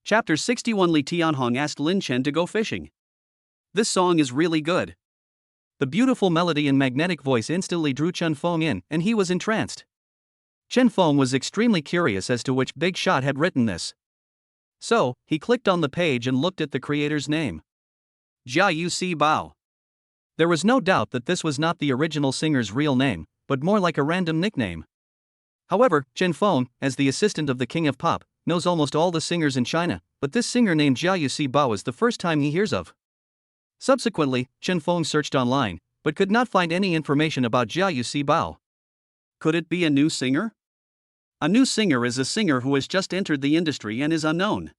Chapter 61. Li Tianhong asked Lin Chen to go fishing. This song is really good. The beautiful melody and magnetic voice instantly drew Chen Feng in, and he was entranced. Chen Feng was extremely curious as to which big shot had written this. So, he clicked on the page and looked at the creator's name. Jia Bao. There was no doubt that this was not the original singer's real name, but more like a random nickname. However, Chen Feng, as the assistant of the King of Pop, knows almost all the singers in China, but this singer named Jia Bao is the first time he hears of. Subsequently, Chen Feng searched online, but could not find any information about Jia Bao. Could it be a new singer? A new singer is a singer who has just entered the industry and is unknown.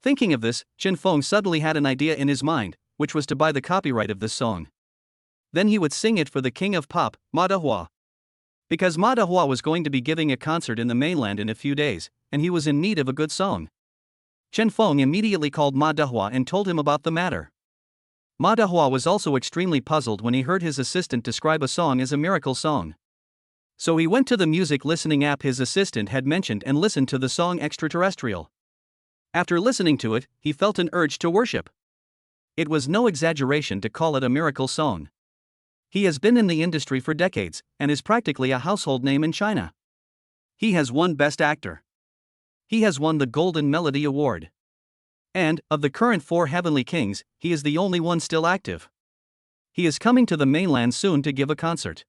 Thinking of this, Chen Feng suddenly had an idea in his mind, which was to buy the copyright of this song. Then he would sing it for the King of Pop, Ma Dehua. Because Ma Dehua was going to be giving a concert in the mainland in a few days, and he was in need of a good song. Chen Feng immediately called Ma Dehua and told him about the matter. Ma Dehua was also extremely puzzled when he heard his assistant describe a song as a miracle song. So he went to the music listening app his assistant had mentioned and listened to the song Extraterrestrial. After listening to it, he felt an urge to worship. It was no exaggeration to call it a miracle song. He has been in the industry for decades, and is practically a household name in China. He has won Best Actor. He has won the Golden Melody Award. And, of the current 4 Heavenly Kings, he is the only one still active. He is coming to the mainland soon to give a concert.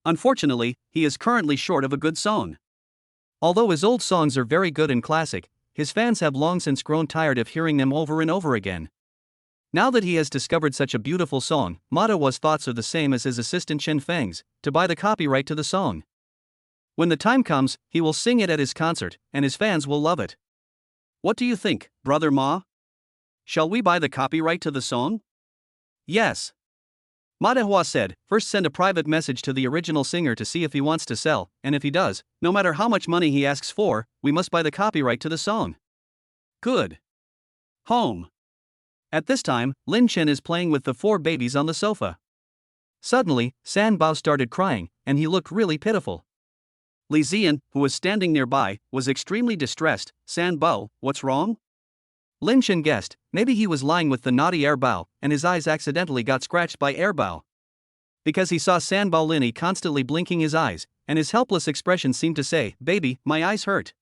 Unfortunately, he is currently short of a good song. Although his old songs are very good and classic, his fans have long since grown tired of hearing them over and over again. Now that he has discovered such a beautiful song, Ma Dehua's thoughts are the same as his assistant Chen Feng's, to buy the copyright to the song. When the time comes, he will sing it at his concert, and his fans will love it. What do you think, Brother Ma? Shall we buy the copyright to the song? Yes. Ma Dehua said, first send a private message to the original singer to see if he wants to sell, and if he does, no matter how much money he asks for, we must buy the copyright to the song. Good. Home. At this time, Lin Chen is playing with the 4 babies on the sofa. Suddenly, San Bao started crying, and he looked really pitiful. Li Zian, who was standing nearby, was extremely distressed. San Bao, what's wrong? Lin Chen guessed, maybe he was lying with the naughty Air Bao, and his eyes accidentally got scratched by Air Bao. Because he saw San Bao Lin constantly blinking his eyes, and his helpless expression seemed to say, baby, my eyes hurt.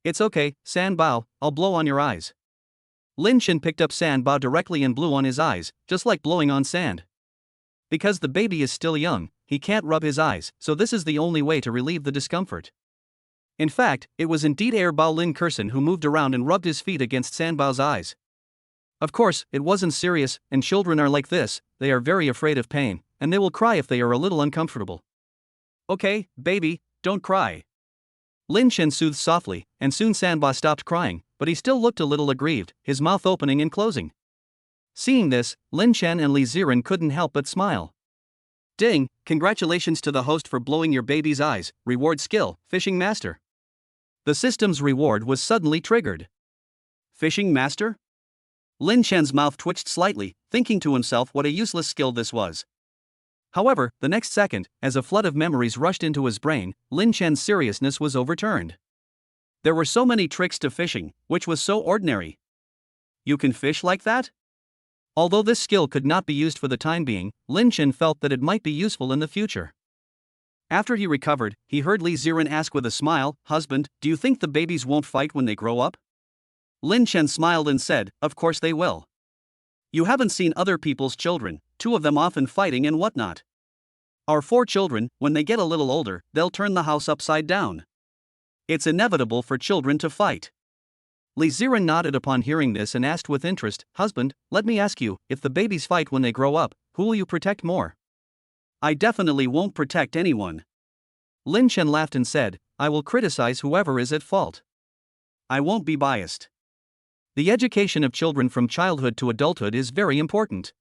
It's okay, San Bao, I'll blow on your eyes. Lin Chen picked up San Bao directly and blew on his eyes, just like blowing on sand. Because the baby is still young, he can't rub his eyes, so this is the only way to relieve the discomfort. In fact, it was indeed Air Bao Lin Kursen who moved around and rubbed his feet against San Bao's eyes. Of course, it wasn't serious, and children are like this, they are very afraid of pain, and they will cry if they are a little uncomfortable. Okay, baby, don't cry. Lin Chen soothed softly, and soon San Bao stopped crying, but he still looked a little aggrieved, his mouth opening and closing. Seeing this, Lin Chen and Li Ziran couldn't help but smile. Ding, congratulations to the host for blowing your baby's eyes, reward skill, Fishing Master. The system's reward was suddenly triggered. Fishing Master? Lin Chen's mouth twitched slightly, thinking to himself what a useless skill this was. However, the next second, as a flood of memories rushed into his brain, Lin Chen's seriousness was overturned. There were so many tricks to fishing, which was so ordinary. You can fish like that? Although this skill could not be used for the time being, Lin Chen felt that it might be useful in the future. After he recovered, he heard Li Ziran ask with a smile, husband, do you think the babies won't fight when they grow up? Lin Chen smiled and said, of course they will. You haven't seen other people's children, 2 of them often fighting and whatnot. Our 4 children, when they get a little older, they'll turn the house upside down. It's inevitable for children to fight. Li Ziran nodded upon hearing this and asked with interest, husband, let me ask you, if the babies fight when they grow up, who will you protect more? I definitely won't protect anyone. Lin Chen laughed and said, I will criticize whoever is at fault. I won't be biased. The education of children from childhood to adulthood is very important.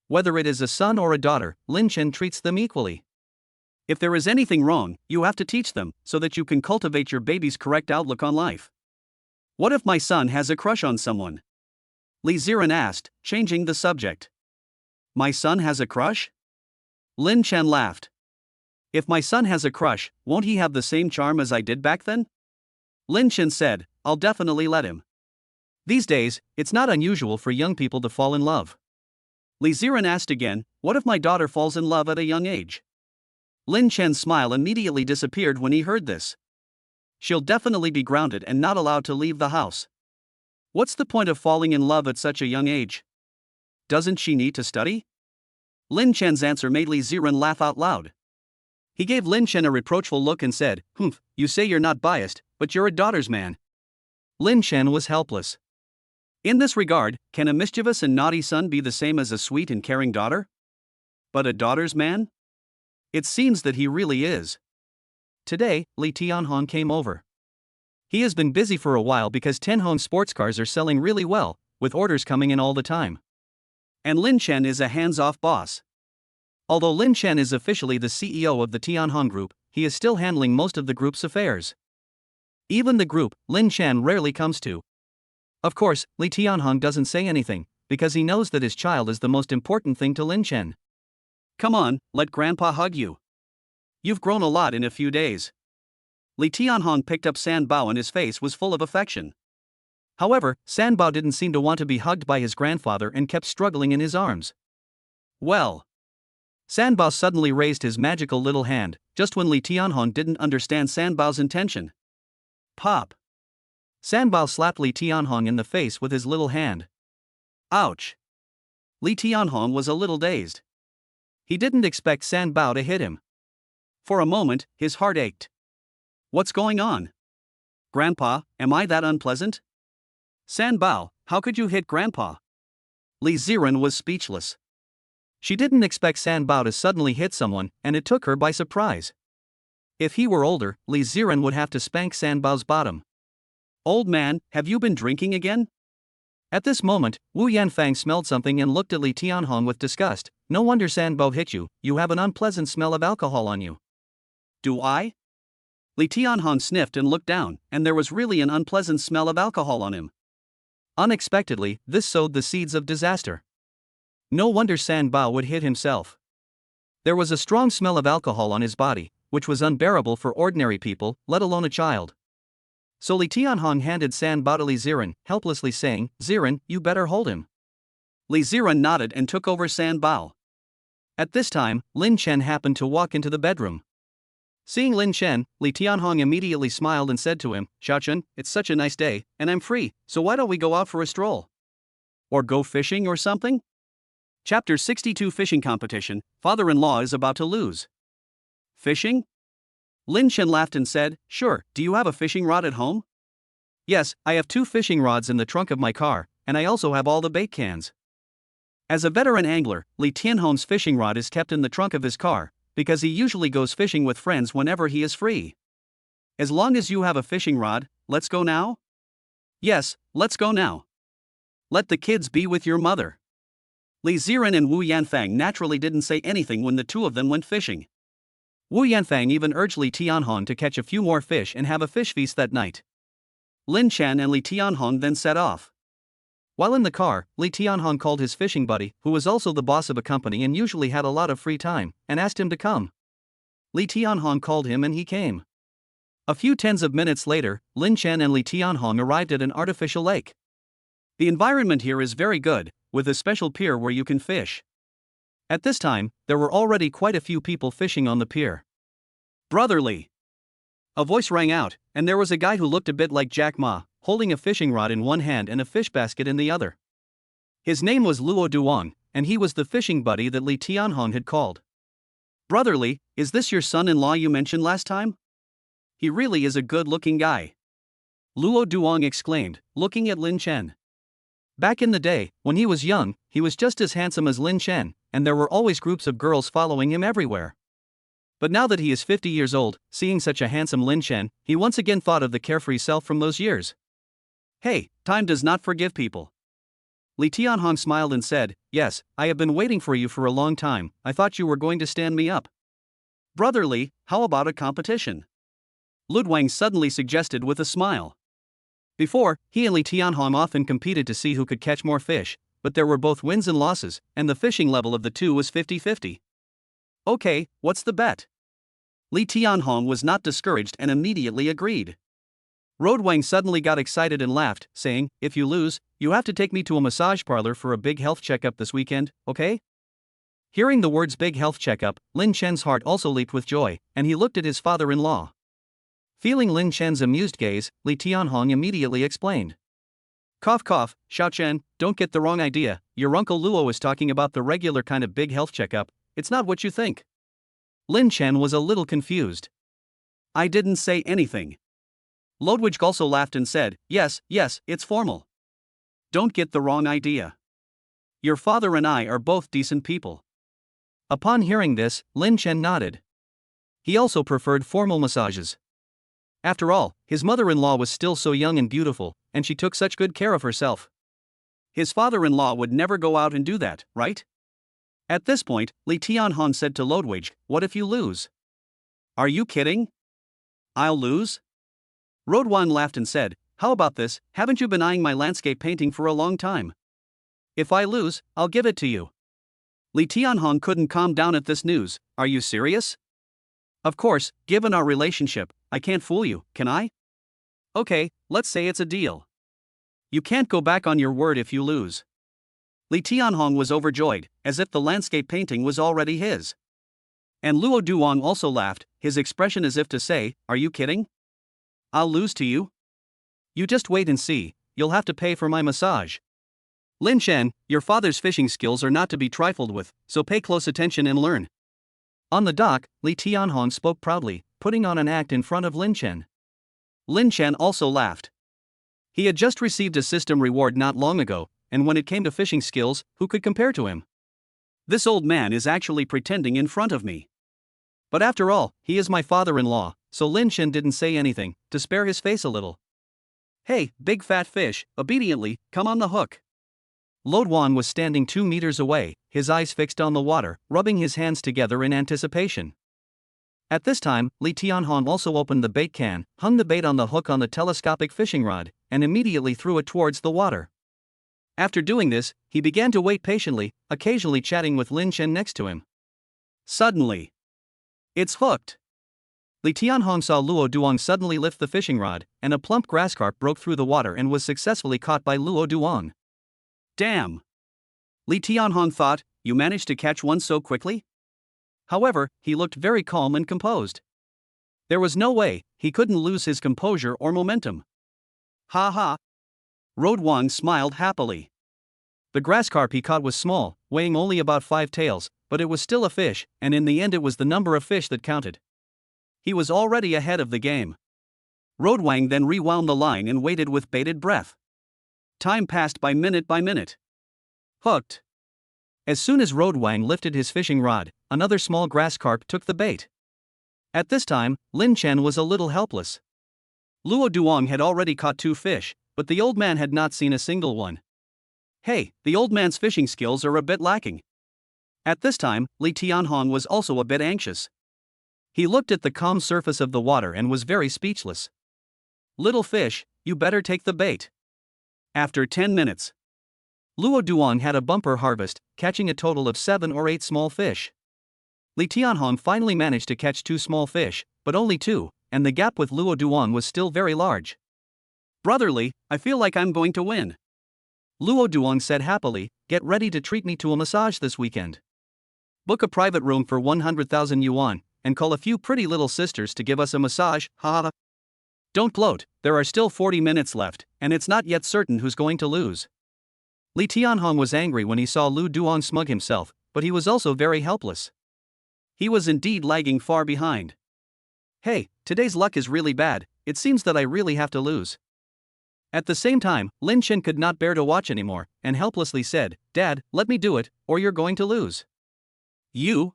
Whether it is a son or a daughter, Lin Chen treats them equally. If there is anything wrong, you have to teach them, so that you can cultivate your baby's correct outlook on life. What if my son has a crush on someone? Li Ziran asked, changing the subject. My son has a crush? Lin Chen laughed. If my son has a crush, won't he have the same charm as I did back then? Lin Chen said, I'll definitely let him. These days, it's not unusual for young people to fall in love. Li Ziren asked again, what if my daughter falls in love at a young age? Lin Chen's smile immediately disappeared when he heard this. She'll definitely be grounded and not allowed to leave the house. What's the point of falling in love at such a young age? Doesn't she need to study? Lin Chen's answer made Li Ziren laugh out loud. He gave Lin Chen a reproachful look and said, "Humph, you say you're not biased, but you're a daughter's man." Lin Chen was helpless. In this regard, can a mischievous and naughty son be the same as a sweet and caring daughter? But a daughter's man? It seems that he really is. Today, Li Tianhong came over. He has been busy for a while because Tianhong sports cars are selling really well, with orders coming in all the time. And Lin Chen is a hands-off boss. Although Lin Chen is officially the CEO of the Tianhong Group, he is still handling most of the group's affairs. Even the group, Lin Chen rarely comes to. Of course, Li Tianhong doesn't say anything, because he knows that his child is the most important thing to Lin Chen. Come on, let Grandpa hug you. You've grown a lot in a few days. Li Tianhong picked up San Bao and his face was full of affection. However, San Bao didn't seem to want to be hugged by his grandfather and kept struggling in his arms. Well. San Bao suddenly raised his magical little hand, just when Li Tianhong didn't understand San Bao's intention. Pop. San Bao slapped Li Tianhong in the face with his little hand. Ouch. Li Tianhong was a little dazed. He didn't expect San Bao to hit him. For a moment, his heart ached. What's going on? Grandpa, am I that unpleasant? San Bao, how could you hit Grandpa? Li Ziren was speechless. She didn't expect San Bao to suddenly hit someone, and it took her by surprise. If he were older, Li Ziren would have to spank San Bao's bottom. Old man, have you been drinking again? At this moment, Wu Yanfang smelled something and looked at Li Tianhong with disgust. No wonder San Bao hit you, you have an unpleasant smell of alcohol on you. Do I? Li Tianhong sniffed and looked down, and there was really an unpleasant smell of alcohol on him. Unexpectedly, this sowed the seeds of disaster. No wonder San Bao would hit himself. There was a strong smell of alcohol on his body, which was unbearable for ordinary people, let alone a child. So Li Tianhong handed San Bao to Li Ziren, helplessly saying, "Ziren, you better hold him." Li Ziren nodded and took over San Bao. At this time, Lin Chen happened to walk into the bedroom. Seeing Lin Chen, Li Tianhong immediately smiled and said to him, "Xiaochen, it's such a nice day, and I'm free, so why don't we go out for a stroll? Or go fishing or something?" Chapter 62 Fishing Competition, Father-in-law is about to lose. Fishing? Lin Chen laughed and said, "Sure, do you have a fishing rod at home?" "Yes, I have 2 fishing rods in the trunk of my car, and I also have all the bait cans." As a veteran angler, Li Tianhong's fishing rod is kept in the trunk of his car, because he usually goes fishing with friends whenever he is free. "As long as you have a fishing rod, let's go now?" "Yes, let's go now. Let the kids be with your mother." Li Ziren and Wu Yanfang naturally didn't say anything when the two of them went fishing. Wu Yanfang even urged Li Tianhong to catch a few more fish and have a fish feast that night. Lin Chen and Li Tianhong then set off. While in the car, Li Tianhong called his fishing buddy, who was also the boss of a company and usually had a lot of free time, and asked him to come. Li Tianhong called him and he came. A few tens of minutes later, Lin Chen and Li Tianhong arrived at an artificial lake. The environment here is very good, with a special pier where you can fish. At this time, there were already quite a few people fishing on the pier. "Brotherly!" A voice rang out, and there was a guy who looked a bit like Jack Ma, holding a fishing rod in one hand and a fish basket in the other. His name was Luo Duong, and he was the fishing buddy that Li Tianhong had called. "Brotherly, is this your son-in-law you mentioned last time? He really is a good-looking guy," Luo Duong exclaimed, looking at Lin Chen. Back in the day, when he was young, he was just as handsome as Lin Chen, and there were always groups of girls following him everywhere. But now that he is 50 years old, seeing such a handsome Lin Chen, he once again thought of the carefree self from those years. "Hey, time does not forgive people." Li Tianhong smiled and said, "Yes, I have been waiting for you for a long time, I thought you were going to stand me up." "Brotherly, how about a competition?" Ludwang suddenly suggested with a smile. Before, he and Li Tianhong often competed to see who could catch more fish, but there were both wins and losses, and the fishing level of the two was 50-50. "Okay, what's the bet?" Li Tianhong was not discouraged and immediately agreed. Road Wang suddenly got excited and laughed, saying, "If you lose, you have to take me to a massage parlor for a big health checkup this weekend, okay?" Hearing the words big health checkup, Lin Chen's heart also leaped with joy, and he looked at his father-in-law. Feeling Lin Chen's amused gaze, Li Tianhong immediately explained. Cough cough, Xiao Chen, don't get the wrong idea, your uncle Luo is talking about the regular kind of big health checkup, it's not what you think. Lin Chen was a little confused. I didn't say anything. Ludwig also laughed and said, yes, it's formal. Don't get the wrong idea. Your father and I are both decent people. Upon hearing this, Lin Chen nodded. He also preferred formal massages. After all, his mother-in-law was still so young and beautiful, and she took such good care of herself. His father-in-law would never go out and do that, right? At this point, Li Tianhong said to Ludwig, what if you lose? Are you kidding? I'll lose? Rodwan laughed and said, how about this, haven't you been eyeing my landscape painting for a long time? If I lose, I'll give it to you. Li Tianhong couldn't calm down at this news, are you serious? Of course, given our relationship, I can't fool you, can I? Okay, let's say it's a deal. You can't go back on your word if you lose. Li Tianhong was overjoyed, as if the landscape painting was already his. And Luo Duong also laughed, his expression as if to say, are you kidding? I'll lose to you? You just wait and see, you'll have to pay for my massage. Lin Chen, your father's fishing skills are not to be trifled with, so pay close attention and learn. On the dock, Li Tianhong spoke proudly, putting on an act in front of Lin Chen. Lin Chen also laughed. He had just received a system reward not long ago, and when it came to fishing skills, who could compare to him? This old man is actually pretending in front of me. But after all, he is my father-in-law, so Lin Chen didn't say anything, to spare his face a little. Hey, big fat fish, obediently, come on the hook. Lodwan was standing 2 meters away, his eyes fixed on the water, rubbing his hands together in anticipation. At this time, Li Tianhong also opened the bait can, hung the bait on the hook on the telescopic fishing rod, and immediately threw it towards the water. After doing this, he began to wait patiently, occasionally chatting with Lin Chen next to him. Suddenly, it's hooked. Li Tianhong saw Luo Duong suddenly lift the fishing rod, and a plump grass carp broke through the water and was successfully caught by Luo Duong. Damn! Li Tianhong thought, you managed to catch one so quickly? However, he looked very calm and composed. There was no way, he couldn't lose his composure or momentum. Ha ha! Road Wang smiled happily. The grass carp he caught was small, weighing only about 5 taels, but it was still a fish, and in the end it was the number of fish that counted. He was already ahead of the game. Road Wang then rewound the line and waited with bated breath. Time passed by minute. Hooked. As soon as Road Wang lifted his fishing rod, another small grass carp took the bait. At this time, Lin Chen was a little helpless. Luo Duong had already caught 2 fish, but the old man had not seen a single one. Hey, the old man's fishing skills are a bit lacking. At this time, Li Tianhong was also a bit anxious. He looked at the calm surface of the water and was very speechless. Little fish, you better take the bait. After 10 minutes, Luo Duong had a bumper harvest, catching a total of 7 or 8 small fish. Li Tianhong finally managed to catch 2 small fish, but only 2, and the gap with Luo Duong was still very large. Brotherly, I feel like I'm going to win. Luo Duong said happily, get ready to treat me to a massage this weekend. Book a private room for 100,000 yuan, and call a few pretty little sisters to give us a massage, haha. Don't gloat, there are still 40 minutes left, and it's not yet certain who's going to lose. Li Tianhong was angry when he saw Lu Duong smug himself, but he was also very helpless. He was indeed lagging far behind. Hey, today's luck is really bad, it seems that I really have to lose. At the same time, Lin Chen could not bear to watch anymore, and helplessly said, Dad, let me do it, or you're going to lose. You?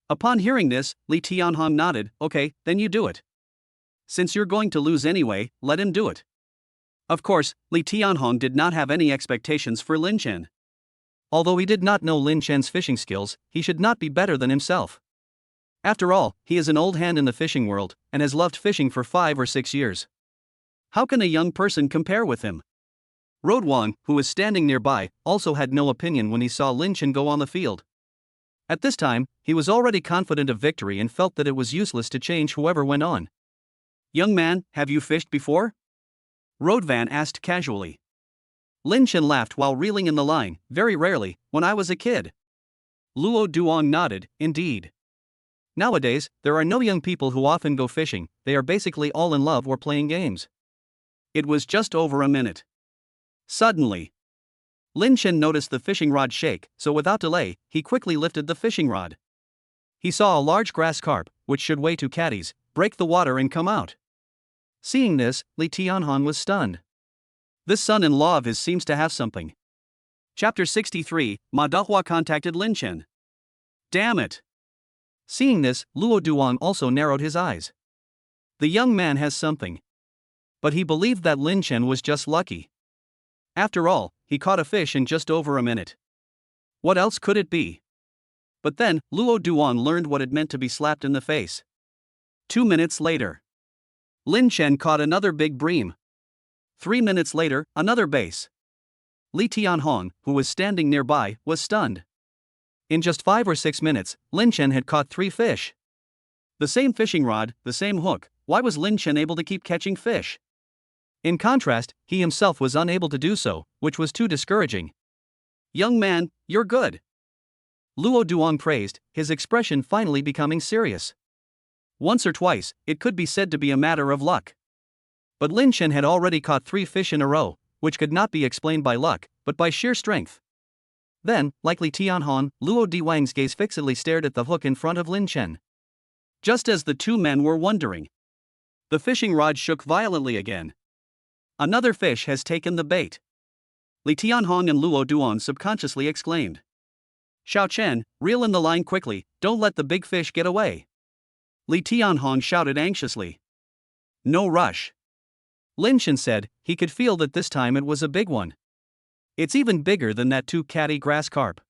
Upon hearing this, Li Tianhong nodded, okay, then you do it. Since you're going to lose anyway, let him do it. Of course, Li Tianhong did not have any expectations for Lin Chen. Although he did not know Lin Chen's fishing skills, he should not be better than himself. After all, he is an old hand in the fishing world, and has loved fishing for 5 or 6 years. How can a young person compare with him? Road Wang, who was standing nearby, also had no opinion when he saw Lin Chen go on the field. At this time, he was already confident of victory and felt that it was useless to change whoever went on. Young man, have you fished before? Roadvan asked casually. Lin Chen laughed while reeling in the line, very rarely, when I was a kid. Luo Duong nodded, indeed. Nowadays, there are no young people who often go fishing, they are basically all in love or playing games. It was just over a minute. Suddenly, Lin Chen noticed the fishing rod shake, so without delay, he quickly lifted the fishing rod. He saw a large grass carp, which should weigh 2 caddies, break the water and come out. Seeing this, Li Tianhong was stunned. This son-in-law of his seems to have something. Chapter 63, Ma Dahua contacted Lin Chen. Damn it! Seeing this, Luo Duong also narrowed his eyes. The young man has something. But he believed that Lin Chen was just lucky. After all, he caught a fish in just over a minute. What else could it be? But then, Luo Duong learned what it meant to be slapped in the face. 2 minutes later, Lin Chen caught another big bream. 3 minutes later, another bass. Li Tianhong, who was standing nearby, was stunned. In just 5 or 6 minutes, Lin Chen had caught 3 fish. The same fishing rod, the same hook, why was Lin Chen able to keep catching fish? In contrast, he himself was unable to do so, which was too discouraging. Young man, you're good. Luo Duong praised, his expression finally becoming serious. Once or twice, it could be said to be a matter of luck. But Lin Chen had already caught 3 fish in a row, which could not be explained by luck, but by sheer strength. Then, like Li Tianhong, Luo Duong's gaze fixedly stared at the hook in front of Lin Chen. Just as the two men were wondering, the fishing rod shook violently again. Another fish has taken the bait. Li Tianhong and Luo Duong subconsciously exclaimed. Xiao Chen, reel in the line quickly, don't let the big fish get away. Li Tianhong shouted anxiously. No rush. Lin Chen said, he could feel that this time it was a big one. It's even bigger than that 2-caddy grass carp.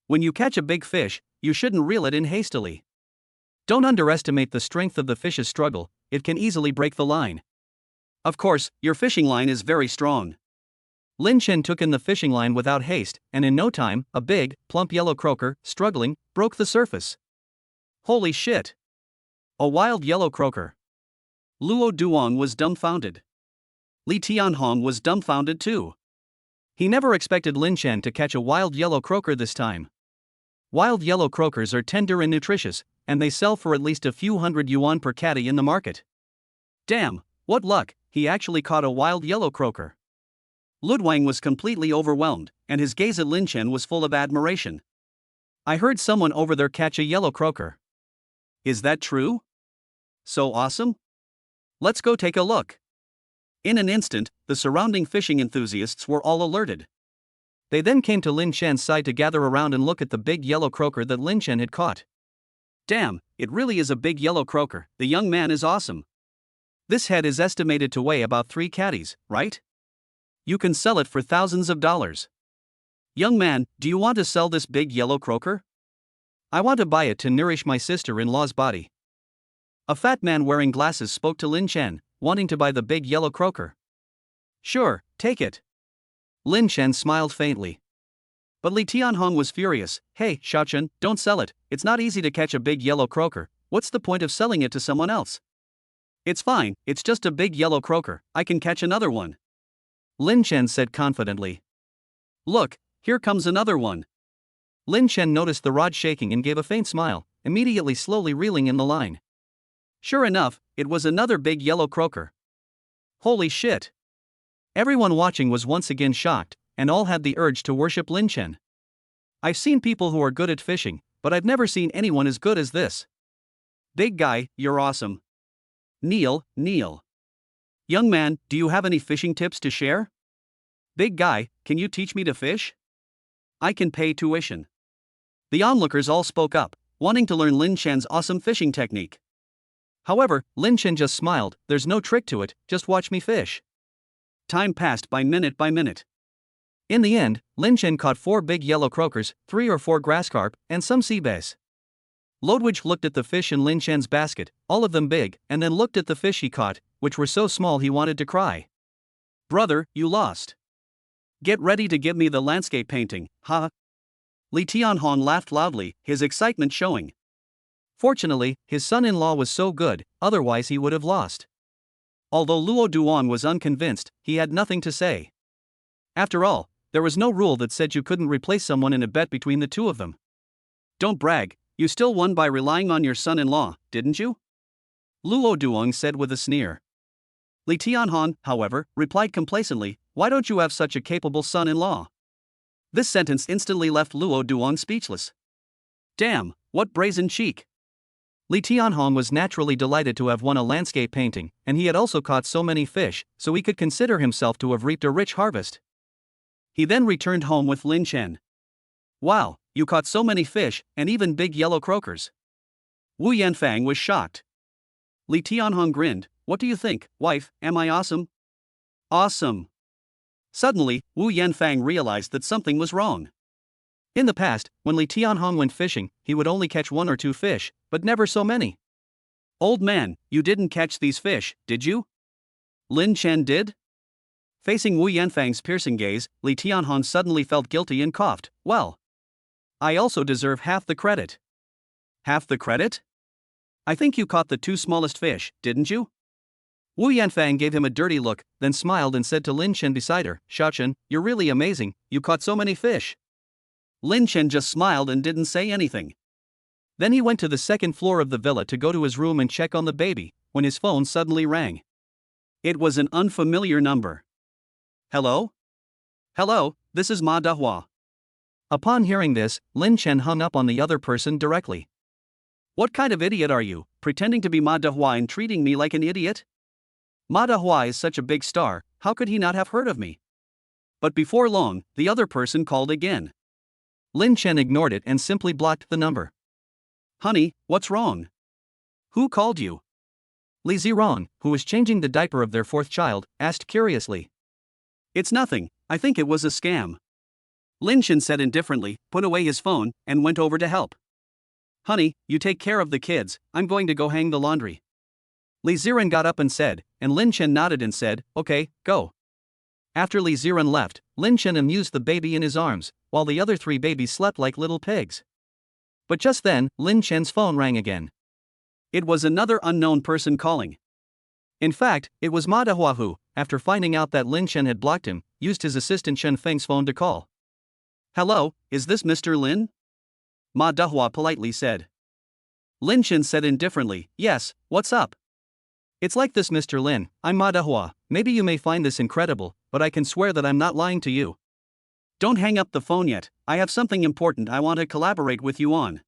When you catch a big fish, you shouldn't reel it in hastily. Don't underestimate the strength of the fish's struggle, it can easily break the line. Of course, your fishing line is very strong. Lin Chen took in the fishing line without haste, and in no time, a big, plump yellow croaker, struggling, broke the surface. Holy shit! A wild yellow croaker. Luo Duong was dumbfounded. Li Tianhong was dumbfounded too. He never expected Lin Chen to catch a wild yellow croaker this time. Wild yellow croakers are tender and nutritious, and they sell for at least a few hundred yuan per caddy in the market. Damn, what luck, he actually caught a wild yellow croaker. Ludwang was completely overwhelmed, and his gaze at Lin Chen was full of admiration. I heard someone over there catch a yellow croaker. Is that true? So awesome? Let's go take a look. In an instant, the surrounding fishing enthusiasts were all alerted. They then came to Lin Chen's side to gather around and look at the big yellow croaker that Lin Chen had caught. Damn, it really is a big yellow croaker, the young man is awesome. This head is estimated to weigh about 3 caddies, right? You can sell it for thousands of dollars. Young man, do you want to sell this big yellow croaker? I want to buy it to nourish my sister-in-law's body. A fat man wearing glasses spoke to Lin Chen, wanting to buy the big yellow croaker. Sure, take it. Lin Chen smiled faintly. But Li Tianhong was furious. Hey, Xiao Chen, don't sell it, it's not easy to catch a big yellow croaker, what's the point of selling it to someone else? It's fine, it's just a big yellow croaker, I can catch another one. Lin Chen said confidently. Look, here comes another one. Lin Chen noticed the rod shaking and gave a faint smile, immediately slowly reeling in the line. Sure enough, it was another big yellow croaker. Holy shit! Everyone watching was once again shocked, and all had the urge to worship Lin Chen. I've seen people who are good at fishing, but I've never seen anyone as good as this. Big guy, you're awesome. Kneel. Young man, do you have any fishing tips to share? Big guy, can you teach me to fish? I can pay tuition. The onlookers all spoke up, wanting to learn Lin Chen's awesome fishing technique. However, Lin Chen just smiled, there's no trick to it, just watch me fish. Time passed by minute. In the end, Lin Chen caught 4 big yellow croakers, 3 or 4 grass carp, and some sea bass. Lodwig looked at the fish in Lin Chen's basket, all of them big, and then looked at the fish he caught, which were so small he wanted to cry. Brother, you lost. Get ready to give me the landscape painting, ha. Li Tianhong laughed loudly, his excitement showing. Fortunately, his son-in-law was so good, otherwise he would have lost. Although Luo Duong was unconvinced, he had nothing to say. After all, there was no rule that said you couldn't replace someone in a bet between the two of them. Don't brag, you still won by relying on your son-in-law, didn't you? Luo Duong said with a sneer. Li Tianhong, however, replied complacently, why don't you have such a capable son-in-law? This sentence instantly left Luo Duong speechless. Damn, what brazen cheek! Li Tianhong was naturally delighted to have won a landscape painting, and he had also caught so many fish, so he could consider himself to have reaped a rich harvest. He then returned home with Lin Chen. Wow, you caught so many fish, and even big yellow croakers. Wu Yanfang was shocked. Li Tianhong grinned, what do you think, wife, am I awesome? Awesome. Suddenly, Wu Yanfang realized that something was wrong. In the past, when Li Tianhong went fishing, he would only catch 1 or 2 fish, but never so many. Old man, you didn't catch these fish, did you? Lin Chen did? Facing Wu Yanfang's piercing gaze, Li Tianhong suddenly felt guilty and coughed, well. I also deserve half the credit. Half the credit? I think you caught the 2 smallest fish, didn't you? Wu Yanfang gave him a dirty look, then smiled and said to Lin Chen beside her, Shaochen, you're really amazing, you caught so many fish. Lin Chen just smiled and didn't say anything. Then he went to the 2nd floor of the villa to go to his room and check on the baby, when his phone suddenly rang. It was an unfamiliar number. Hello? Hello, this is Ma Dahua. Upon hearing this, Lin Chen hung up on the other person directly. What kind of idiot are you, pretending to be Ma Dahua and treating me like an idiot? Ma Dahua is such a big star, how could he not have heard of me? But before long, the other person called again. Lin Chen ignored it and simply blocked the number. Honey, what's wrong? Who called you? Li Zirong, who was changing the diaper of their 4th child, asked curiously. It's nothing, I think it was a scam. Lin Chen said indifferently, put away his phone, and went over to help. Honey, you take care of the kids, I'm going to go hang the laundry. Li Ziren got up and said, and Lin Chen nodded and said, okay, go. After Li Ziren left, Lin Chen amused the baby in his arms, while the other 3 babies slept like little pigs. But just then, Lin Chen's phone rang again. It was another unknown person calling. In fact, it was Ma Dahua who, after finding out that Lin Chen had blocked him, used his assistant Chen Feng's phone to call. Hello, is this Mr. Lin? Ma Dahua politely said. Lin Chen said indifferently, yes, what's up? It's like this, Mr. Lin, I'm Ma Dahua, maybe you may find this incredible, but I can swear that I'm not lying to you. Don't hang up the phone yet, I have something important I want to collaborate with you on.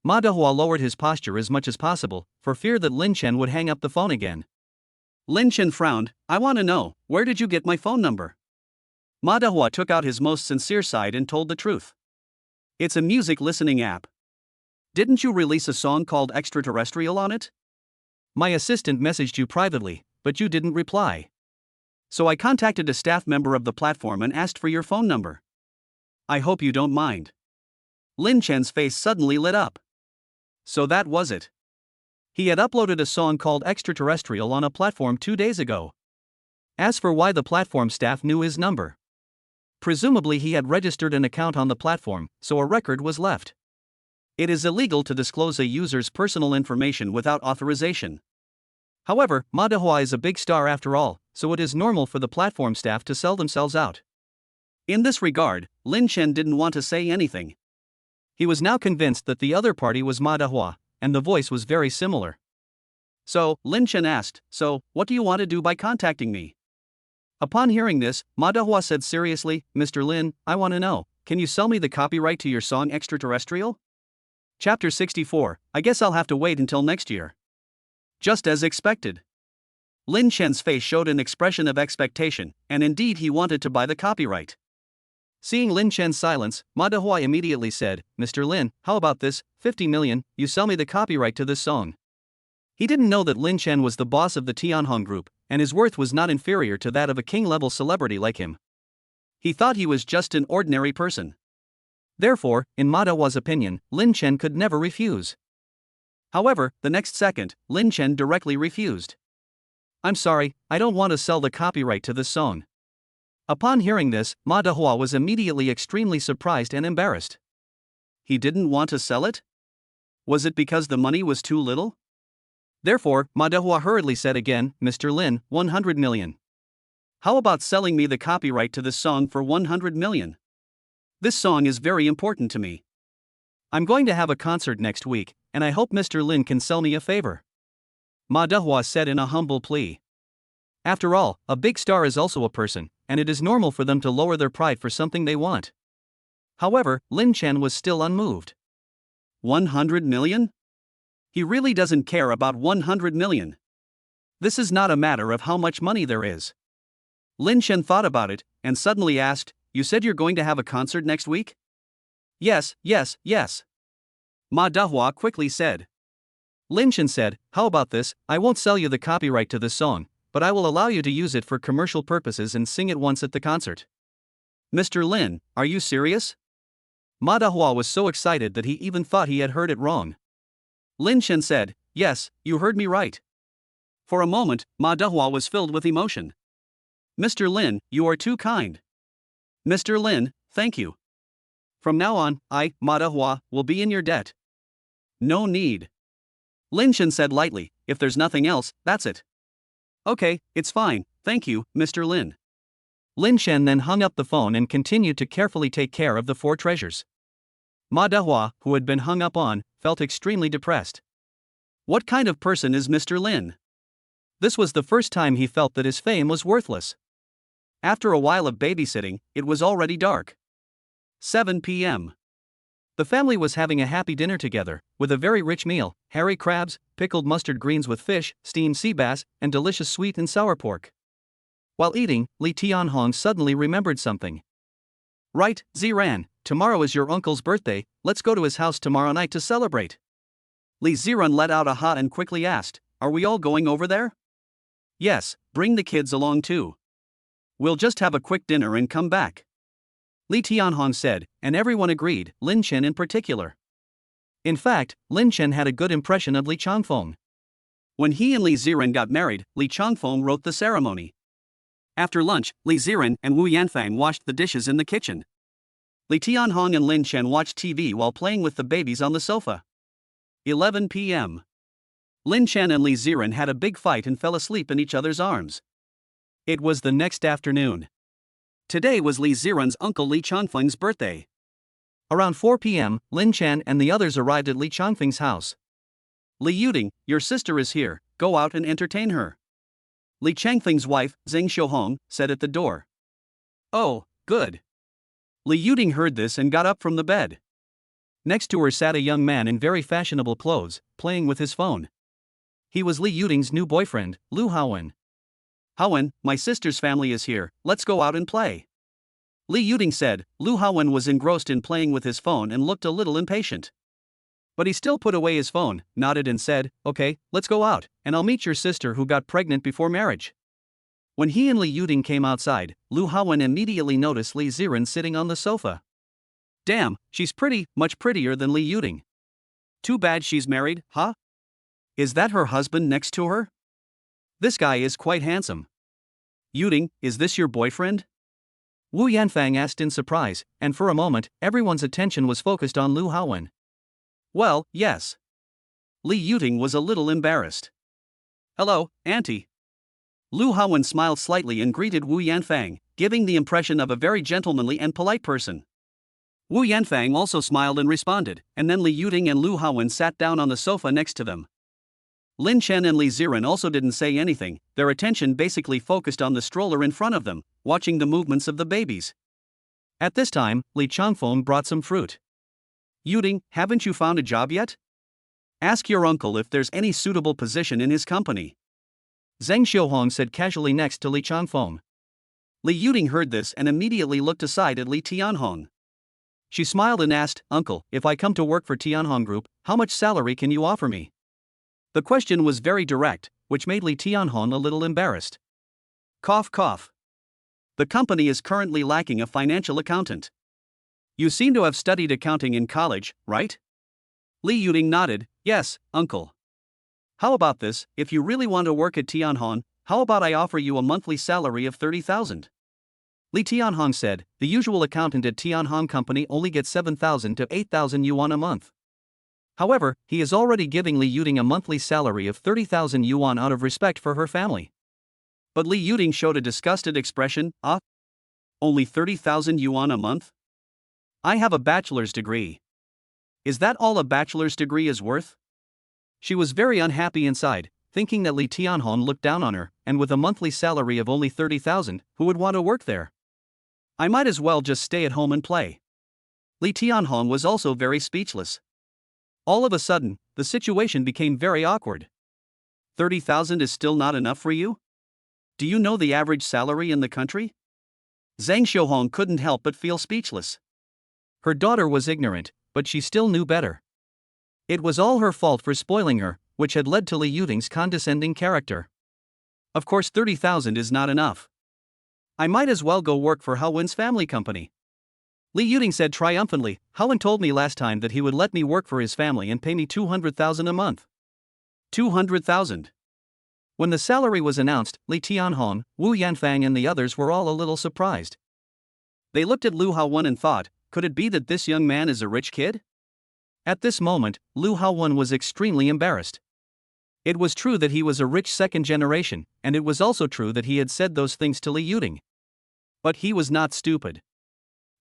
Ma Dahua lowered his posture as much as possible, for fear that Lin Chen would hang up the phone again. Lin Chen frowned, I want to know, where did you get my phone number? Ma Dahua took out his most sincere side and told the truth. It's a music listening app. Didn't you release a song called Extraterrestrial on it? My assistant messaged you privately, but you didn't reply. So I contacted a staff member of the platform and asked for your phone number. I hope you don't mind. Lin Chen's face suddenly lit up. So that was it. He had uploaded a song called Extraterrestrial on a platform 2 days ago. As for why the platform staff knew his number, presumably he had registered an account on the platform, so a record was left. It is illegal to disclose a user's personal information without authorization. However, Ma Dahua is a big star after all, so it is normal for the platform staff to sell themselves out. In this regard, Lin Chen didn't want to say anything. He was now convinced that the other party was Ma Dahua, and the voice was very similar. So, Lin Chen asked, so, what do you want to do by contacting me? Upon hearing this, Ma Dahua said seriously, Mr. Lin, I want to know, can you sell me the copyright to your song Extraterrestrial? Chapter 64, I guess I'll have to wait until next year. Just as expected. Lin Chen's face showed an expression of expectation, and indeed he wanted to buy the copyright. Seeing Lin Chen's silence, Ma Dahua immediately said, Mr. Lin, how about this, 50 million, you sell me the copyright to this song. He didn't know that Lin Chen was the boss of the Tianhong group, and his worth was not inferior to that of a king-level celebrity like him. He thought he was just an ordinary person. Therefore, in Ma Dahua's opinion, Lin Chen could never refuse. However, the next second, Lin Chen directly refused. I'm sorry, I don't want to sell the copyright to this song. Upon hearing this, Ma Dahua was immediately extremely surprised and embarrassed. He didn't want to sell it? Was it because the money was too little? Therefore, Ma Dehua hurriedly said again, Mr. Lin, 100 million. How about selling me the copyright to this song for 100 million? This song is very important to me. I'm going to have a concert next week, and I hope Mr. Lin can sell me a favor. Ma Dehua said in a humble plea. After all, a big star is also a person, and it is normal for them to lower their pride for something they want. However, Lin Chen was still unmoved. 100 million? He really doesn't care about 100 million. This is not a matter of how much money there is. Lin Chen thought about it, and suddenly asked, You said you're going to have a concert next week? Yes. Ma Dehua quickly said. Lin Chen said, How about this, I won't sell you the copyright to this song, but I will allow you to use it for commercial purposes and sing it once at the concert. Mr. Lin, are you serious? Ma Dehua was so excited that he even thought he had heard it wrong. Lin Chen said, Yes, you heard me right. For a moment, Ma Dehua was filled with emotion. Mr. Lin, you are too kind. Mr. Lin, thank you. From now on, I, Ma Dehua, will be in your debt. No need. Lin Chen said lightly, If there's nothing else, that's it. Okay, it's fine, thank you, Mr. Lin. Lin Chen then hung up the phone and continued to carefully take care of the 4 treasures. Ma Dehua, who had been hung up on, felt extremely depressed. What kind of person is Mr. Lin? This was the first time he felt that his fame was worthless. After a while of babysitting, it was already dark. 7 p.m. The family was having a happy dinner together, with a very rich meal, hairy crabs, pickled mustard greens with fish, steamed sea bass, and delicious sweet and sour pork. While eating, Li Tianhong suddenly remembered something. Right, Ziran, tomorrow is your uncle's birthday, let's go to his house tomorrow night to celebrate. Li Ziran let out a ha and quickly asked, Are we all going over there? Yes, bring the kids along too. We'll just have a quick dinner and come back. Li Tianhong said, and everyone agreed, Lin Chen in particular. In fact, Lin Chen had a good impression of Li Changfeng. When he and Li Ziran got married, Li Changfeng wrote the ceremony. After lunch, Li Ziran and Wu Yanfang washed the dishes in the kitchen. Li Tianhong and Lin Chen watched TV while playing with the babies on the sofa. 11 p.m. Lin Chen and Li Ziran had a big fight and fell asleep in each other's arms. It was the next afternoon. Today was Li Ziran's uncle Li Changfeng's birthday. Around 4 p.m., Lin Chen and the others arrived at Li Changfeng's house. Li Yuting, your sister is here, go out and entertain her. Li Changfeng's wife, Zhang, said at the door. Oh, good. Li Yuting heard this and got up from the bed. Next to her sat a young man in very fashionable clothes, playing with his phone. He was Li Yuting's new boyfriend, Lu Haowen. Haowen, my sister's family is here, let's go out and play. Li Yuting said. Lu Haowen was engrossed in playing with his phone and looked a little impatient. But he still put away his phone, nodded and said, Okay, let's go out, and I'll meet your sister who got pregnant before marriage. When he and Li Yuting came outside, Lu Haowen immediately noticed Li Ziran sitting on the sofa. Damn, she's pretty, much prettier than Li Yuting. Too bad she's married, huh? Is that her husband next to her? This guy is quite handsome. Yuting, is this your boyfriend? Wu Yanfang asked in surprise, and for a moment, everyone's attention was focused on Lu Haowen. Well, yes. Li Yuting was a little embarrassed. Hello, auntie. Lu Haowen smiled slightly and greeted Wu Yanfang, giving the impression of a very gentlemanly and polite person. Wu Yanfang also smiled and responded, and then Li Yuting and Lu Haowen sat down on the sofa next to them. Lin Chen and Li Ziran also didn't say anything, their attention basically focused on the stroller in front of them, watching the movements of the babies. At this time, Li Changfeng brought some fruit. Yuting, haven't you found a job yet? Ask your uncle if there's any suitable position in his company. Zhang Xiuhong said casually next to Li Changfeng. Li Yuting heard this and immediately looked aside at Li Tianhong. She smiled and asked, Uncle, if I come to work for Tianhong Group, how much salary can you offer me? The question was very direct, which made Li Tianhong a little embarrassed. Cough cough. The company is currently lacking a financial accountant. You seem to have studied accounting in college, right? Li Yuting nodded, Yes, uncle. How about this, if you really want to work at Tianhong, how about I offer you a monthly salary of 30,000? Li Tianhong said, the usual accountant at Tianhong Company only gets 7,000 to 8,000 yuan a month. However, he is already giving Li Yuting a monthly salary of 30,000 yuan out of respect for her family. But Li Yuting showed a disgusted expression. Only 30,000 yuan a month? I have a bachelor's degree. Is that all a bachelor's degree is worth? She was very unhappy inside, thinking that Li Tianhong looked down on her, and with a monthly salary of only 30,000, who would want to work there? I might as well just stay at home and play. Li Tianhong was also very speechless. All of a sudden, the situation became very awkward. 30,000 is still not enough for you? Do you know the average salary in the country? Zhang Xiaohong couldn't help but feel speechless. Her daughter was ignorant, but she still knew better. It was all her fault for spoiling her, which had led to Li Yuting's condescending character. Of course 30,000 is not enough. I might as well go work for Hao Wen's family company. Li Yuting said triumphantly. Hao Wen told me last time that he would let me work for his family and pay me 200,000 a month. 200,000. When the salary was announced, Li Tianhong, Wu Yanfang and the others were all a little surprised. They looked at Lu Haowen and thought, could it be that this young man is a rich kid? At this moment, Lu Haowen was extremely embarrassed. It was true that he was a rich second generation, and it was also true that he had said those things to Li Yuting. But he was not stupid.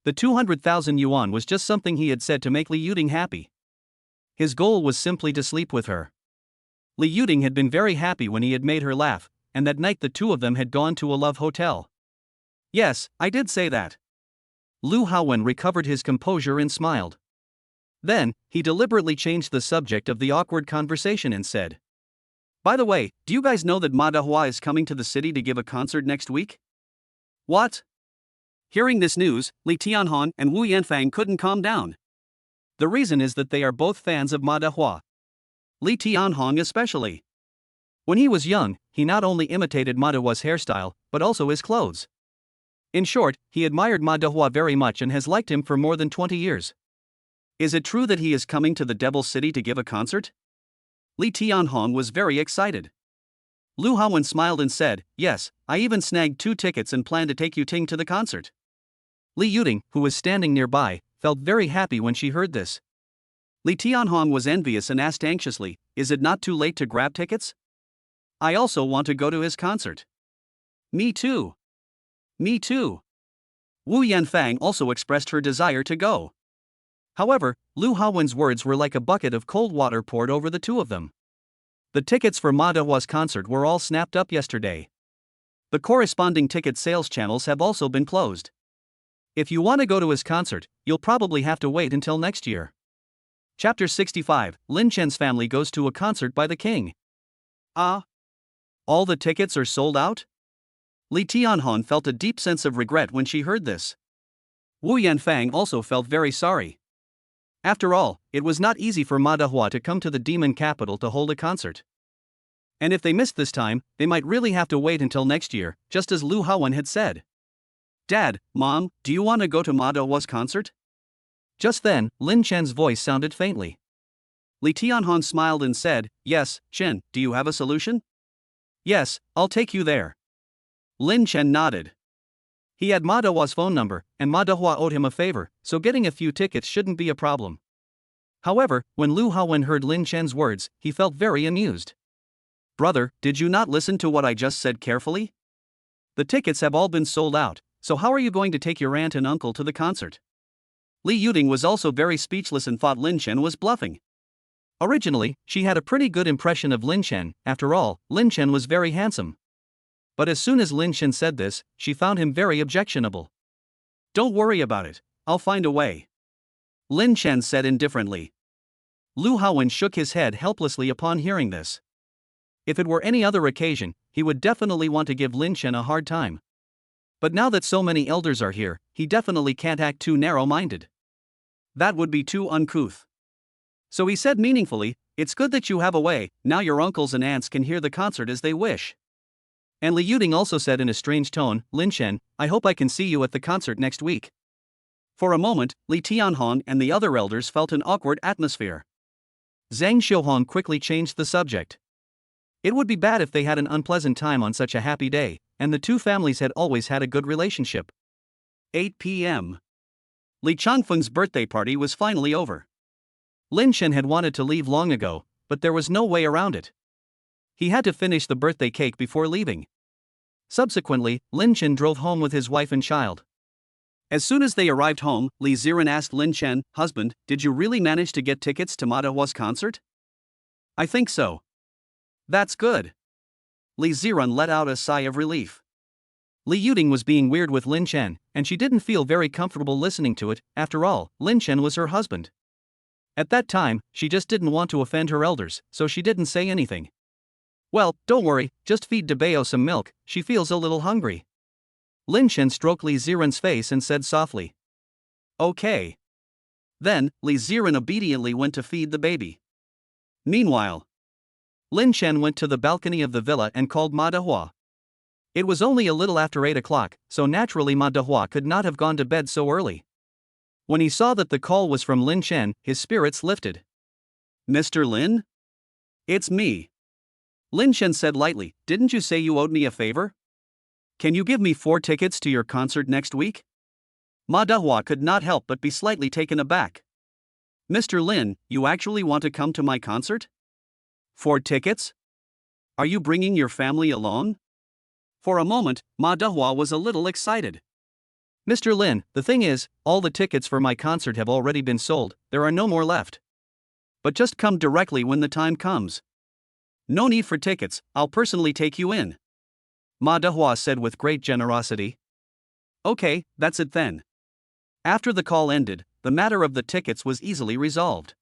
The 200,000 yuan was just something he had said to make Li Yuting happy. His goal was simply to sleep with her. Li Yuting had been very happy when he had made her laugh, and that night the two of them had gone to a love hotel. Yes, I did say that. Lu Haowen recovered his composure and smiled. Then, he deliberately changed the subject of the awkward conversation and said, by the way, do you guys know that Ma Dehua is coming to the city to give a concert next week? What? Hearing this news, Li Tianhong and Wu Yanfang couldn't calm down. The reason is that they are both fans of Ma Dehua. Li Tianhong especially. When he was young, he not only imitated Ma Dehua's hairstyle, but also his clothes. In short, he admired Ma Dehua very much and has liked him for more than 20 years. Is it true that he is coming to the Devil City to give a concert? Li Tianhong was very excited. Lu Haowen smiled and said, yes, I even snagged 2 tickets and plan to take Yuting to the concert. Li Yuting, who was standing nearby, felt very happy when she heard this. Li Tianhong was envious and asked anxiously, is it not too late to grab tickets? I also want to go to his concert. Me too. Me too. Wu Yanfang also expressed her desire to go. However, Lu Haowen's words were like a bucket of cold water poured over the two of them. The tickets for Ma Dehua's concert were all snapped up yesterday. The corresponding ticket sales channels have also been closed. If you want to go to his concert, you'll probably have to wait until next year. Chapter 65, Lin Chen's family goes to a concert by the king. All the tickets are sold out? Li Tianhong felt a deep sense of regret when she heard this. Wu Yanfang also felt very sorry. After all, it was not easy for Ma Dehua to come to the demon capital to hold a concert. And if they missed this time, they might really have to wait until next year, just as Lu Haowen had said. Dad, Mom, do you want to go to Ma Dehua's concert? Just then, Lin Chen's voice sounded faintly. Li Tianhong smiled and said, yes, Chen, do you have a solution? Yes, I'll take you there. Lin Chen nodded. He had Ma Dehua's phone number, and Ma Dehua owed him a favor, so getting a few tickets shouldn't be a problem. However, when Lu Haowen heard Lin Chen's words, he felt very amused. Brother, did you not listen to what I just said carefully? The tickets have all been sold out, so how are you going to take your aunt and uncle to the concert? Li Yuting was also very speechless and thought Lin Chen was bluffing. Originally, she had a pretty good impression of Lin Chen. After all, Lin Chen was very handsome. But as soon as Lin Chen said this, she found him very objectionable. Don't worry about it, I'll find a way. Lin Chen said indifferently. Lu Haowen shook his head helplessly upon hearing this. If it were any other occasion, he would definitely want to give Lin Chen a hard time. But now that so many elders are here, he definitely can't act too narrow-minded. That would be too uncouth. So he said meaningfully, it's good that you have a way, now your uncles and aunts can hear the concert as they wish. And Li Yuting also said in a strange tone, Lin Chen, I hope I can see you at the concert next week. For a moment, Li Tianhong and the other elders felt an awkward atmosphere. Zhang Xiaohong quickly changed the subject. It would be bad if they had an unpleasant time on such a happy day, and the two families had always had a good relationship. 8 p.m. Li Changfeng's birthday party was finally over. Lin Chen had wanted to leave long ago, but there was no way around it. He had to finish the birthday cake before leaving. Subsequently, Lin Chen drove home with his wife and child. As soon as they arrived home, Li Ziren asked Lin Chen, "Husband, did you really manage to get tickets to Ma Dehua's concert?" "I think so." "That's good." Li Ziren let out a sigh of relief. Li Yuting was being weird with Lin Chen, and she didn't feel very comfortable listening to it. After all, Lin Chen was her husband. At that time, she just didn't want to offend her elders, so she didn't say anything. "Well, don't worry, just feed Debeo some milk, she feels a little hungry." Lin Chen stroked Li Ziren's face and said softly, "Okay." Then, Li Ziren obediently went to feed the baby. Meanwhile, Lin Chen went to the balcony of the villa and called Ma Dehua. It was only a little after 8 o'clock, so naturally Ma Dehua could not have gone to bed so early. When he saw that the call was from Lin Chen, his spirits lifted. "Mr. Lin? It's me." Lin Chen said lightly, "Didn't you say you owed me a favor? Can you give me 4 tickets to your concert next week?" Ma Dehua could not help but be slightly taken aback. "Mr. Lin, you actually want to come to my concert? 4 tickets? Are you bringing your family along?" For a moment, Ma Dehua was a little excited. "Mr. Lin, the thing is, all the tickets for my concert have already been sold, there are no more left. But just come directly when the time comes. No need for tickets, I'll personally take you in," Ma Dehua said with great generosity. "Okay, that's it then." After the call ended, the matter of the tickets was easily resolved.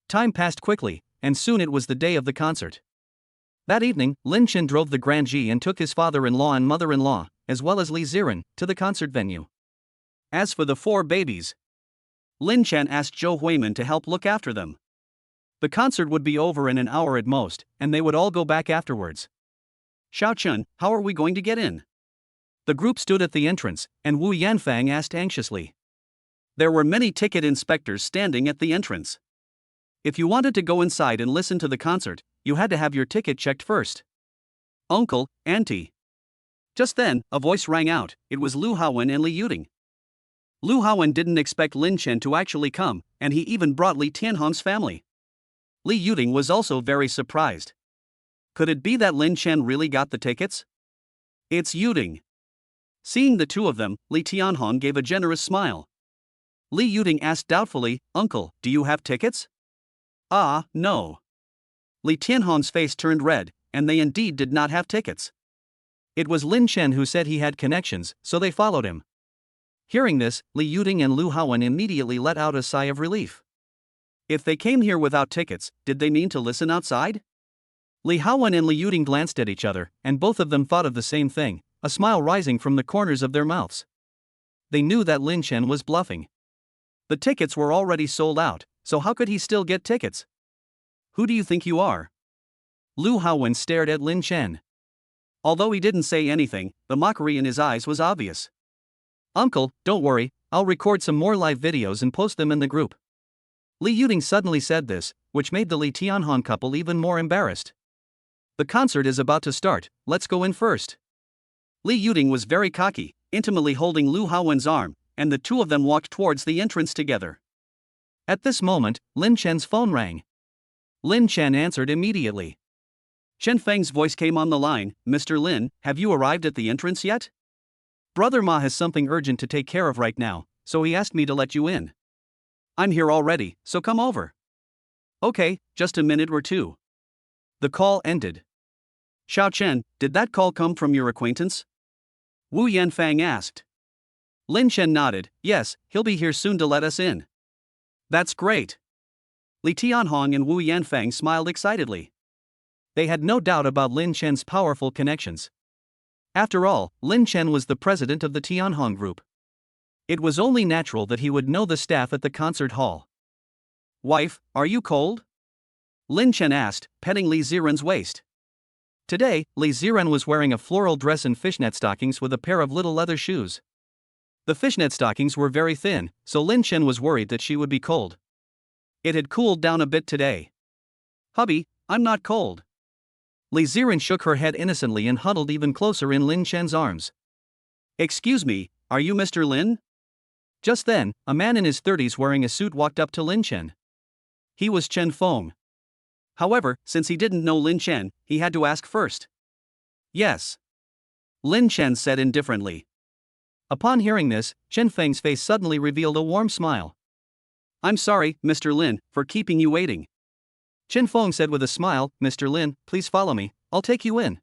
Time passed quickly, and soon it was the day of the concert. That evening, Lin Chen drove the Grand Ji and took his father-in-law and mother-in-law, as well as Li Ziren, to the concert venue. As for the 4 babies, Lin Chen asked Zhou Huimin to help look after them. The concert would be over in an hour at most, and they would all go back afterwards. "Xiao Chun, how are we going to get in?" The group stood at the entrance, and Wu Yanfang asked anxiously. There were many ticket inspectors standing at the entrance. If you wanted to go inside and listen to the concert, you had to have your ticket checked first. "Uncle, Auntie." Just then, a voice rang out. It was Lu Haowen and Li Yuting. Lu Haowen didn't expect Lin Chen to actually come, and he even brought Li Tianhong's family. Li Yuting was also very surprised. Could it be that Lin Chen really got the tickets? "It's Yuting." Seeing the two of them, Li Tianhong gave a generous smile. Li Yuting asked doubtfully, "Uncle, do you have tickets?" "Ah, no." Li Tianhong's face turned red, and they indeed did not have tickets. It was Lin Chen who said he had connections, so they followed him. Hearing this, Li Yuting and Lu Haowen immediately let out a sigh of relief. If they came here without tickets, did they mean to listen outside? Li Haowen and Li Yuting glanced at each other, and both of them thought of the same thing, a smile rising from the corners of their mouths. They knew that Lin Chen was bluffing. The tickets were already sold out, so how could he still get tickets? "Who do you think you are?" Lu Haowen stared at Lin Chen. Although he didn't say anything, the mockery in his eyes was obvious. "Uncle, don't worry, I'll record some more live videos and post them in the group." Li Yuting suddenly said this, which made the Li Tianhong couple even more embarrassed. "The concert is about to start, let's go in first." Li Yuting was very cocky, intimately holding Lu Haowen's arm, and the two of them walked towards the entrance together. At this moment, Lin Chen's phone rang. Lin Chen answered immediately. Chen Feng's voice came on the line. "Mr. Lin, have you arrived at the entrance yet? Brother Ma has something urgent to take care of right now, so he asked me to let you in." "I'm here already, so come over." "Okay, just a minute or two." The call ended. "Xiao Chen, did that call come from your acquaintance?" Wu Yanfang asked. Lin Chen nodded. "Yes, he'll be here soon to let us in." "That's great." Li Tianhong and Wu Yanfang smiled excitedly. They had no doubt about Lin Chen's powerful connections. After all, Lin Chen was the president of the Tianhong group. It was only natural that he would know the staff at the concert hall. "Wife, are you cold?" Lin Chen asked, petting Li Ziren's waist. Today, Li Ziren was wearing a floral dress and fishnet stockings with a pair of little leather shoes. The fishnet stockings were very thin, so Lin Chen was worried that she would be cold. It had cooled down a bit today. "Hubby, I'm not cold." Li Ziren shook her head innocently and huddled even closer in Lin Chen's arms. "Excuse me, are you Mr. Lin?" Just then, a man in his 30s wearing a suit walked up to Lin Chen. He was Chen Feng. However, since he didn't know Lin Chen, he had to ask first. Yes. Lin Chen said indifferently. Upon hearing this, Chen Feng's face suddenly revealed a warm smile. I'm sorry, Mr. Lin, for keeping you waiting. Chen Feng said with a smile, Mr. Lin, please follow me, I'll take you in.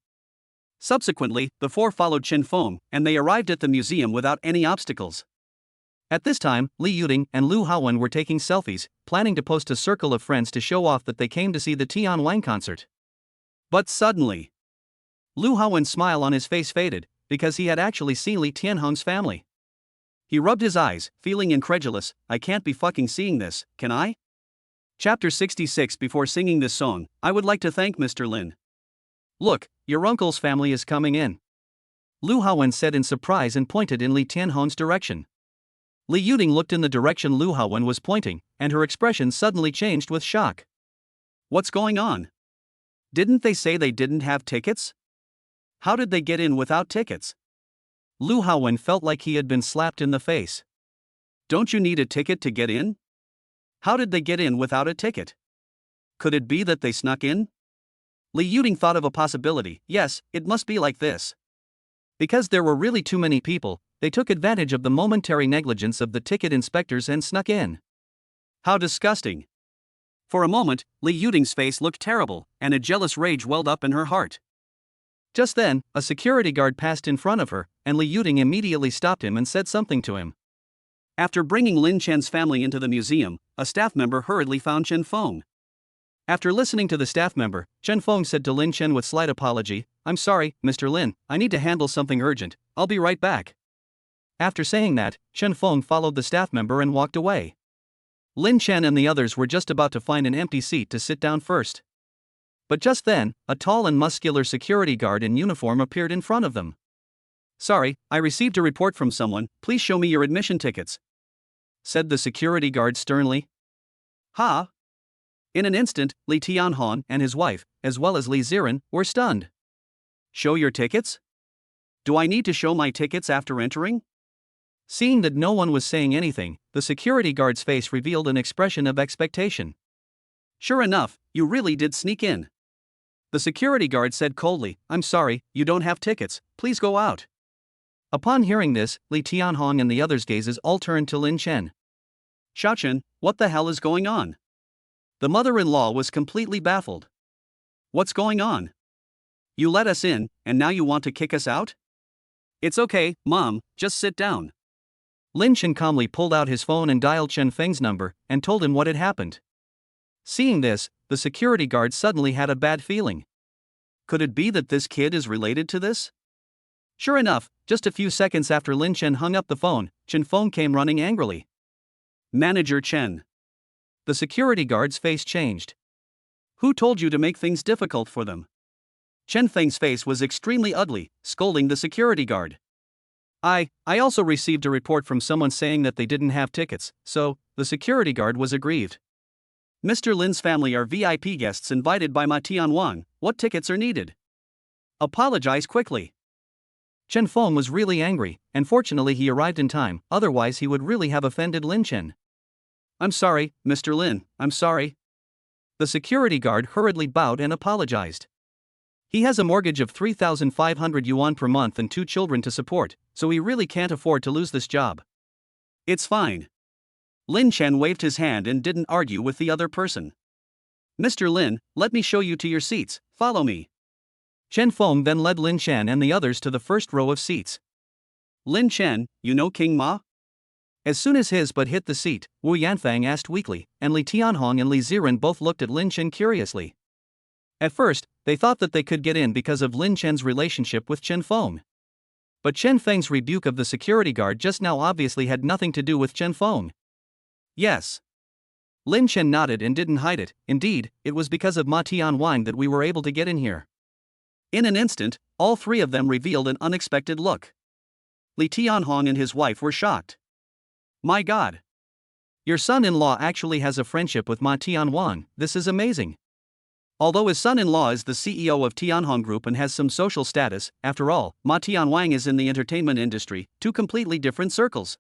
Subsequently, the four followed Chen Feng, and they arrived at the museum without any obstacles. At this time, Li Yuting and Lu Haowen were taking selfies, planning to post a circle of friends to show off that they came to see the Tianhong concert. But suddenly, Lu Haowen's smile on his face faded, because he had actually seen Li Tianhong's family. He rubbed his eyes, feeling incredulous. I can't be fucking seeing this, can I? Chapter 66. Before singing this song, I would like to thank Mr. Lin. Look, your uncle's family is coming in. Lu Haowen said in surprise and pointed in Li Tianhong's direction. Li Yuting looked in the direction Lu Haowen was pointing, and her expression suddenly changed with shock. What's going on? Didn't they say they didn't have tickets? How did they get in without tickets? Lu Haowen felt like he had been slapped in the face. Don't you need a ticket to get in? How did they get in without a ticket? Could it be that they snuck in? Li Yuting thought of a possibility. Yes, it must be like this. Because there were really too many people, they took advantage of the momentary negligence of the ticket inspectors and snuck in. How disgusting. For a moment, Li Yuting's face looked terrible, and a jealous rage welled up in her heart. Just then, a security guard passed in front of her, and Li Yuting immediately stopped him and said something to him. After bringing Lin Chen's family into the museum, a staff member hurriedly found Chen Feng. After listening to the staff member, Chen Feng said to Lin Chen with slight apology, I'm sorry, Mr. Lin, I need to handle something urgent, I'll be right back. After saying that, Chen Feng followed the staff member and walked away. Lin Chen and the others were just about to find an empty seat to sit down first. But just then, a tall and muscular security guard in uniform appeared in front of them. Sorry, I received a report from someone, please show me your admission tickets, said the security guard sternly. Ha! In an instant, Li Tianhong and his wife, as well as Li Ziren, were stunned. Show your tickets? Do I need to show my tickets after entering? Seeing that no one was saying anything, the security guard's face revealed an expression of expectation. Sure enough, you really did sneak in. The security guard said coldly, I'm sorry, you don't have tickets, please go out. Upon hearing this, Li Tianhong and the others' gazes all turned to Lin Chen. Xiaochen, what the hell is going on? The mother-in-law was completely baffled. What's going on? You let us in, and now you want to kick us out? It's okay, Mom, just sit down. Lin Chen calmly pulled out his phone and dialed Chen Feng's number, and told him what had happened. Seeing this, the security guard suddenly had a bad feeling. Could it be that this kid is related to this? Sure enough, just a few seconds after Lin Chen hung up the phone, Chen Feng came running angrily. Manager Chen. The security guard's face changed. Who told you to make things difficult for them? Chen Feng's face was extremely ugly, scolding the security guard. I also received a report from someone saying that they didn't have tickets, so, the security guard was aggrieved. Mr. Lin's family are VIP guests invited by Ma Tianhong, what tickets are needed? Apologize quickly. Chen Feng was really angry, and fortunately he arrived in time, otherwise he would really have offended Lin Chen. I'm sorry, Mr. Lin, I'm sorry. The security guard hurriedly bowed and apologized. He has a mortgage of 3,500 yuan per month and 2 children to support, so he really can't afford to lose this job. It's fine. Lin Chen waved his hand and didn't argue with the other person. Mr. Lin, let me show you to your seats, follow me. Chen Feng then led Lin Chen and the others to the first row of seats. Lin Chen, you know King Ma? As soon as his butt hit the seat, Wu Yanfang asked weakly, and Li Tianhong and Li Ziren both looked at Lin Chen curiously. At first, they thought that they could get in because of Lin Chen's relationship with Chen Feng. But Chen Feng's rebuke of the security guard just now obviously had nothing to do with Chen Feng. Yes. Lin Chen nodded and didn't hide it. Indeed, it was because of Ma Tianhong that we were able to get in here. In an instant, all three of them revealed an unexpected look. Li Tianhong and his wife were shocked. My God! Your son-in-law actually has a friendship with Ma Tianhong, this is amazing. Although his son-in-law is the CEO of Tianhong Group and has some social status, after all, Ma Tianhong is in the entertainment industry, 2 completely different circles.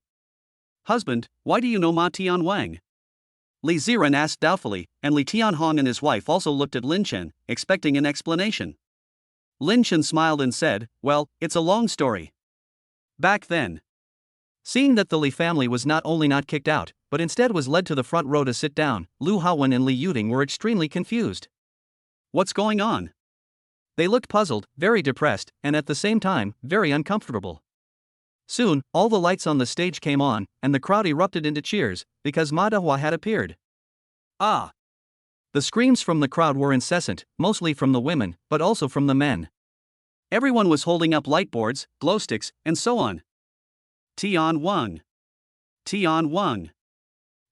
Husband, why do you know Ma Tianhong? Li Ziren asked doubtfully, and Li Tianhong and his wife also looked at Lin Chen, expecting an explanation. Lin Chen smiled and said, "Well, it's a long story. Back then, seeing that the Li family was not only not kicked out, but instead was led to the front row to sit down, Lu Haowen and Li Yuting were extremely confused. What's going on?" They looked puzzled, very depressed, and at the same time, very uncomfortable. Soon, all the lights on the stage came on, and the crowd erupted into cheers, because Ma Dehua had appeared. Ah! The screams from the crowd were incessant, mostly from the women, but also from the men. Everyone was holding up light boards, glow sticks, and so on. Tianhong. Tianhong.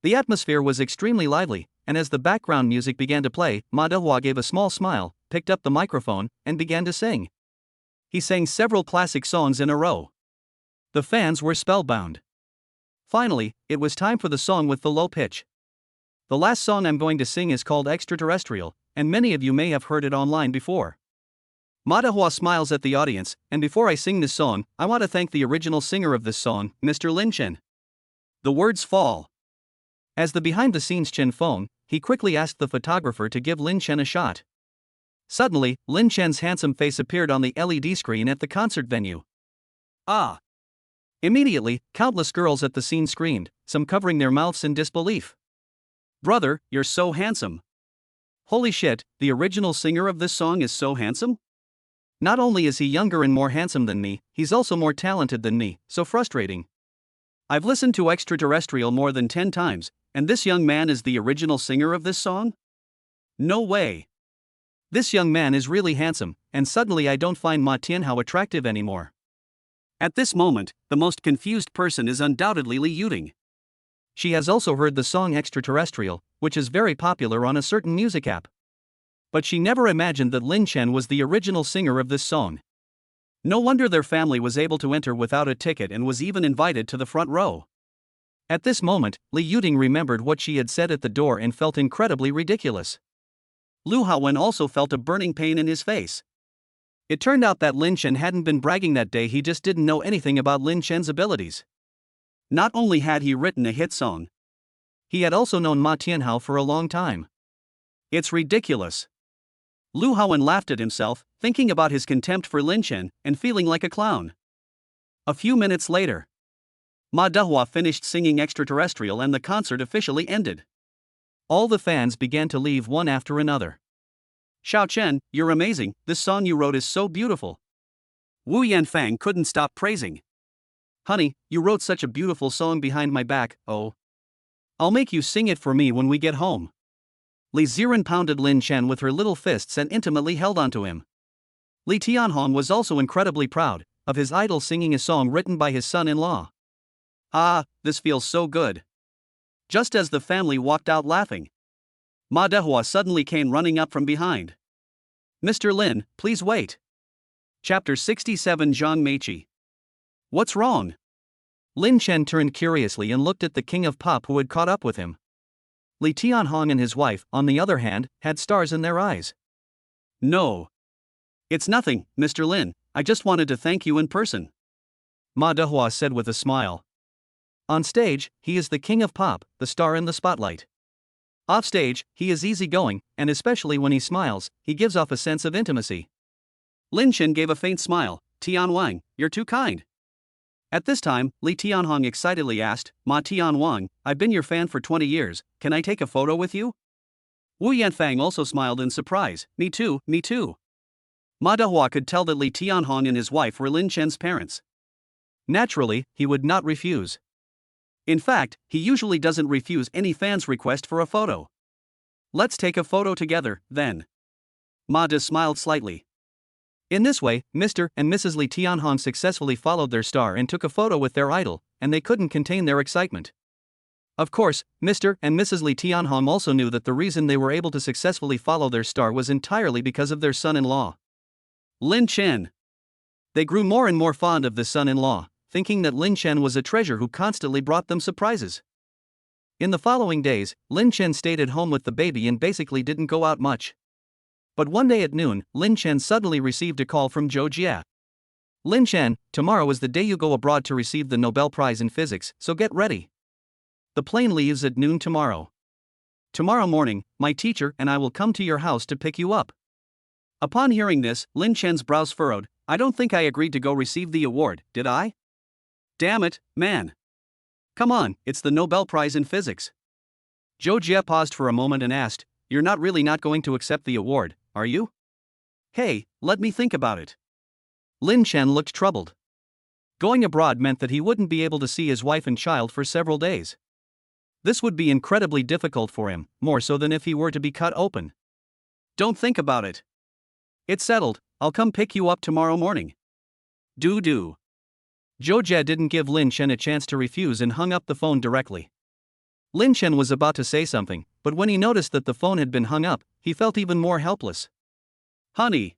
The atmosphere was extremely lively, and as the background music began to play, Ma Dehua gave a small smile, picked up the microphone, and began to sing. He sang several classic songs in a row. The fans were spellbound. Finally, it was time for the song with the low pitch. The last song I'm going to sing is called Extraterrestrial, and many of you may have heard it online before. Ma Dehua smiles at the audience, and before I sing this song, I want to thank the original singer of this song, Mr. Lin Chen. The words fall. As the behind-the-scenes Chen Feng, he quickly asked the photographer to give Lin Chen a shot. Suddenly, Lin Chen's handsome face appeared on the LED screen at the concert venue. Ah! Immediately, countless girls at the scene screamed, some covering their mouths in disbelief. "Brother, you're so handsome. Holy shit, the original singer of this song is so handsome? Not only is he younger and more handsome than me, he's also more talented than me, so frustrating. I've listened to Extraterrestrial more than 10 times, and this young man is the original singer of this song? No way. This young man is really handsome, and suddenly I don't find Ma Tianhao attractive anymore." At this moment, the most confused person is undoubtedly Li Yuting. She has also heard the song Extraterrestrial, which is very popular on a certain music app. But she never imagined that Lin Chen was the original singer of this song. No wonder their family was able to enter without a ticket and was even invited to the front row. At this moment, Li Yuting remembered what she had said at the door and felt incredibly ridiculous. Lu Haowen also felt a burning pain in his face. It turned out that Lin Chen hadn't been bragging that day, he just didn't know anything about Lin Chen's abilities. Not only had he written a hit song, he had also known Ma Tianhao for a long time. It's ridiculous. Lu Haowen laughed at himself, thinking about his contempt for Lin Chen, and feeling like a clown. A few minutes later, Ma Dehua finished singing Extraterrestrial and the concert officially ended. All the fans began to leave one after another. "Xiao Chen, you're amazing, this song you wrote is so beautiful." Wu Yanfang couldn't stop praising. "Honey, you wrote such a beautiful song behind my back, oh. I'll make you sing it for me when we get home." Li Ziren pounded Lin Chen with her little fists and intimately held onto him. Li Tianhong was also incredibly proud of his idol singing a song written by his son-in-law. Ah, this feels so good. Just as the family walked out laughing, Ma Dehua suddenly came running up from behind. "Mr. Lin, please wait." Chapter 67 Zhang Meiqi. What's wrong? Lin Chen turned curiously and looked at the king of pop who had caught up with him. Li Tianhong and his wife, on the other hand, had stars in their eyes. "No. It's nothing, Mr. Lin, I just wanted to thank you in person," Ma Dehua said with a smile. On stage, he is the king of pop, the star in the spotlight. Off stage, he is easygoing, and especially when he smiles, he gives off a sense of intimacy. Lin Chen gave a faint smile. "Tianhong, you're too kind." At this time, Li Tianhong excitedly asked, "Ma Tianhong, I've been your fan for 20 years, can I take a photo with you?" Wu Yanfang also smiled in surprise. Me too, me too." Ma Dehua could tell that Li Tianhong and his wife were Lin Chen's parents. Naturally, he would not refuse. In fact, he usually doesn't refuse any fan's request for a photo. "Let's take a photo together, then." Ma De smiled slightly. In this way, Mr. and Mrs. Li Tianhong successfully followed their star and took a photo with their idol, and they couldn't contain their excitement. Of course, Mr. and Mrs. Li Tianhong also knew that the reason they were able to successfully follow their star was entirely because of their son-in-law, Lin Chen. They grew more and more fond of the son-in-law, thinking that Lin Chen was a treasure who constantly brought them surprises. In the following days, Lin Chen stayed at home with the baby and basically didn't go out much. But one day at noon, Lin Chen suddenly received a call from Zhou Jia. "Lin Chen, tomorrow is the day you go abroad to receive the Nobel Prize in Physics, so get ready. The plane leaves at noon tomorrow. Tomorrow morning, my teacher and I will come to your house to pick you up. Upon hearing this, Lin Chen's brows furrowed. I don't think I agreed to go receive the award, did I? Damn it, man. Come on, it's the Nobel Prize in Physics. Zhou Jie paused for a moment and asked, You're not going to accept the award, are you? Hey, let me think about it. Lin Chen looked troubled. Going abroad meant that he wouldn't be able to see his wife and child for several days. This would be incredibly difficult for him, more so than if he were to be cut open. Don't think about it. It's settled, I'll come pick you up tomorrow morning. Do. Zhou Jie didn't give Lin Chen a chance to refuse and hung up the phone directly. Lin Chen was about to say something, but when he noticed that the phone had been hung up, he felt even more helpless. Honey.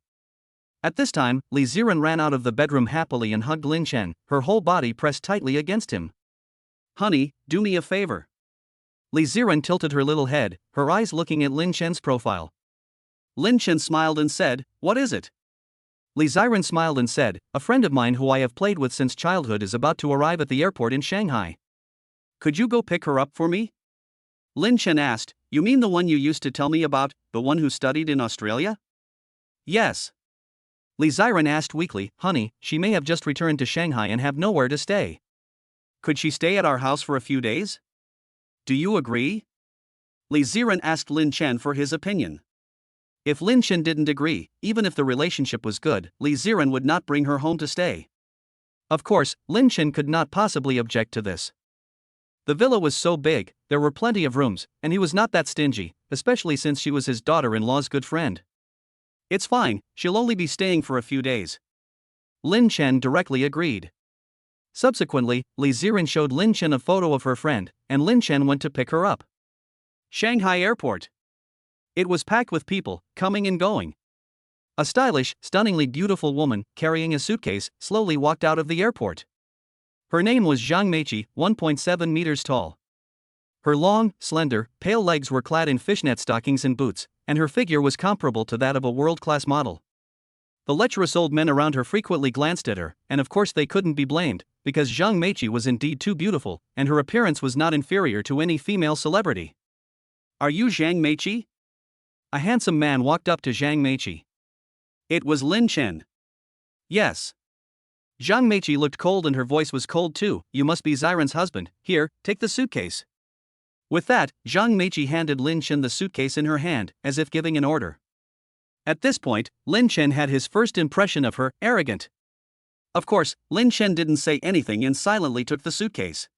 At this time, Li Ziren ran out of the bedroom happily and hugged Lin Chen, her whole body pressed tightly against him. Honey, do me a favor. Li Ziren tilted her little head, her eyes looking at Lin Chen's profile. Lin Chen smiled and said, What is it? Li Ziren smiled and said, A friend of mine who I have played with since childhood is about to arrive at the airport in Shanghai. Could you go pick her up for me? Lin Chen asked, You mean the one you used to tell me about, the one who studied in Australia? Yes. Li Ziren asked weakly, Honey, she may have just returned to Shanghai and have nowhere to stay. Could she stay at our house for a few days? Do you agree? Li Ziren asked Lin Chen for his opinion. If Lin Chen didn't agree, even if the relationship was good, Li Ziren would not bring her home to stay. Of course, Lin Chen could not possibly object to this. The villa was so big, there were plenty of rooms, and he was not that stingy, especially since she was his daughter-in-law's good friend. It's fine, she'll only be staying for a few days. Lin Chen directly agreed. Subsequently, Li Ziren showed Lin Chen a photo of her friend, and Lin Chen went to pick her up. Shanghai Airport. It was packed with people, coming and going. A stylish, stunningly beautiful woman, carrying a suitcase, slowly walked out of the airport. Her name was Zhang Meiqi, 1.7 meters tall. Her long, slender, pale legs were clad in fishnet stockings and boots, and her figure was comparable to that of a world-class model. The lecherous old men around her frequently glanced at her, and of course they couldn't be blamed, because Zhang Meiqi was indeed too beautiful, and her appearance was not inferior to any female celebrity. Are you Zhang Meiqi? A handsome man walked up to Zhang Meiqi. It was Lin Chen. Yes. Zhang Meiqi looked cold and her voice was cold too. You must be Ziren's husband. Here, take the suitcase. With that, Zhang Meiqi handed Lin Chen the suitcase in her hand, as if giving an order. At this point, Lin Chen had his first impression of her, arrogant. Of course, Lin Chen didn't say anything and silently took the suitcase.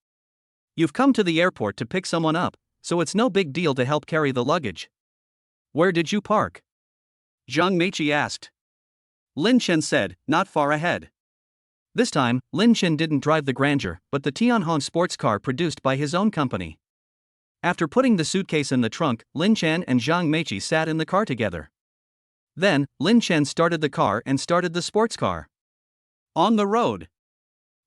You've come to the airport to pick someone up, so it's no big deal to help carry the luggage. Where did you park? Zhang Meiqi asked. Lin Chen said, Not far ahead. This time, Lin Chen didn't drive the Grandeur, but the Tianhong sports car produced by his own company. After putting the suitcase in the trunk, Lin Chen and Zhang Meiqi sat in the car together. Then, Lin Chen started the car and started the sports car. On the road.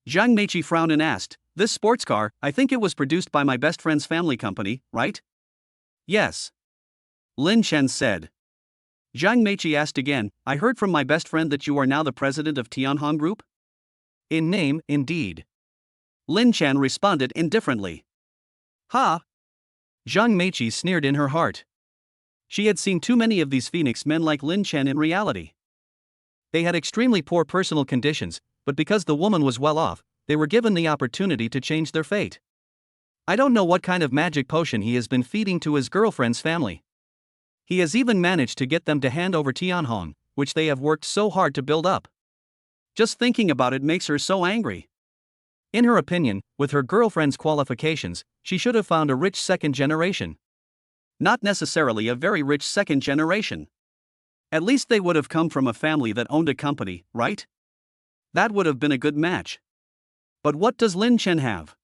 Zhang Meiqi frowned and asked, This sports car, I think it was produced by my best friend's family company, right? Yes. Lin Chen said. Zhang Meiqi asked again, I heard from my best friend that you are now the president of Tianhong Group? In name, indeed. Lin Chen responded indifferently. Ha! Zhang Meiqi sneered in her heart. She had seen too many of these phoenix men like Lin Chen in reality. They had extremely poor personal conditions, but because the woman was well off, they were given the opportunity to change their fate. I don't know what kind of magic potion he has been feeding to his girlfriend's family. He has even managed to get them to hand over Tianhong, which they have worked so hard to build up. Just thinking about it makes her so angry. In her opinion, with her girlfriend's qualifications, she should have found a rich second generation. Not necessarily a very rich second generation. At least they would have come from a family that owned a company, right? That would have been a good match. But what does Lin Chen have?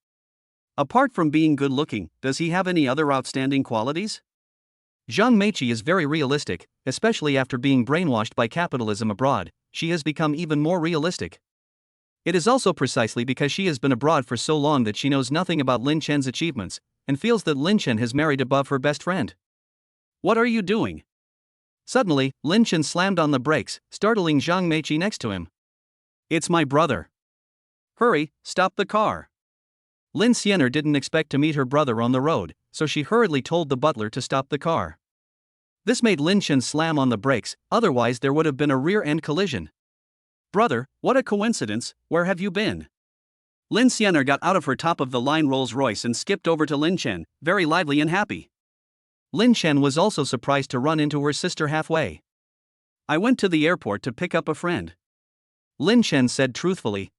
Apart from being good looking, does he have any other outstanding qualities? Zhang Meiqi is very realistic, especially after being brainwashed by capitalism abroad. She has become even more realistic. It is also precisely because she has been abroad for so long that she knows nothing about Lin Chen's achievements, and feels that Lin Chen has married above her best friend. What are you doing? Suddenly, Lin Chen slammed on the brakes, startling Zhang Meiqi next to him. It's my brother. Hurry, stop the car. Lin Chen didn't expect to meet her brother on the road, so she hurriedly told the butler to stop the car. This made Lin Chen slam on the brakes, otherwise there would have been a rear-end collision. "Brother, what a coincidence, where have you been?" Lin Chen got out of her top-of-the-line Rolls-Royce and skipped over to Lin Chen, very lively and happy. Lin Chen was also surprised to run into her sister halfway. "I went to the airport to pick up a friend," Lin Chen said truthfully.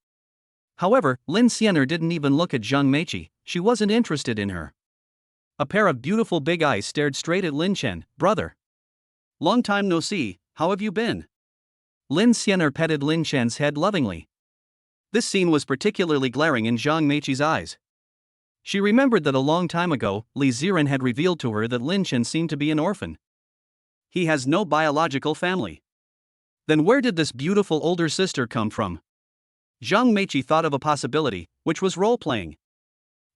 However, Lin Chen didn't even look at Zhang Meiqi, she wasn't interested in her. A pair of beautiful big eyes stared straight at Lin Chen. "Brother. Long time no see, how have you been?" Lin Chen petted Lin Chen's head lovingly. This scene was particularly glaring in Zhang Meiqi's eyes. She remembered that a long time ago, Li Ziren had revealed to her that Lin Chen seemed to be an orphan. He has no biological family. Then where did this beautiful older sister come from? Zhang Meiqi thought of a possibility, which was role-playing.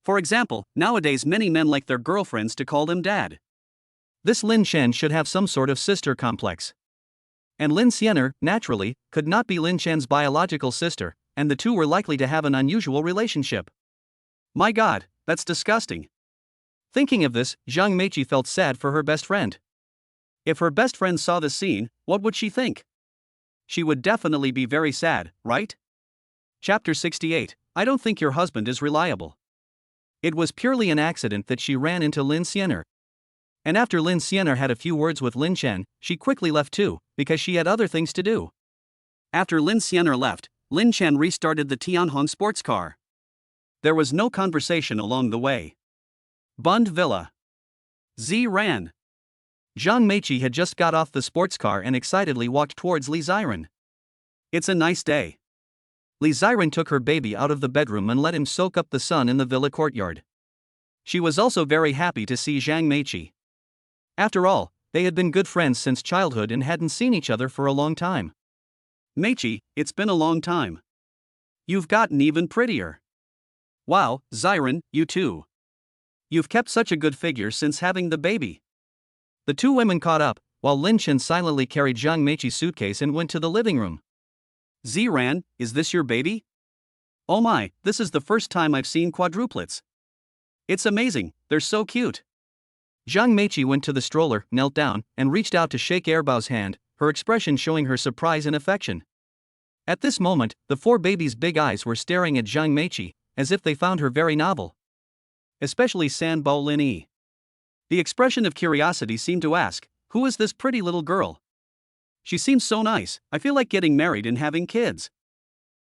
For example, nowadays many men like their girlfriends to call them dad. This Lin Chen should have some sort of sister complex. And Lin Chen, naturally, could not be Lin Chen's biological sister, and the two were likely to have an unusual relationship. My God, that's disgusting. Thinking of this, Zhang Meiqi felt sad for her best friend. If her best friend saw the scene, what would she think? She would definitely be very sad, right? Chapter 68, I don't think your husband is reliable. It was purely an accident that she ran into Lin Chen. And after Lin Chen had a few words with Lin Chen, she quickly left too, because she had other things to do. After Lin Chen left, Lin Chen restarted the Tianhong sports car. There was no conversation along the way. Bund Villa. Z ran. Zhang Meiqi had just got off the sports car and excitedly walked towards Li Ziren. It's a nice day. Li Ziren took her baby out of the bedroom and let him soak up the sun in the villa courtyard. She was also very happy to see Zhang Meiqi. After all, they had been good friends since childhood and hadn't seen each other for a long time. "Meiqi, it's been a long time. You've gotten even prettier. Wow, Ziren, you too. You've kept such a good figure since having the baby." The two women caught up, while Lin Chen silently carried Zhang Meiqi's suitcase and went to the living room. "Ziran, is this your baby? Oh my, this is the first time I've seen quadruplets. It's amazing, they're so cute." Zhang Meiqi went to the stroller, knelt down, and reached out to shake Erbao's hand, her expression showing her surprise and affection. At this moment, the four babies' big eyes were staring at Zhang Meiqi, as if they found her very novel. Especially San Bao Lin Yi. The expression of curiosity seemed to ask, "Who is this pretty little girl? She seems so nice, I feel like getting married and having kids."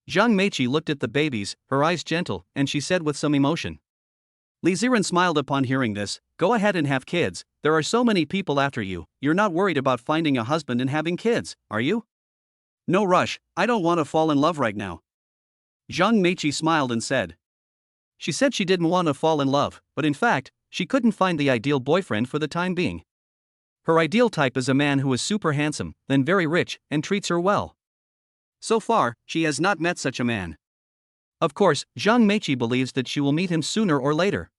Zhang Meiqi looked at the babies, her eyes gentle, and she said with some emotion. Li Ziren smiled upon hearing this, "Go ahead and have kids, there are so many people after you, you're not worried about finding a husband and having kids, are you?" "No rush, I don't want to fall in love right now." Zhang Meiqi smiled and said. She said she didn't want to fall in love, but in fact, she couldn't find the ideal boyfriend for the time being. Her ideal type is a man who is super handsome, then very rich, and treats her well. So far, she has not met such a man. Of course, Zhang Meiqi believes that she will meet him sooner or later.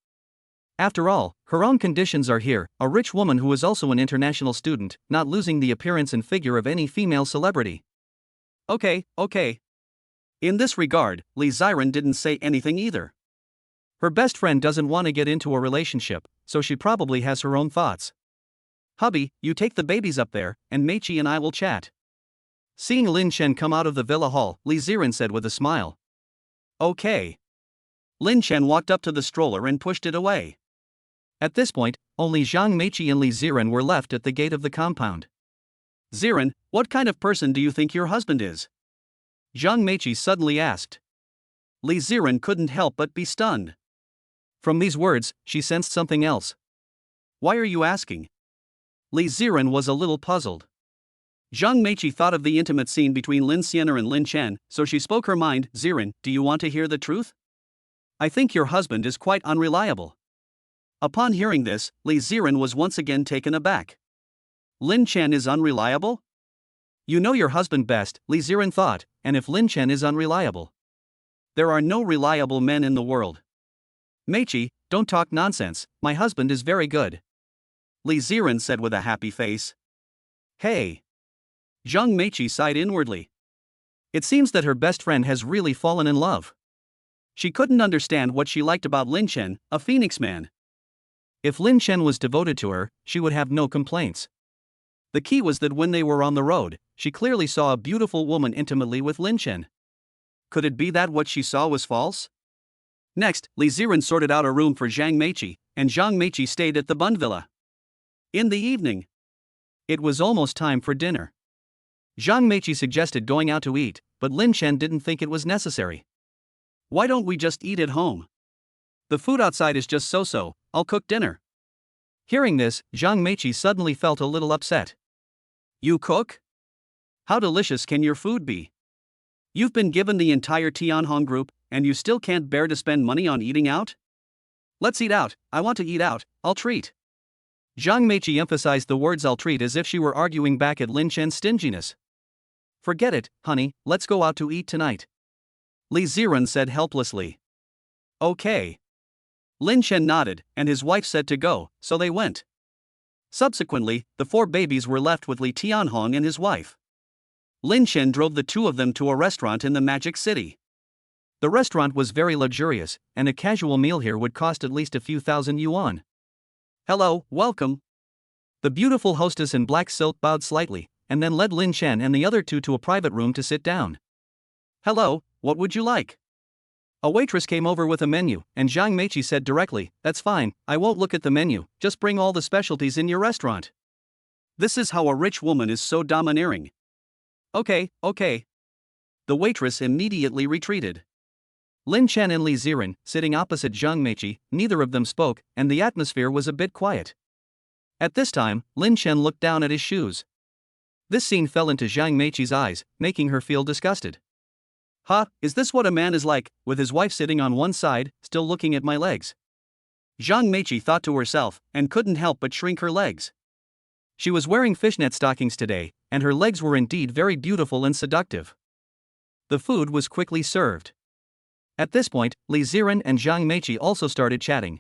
After all, her own conditions are here, a rich woman who is also an international student, not losing the appearance and figure of any female celebrity. Okay. In this regard, Li Ziren didn't say anything either. Her best friend doesn't want to get into a relationship, so she probably has her own thoughts. "Hubby, you take the babies up there, and Meiqi and I will chat." Seeing Lin Chen come out of the villa hall, Li Ziren said with a smile. "Okay." Lin Chen walked up to the stroller and pushed it away. At this point, only Zhang Meiqi and Li Ziren were left at the gate of the compound. "Ziren, what kind of person do you think your husband is?" Zhang Meiqi suddenly asked. Li Ziren couldn't help but be stunned. From these words, she sensed something else. "Why are you asking?" Li Ziren was a little puzzled. Zhang Meiqi thought of the intimate scene between Lin Chen and Lin Chen, so she spoke her mind. "Ziren, do you want to hear the truth? I think your husband is quite unreliable." Upon hearing this, Li Ziren was once again taken aback. "Lin Chen is unreliable? You know your husband best," Li Ziren thought, "and if Lin Chen is unreliable, there are no reliable men in the world. Meiqi, don't talk nonsense, my husband is very good," Li Ziren said with a happy face. "Hey." Zhang Meiqi sighed inwardly. It seems that her best friend has really fallen in love. She couldn't understand what she liked about Lin Chen, a Phoenix man. If Lin Chen was devoted to her, she would have no complaints. The key was that when they were on the road, she clearly saw a beautiful woman intimately with Lin Chen. Could it be that what she saw was false? Next, Li Ziren sorted out a room for Zhang Meiqi, and Zhang Meiqi stayed at the Bund Villa. In the evening, it was almost time for dinner. Zhang Meiqi suggested going out to eat, but Lin Chen didn't think it was necessary. Why don't we just eat at home? The food outside is just so-so, I'll cook dinner. Hearing this, Zhang Meiqi suddenly felt a little upset. You cook? How delicious can your food be? You've been given the entire Tianhong group, and you still can't bear to spend money on eating out? Let's eat out, I want to eat out, I'll treat. Zhang Meiqi emphasized the words I'll treat as if she were arguing back at Lin Chen's stinginess. Forget it, honey, let's go out to eat tonight. Li Ziren said helplessly. Okay. Lin Chen nodded, and his wife said to go, so they went. Subsequently, the 4 babies were left with Li Tianhong and his wife. Lin Chen drove the 2 of them to a restaurant in the Magic City. The restaurant was very luxurious, and a casual meal here would cost at least a few thousand yuan. Hello, welcome. The beautiful hostess in black silk bowed slightly, and then led Lin Chen and the other 2 to a private room to sit down. Hello, what would you like? A waitress came over with a menu, and Zhang Meiqi said directly, that's fine, I won't look at the menu, just bring all the specialties in your restaurant. This is how a rich woman is so domineering. Okay. The waitress immediately retreated. Lin Chen and Li Ziren, sitting opposite Zhang Meiqi, neither of them spoke, and the atmosphere was a bit quiet. At this time, Lin Chen looked down at his shoes. This scene fell into Zhang Meiqi's eyes, making her feel disgusted. Is this what a man is like, with his wife sitting on one side, still looking at my legs? Zhang Meiqi thought to herself, and couldn't help but shrink her legs. She was wearing fishnet stockings today, and her legs were indeed very beautiful and seductive. The food was quickly served. At this point, Li Ziren and Zhang Meiqi also started chatting.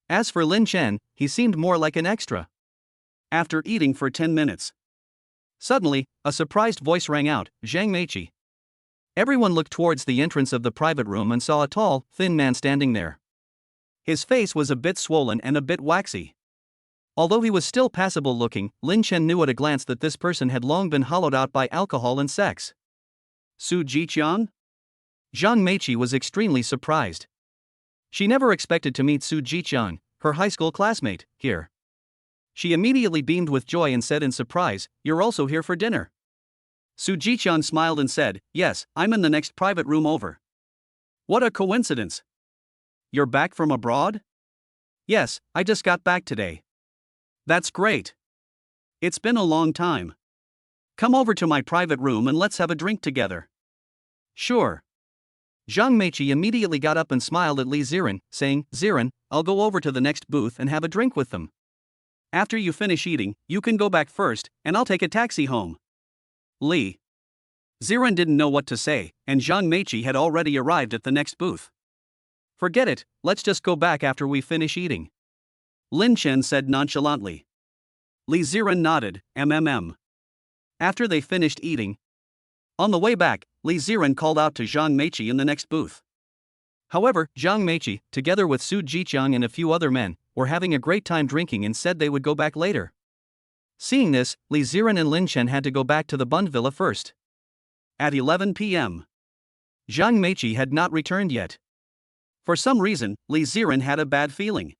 As for Lin Chen, he seemed more like an extra. After eating for 10 minutes. Suddenly, a surprised voice rang out, Zhang Meiqi. Everyone looked towards the entrance of the private room and saw a tall, thin man standing there. His face was a bit swollen and a bit waxy. Although he was still passable looking, Lin Chen knew at a glance that this person had long been hollowed out by alcohol and sex. Su Jiqiang? Zhang Meiqi was extremely surprised. She never expected to meet Su Jiqiang, her high school classmate, here. She immediately beamed with joy and said in surprise, "You're also here for dinner." Su Jiqiang smiled and said, "Yes, I'm in the next private room over." What a coincidence! You're back from abroad? Yes, I just got back today. That's great. It's been a long time. Come over to my private room and let's have a drink together. Sure. Zhang Meiqi immediately got up and smiled at Li Ziren, saying, "Ziren, I'll go over to the next booth and have a drink with them. After you finish eating, you can go back first, and I'll take a taxi home." Li Ziren didn't know what to say, and Zhang Meiqi had already arrived at the next booth. Forget it, let's just go back after we finish eating. Lin Chen said nonchalantly. Li Ziren nodded, After they finished eating. On the way back, Li Ziren called out to Zhang Meiqi in the next booth. However, Zhang Meiqi, together with Su Jiqiang and a few other men, were having a great time drinking and said they would go back later. Seeing this, Li Ziren and Lin Chen had to go back to the Bund Villa first. At 11 p.m. Zhang Meiqi had not returned yet. For some reason, Li Ziren had a bad feeling.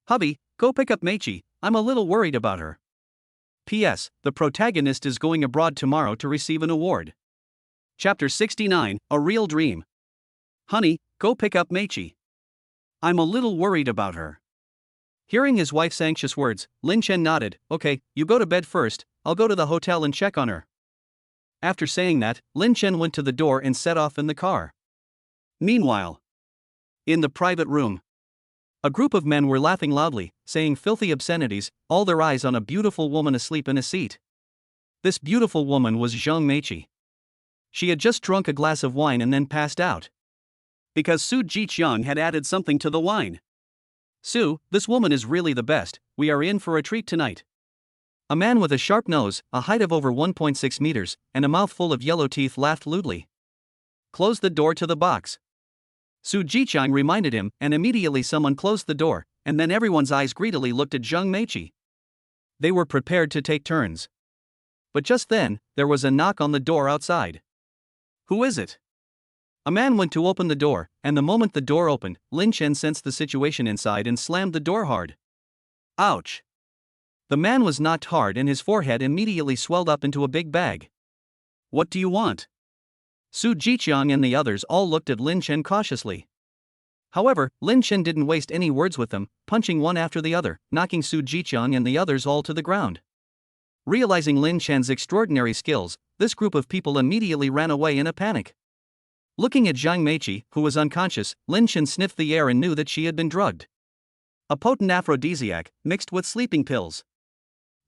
Hubby, go pick up Meiqi, I'm a little worried about her. P.S. The protagonist is going abroad tomorrow to receive an award. Chapter 69, A Real Dream. Honey, go pick up Meiqi. I'm a little worried about her. Hearing his wife's anxious words, Lin Chen nodded, okay, you go to bed first, I'll go to the hotel and check on her. After saying that, Lin Chen went to the door and set off in the car. Meanwhile, in the private room, a group of men were laughing loudly, saying filthy obscenities, all their eyes on a beautiful woman asleep in a seat. This beautiful woman was Zhang Meiqi. She had just drunk a glass of wine and then passed out. Because Su Jiqiang had added something to the wine. Su, this woman is really the best, we are in for a treat tonight. A man with a sharp nose, a height of over 1.6 meters, and a mouth full of yellow teeth laughed lewdly. Close the door to the box. Su Jiqiang reminded him, and immediately someone closed the door, and then everyone's eyes greedily looked at Zhang Meiqi. They were prepared to take turns. But just then, there was a knock on the door outside. Who is it? A man went to open the door, and the moment the door opened, Lin Chen sensed the situation inside and slammed the door hard. Ouch! The man was knocked hard and his forehead immediately swelled up into a big bag. What do you want? Su Jiqiang and the others all looked at Lin Chen cautiously. However, Lin Chen didn't waste any words with them, punching one after the other, knocking Su Jiqiang and the others all to the ground. Realizing Lin Chen's extraordinary skills, this group of people immediately ran away in a panic. Looking at Zhang Meiqi, who was unconscious, Lin Chen sniffed the air and knew that she had been drugged. A potent aphrodisiac, mixed with sleeping pills.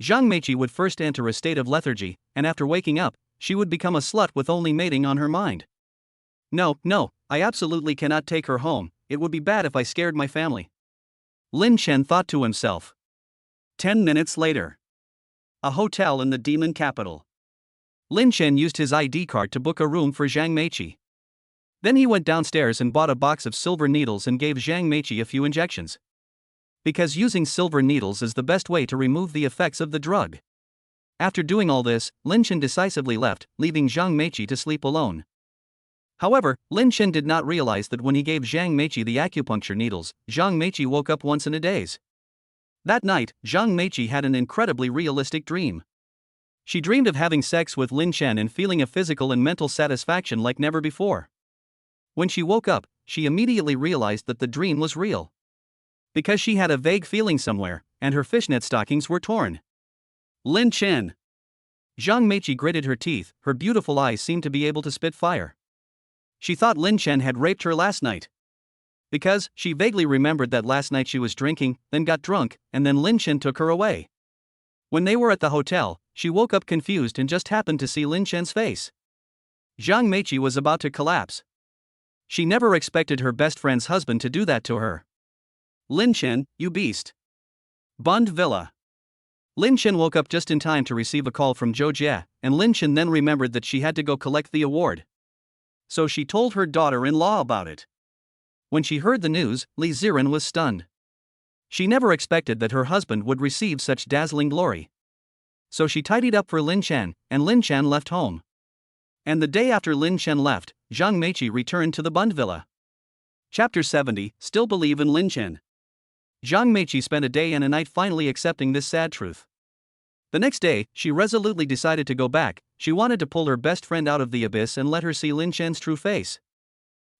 Zhang Meiqi would first enter a state of lethargy, and after waking up, she would become a slut with only mating on her mind. No, I absolutely cannot take her home, it would be bad if I scared my family. Lin Chen thought to himself. 10 minutes later. A hotel in the demon capital. Lin Chen used his ID card to book a room for Zhang Meiqi. Then he went downstairs and bought a box of silver needles and gave Zhang Meiqi a few injections. Because using silver needles is the best way to remove the effects of the drug. After doing all this, Lin Chen decisively left, leaving Zhang Meiqi to sleep alone. However, Lin Chen did not realize that when he gave Zhang Meiqi the acupuncture needles, Zhang Meiqi woke up once in a daze. That night, Zhang Meiqi had an incredibly realistic dream. She dreamed of having sex with Lin Chen and feeling a physical and mental satisfaction like never before. When she woke up, she immediately realized that the dream was real. Because she had a vague feeling somewhere, and her fishnet stockings were torn. Lin Chen. Zhang Meiqi gritted her teeth, her beautiful eyes seemed to be able to spit fire. She thought Lin Chen had raped her last night. Because she vaguely remembered that last night she was drinking, then got drunk, and then Lin Chen took her away. When they were at the hotel, she woke up confused and just happened to see Lin Chen's face. Zhang Meiqi was about to collapse. She never expected her best friend's husband to do that to her. Lin Chen, you beast. Bund Villa. Lin Chen woke up just in time to receive a call from Zhou Jie, and Lin Chen then remembered that she had to go collect the award. So she told her daughter-in-law about it. When she heard the news, Li Ziran was stunned. She never expected that her husband would receive such dazzling glory. So she tidied up for Lin Chen, and Lin Chen left home. And the day after Lin Chen left, Zhang Meiqi returned to the Bund Villa. Chapter 70, Still Believe in Lin Chen. Zhang Meiqi spent a day and a night finally accepting this sad truth. The next day, she resolutely decided to go back. She wanted to pull her best friend out of the abyss and let her see Lin Chen's true face.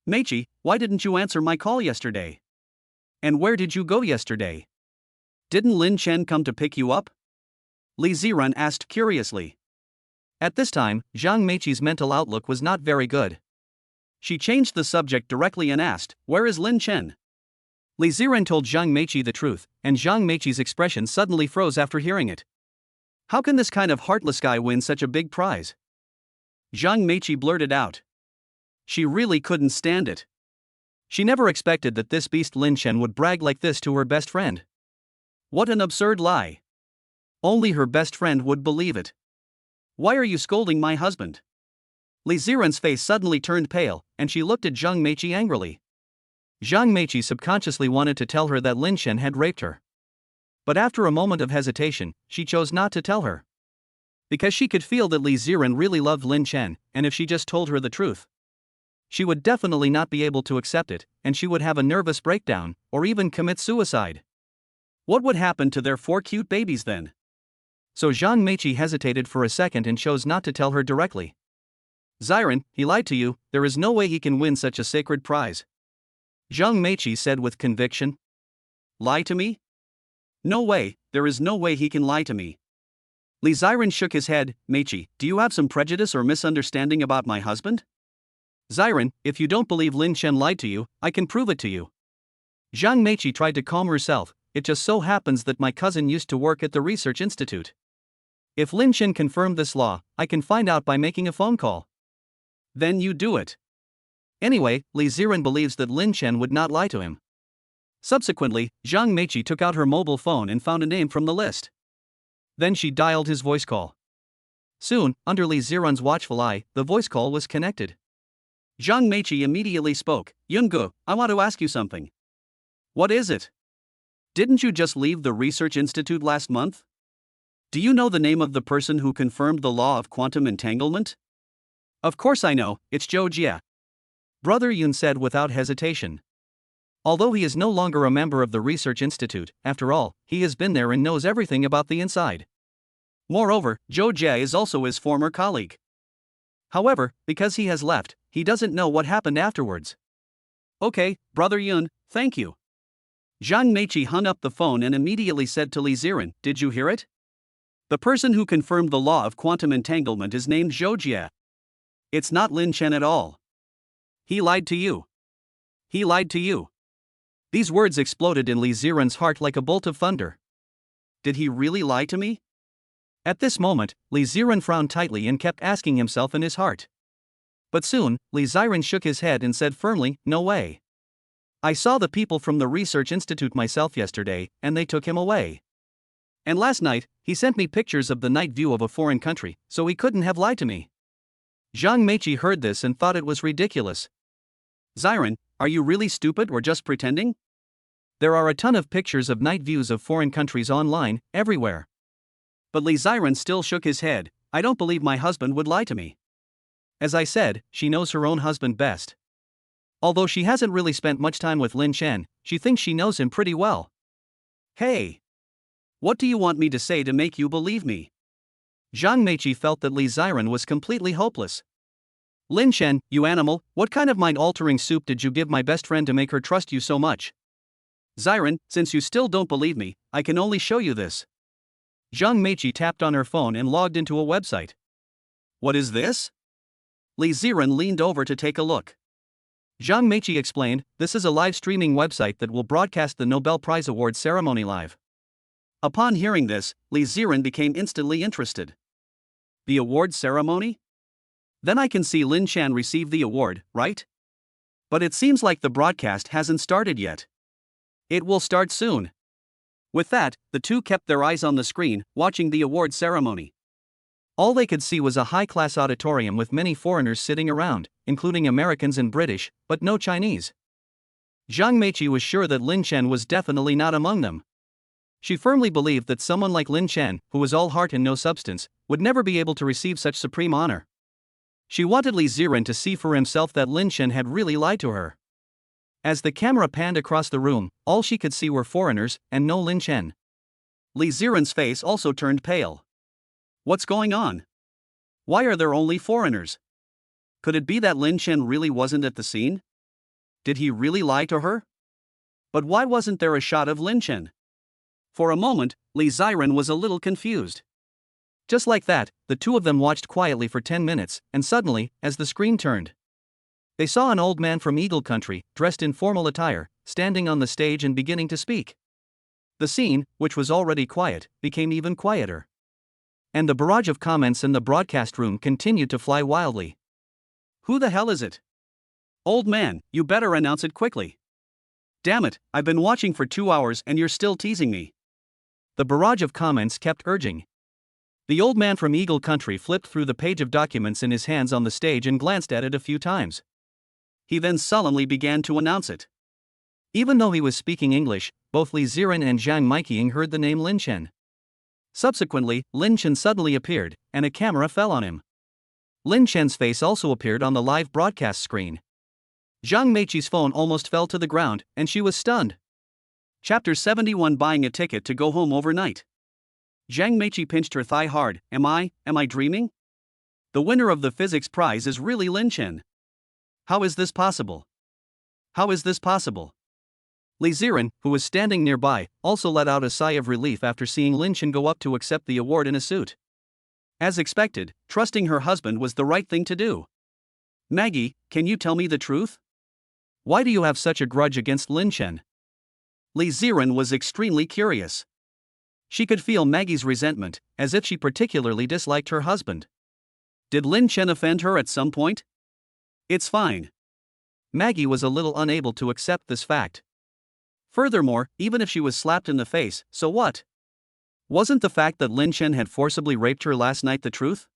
Meiqi, why didn't you answer my call yesterday? And where did you go yesterday? Didn't Lin Chen come to pick you up? Li Ziran asked curiously. At this time, Zhang Meiqi's mental outlook was not very good. She changed the subject directly and asked, where is Lin Chen? Li Ziran told Zhang Meiqi the truth, and Zhang Meiqi's expression suddenly froze after hearing it. How can this kind of heartless guy win such a big prize? Zhang Meiqi blurted out. She really couldn't stand it. She never expected that this beast Lin Chen would brag like this to her best friend. What an absurd lie. Only her best friend would believe it. Why are you scolding my husband? Li Ziran's face suddenly turned pale, and she looked at Zhang Meiqi angrily. Zhang Meiqi subconsciously wanted to tell her that Lin Chen had raped her. But after a moment of hesitation, she chose not to tell her. Because she could feel that Li Ziran really loved Lin Chen, and if she just told her the truth, she would definitely not be able to accept it, and she would have a nervous breakdown, or even commit suicide. What would happen to their 4 cute babies then? So Zhang Meiqi hesitated for a second and chose not to tell her directly. Ziran, he lied to you, there is no way he can win such a sacred prize. Zhang Meiqi said with conviction. Lie to me? No way, there is no way he can lie to me. Li Ziran shook his head. Meiqi, do you have some prejudice or misunderstanding about my husband? Ziran, if you don't believe Lin Chen lied to you, I can prove it to you. Zhang Meiqi tried to calm herself. It just so happens that my cousin used to work at the research institute. If Lin Chen confirmed this law, I can find out by making a phone call. Then you do it. Anyway, Li Ziran believes that Lin Chen would not lie to him. Subsequently, Zhang Meiqi took out her mobile phone and found a name from the list. Then she dialed his voice call. Soon, under Li Ziran's watchful eye, the voice call was connected. Zhang Meiqi immediately spoke. Yungu, I want to ask you something. What is it? Didn't you just leave the research institute last month? Do you know the name of the person who confirmed the law of quantum entanglement? Of course I know, it's Zhou Jie. Brother Yun said without hesitation. Although he is no longer a member of the research institute, after all, he has been there and knows everything about the inside. Moreover, Zhou Jie is also his former colleague. However, because he has left, he doesn't know what happened afterwards. Okay, Brother Yun, thank you. Zhang Meiqi hung up the phone and immediately said to Li Ziren, did you hear it? The person who confirmed the law of quantum entanglement is named Zhou Jie. It's not Lin Chen at all. He lied to you. He lied to you. These words exploded in Li Ziren's heart like a bolt of thunder. Did he really lie to me? At this moment, Li Ziren frowned tightly and kept asking himself in his heart. But soon, Li Ziren shook his head and said firmly, no way. I saw the people from the research institute myself yesterday, and they took him away. And last night, he sent me pictures of the night view of a foreign country, so he couldn't have lied to me. Zhang Meiqi heard this and thought it was ridiculous. Ziren, are you really stupid or just pretending? There are a ton of pictures of night views of foreign countries online, everywhere. But Li Ziren still shook his head. I don't believe my husband would lie to me. As I said, she knows her own husband best. Although she hasn't really spent much time with Lin Chen, she thinks she knows him pretty well. Hey! What do you want me to say to make you believe me? Zhang Meiqi felt that Li Ziren was completely hopeless. Lin Chen, you animal, what kind of mind-altering soup did you give my best friend to make her trust you so much? Ziren, since you still don't believe me, I can only show you this. Zhang Meiqi tapped on her phone and logged into a website. What is this? Li Ziren leaned over to take a look. Zhang Meiqi explained, this is a live streaming website that will broadcast the Nobel Prize Award ceremony live. Upon hearing this, Li Ziren became instantly interested. The award ceremony? Then I can see Lin Chen receive the award, right? But it seems like the broadcast hasn't started yet. It will start soon. With that, the two kept their eyes on the screen, watching the award ceremony. All they could see was a high-class auditorium with many foreigners sitting around, including Americans and British, but no Chinese. Zhang Meiqi was sure that Lin Chen was definitely not among them. She firmly believed that someone like Lin Chen, who was all heart and no substance, would never be able to receive such supreme honor. She wanted Li Ziren to see for himself that Lin Chen had really lied to her. As the camera panned across the room, all she could see were foreigners, and no Lin Chen. Li Ziren's face also turned pale. What's going on? Why are there only foreigners? Could it be that Lin Chen really wasn't at the scene? Did he really lie to her? But why wasn't there a shot of Lin Chen? For a moment, Li Ziren was a little confused. Just like that, the two of them watched quietly for 10 minutes, and suddenly, as the screen turned, they saw an old man from Eagle Country, dressed in formal attire, standing on the stage and beginning to speak. The scene, which was already quiet, became even quieter. And the barrage of comments in the broadcast room continued to fly wildly. Who the hell is it? Old man, you better announce it quickly. Damn it, I've been watching for 2 hours and you're still teasing me. The barrage of comments kept urging. The old man from Eagle Country flipped through the page of documents in his hands on the stage and glanced at it a few times. He then sullenly began to announce it. Even though he was speaking English, both Li Ziren and Zhang Meiqi heard the name Lin Chen. Subsequently, Lin Chen suddenly appeared, and a camera fell on him. Lin Chen's face also appeared on the live broadcast screen. Zhang Meiqi's phone almost fell to the ground, and she was stunned. Chapter 71 Buying a ticket to go home overnight. Zhang Meiqi pinched her thigh hard. Am I dreaming? The winner of the physics prize is really Lin Chen. How is this possible? How is this possible? Li Ziren, who was standing nearby, also let out a sigh of relief after seeing Lin Chen go up to accept the award in a suit. As expected, trusting her husband was the right thing to do. Meiqi, can you tell me the truth? Why do you have such a grudge against Lin Chen? Li Ziren was extremely curious. She could feel Meiqi's resentment, as if she particularly disliked her husband. Did Lin Chen offend her at some point? It's fine. Meiqi was a little unable to accept this fact. Furthermore, even if she was slapped in the face, so what? Wasn't the fact that Lin Chen had forcibly raped her last night the truth?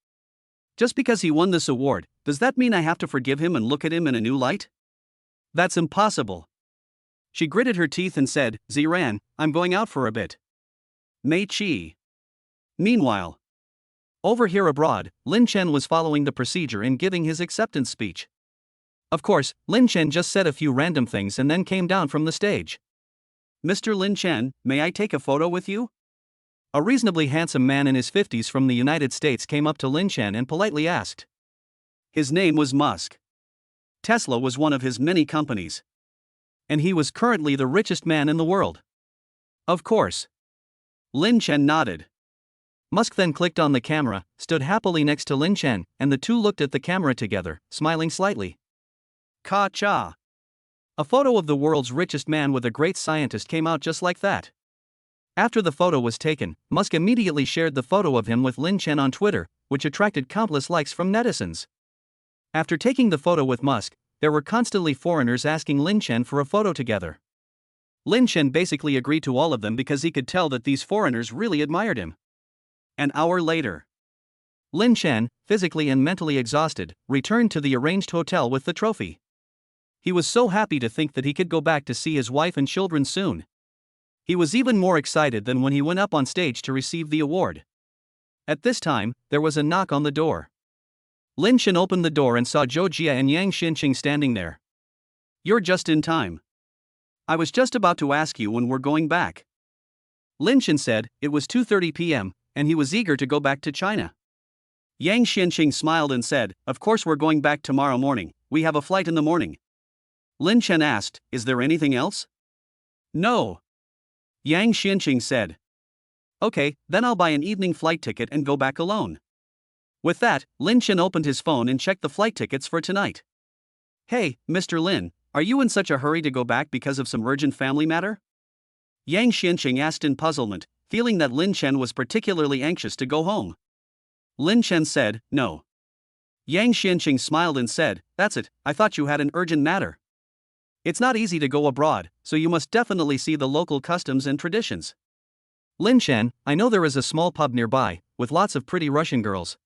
Just because he won this award, Does that mean I have to forgive him and look at him in a new light? That's impossible. She gritted her teeth and said, Ziran, I'm going out for a bit. Meiqi. Meanwhile, over here abroad, Lin Chen was following the procedure in giving his acceptance speech. Of course, Lin Chen just said a few random things and then came down from the stage. Mr. Lin Chen, may I take a photo with you? A reasonably handsome man in his 50s from the United States came up to Lin Chen and politely asked. His name was Musk. Tesla was one of his many companies. And he was currently the richest man in the world. Of course. Lin Chen nodded. Musk then clicked on the camera, stood happily next to Lin Chen, and the two looked at the camera together, smiling slightly. Ka-cha. A photo of the world's richest man with a great scientist came out just like that. After the photo was taken, Musk immediately shared the photo of him with Lin Chen on Twitter, which attracted countless likes from netizens. After taking the photo with Musk, there were constantly foreigners asking Lin Chen for a photo together. Lin Chen basically agreed to all of them because he could tell that these foreigners really admired him. An hour later, Lin Chen, physically and mentally exhausted, returned to the arranged hotel with the trophy. He was so happy to think that he could go back to see his wife and children soon. He was even more excited than when he went up on stage to receive the award. At this time, there was a knock on the door. Lin Chen opened the door and saw Zhou Jie and Yang Xinqing standing there. You're just in time. I was just about to ask you when we're going back. Lin Chen said it was 2:30 p.m., and he was eager to go back to China. Yang Xinqing smiled and said, Of course we're going back tomorrow morning, we have a flight in the morning. Lin Chen asked, Is there anything else? No. Yang Xinqing said. Okay, then I'll buy an evening flight ticket and go back alone. With that, Lin Chen opened his phone and checked the flight tickets for tonight. Hey, Mr. Lin, are you in such a hurry to go back because of some urgent family matter? Yang Xinqing asked in puzzlement, feeling that Lin Chen was particularly anxious to go home. Lin Chen said, No. Yang Xinqing smiled and said, That's it, I thought you had an urgent matter. It's not easy to go abroad, so you must definitely see the local customs and traditions. Lin Chen, I know there is a small pub nearby, with lots of pretty Russian girls.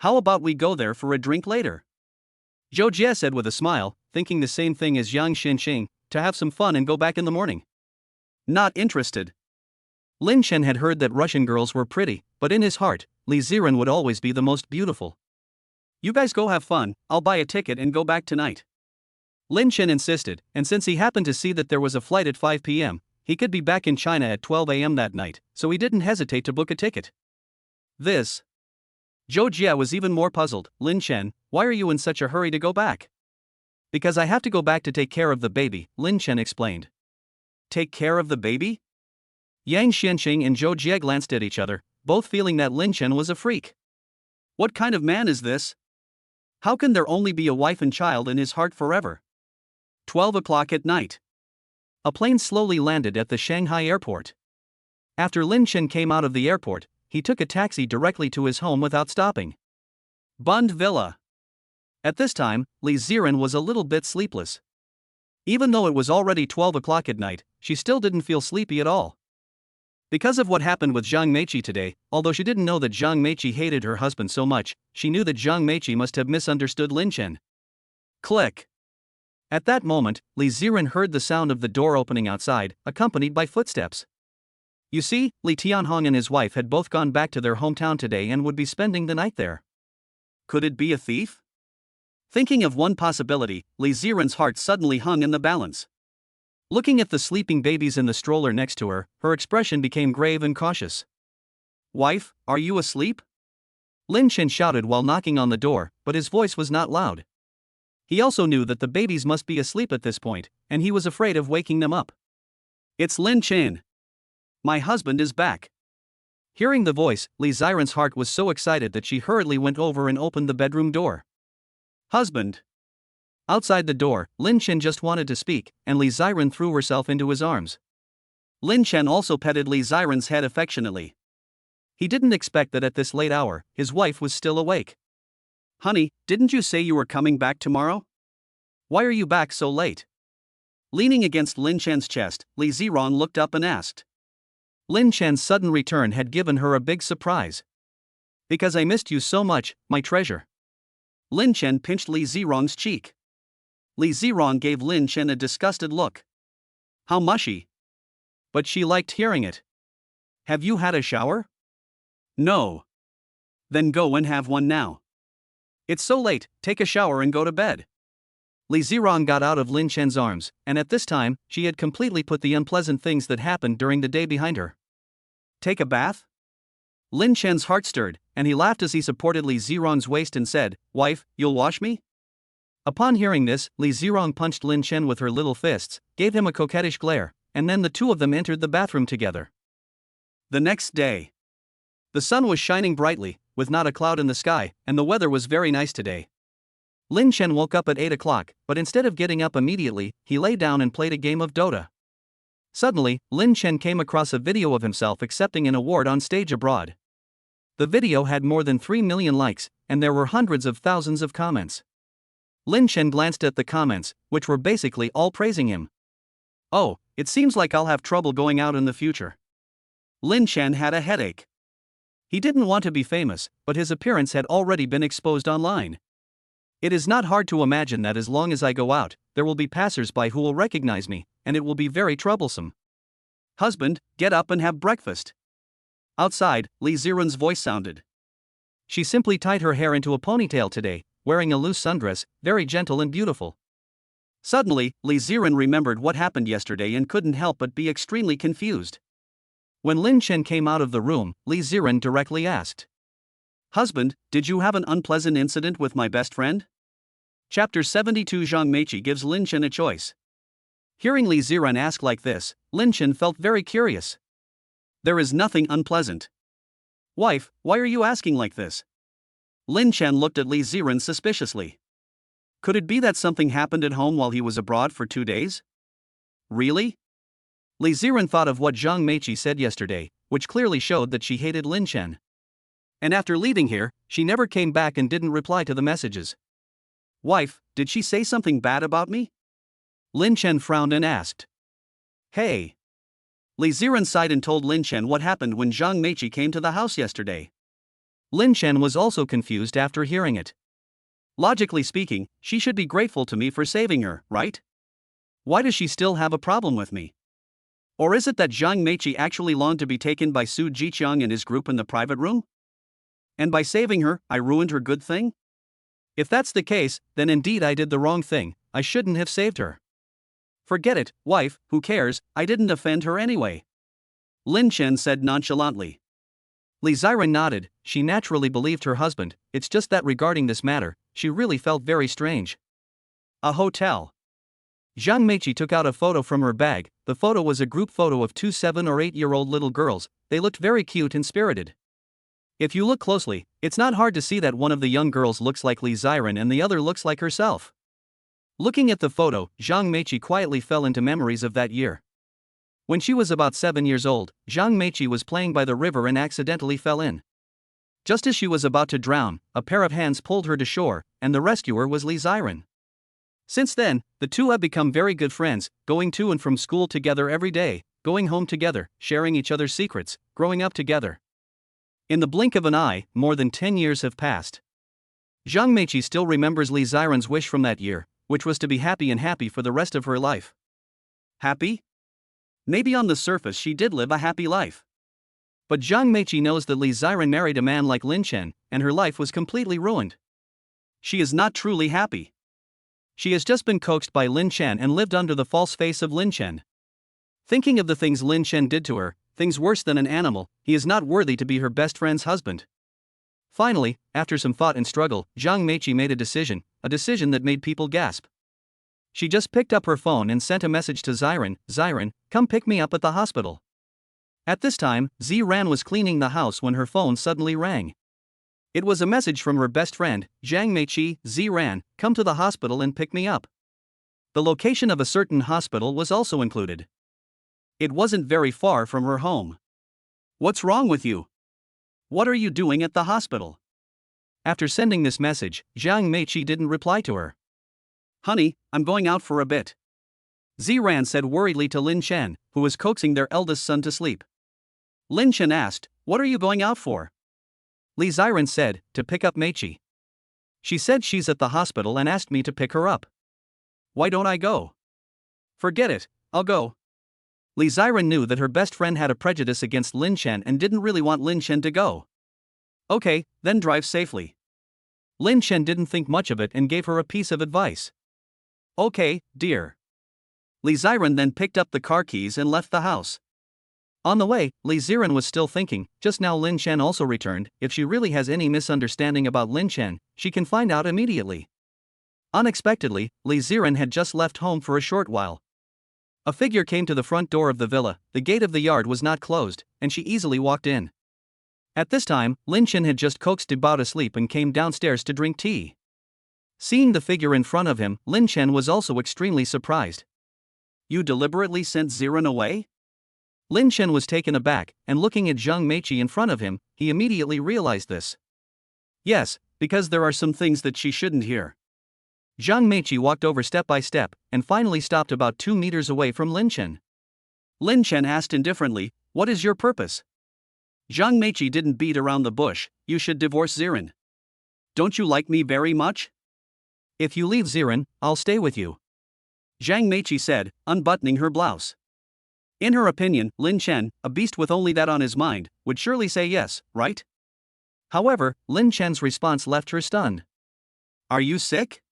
How about we go there for a drink later? Zhou Jie said with a smile, thinking the same thing as Yang Xinqing, to have some fun and go back in the morning. Not interested. Lin Chen had heard that Russian girls were pretty, but in his heart, Li Ziran would always be the most beautiful. You guys go have fun, I'll buy a ticket and go back tonight. Lin Chen insisted, and since he happened to see that there was a flight at 5 p.m., he could be back in China at 12 a.m. that night, so he didn't hesitate to book a ticket. Zhou Jie was even more puzzled. Lin Chen, why are you in such a hurry to go back? Because I have to go back to take care of the baby, Lin Chen explained. Take care of the baby? Yang Xinqing and Zhou Jie glanced at each other, both feeling that Lin Chen was a freak. What kind of man is this? How can there only be a wife and child in his heart forever? 12 o'clock at night. A plane slowly landed at the Shanghai airport. After Lin Chen came out of the airport, he took a taxi directly to his home without stopping. Bund Villa. At this time, Li Ziran was a little bit sleepless. Even though it was already 12 o'clock at night, she still didn't feel sleepy at all. Because of what happened with Zhang Meiqi today, although she didn't know that Zhang Meiqi hated her husband so much, she knew that Zhang Meiqi must have misunderstood Lin Chen. Click. At that moment, Li Ziran heard the sound of the door opening outside, accompanied by footsteps. You see, Li Tianhong and his wife had both gone back to their hometown today and would be spending the night there. Could it be a thief? Thinking of one possibility, Li Ziran's heart suddenly hung in the balance. Looking at the sleeping babies in the stroller next to her, her expression became grave and cautious. Wife, are you asleep? Lin Chen shouted while knocking on the door, but his voice was not loud. He also knew that the babies must be asleep at this point, and he was afraid of waking them up. It's Lin Chen. My husband is back. Hearing the voice, Li Ziran's heart was so excited that she hurriedly went over and opened the bedroom door. Husband. Outside the door, Lin Chen just wanted to speak, and Li Ziran threw herself into his arms. Lin Chen also petted Li Ziran's head affectionately. He didn't expect that at this late hour, his wife was still awake. Honey, didn't you say you were coming back tomorrow? Why are you back so late? Leaning against Lin Chen's chest, Li Ziran looked up and asked. Lin Chen's sudden return had given her a big surprise. Because I missed you so much, my treasure. Lin Chen pinched Li Zirong's cheek. Li Zirong gave Lin Chen a disgusted look. How mushy. But she liked hearing it. Have you had a shower? No. Then go and have one now. It's so late, take a shower and go to bed. Li Zirong got out of Lin Chen's arms, and at this time, she had completely put the unpleasant things that happened during the day behind her. Take a bath? Lin Chen's heart stirred, and he laughed as he supported Li Zirong's waist and said, Wife, you'll wash me? Upon hearing this, Li Zirong punched Lin Chen with her little fists, gave him a coquettish glare, and then the two of them entered the bathroom together. The next day. The sun was shining brightly, with not a cloud in the sky, and the weather was very nice today. Lin Chen woke up at 8 o'clock, but instead of getting up immediately, he lay down and played a game of Dota. Suddenly, Lin Chen came across a video of himself accepting an award on stage abroad. The video had more than 3 million likes, and there were hundreds of thousands of comments. Lin Chen glanced at the comments, which were basically all praising him. Oh, it seems like I'll have trouble going out in the future. Lin Chen had a headache. He didn't want to be famous, but his appearance had already been exposed online. It is not hard to imagine that as long as I go out, there will be passers-by who will recognize me, and it will be very troublesome. Husband, get up and have breakfast. Outside, Li Zirong's voice sounded. She simply tied her hair into a ponytail today, wearing a loose sundress, very gentle and beautiful. Suddenly, Li Zirong remembered what happened yesterday and couldn't help but be extremely confused. When Lin Chen came out of the room, Li Zirong directly asked, Husband, did you have an unpleasant incident with my best friend? Chapter 72. Zhang Meiqi gives Lin Chen a choice. Hearing Li Zirong ask like this, Lin Chen felt very curious. There is nothing unpleasant. Wife, why are you asking like this? Lin Chen looked at Li Zirong suspiciously. Could it be that something happened at home while he was abroad for 2 days? Really? Li Zirong thought of what Zhang Meiqi said yesterday, which clearly showed that she hated Lin Chen. And after leaving here, she never came back and didn't reply to the messages. Wife, did she say something bad about me? Lin Chen frowned and asked. Hey. Li Zirong sighed and told Lin Chen what happened when Zhang Meiqi came to the house yesterday. Lin Chen was also confused after hearing it. Logically speaking, she should be grateful to me for saving her, right? Why does she still have a problem with me? Or is it that Zhang Meiqi actually longed to be taken by Su Jiqiang and his group in the private room? And by saving her, I ruined her good thing? If that's the case, then indeed I did the wrong thing, I shouldn't have saved her. Forget it, wife, who cares, I didn't offend her anyway. Lin Chen said nonchalantly. Li Zirong nodded, she naturally believed her husband, it's just that regarding this matter, she really felt very strange. A hotel. Zhang Meiqi took out a photo from her bag. The photo was a group photo of 2 7- or 8-year-old little girls. They looked very cute and spirited. If you look closely, it's not hard to see that one of the young girls looks like Li Zirong and the other looks like herself. Looking at the photo, Zhang Meiqi quietly fell into memories of that year. When she was about 7 years old, Zhang Meiqi was playing by the river and accidentally fell in. Just as she was about to drown, a pair of hands pulled her to shore, and the rescuer was Li Zirong. Since then, the two have become very good friends, going to and from school together every day, going home together, sharing each other's secrets, growing up together. In the blink of an eye, more than 10 years have passed. Zhang Meiqi still remembers Li Zirong's wish from that year, which was to be happy for the rest of her life. Happy? Maybe on the surface she did live a happy life. But Zhang Meiqi knows that Li Zirong married a man like Lin Chen, and her life was completely ruined. She is not truly happy. She has just been coaxed by Lin Chen and lived under the false face of Lin Chen. Thinking of the things Lin Chen did to her, things worse than an animal, he is not worthy to be her best friend's husband. Finally, after some thought and struggle, Zhang Meiqi made a decision that made people gasp. She just picked up her phone and sent a message to Zirong, Zirong, come pick me up at the hospital. At this time, Zirong was cleaning the house when her phone suddenly rang. It was a message from her best friend, Zhang Meiqi, Zirong, come to the hospital and pick me up. The location of a certain hospital was also included. It wasn't very far from her home. What's wrong with you? What are you doing at the hospital? After sending this message, Zhang Meiqi didn't reply to her. Honey, I'm going out for a bit. Zirong said worriedly to Lin Chen, who was coaxing their eldest son to sleep. Lin Chen asked, what are you going out for? Li Zirong said, to pick up Meiqi. She said she's at the hospital and asked me to pick her up. Why don't I go? Forget it, I'll go. Li Ziren knew that her best friend had a prejudice against Lin Chen and didn't really want Lin Chen to go. Okay, then drive safely. Lin Chen didn't think much of it and gave her a piece of advice. Okay, dear. Li Ziren then picked up the car keys and left the house. On the way, Li Ziren was still thinking, just now Lin Chen also returned. If she really has any misunderstanding about Lin Chen, she can find out immediately. Unexpectedly, Li Ziren had just left home for a short while. A figure came to the front door of the villa, the gate of the yard was not closed, and she easily walked in. At this time, Lin Chen had just coaxed Bao to sleep and came downstairs to drink tea. Seeing the figure in front of him, Lin Chen was also extremely surprised. You deliberately sent Ziren away? Lin Chen was taken aback, and looking at Zhang Meiqi in front of him, he immediately realized this. Yes, because there are some things that she shouldn't hear. Zhang Meiqi walked over step by step, and finally stopped about 2 meters away from Lin Chen. Lin Chen asked indifferently, what is your purpose? Zhang Meiqi didn't beat around the bush, you should divorce Ziren. Don't you like me very much? If you leave Ziren, I'll stay with you. Zhang Meiqi said, unbuttoning her blouse. In her opinion, Lin Chen, a beast with only that on his mind, would surely say yes, right? However, Lin Chen's response left her stunned. Are you sick?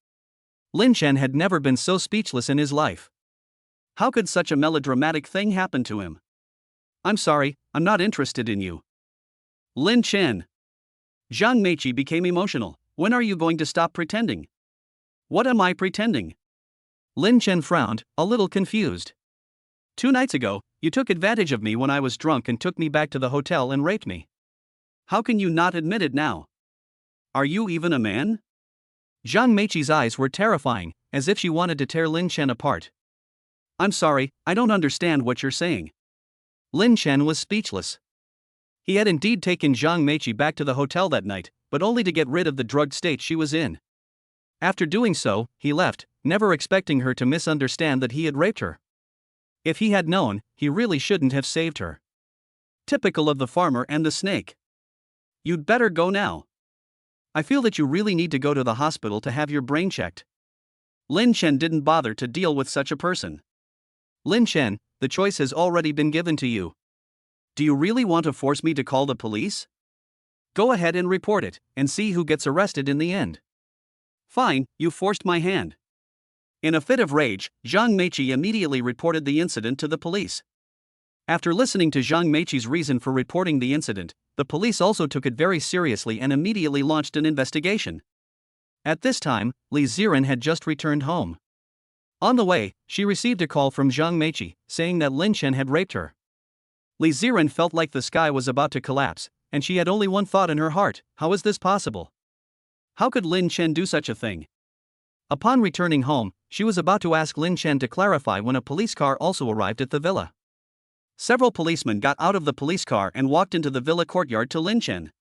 Lin Chen had never been so speechless in his life. How could such a melodramatic thing happen to him? I'm sorry, I'm not interested in you. Lin Chen. Zhang Meiqi became emotional. When are you going to stop pretending? What am I pretending? Lin Chen frowned, a little confused. 2 nights ago, you took advantage of me when I was drunk and took me back to the hotel and raped me. How can you not admit it now? Are you even a man? Zhang Meiqi's eyes were terrifying, as if she wanted to tear Lin Chen apart. I'm sorry, I don't understand what you're saying. Lin Chen was speechless. He had indeed taken Zhang Meiqi back to the hotel that night, but only to get rid of the drugged state she was in. After doing so, he left, never expecting her to misunderstand that he had raped her. If he had known, he really shouldn't have saved her. Typical of the farmer and the snake. You'd better go now. I feel that you really need to go to the hospital to have your brain checked. Lin Chen didn't bother to deal with such a person. Lin Chen, the choice has already been given to you. Do you really want to force me to call the police? Go ahead and report it, and see who gets arrested in the end. Fine, you forced my hand. In a fit of rage, Zhang Meiqi immediately reported the incident to the police. After listening to Zhang Meiqi's reason for reporting the incident, the police also took it very seriously and immediately launched an investigation. At this time, Li Ziren had just returned home. On the way, she received a call from Zhang Meiqi, saying that Lin Chen had raped her. Li Ziren felt like the sky was about to collapse, and she had only one thought in her heart: how is this possible? How could Lin Chen do such a thing? Upon returning home, she was about to ask Lin Chen to clarify when a police car also arrived at the villa. Several policemen got out of the police car and walked into the villa courtyard to Lin Chen.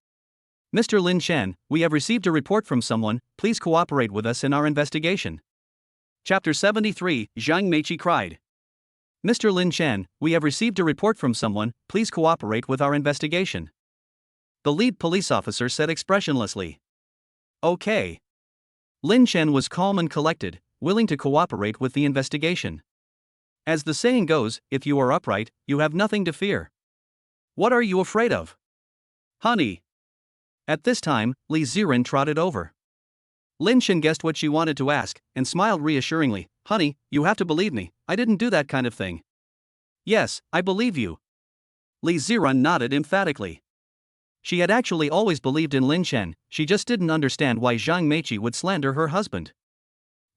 Mr. Lin Chen, we have received a report from someone, please cooperate with us in our investigation. Chapter 73, Zhang Meiqi cried. Mr. Lin Chen, we have received a report from someone, please cooperate with our investigation. The lead police officer said expressionlessly. Okay. Lin Chen was calm and collected, willing to cooperate with the investigation. As the saying goes, if you are upright, you have nothing to fear. What are you afraid of? Honey. At this time, Li Ziren trotted over. Lin Chen guessed what she wanted to ask, and smiled reassuringly. Honey, you have to believe me, I didn't do that kind of thing. Yes, I believe you. Li Ziren nodded emphatically. She had actually always believed in Lin Chen, she just didn't understand why Zhang Meiqi would slander her husband.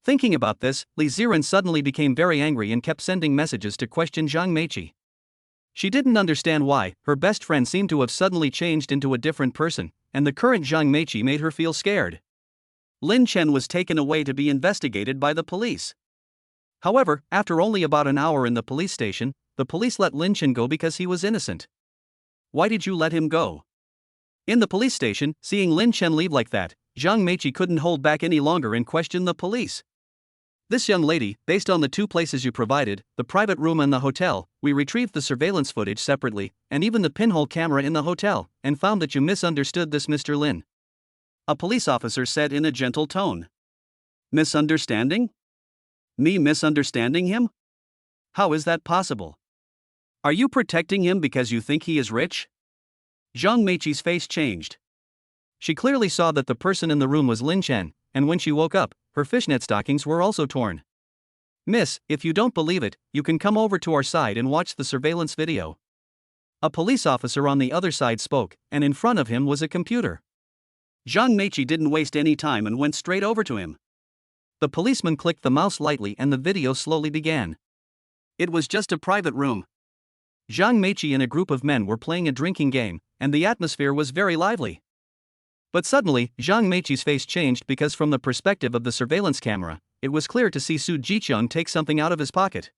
Thinking about this, Li Ziren suddenly became very angry and kept sending messages to question Zhang Meiqi. She didn't understand why, her best friend seemed to have suddenly changed into a different person, and the current Zhang Meiqi made her feel scared. Lin Chen was taken away to be investigated by the police. However, after only about an hour in the police station, the police let Lin Chen go because he was innocent. Why did you let him go? In the police station, seeing Lin Chen leave like that, Zhang Meiqi couldn't hold back any longer and questioned the police. This young lady, based on the 2 places you provided, the private room and the hotel, we retrieved the surveillance footage separately, and even the pinhole camera in the hotel, and found that you misunderstood this Mr. Lin. a police officer said in a gentle tone. Misunderstanding? Me misunderstanding him? How is that possible? Are you protecting him because you think he is rich? Zhang Meiqi's face changed. She clearly saw that the person in the room was Lin Chen, and when she woke up, her fishnet stockings were also torn. Miss, if you don't believe it, you can come over to our side and watch the surveillance video. A police officer on the other side spoke, and in front of him was a computer. Zhang Meiqi didn't waste any time and went straight over to him. The policeman clicked the mouse lightly and the video slowly began. It was just a private room. Zhang Meiqi and a group of men were playing a drinking game, and the atmosphere was very lively. But suddenly, Zhang Meiqi's face changed because from the perspective of the surveillance camera, it was clear to see Su Jiqiang take something out of his pocket.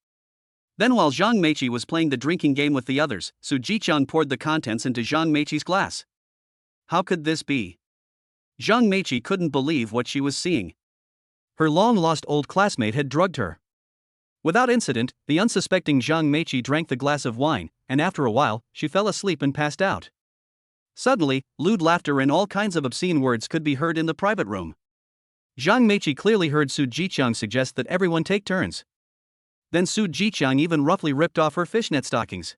Then while Zhang Meiqi was playing the drinking game with the others, Su Jiqiang poured the contents into Zhang Meiqi's glass. How could this be? Zhang Meiqi couldn't believe what she was seeing. Her long-lost old classmate had drugged her. Without incident, the unsuspecting Zhang Meiqi drank the glass of wine, and after a while, she fell asleep and passed out. Suddenly, lewd laughter and all kinds of obscene words could be heard in the private room. Zhang Meiqi clearly heard Su Jiqiang suggest that everyone take turns. Then Su Jiqiang even roughly ripped off her fishnet stockings.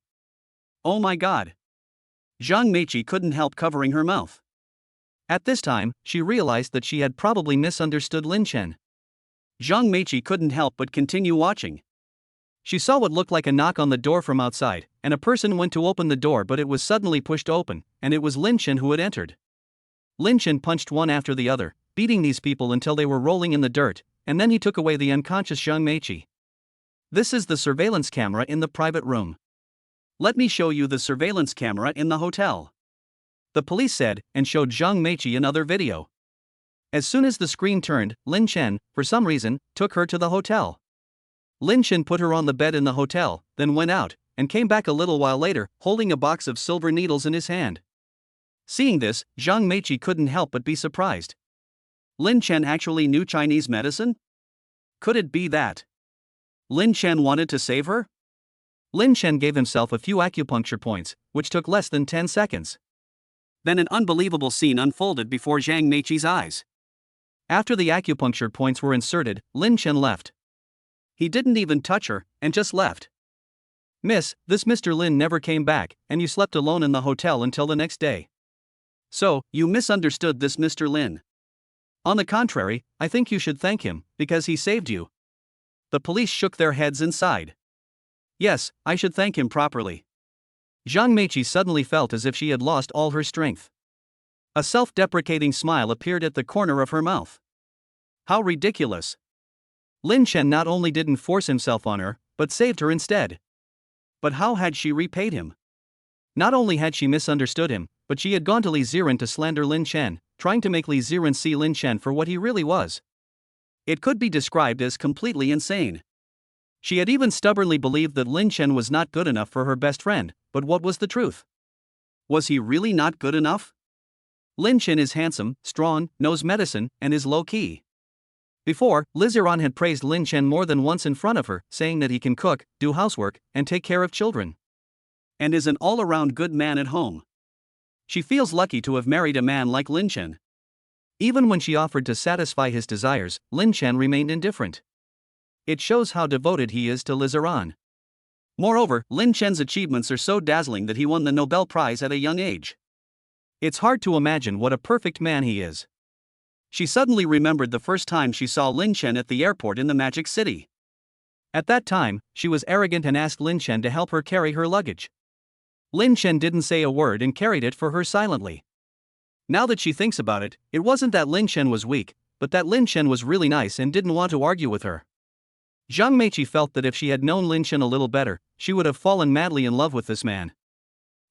Oh my god! Zhang Meiqi couldn't help covering her mouth. At this time, she realized that she had probably misunderstood Lin Chen. Zhang Meiqi couldn't help but continue watching. She saw what looked like a knock on the door from outside, and a person went to open the door, but it was suddenly pushed open, and it was Lin Chen who had entered. Lin Chen punched one after the other, beating these people until they were rolling in the dirt, and then he took away the unconscious Zhang Meiqi. This is the surveillance camera in the private room. Let me show you the surveillance camera in the hotel. The police said, and showed Zhang Meiqi another video. As soon as the screen turned, Lin Chen, for some reason, took her to the hotel. Lin Chen put her on the bed in the hotel, then went out, and came back a little while later, holding a box of silver needles in his hand. Seeing this, Zhang Meiqi couldn't help but be surprised. Lin Chen actually knew Chinese medicine? Could it be that Lin Chen wanted to save her? Lin Chen gave himself a few acupuncture points, which took less than 10 seconds. Then an unbelievable scene unfolded before Zhang Meiqi's eyes. After the acupuncture points were inserted, Lin Chen left. He didn't even touch her, and just left. Miss, this Mr. Lin never came back, and you slept alone in the hotel until the next day. So, you misunderstood this Mr. Lin. On the contrary, I think you should thank him, because he saved you. The police shook their heads and sighed. Yes, I should thank him properly. Zhang Meiqi suddenly felt as if she had lost all her strength. A self-deprecating smile appeared at the corner of her mouth. How ridiculous! Lin Chen not only didn't force himself on her, but saved her instead. But how had she repaid him? Not only had she misunderstood him, but she had gone to Li Ziren to slander Lin Chen, trying to make Li Ziren see Lin Chen for what he really was. It could be described as completely insane. She had even stubbornly believed that Lin Chen was not good enough for her best friend, but what was the truth? Was he really not good enough? Lin Chen is handsome, strong, knows medicine, and is low-key. Before, Li Ziren had praised Lin Chen more than once in front of her, saying that he can cook, do housework, and take care of children. And is an all-around good man at home. She feels lucky to have married a man like Lin Chen. Even when she offered to satisfy his desires, Lin Chen remained indifferent. It shows how devoted he is to Li Ziren. Moreover, Lin Chen's achievements are so dazzling that he won the Nobel Prize at a young age. It's hard to imagine what a perfect man he is. She suddenly remembered the first time she saw Lin Chen at the airport in the Magic City. At that time, she was arrogant and asked Lin Chen to help her carry her luggage. Lin Chen didn't say a word and carried it for her silently. Now that she thinks about it, it wasn't that Lin Chen was weak, but that Lin Chen was really nice and didn't want to argue with her. Zhang Meiqi felt that if she had known Lin Chen a little better, she would have fallen madly in love with this man.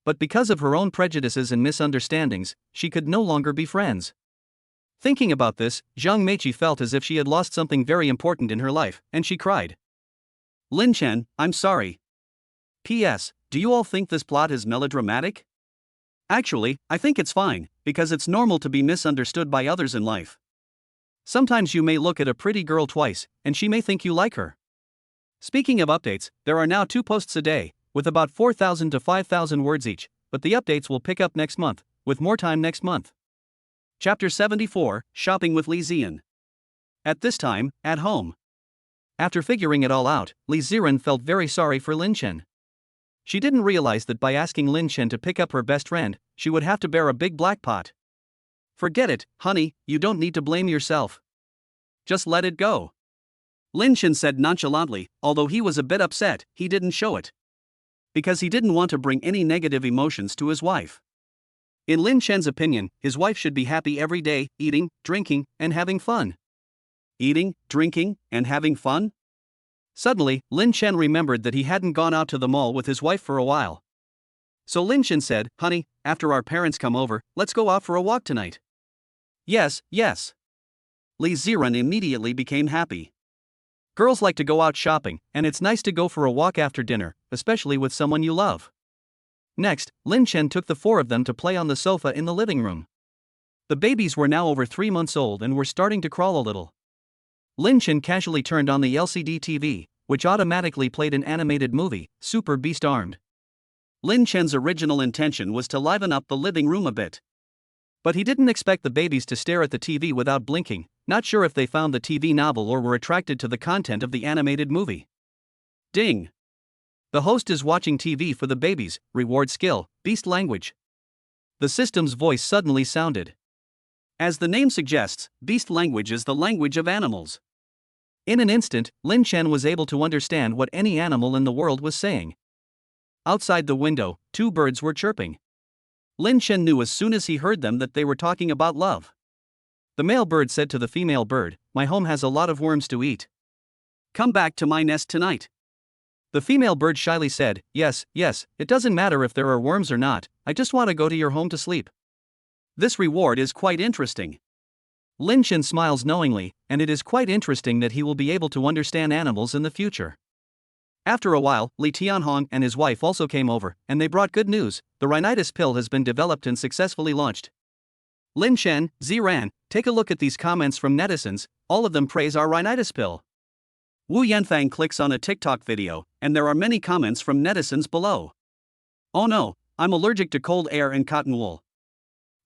But because of her own prejudices and misunderstandings, she could no longer be friends. Thinking about this, Zhang Meiqi felt as if she had lost something very important in her life, and she cried. Lin Chen, I'm sorry. P.S. Do you all think this plot is melodramatic? Actually, I think it's fine, because it's normal to be misunderstood by others in life. Sometimes you may look at a pretty girl twice, and she may think you like her. Speaking of updates, there are now 2 posts a day, with about 4,000 to 5,000 words each, but the updates will pick up next month, with more time next month. Chapter 74, Shopping with Li Ziran. At this time, at home. After figuring it all out, Li Ziran felt very sorry for Lin Chen. She didn't realize that by asking Lin Chen to pick up her best friend, she would have to bear a big black pot. Forget it, honey, you don't need to blame yourself. Just let it go. Lin Chen said nonchalantly, although he was a bit upset, he didn't show it. Because he didn't want to bring any negative emotions to his wife. In Lin Chen's opinion, his wife should be happy every day, eating, drinking, and having fun. Eating, drinking, and having fun? Suddenly, Lin Chen remembered that he hadn't gone out to the mall with his wife for a while. So Lin Chen said, honey, after our parents come over, let's go out for a walk tonight. Yes, yes. Li Ziran immediately became happy. Girls like to go out shopping, and it's nice to go for a walk after dinner, especially with someone you love. Next, Lin Chen took the four of them to play on the sofa in the living room. The babies were now over 3 months old and were starting to crawl a little. Lin Chen casually turned on the LCD TV, which automatically played an animated movie, Super Beast Armed. Lin Chen's original intention was to liven up the living room a bit. But he didn't expect the babies to stare at the TV without blinking, not sure if they found the TV novel or were attracted to the content of the animated movie. Ding! The host is watching TV for the babies, reward skill, beast language. The system's voice suddenly sounded. As the name suggests, beast language is the language of animals. In an instant, Lin Chen was able to understand what any animal in the world was saying. Outside the window, 2 birds were chirping. Lin Chen knew as soon as he heard them that they were talking about love. The male bird said to the female bird, "My home has a lot of worms to eat. Come back to my nest tonight." The female bird shyly said, yes, it doesn't matter if there are worms or not, I just want to go to your home to sleep. This reward is quite interesting. Lin Chen smiles knowingly, and it is quite interesting that he will be able to understand animals in the future. After a while, Li Tianhong and his wife also came over, and they brought good news: the rhinitis pill has been developed and successfully launched. Lin Chen, Ziran, take a look at these comments from netizens, all of them praise our rhinitis pill. Wu Yanfang clicks on a TikTok video, and there are many comments from netizens below. Oh no, I'm allergic to cold air and cotton wool.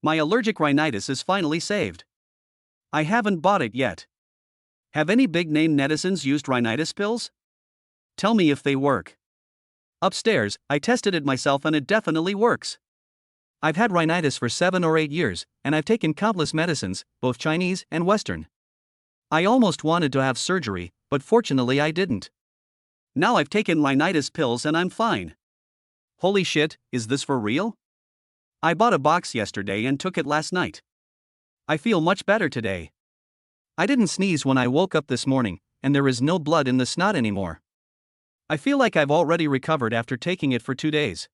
My allergic rhinitis is finally saved. I haven't bought it yet. Have any big-name netizens used rhinitis pills? Tell me if they work. Upstairs, I tested it myself and it definitely works. I've had rhinitis for 7 or 8 years, and I've taken countless medicines, both Chinese and Western. I almost wanted to have surgery, but fortunately I didn't. Now I've taken rhinitis pills and I'm fine. Holy shit, is this for real? I bought a box yesterday and took it last night. I feel much better today. I didn't sneeze when I woke up this morning, and there is no blood in the snot anymore. I feel like I've already recovered after taking it for 2 days.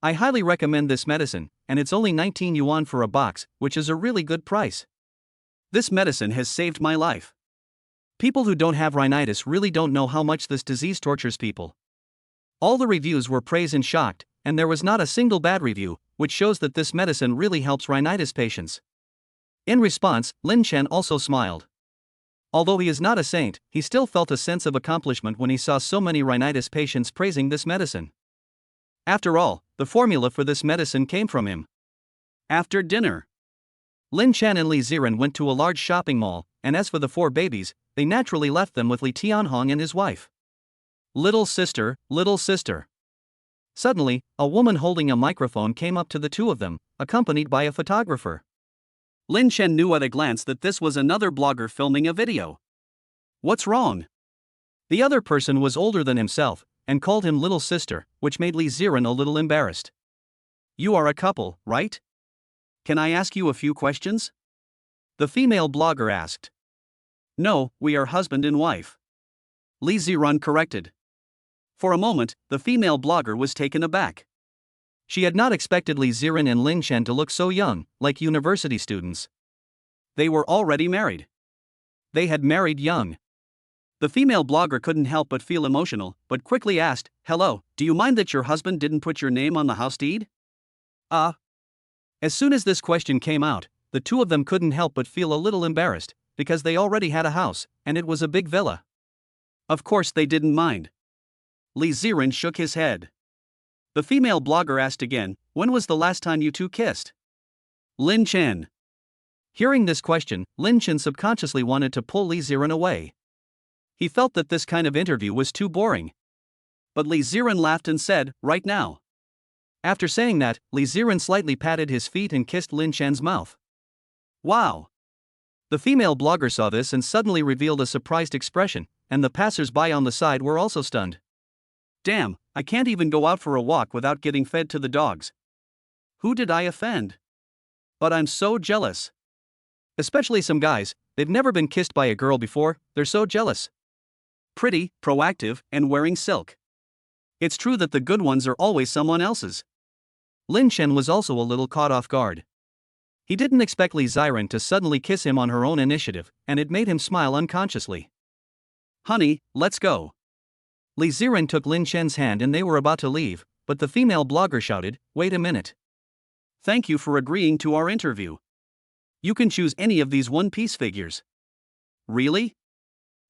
I highly recommend this medicine, and it's only 19 yuan for a box, which is a really good price. This medicine has saved my life. People who don't have rhinitis really don't know how much this disease tortures people. All the reviews were praised and shocked, and there was not a single bad review, which shows that this medicine really helps rhinitis patients. In response, Lin Chen also smiled. Although he is not a saint, he still felt a sense of accomplishment when he saw so many rhinitis patients praising this medicine. After all, the formula for this medicine came from him. After dinner, Lin Chen and Li Ziran went to a large shopping mall, and as for the 4 babies, they naturally left them with Li Tianhong and his wife. Little sister, little sister. Suddenly, a woman holding a microphone came up to the 2 of them, accompanied by a photographer. Lin Chen knew at a glance that this was another blogger filming a video. What's wrong? The other person was older than himself, and called him little sister, which made Li Ziran a little embarrassed. You are a couple, right? Can I ask you a few questions? The female blogger asked. No, we are husband and wife. Li Ziran corrected. For a moment, the female blogger was taken aback. She had not expected Li Ziran and Lin Chen to look so young, like university students. They were already married. They had married young. The female blogger couldn't help but feel emotional, but quickly asked, "Hello, do you mind that your husband didn't put your name on the house deed?" As soon as this question came out, the 2 of them couldn't help but feel a little embarrassed, because they already had a house, and it was a big villa. Of course they didn't mind. Li Ziran shook his head. The female blogger asked again, "When was the last time you 2 kissed?" Lin Chen. Hearing this question, Lin Chen subconsciously wanted to pull Li Ziren away. He felt that this kind of interview was too boring. But Li Ziren laughed and said, "Right now." After saying that, Li Ziren slightly patted his feet and kissed Lin Chen's mouth. Wow! The female blogger saw this and suddenly revealed a surprised expression, and the passers-by on the side were also stunned. Damn, I can't even go out for a walk without getting fed to the dogs. Who did I offend? But I'm so jealous. Especially some guys, they've never been kissed by a girl before, they're so jealous. Pretty, proactive, and wearing silk. It's true that the good ones are always someone else's. Lin Chen was also a little caught off guard. He didn't expect Li Ziren to suddenly kiss him on her own initiative, and it made him smile unconsciously. Honey, let's go. Li Ziren took Lin Chen's hand and they were about to leave, but the female blogger shouted, "Wait a minute. Thank you for agreeing to our interview. You can choose any of these one-piece figures." Really?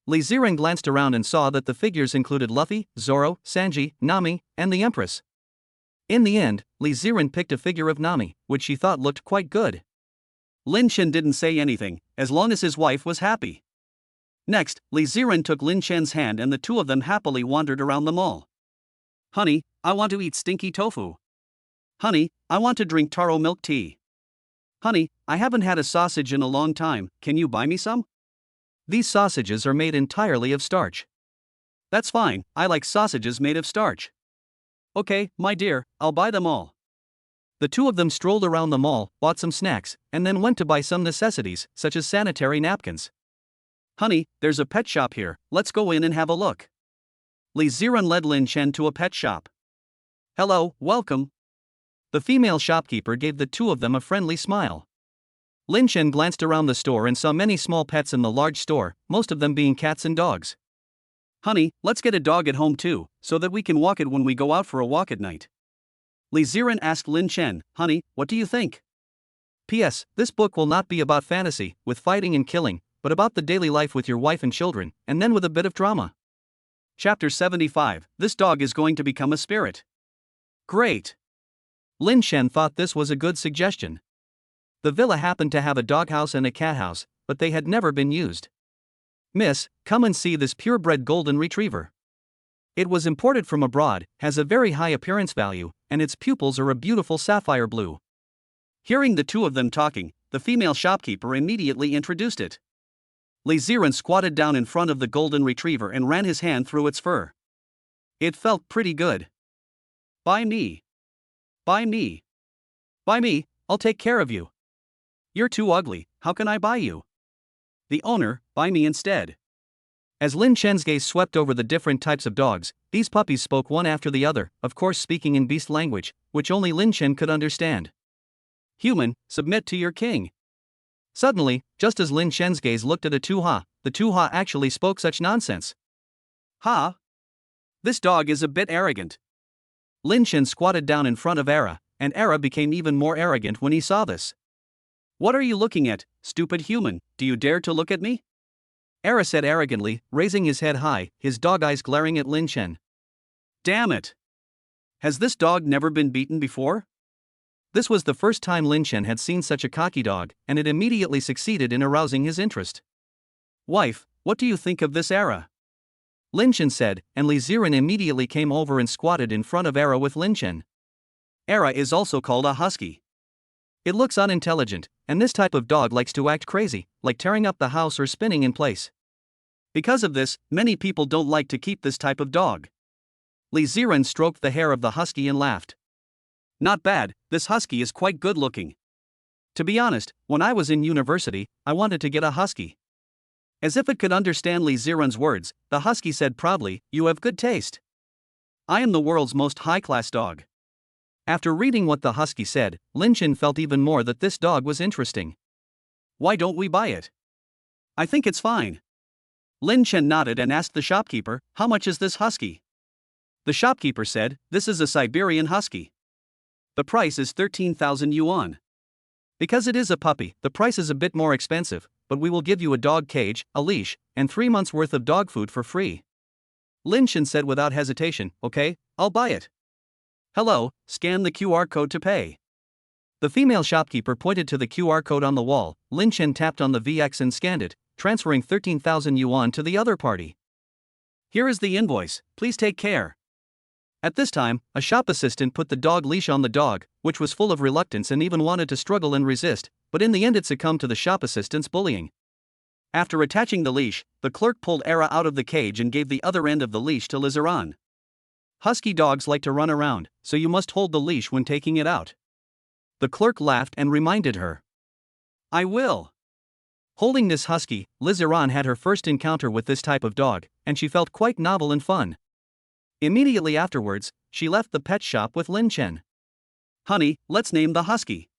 Li Ziren glanced around and saw that the figures included Luffy, Zoro, Sanji, Nami, and the Empress. In the end, Li Ziren picked a figure of Nami, which she thought looked quite good. Lin Chen didn't say anything, as long as his wife was happy. Next, Li Ziren took Lin Chen's hand and the two of them happily wandered around the mall. Honey, I want to eat stinky tofu. Honey, I want to drink taro milk tea. Honey, I haven't had a sausage in a long time, can you buy me some? These sausages are made entirely of starch. That's fine, I like sausages made of starch. Okay, my dear, I'll buy them all. The two of them strolled around the mall, bought some snacks, and then went to buy some necessities, such as sanitary napkins. Honey, there's a pet shop here, let's go in and have a look. Li Ziren led Lin Chen to a pet shop. Hello, welcome. The female shopkeeper gave the two of them a friendly smile. Lin Chen glanced around the store and saw many small pets in the large store, most of them being cats and dogs. Honey, let's get a dog at home too, so that we can walk it when we go out for a walk at night. Li Ziren asked Lin Chen, Honey, what do you think? P.S. This book will not be about fantasy, with fighting and killing, but about the daily life with your wife and children, and then with a bit of drama. Chapter 75, This dog is going to become a spirit. Great! Lin Chen thought this was a good suggestion. The villa happened to have a doghouse and a cathouse, but they had never been used. Miss, come and see this purebred golden retriever. It was imported from abroad, has a very high appearance value, and its pupils are a beautiful sapphire blue. Hearing the two of them talking, the female shopkeeper immediately introduced it. Li Ziren squatted down in front of the golden retriever and ran his hand through its fur. It felt pretty good. Buy me. Buy me. Buy me, I'll take care of you. You're too ugly, how can I buy you? The owner, buy me instead. As Lin Chen's gaze swept over the different types of dogs, these puppies spoke one after the other, of course speaking in beast language, which only Lin Chen could understand. Human, submit to your king. Suddenly, just as Lin Chen's gaze looked at a Tuha, the Tuha actually spoke such nonsense. Ha! This dog is a bit arrogant. Lin Chen squatted down in front of Era, and Era became even more arrogant when he saw this. What are you looking at, stupid human, do you dare to look at me? Era said arrogantly, raising his head high, his dog eyes glaring at Lin Chen. Damn it! Has this dog never been beaten before? This was the first time Lin Chen had seen such a cocky dog, and it immediately succeeded in arousing his interest. Wife, what do you think of this Era? Lin Chen said, and Li Ziren immediately came over and squatted in front of Era with Lin Chen. Era is also called a husky. It looks unintelligent, and this type of dog likes to act crazy, like tearing up the house or spinning in place. Because of this, many people don't like to keep this type of dog. Li Ziren stroked the hair of the husky and laughed. Not bad, this husky is quite good looking. To be honest, when I was in university, I wanted to get a husky. As if it could understand Li Ziren's words, the husky said proudly, You have good taste. I am the world's most high-class dog. After reading what the husky said, Lin Chen felt even more that this dog was interesting. Why don't we buy it? I think it's fine. Lin Chen nodded and asked the shopkeeper, How much is this husky? The shopkeeper said, This is a Siberian husky. The price is 13,000 yuan. Because it is a puppy, the price is a bit more expensive, but we will give you a dog cage, a leash, and 3 months' worth of dog food for free. Lin Chen said without hesitation, Okay, I'll buy it. Hello, scan the QR code to pay. The female shopkeeper pointed to the QR code on the wall. Lin Chen tapped on the VX and scanned it, transferring 13,000 yuan to the other party. Here is the invoice, please take care. At this time, a shop assistant put the dog leash on the dog, which was full of reluctance and even wanted to struggle and resist, but in the end it succumbed to the shop assistant's bullying. After attaching the leash, the clerk pulled Era out of the cage and gave the other end of the leash to Li Tianhong. Husky dogs like to run around, so you must hold the leash when taking it out. The clerk laughed and reminded her. I will. Holding this husky, Li Tianhong had her first encounter with this type of dog, and she felt quite novel and fun. Immediately afterwards, she left the pet shop with Lin Chen. Honey, let's name the husky.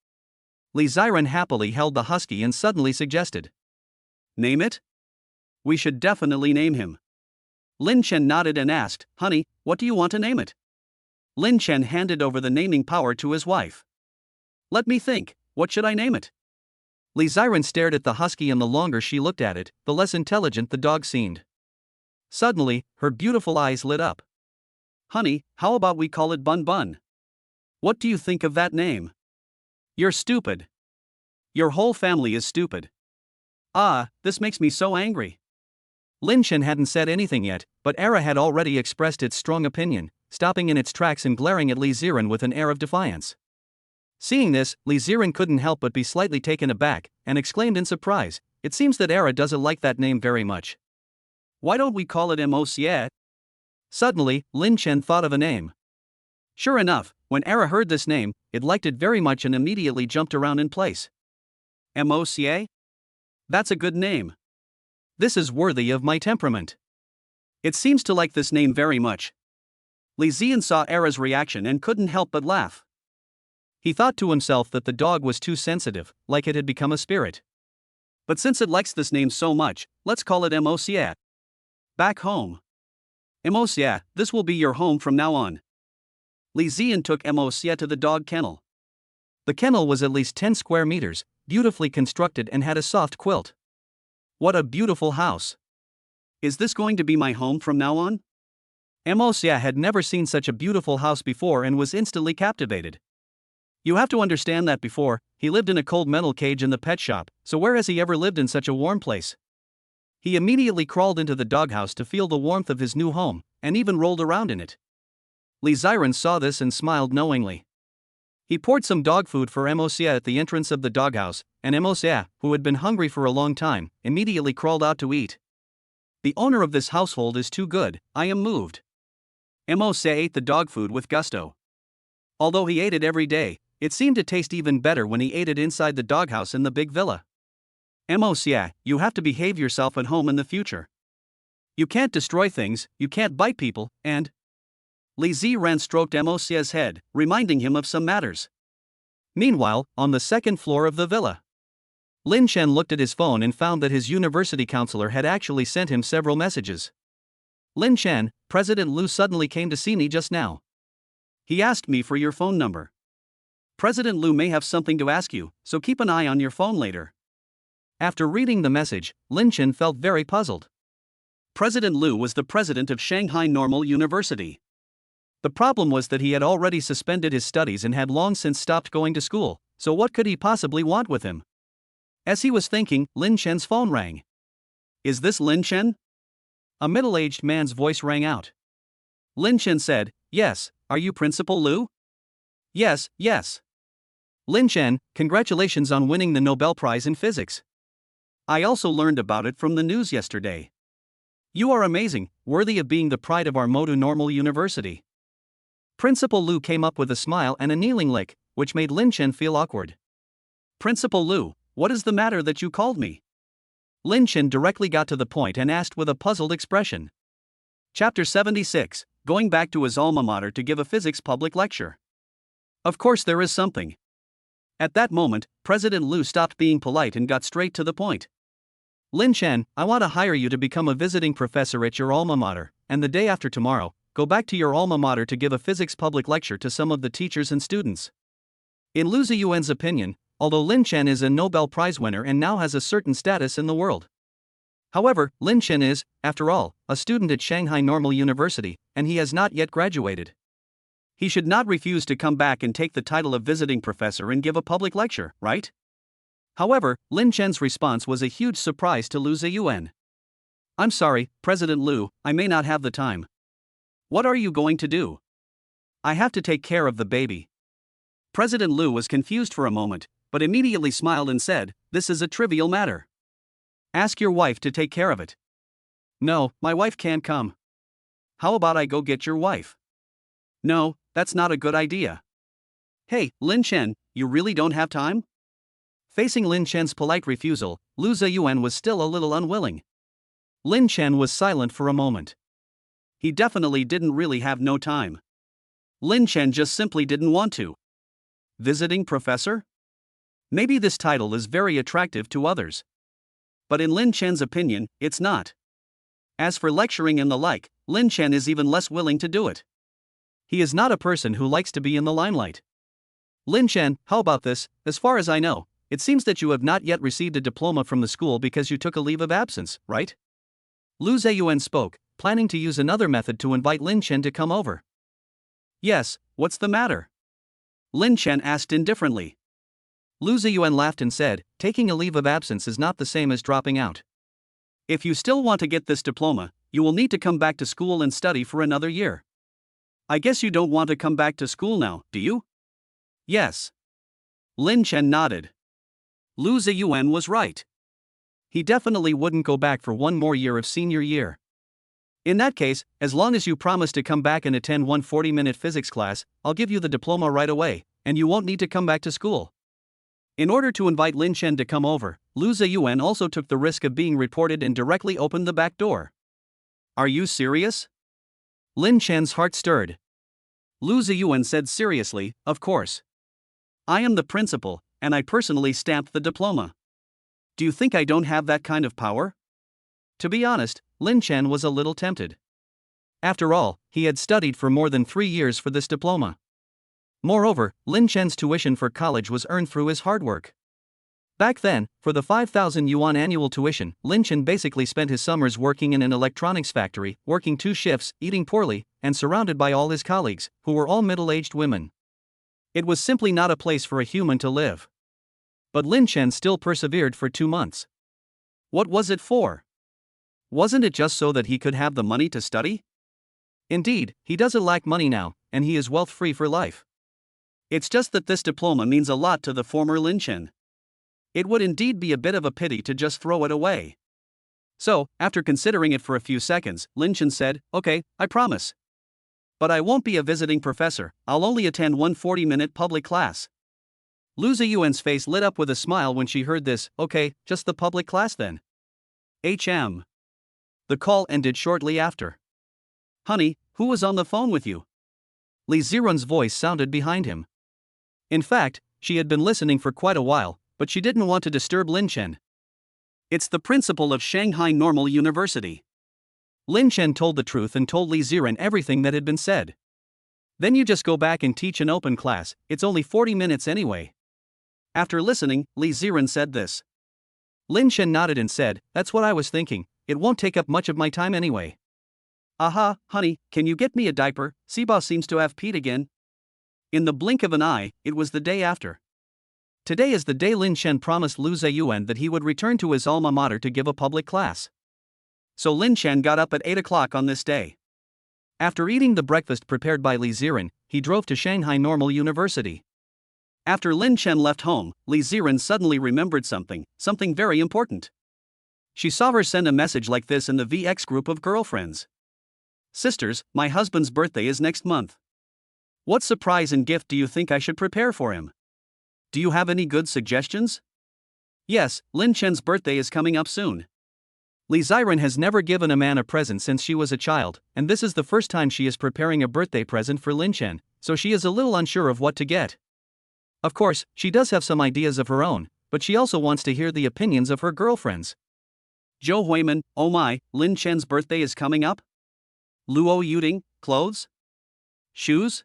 Li Tianhong happily held the husky and suddenly suggested. Name it? We should definitely name him. Lin Chen nodded and asked, Honey, what do you want to name it? Lin Chen handed over the naming power to his wife. Let me think, what should I name it? Li Tianhong stared at the husky, and the longer she looked at it, the less intelligent the dog seemed. Suddenly, her beautiful eyes lit up. Honey, how about we call it Bun Bun? What do you think of that name? You're stupid. Your whole family is stupid. Ah, this makes me so angry. Lin Chen hadn't said anything yet, but Era had already expressed its strong opinion, stopping in its tracks and glaring at Li Tianhong with an air of defiance. Seeing this, Li Tianhong couldn't help but be slightly taken aback, and exclaimed in surprise, It seems that Era doesn't like that name very much. Why don't we call it Meiqi? Suddenly, Lin Chen thought of a name. Sure enough, when Era heard this name, it liked it very much and immediately jumped around in place. Meiqi? That's a good name. This is worthy of my temperament. It seems to like this name very much. Li Tianhong saw Era's reaction and couldn't help but laugh. He thought to himself that the dog was too sensitive, like it had become a spirit. But since it likes this name so much, let's call it Meiqi. Back home. Meiqi, this will be your home from now on. Li Tianhong took Meiqi to the dog kennel. The kennel was at least 10 square meters, beautifully constructed, and had a soft quilt. What a beautiful house. Is this going to be my home from now on? Meiqi had never seen such a beautiful house before and was instantly captivated. You have to understand that before, he lived in a cold metal cage in the pet shop, so where has he ever lived in such a warm place? He immediately crawled into the doghouse to feel the warmth of his new home, and even rolled around in it. Li Tianhong saw this and smiled knowingly. He poured some dog food for Meiqi at the entrance of the doghouse, and Meiqi, who had been hungry for a long time, immediately crawled out to eat. The owner of this household is too good, I am moved. Meiqi ate the dog food with gusto. Although he ate it every day, it seemed to taste even better when he ate it inside the doghouse in the big villa. Meiqi, you have to behave yourself at home in the future. You can't destroy things, you can't bite people, and… Li Tianhong stroked Meiqi's head, reminding him of some matters. Meanwhile, on the second floor of the villa, Lin Chen looked at his phone and found that his university counselor had actually sent him several messages. Lin Chen, President Lu suddenly came to see me just now. He asked me for your phone number. President Lu may have something to ask you, so keep an eye on your phone later. After reading the message, Lin Chen felt very puzzled. President Lu was the president of Shanghai Normal University. The problem was that he had already suspended his studies and had long since stopped going to school, so what could he possibly want with him? As he was thinking, Lin Chen's phone rang. Is this Lin Chen? A middle-aged man's voice rang out. Lin Chen said, Yes, are you Principal Lu? Yes, yes. Lin Chen, congratulations on winning the Nobel Prize in Physics. I also learned about it from the news yesterday. You are amazing, worthy of being the pride of our Modu Normal University. Principal Lu came up with a smile and a kneeling lick, which made Lin Chen feel awkward. Principal Lu, what is the matter that you called me? Lin Chen directly got to the point and asked with a puzzled expression. Chapter 76, Going back to his alma mater to give a physics public lecture. Of course there is something. At that moment, President Lu stopped being polite and got straight to the point. Lin Chen, I want to hire you to become a visiting professor at your alma mater, and the day after tomorrow, go back to your alma mater to give a physics public lecture to some of the teachers and students. In Lu Ziyuan's opinion, although Lin Chen is a Nobel Prize winner and now has a certain status in the world. However, Lin Chen is, after all, a student at Shanghai Normal University, and he has not yet graduated. He should not refuse to come back and take the title of visiting professor and give a public lecture, right? However, Lin Chen's response was a huge surprise to Lu Ziyuan. I'm sorry, President Lu, I may not have the time. What are you going to do? I have to take care of the baby. President Lu was confused for a moment, but immediately smiled and said, this is a trivial matter. Ask your wife to take care of it. No, my wife can't come. How about I go get your wife? No, that's not a good idea. Hey, Lin Chen, you really don't have time? Facing Lin Chen's polite refusal, Lu Ziyuan was still a little unwilling. Lin Chen was silent for a moment. He definitely didn't really have no time. Lin Chen just simply didn't want to. Visiting professor? Maybe this title is very attractive to others. But in Lin Chen's opinion, it's not. As for lecturing and the like, Lin Chen is even less willing to do it. He is not a person who likes to be in the limelight. Lin Chen, how about this? As far as I know, it seems that you have not yet received a diploma from the school because you took a leave of absence, right? Lu Ziyuan spoke, planning to use another method to invite Lin Chen to come over. Yes, what's the matter? Lin Chen asked indifferently. Lu Ziyuan laughed and said, taking a leave of absence is not the same as dropping out. If you still want to get this diploma, you will need to come back to school and study for another year. I guess you don't want to come back to school now, do you? Yes. Lin Chen nodded. Lu Ziyuan was right. He definitely wouldn't go back for one more year of senior year. In that case, as long as you promise to come back and attend one 40-minute physics class, I'll give you the diploma right away, and you won't need to come back to school. In order to invite Lin Chen to come over, Lu Ziyuan also took the risk of being reported and directly opened the back door. Are you serious? Lin Chen's heart stirred. Lu Ziyuan said seriously, of course. I am the principal, and I personally stamped the diploma. Do you think I don't have that kind of power? To be honest, Lin Chen was a little tempted. After all, he had studied for more than 3 years for this diploma. Moreover, Lin Chen's tuition for college was earned through his hard work. Back then, for the 5,000 yuan annual tuition, Lin Chen basically spent his summers working in an electronics factory, working 2 shifts, eating poorly, and surrounded by all his colleagues, who were all middle-aged women. It was simply not a place for a human to live. But Lin Chen still persevered for 2 months. What was it for? Wasn't it just so that he could have the money to study? Indeed, he doesn't lack money now, and he is wealth-free for life. It's just that this diploma means a lot to the former Lin Chen. It would indeed be a bit of a pity to just throw it away. So, after considering it for a few seconds, Lin Chen said, okay, I promise. But I won't be a visiting professor, I'll only attend one 40-minute public class. Lu Ziyuan's face lit up with a smile when she heard this, okay, just the public class then. The call ended shortly after. Honey, who was on the phone with you? Li Ziren's voice sounded behind him. In fact, she had been listening for quite a while, but she didn't want to disturb Lin Chen. It's the principal of Shanghai Normal University. Lin Chen told the truth and told Li Ziren everything that had been said. Then you just go back and teach an open class, it's only 40 minutes anyway. After listening, Li Ziren said this. Lin Chen nodded and said, that's what I was thinking, it won't take up much of my time anyway. Aha, honey, can you get me a diaper? Siba seems to have peed again. In the blink of an eye, it was the day after. Today is the day Lin Chen promised Lu Ziyuan that he would return to his alma mater to give a public class. So Lin Chen got up at 8 o'clock on this day. After eating the breakfast prepared by Li Ziren, he drove to Shanghai Normal University. After Lin Chen left home, Li Ziren suddenly remembered something very important. She saw her send a message like this in the VX group of girlfriends. Sisters, my husband's birthday is next month. What surprise and gift do you think I should prepare for him? Do you have any good suggestions? Yes, Lin Chen's birthday is coming up soon. Li Ziren has never given a man a present since she was a child, and this is the first time she is preparing a birthday present for Lin Chen, so she is a little unsure of what to get. Of course, she does have some ideas of her own, but she also wants to hear the opinions of her girlfriends. Zhou Huiman, oh my, Lin Chen's birthday is coming up? Luo Yuding, clothes? Shoes?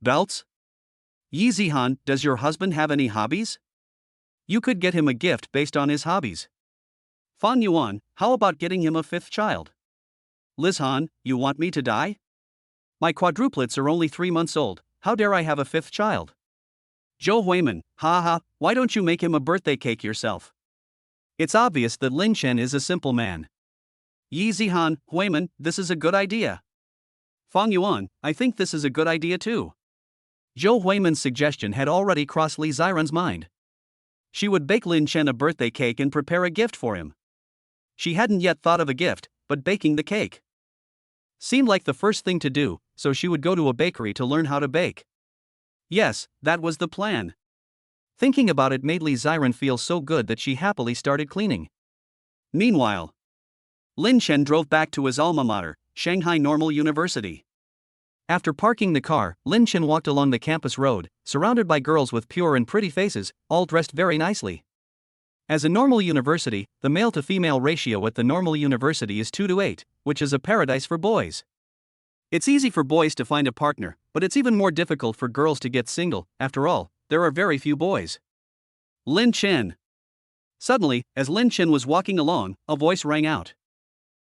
Belts? Yi Zihan, does your husband have any hobbies? You could get him a gift based on his hobbies. Fan Yuan, how about getting him a 5th child? Liz Han, you want me to die? My quadruplets are only 3 months old, how dare I have a fifth child? Zhou Huiman, ha, why don't you make him a birthday cake yourself? It's obvious that Lin Chen is a simple man. Yi Zihan, Huiman, this is a good idea. Fang Yuan, I think this is a good idea too. Zhou Huiman's suggestion had already crossed Li Ziran's mind. She would bake Lin Chen a birthday cake and prepare a gift for him. She hadn't yet thought of a gift, but baking the cake seemed like the first thing to do, so she would go to a bakery to learn how to bake. Yes, that was the plan. Thinking about it made Li Ziran feel so good that she happily started cleaning. Meanwhile, Lin Chen drove back to his alma mater, Shanghai Normal University. After parking the car, Lin Chen walked along the campus road, surrounded by girls with pure and pretty faces, all dressed very nicely. As a normal university, the male-to-female ratio at the normal university is 2:8, which is a paradise for boys. It's easy for boys to find a partner, but it's even more difficult for girls to get single. After all, there are very few boys. Lin Chen. Suddenly, as Lin Chen was walking along, a voice rang out.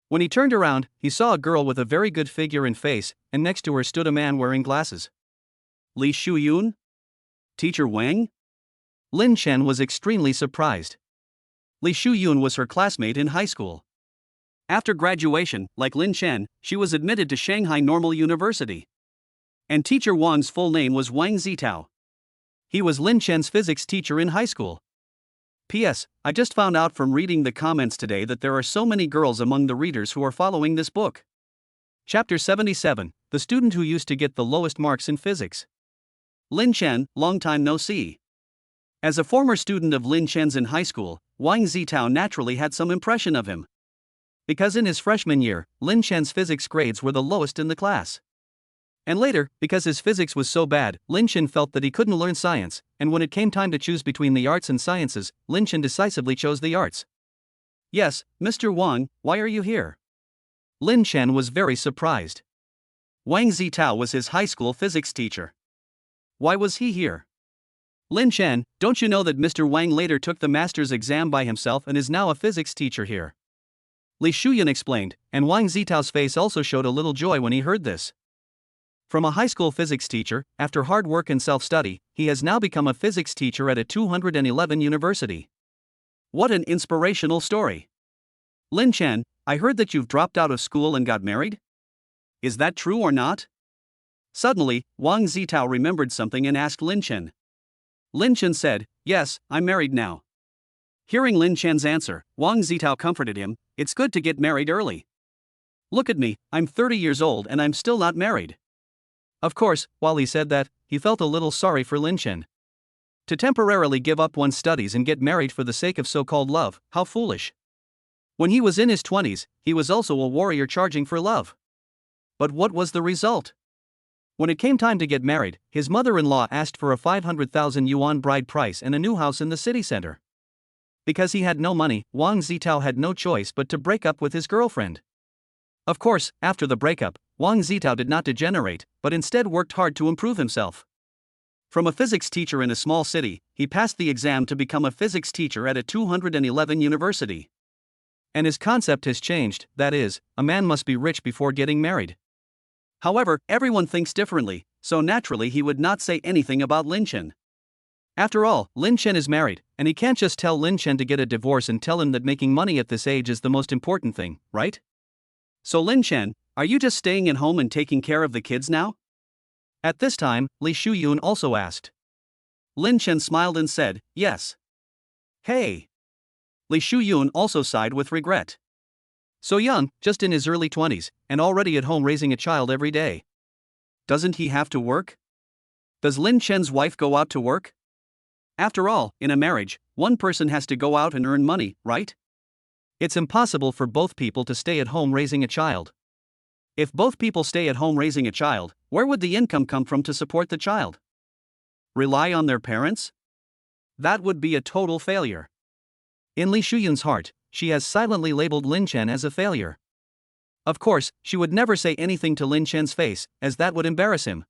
When he turned around, he saw a girl with a very good figure and face, and next to her stood a man wearing glasses. Li Shuyun? Teacher Wang? Lin Chen was extremely surprised. Li Shuyun was her classmate in high school. After graduation, like Lin Chen, she was admitted to Shanghai Normal University. And teacher Wang's full name was Wang Zitao. He was Lin Chen's physics teacher in high school. P.S. I just found out from reading the comments today that there are so many girls among the readers who are following this book. Chapter 77, The Student Who Used to Get the Lowest Marks in Physics. Lin Chen, long time no see. As a former student of Lin Chen's in high school, Wang Zitao naturally had some impression of him. Because in his freshman year, Lin Chen's physics grades were the lowest in the class. And later, because his physics was so bad, Lin Chen felt that he couldn't learn science, and when it came time to choose between the arts and sciences, Lin Chen decisively chose the arts. Yes, Mr. Wang, why are you here? Lin Chen was very surprised. Wang Zitao was his high school physics teacher. Why was he here? Lin Chen, don't you know that Mr. Wang later took the master's exam by himself and is now a physics teacher here? Li Shuyan explained, and Wang Zitao's face also showed a little joy when he heard this. From a high school physics teacher, after hard work and self-study, he has now become a physics teacher at a 211 university. What an inspirational story. Lin Chen, I heard that you've dropped out of school and got married? Is that true or not? Suddenly, Wang Zitao remembered something and asked Lin Chen. Lin Chen said, yes, I'm married now. Hearing Lin Chen's answer, Wang Zitao comforted him, it's good to get married early. Look at me, I'm 30 years old and I'm still not married. Of course, while he said that, he felt a little sorry for Lin Chen. To temporarily give up one's studies and get married for the sake of so-called love, how foolish. When he was in his 20s, he was also a warrior charging for love. But what was the result? When it came time to get married, his mother-in-law asked for a 500,000 yuan bride price and a new house in the city center. Because he had no money, Wang Zitao had no choice but to break up with his girlfriend. Of course, after the breakup, Wang Zitao did not degenerate, but instead worked hard to improve himself. From a physics teacher in a small city, he passed the exam to become a physics teacher at a 211 university. And his concept has changed, that is, a man must be rich before getting married. However, everyone thinks differently, so naturally he would not say anything about Lin Chen. After all, Lin Chen is married, and he can't just tell Lin Chen to get a divorce and tell him that making money at this age is the most important thing, right? So Lin Chen, are you just staying at home and taking care of the kids now? At this time, Li Shuyun also asked. Lin Chen smiled and said, yes. Hey! Li Shuyun also sighed with regret. So young, just in his early 20s, and already at home raising a child every day. Doesn't he have to work? Does Lin Chen's wife go out to work? After all, in a marriage, one person has to go out and earn money, right? It's impossible for both people to stay at home raising a child. If both people stay at home raising a child, where would the income come from to support the child? Rely on their parents? That would be a total failure. In Li Shuyun's heart, she has silently labeled Lin Chen as a failure. Of course, she would never say anything to Lin Chen's face, as that would embarrass him.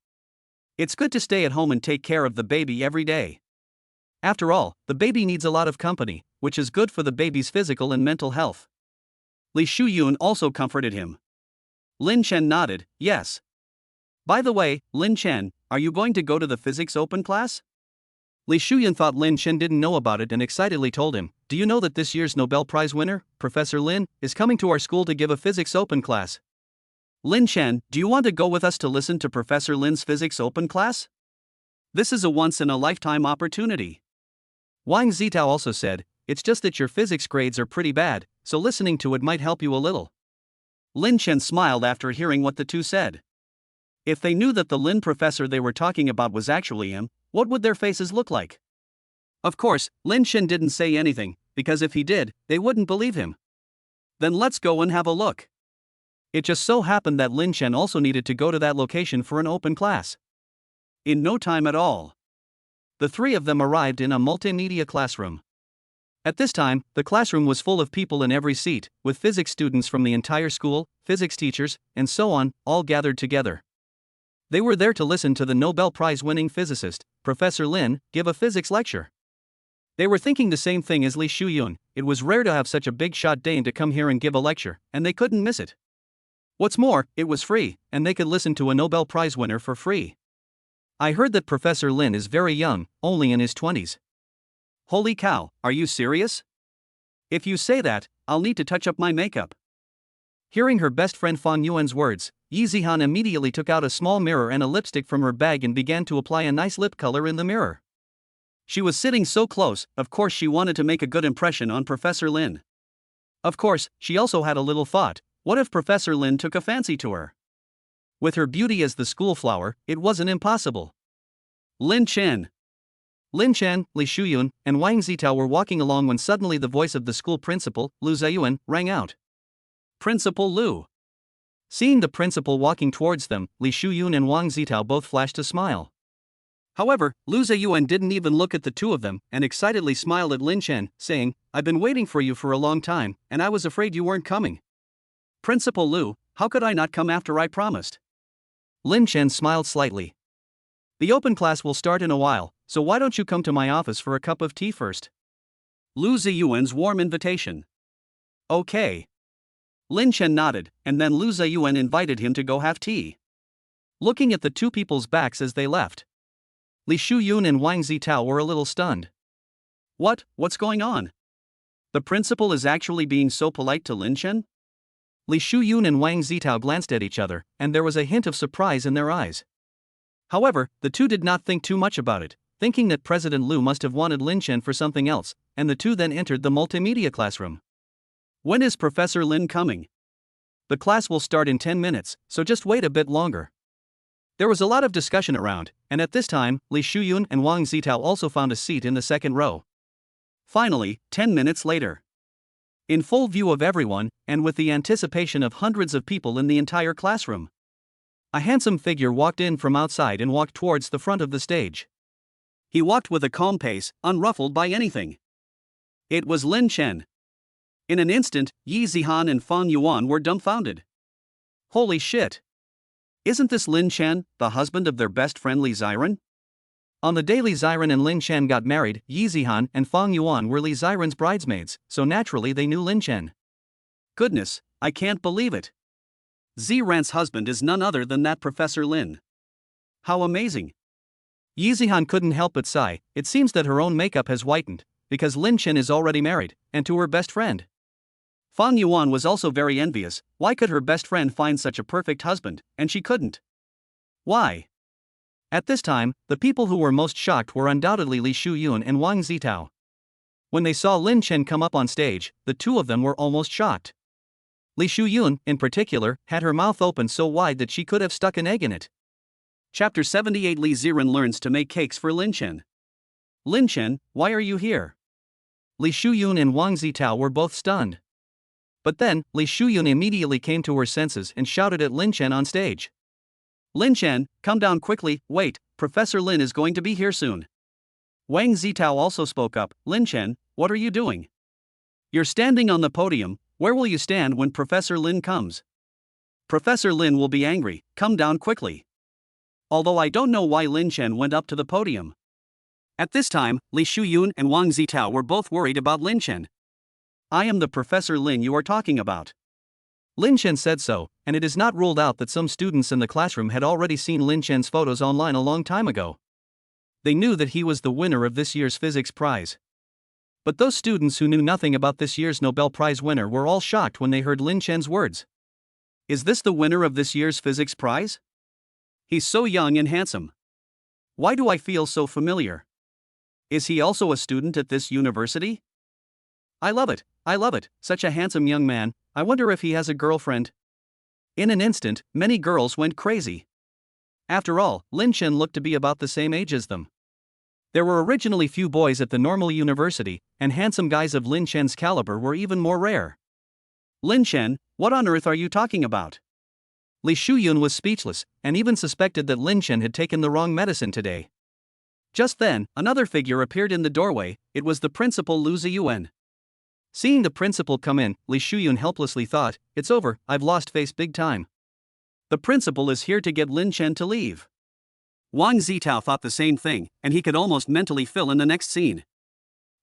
It's good to stay at home and take care of the baby every day. After all, the baby needs a lot of company, which is good for the baby's physical and mental health. Li Shuyun also comforted him. Lin Chen nodded, yes. By the way, Lin Chen, are you going to go to the physics open class? Li Shuyan thought Lin Chen didn't know about it and excitedly told him, do you know that this year's Nobel Prize winner, Professor Lin, is coming to our school to give a physics open class? Lin Chen, do you want to go with us to listen to Professor Lin's physics open class? This is a once-in-a-lifetime opportunity. Wang Zitao also said, it's just that your physics grades are pretty bad, so listening to it might help you a little. Lin Chen smiled after hearing what the two said. If they knew that the Lin professor they were talking about was actually him, what would their faces look like? Of course, Lin Chen didn't say anything, because if he did, they wouldn't believe him. Then let's go and have a look. It just so happened that Lin Chen also needed to go to that location for an open class. In no time at all, the three of them arrived in a multimedia classroom. At this time, the classroom was full of people in every seat, with physics students from the entire school, physics teachers, and so on, all gathered together. They were there to listen to the Nobel Prize-winning physicist, Professor Lin, give a physics lecture. They were thinking the same thing as Li Shuyun. It was rare to have such a big-shot Dane to come here and give a lecture, and they couldn't miss it. What's more, it was free, and they could listen to a Nobel Prize winner for free. I heard that Professor Lin is very young, only in his 20s. Holy cow, are you serious? If you say that, I'll need to touch up my makeup. Hearing her best friend Fan Yuan's words, Yi Zihan immediately took out a small mirror and a lipstick from her bag and began to apply a nice lip color in the mirror. She was sitting so close, of course she wanted to make a good impression on Professor Lin. Of course, she also had a little thought, what if Professor Lin took a fancy to her? With her beauty as the school flower, it wasn't impossible. Lin Chen, Li Shuyun, and Wang Zitao were walking along when suddenly the voice of the school principal, Lu Ziyuan, rang out. Principal Lu. Seeing the principal walking towards them, Li Shuyun and Wang Zitao both flashed a smile. However, Lu Ziyuan didn't even look at the two of them and excitedly smiled at Lin Chen, saying, I've been waiting for you for a long time, and I was afraid you weren't coming. Principal Lu, how could I not come after I promised? Lin Chen smiled slightly. The open class will start in a while, so why don't you come to my office for a cup of tea first? Lu Ziyuan's warm invitation. Okay. Lin Chen nodded, and then Lu Ziyuan invited him to go have tea. Looking at the two people's backs as they left, Li Shuyun and Wang Zitao were a little stunned. What's going on? The principal is actually being so polite to Lin Chen? Li Shuyun and Wang Zitao glanced at each other, and there was a hint of surprise in their eyes. However, the two did not think too much about it, thinking that President Lu must have wanted Lin Chen for something else, and the two then entered the multimedia classroom. When is Professor Lin coming? The class will start in 10 minutes, so just wait a bit longer. There was a lot of discussion around, and at this time, Li Shuyun and Wang Zitao also found a seat in the second row. Finally, 10 minutes later, in full view of everyone, and with the anticipation of hundreds of people in the entire classroom, a handsome figure walked in from outside and walked towards the front of the stage. He walked with a calm pace, unruffled by anything. It was Lin Chen. In an instant, Yi Zihan and Fan Yuan were dumbfounded. Holy shit! Isn't this Lin Chen, the husband of their best friend Li Ziran? On the day Li Ziran and Lin Chen got married, Yi Zihan and Fan Yuan were Li Ziran's bridesmaids, so naturally they knew Lin Chen. Goodness, I can't believe it. Ziran's husband is none other than that Professor Lin. How amazing! Yi Zihan couldn't help but sigh. It seems that her own makeup has whitened, because Lin Chen is already married, and to her best friend. Fan Yuan was also very envious. Why could her best friend find such a perfect husband, and she couldn't? Why? At this time, the people who were most shocked were undoubtedly Li Shuyun and Wang Zitao. When they saw Lin Chen come up on stage, the two of them were almost shocked. Li Shuyun, in particular, had her mouth open so wide that she could have stuck an egg in it. Chapter 78 Li Ziran learns to make cakes for Lin Chen. Lin Chen, why are you here? Li Shuyun and Wang Zitao were both stunned. But then, Li Shuyun immediately came to her senses and shouted at Lin Chen on stage. Lin Chen, come down quickly, wait, Professor Lin is going to be here soon. Wang Zitao also spoke up, Lin Chen, what are you doing? You're standing on the podium. Where will you stand when Professor Lin comes? Professor Lin will be angry, come down quickly. Although I don't know why Lin Chen went up to the podium. At this time, Li Shuyun and Wang Zitao were both worried about Lin Chen. I am the Professor Lin you are talking about. Lin Chen said so, and it is not ruled out that some students in the classroom had already seen Lin Chen's photos online a long time ago. They knew that he was the winner of this year's physics prize. But those students who knew nothing about this year's Nobel Prize winner were all shocked when they heard Lin Chen's words. Is this the winner of this year's physics prize? He's so young and handsome. Why do I feel so familiar? Is he also a student at this university? I love it, such a handsome young man. I wonder if he has a girlfriend. In an instant, many girls went crazy. After all, Lin Chen looked to be about the same age as them. There were originally few boys at the normal university, and handsome guys of Lin Chen's caliber were even more rare. Lin Chen, what on earth are you talking about? Li Shuyun was speechless, and even suspected that Lin Chen had taken the wrong medicine today. Just then, another figure appeared in the doorway. It was the principal Lu Ziyuan. Seeing the principal come in, Li Shuyun helplessly thought, it's over, I've lost face big time. The principal is here to get Lin Chen to leave. Wang Zitao thought the same thing, and he could almost mentally fill in the next scene.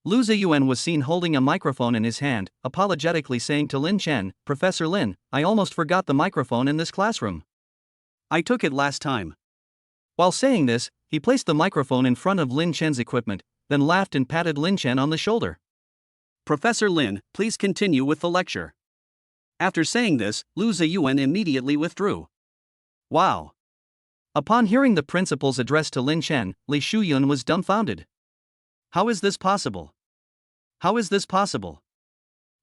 Lu Ziyuan was seen holding a microphone in his hand, apologetically saying to Lin Chen, Professor Lin, I almost forgot the microphone in this classroom. I took it last time. While saying this, he placed the microphone in front of Lin Chen's equipment, then laughed and patted Lin Chen on the shoulder. Professor Lin, please continue with the lecture. After saying this, Lu Ziyuan immediately withdrew. Wow. Upon hearing the principal's address to Lin Chen, Li Shuyun was dumbfounded. How is this possible? How is this possible?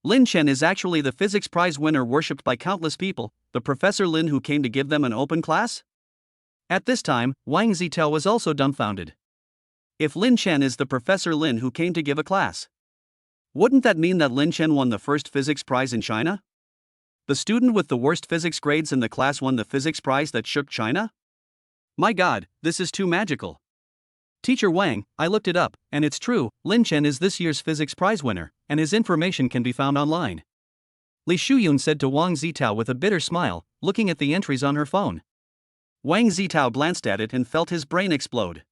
Lin Chen is actually the physics prize winner worshipped by countless people, the Professor Lin who came to give them an open class? At this time, Wang Zitao was also dumbfounded. If Lin Chen is the Professor Lin who came to give a class, wouldn't that mean that Lin Chen won the first physics prize in China? The student with the worst physics grades in the class won the physics prize that shook China? My God, this is too magical. Teacher Wang, I looked it up, and it's true, Lin Chen is this year's physics prize winner, and his information can be found online. Li Shuyun said to Wang Zitao with a bitter smile, looking at the entries on her phone. Wang Zitao glanced at it and felt his brain explode.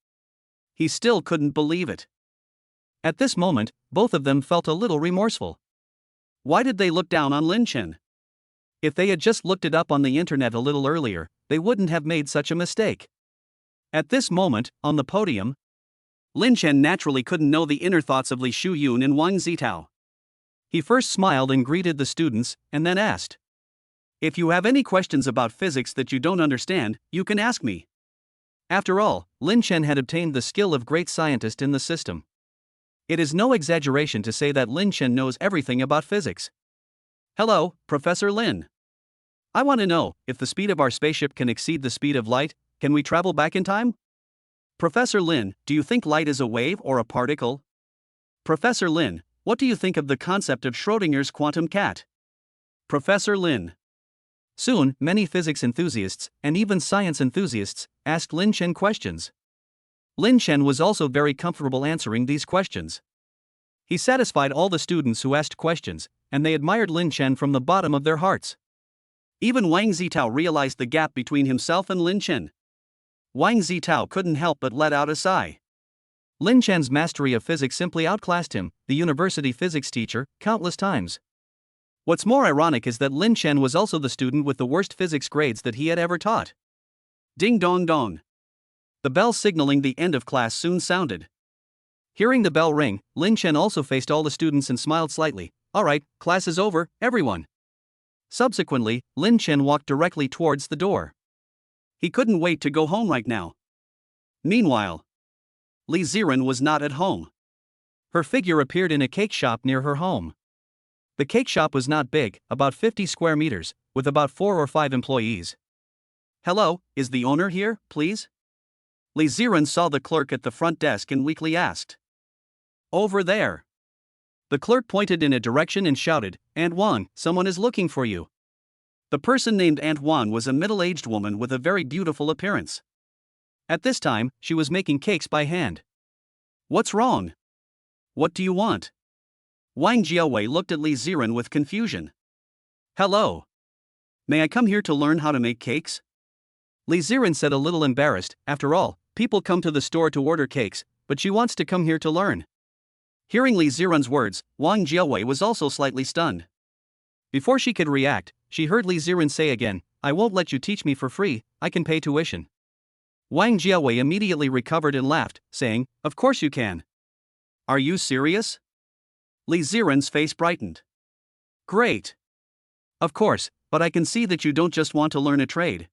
He still couldn't believe it. At this moment, both of them felt a little remorseful. Why did they look down on Lin Chen? If they had just looked it up on the internet a little earlier, they wouldn't have made such a mistake. At this moment, on the podium, Lin Chen naturally couldn't know the inner thoughts of Li Shuyun and Wang Zitao. He first smiled and greeted the students, and then asked, if you have any questions about physics that you don't understand, you can ask me. After all, Lin Chen had obtained the skill of great scientist in the system. It is no exaggeration to say that Lin Chen knows everything about physics. Hello, Professor Lin. I want to know, if the speed of our spaceship can exceed the speed of light, can we travel back in time? Professor Lin, do you think light is a wave or a particle? Professor Lin, what do you think of the concept of Schrödinger's quantum cat? Professor Lin. Soon, many physics enthusiasts, and even science enthusiasts, asked Lin Chen questions. Lin Chen was also very comfortable answering these questions. He satisfied all the students who asked questions, and they admired Lin Chen from the bottom of their hearts. Even Wang Zitao realized the gap between himself and Lin Chen. Wang Zitao couldn't help but let out a sigh. Lin Chen's mastery of physics simply outclassed him, the university physics teacher, countless times. What's more ironic is that Lin Chen was also the student with the worst physics grades that he had ever taught. Ding dong dong. The bell signaling the end of class soon sounded. Hearing the bell ring, Lin Chen also faced all the students and smiled slightly. All right, class is over, everyone. Subsequently, Lin Chen walked directly towards the door. He couldn't wait to go home right now. Meanwhile, Li Ziren was not at home. Her figure appeared in a cake shop near her home. The cake shop was not big, about 50 square meters, with about 4 or 5 employees. Hello, is the owner here, please? Li Ziren saw the clerk at the front desk and weakly asked. Over there. The clerk pointed in a direction and shouted, Aunt Wan, someone is looking for you. The person named Aunt Wan was a middle-aged woman with a very beautiful appearance. At this time, she was making cakes by hand. What's wrong? What do you want? Wang Jiawei looked at Li Ziren with confusion. Hello. May I come here to learn how to make cakes? Li Ziren said a little embarrassed. After all, people come to the store to order cakes, but she wants to come here to learn. Hearing Li Ziren's words, Wang Jiawei was also slightly stunned. Before she could react, she heard Li Ziren say again, "I won't let you teach me for free, I can pay tuition." Wang Jiawei immediately recovered and laughed, saying, "Of course you can." "Are you serious?" Li Ziren's face brightened. "Great. Of course, but I can see that you don't just want to learn a trade."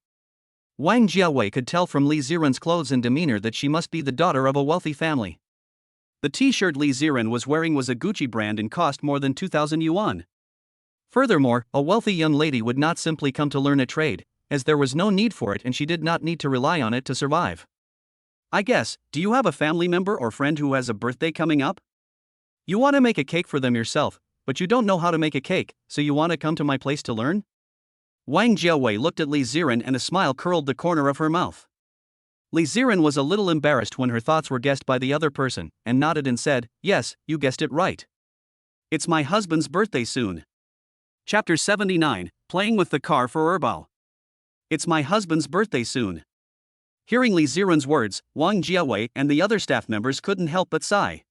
Wang Jiawei could tell from Li Ziren's clothes and demeanor that she must be the daughter of a wealthy family. The t-shirt Li Ziren was wearing was a Gucci brand and cost more than 2,000 yuan. Furthermore, a wealthy young lady would not simply come to learn a trade, as there was no need for it and she did not need to rely on it to survive. "I guess, do you have a family member or friend who has a birthday coming up? You want to make a cake for them yourself, but you don't know how to make a cake, so you want to come to my place to learn?" Wang Jiawei looked at Li Ziren and a smile curled the corner of her mouth. Li Ziren was a little embarrassed when her thoughts were guessed by the other person, and nodded and said, "Yes, you guessed it right. It's my husband's birthday soon." Chapter 79, Playing with the Car for Herbal. It's my husband's birthday soon. Hearing Li Ziren's words, Wang Jiawei and the other staff members couldn't help but sigh.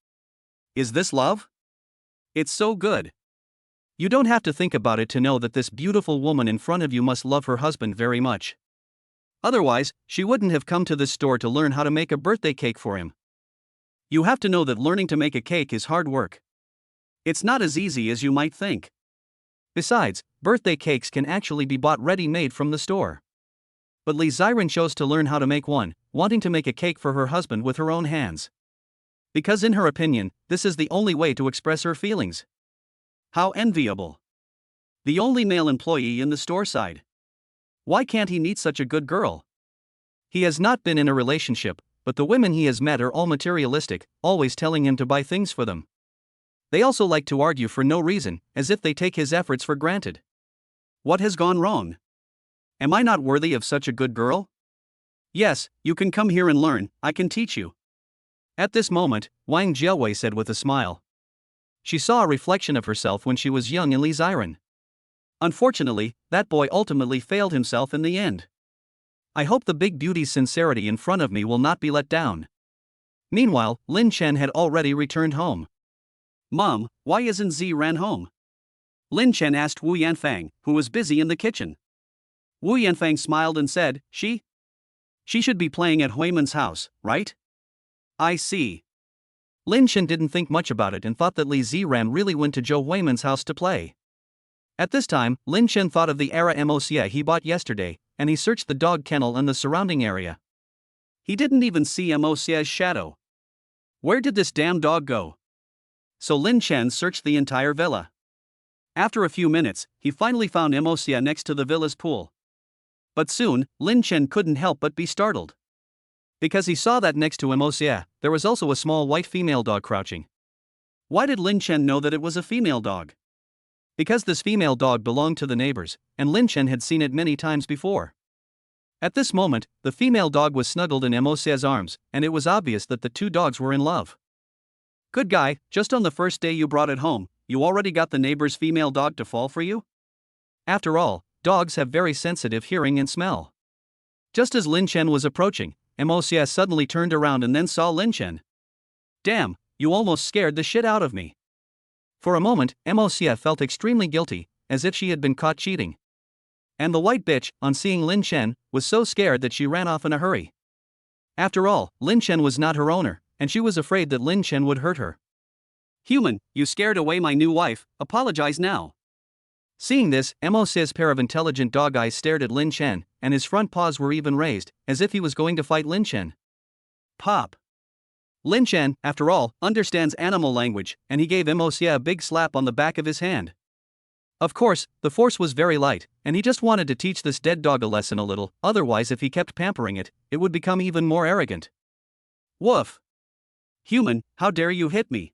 Is this love? It's so good. You don't have to think about it to know that this beautiful woman in front of you must love her husband very much. Otherwise, she wouldn't have come to this store to learn how to make a birthday cake for him. You have to know that learning to make a cake is hard work. It's not as easy as you might think. Besides, birthday cakes can actually be bought ready-made from the store. But Li Ziren chose to learn how to make one, wanting to make a cake for her husband with her own hands. Because in her opinion, this is the only way to express her feelings. How enviable. The only male employee in the store side. Why can't he meet such a good girl? He has not been in a relationship, but the women he has met are all materialistic, always telling him to buy things for them. They also like to argue for no reason, as if they take his efforts for granted. What has gone wrong? Am I not worthy of such a good girl? Yes, you can come here and learn, I can teach you. At this moment, Wang Jiawei said with a smile. She saw a reflection of herself when she was young in Li Ziren. Unfortunately, that boy ultimately failed himself in the end. I hope the big beauty's sincerity in front of me will not be let down. Meanwhile, Lin Chen had already returned home. "Mom, why isn't Ziren home?" Lin Chen asked Wu Yanfang, who was busy in the kitchen. Wu Yanfang smiled and said, She should be playing at Huiman's house, right? I see. Lin Chen didn't think much about it and thought that Li Ziren really went to Zhou Huiman's house to play. At this time, Lin Chen thought of the Era Moca he bought yesterday, and he searched the dog kennel and the surrounding area. He didn't even see Moca's shadow. Where did this damn dog go? So Lin Chen searched the entire villa. After a few minutes, he finally found Moca next to the villa's pool. But soon, Lin Chen couldn't help but be startled. Because he saw that next to Moca, there was also a small white female dog crouching. Why did Lin Chen know that it was a female dog? Because this female dog belonged to the neighbors, and Lin Chen had seen it many times before. At this moment, the female dog was snuggled in Moca's arms, and it was obvious that the two dogs were in love. Good guy, just on the first day you brought it home, you already got the neighbor's female dog to fall for you? After all, dogs have very sensitive hearing and smell. Just as Lin Chen was approaching, Moca suddenly turned around and then saw Lin Chen. Damn, you almost scared the shit out of me. For a moment, Moca felt extremely guilty, as if she had been caught cheating. And the white bitch, on seeing Lin Chen, was so scared that she ran off in a hurry. After all, Lin Chen was not her owner, and she was afraid that Lin Chen would hurt her. Human, you scared away my new wife, apologize now. Seeing this, Moca's pair of intelligent dog eyes stared at Lin Chen, and his front paws were even raised, as if he was going to fight Lin Chen. Pop. Lin Chen, after all, understands animal language, and he gave Moca a big slap on the back of his hand. Of course, the force was very light, and he just wanted to teach this dead dog a lesson a little, otherwise if he kept pampering it, it would become even more arrogant. Woof. Human, how dare you hit me?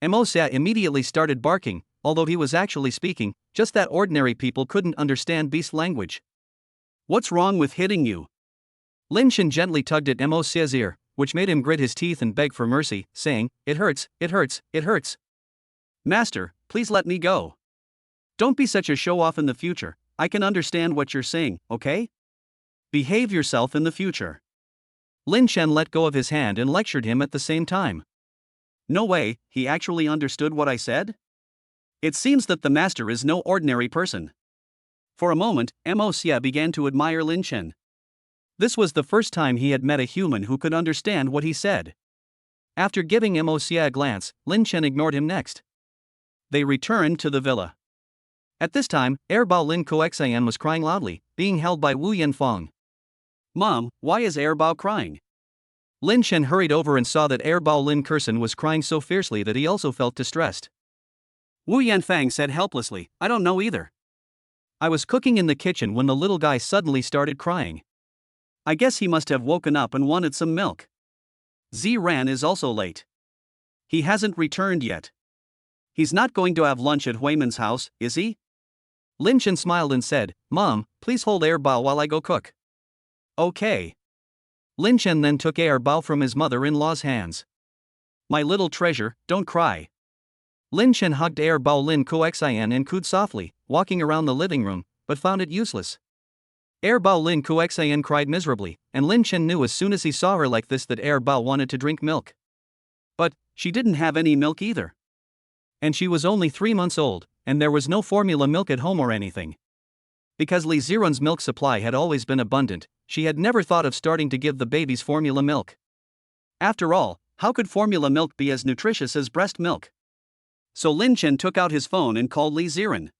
Moca immediately started barking, although he was actually speaking, just that ordinary people couldn't understand beast language. What's wrong with hitting you? Lin Chen gently tugged at Moca's ear, which made him grit his teeth and beg for mercy, saying, It hurts, it hurts, it hurts. Master, please let me go. Don't be such a show-off in the future, I can understand what you're saying, okay? Behave yourself in the future. Lin Chen let go of his hand and lectured him at the same time. No way, he actually understood what I said? It seems that the master is no ordinary person. For a moment, Mo Xia began to admire Lin Chen. This was the first time he had met a human who could understand what he said. After giving Mo Xia a glance, Lin Chen ignored him next. They returned to the villa. At this time, Airbao Lin Coxian was crying loudly, being held by Wu Yanfeng. "Mom, why is Airbao crying?" Lin Chen hurried over and saw that Airbao Lin Kursen was crying so fiercely that he also felt distressed. Wu Yanfeng said helplessly, "I don't know either. I was cooking in the kitchen when the little guy suddenly started crying. I guess he must have woken up and wanted some milk. Ziran is also late. He hasn't returned yet. He's not going to have lunch at Huiman's house, is he?" Lin Chen smiled and said, "Mom, please hold Airbao while I go cook." "Okay." Lin Chen then took Airbao from his mother-in-law's hands. "My little treasure, don't cry." Lin Chen hugged Airbao Lin Coxian and cooed softly, walking around the living room, but found it useless. Airbao Lin Coxian cried miserably, and Lin Chen knew as soon as he saw her like this that Airbao wanted to drink milk. But she didn't have any milk either. And she was only 3 months old, and there was no formula milk at home or anything. Because Li Ziran's milk supply had always been abundant, she had never thought of starting to give the babies formula milk. After all, how could formula milk be as nutritious as breast milk? So Lin Chen took out his phone and called Li Ziran.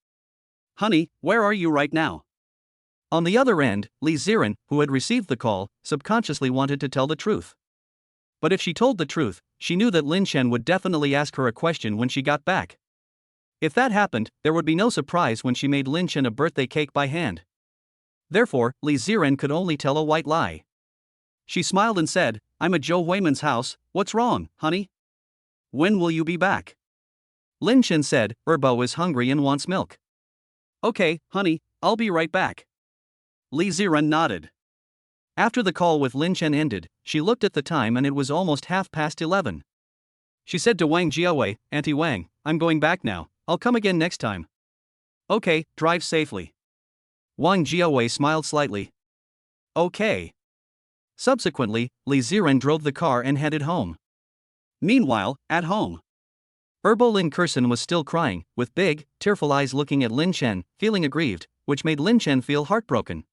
"Honey, where are you right now?" On the other end, Li Ziran, who had received the call, subconsciously wanted to tell the truth. But if she told the truth, she knew that Lin Chen would definitely ask her a question when she got back. If that happened, there would be no surprise when she made Lin Chen a birthday cake by hand. Therefore, Li Ziran could only tell a white lie. She smiled and said, "I'm at Zhou Huiman's house, what's wrong, honey? When will you be back?" Lin Chen said, "Airbao is hungry and wants milk." "Okay, honey, I'll be right back." Li Ziran nodded. After the call with Lin Chen ended, she looked at the time and it was almost 11:30. She said to Wang Jiawei, "Auntie Wang, I'm going back now, I'll come again next time." "Okay, drive safely." Wang Jiawei smiled slightly. "Okay." Subsequently, Li Ziran drove the car and headed home. Meanwhile, at home, Airbao Lin Kursen was still crying, with big, tearful eyes looking at Lin Chen, feeling aggrieved, which made Lin Chen feel heartbroken.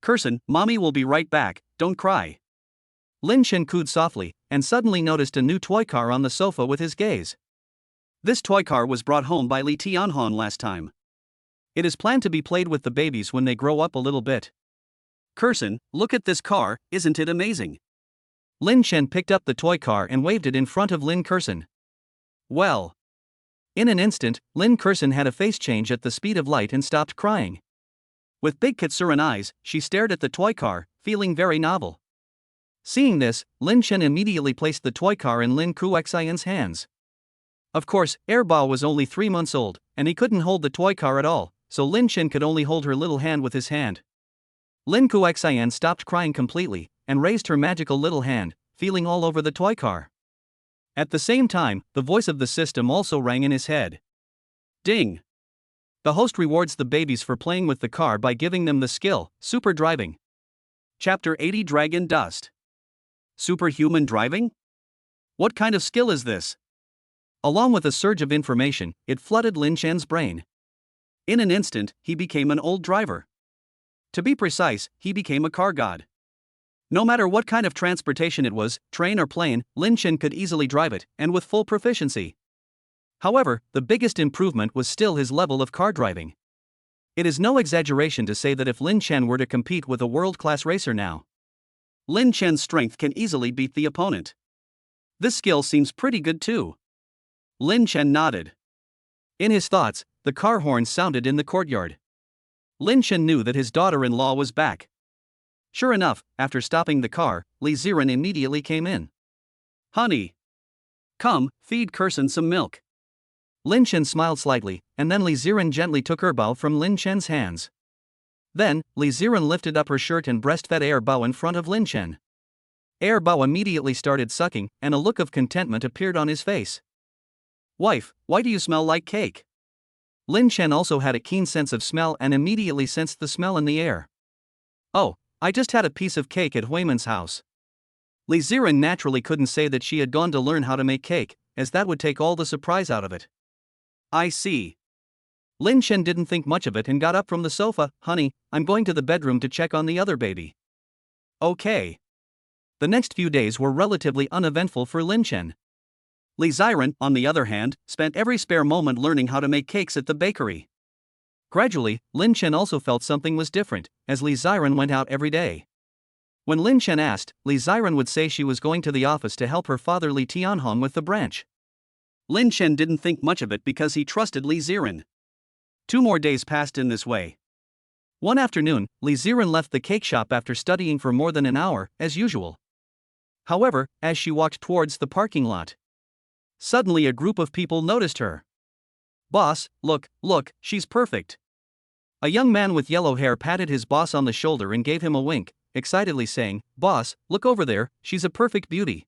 "Kursen, mommy will be right back, don't cry." Lin Chen cooed softly, and suddenly noticed a new toy car on the sofa with his gaze. This toy car was brought home by Li Tianhong last time. It is planned to be played with the babies when they grow up a little bit. "Kursen, look at this car, isn't it amazing?" Lin Chen picked up the toy car and waved it in front of Lin Kursen. Well. In an instant, Lin Kursen had a face change at the speed of light and stopped crying. With big Katsuran eyes, she stared at the toy car, feeling very novel. Seeing this, Lin Chen immediately placed the toy car in Lin Coxian's hands. Of course, Airbao was only 3 months old, and he couldn't hold the toy car at all, so Lin Chen could only hold her little hand with his hand. Lin Coxian stopped crying completely, and raised her magical little hand, feeling all over the toy car. At the same time, the voice of the system also rang in his head. Ding! The host rewards the babies for playing with the car by giving them the skill, super driving. Chapter 80 Dragon Dust. Superhuman driving? What kind of skill is this? Along with a surge of information, it flooded Lin Chen's brain. In an instant, he became an old driver. To be precise, he became a car god. No matter what kind of transportation it was, train or plane, Lin Chen could easily drive it, and with full proficiency. However, the biggest improvement was still his level of car driving. It is no exaggeration to say that if Lin Chen were to compete with a world-class racer now, Lin Chen's strength can easily beat the opponent. This skill seems pretty good too. Lin Chen nodded. In his thoughts, the car horn sounded in the courtyard. Lin Chen knew that his daughter-in-law was back. Sure enough, after stopping the car, Li Ziran immediately came in. Honey! Come, feed Kursen some milk. Lin Chen smiled slightly, and then Li Ziran gently took Airbao from Lin Chen's hands. Then, Li Ziran lifted up her shirt and breastfed Airbao in front of Lin Chen. Airbao immediately started sucking, and a look of contentment appeared on his face. Wife, why do you smell like cake? Lin Chen also had a keen sense of smell and immediately sensed the smell in the air. Oh, I just had a piece of cake at Huiman's house. Li Ziran naturally couldn't say that she had gone to learn how to make cake, as that would take all the surprise out of it. I see. Lin Chen didn't think much of it and got up from the sofa. Honey, I'm going to the bedroom to check on the other baby. Okay. The next few days were relatively uneventful for Lin Chen. Li Ziren, on the other hand, spent every spare moment learning how to make cakes at the bakery. Gradually, Lin Chen also felt something was different, as Li Ziren went out every day. When Lin Chen asked, Li Ziren would say she was going to the office to help her father Li Tianhong with the branch. Lin Chen didn't think much of it because he trusted Li Ziren. 2 more days passed in this way. One afternoon, Li Ziren left the cake shop after studying for more than an hour, as usual. However, as she walked towards the parking lot, suddenly a group of people noticed her. Boss, look, she's perfect. A young man with yellow hair patted his boss on the shoulder and gave him a wink, excitedly saying, Boss, look over there, she's a perfect beauty.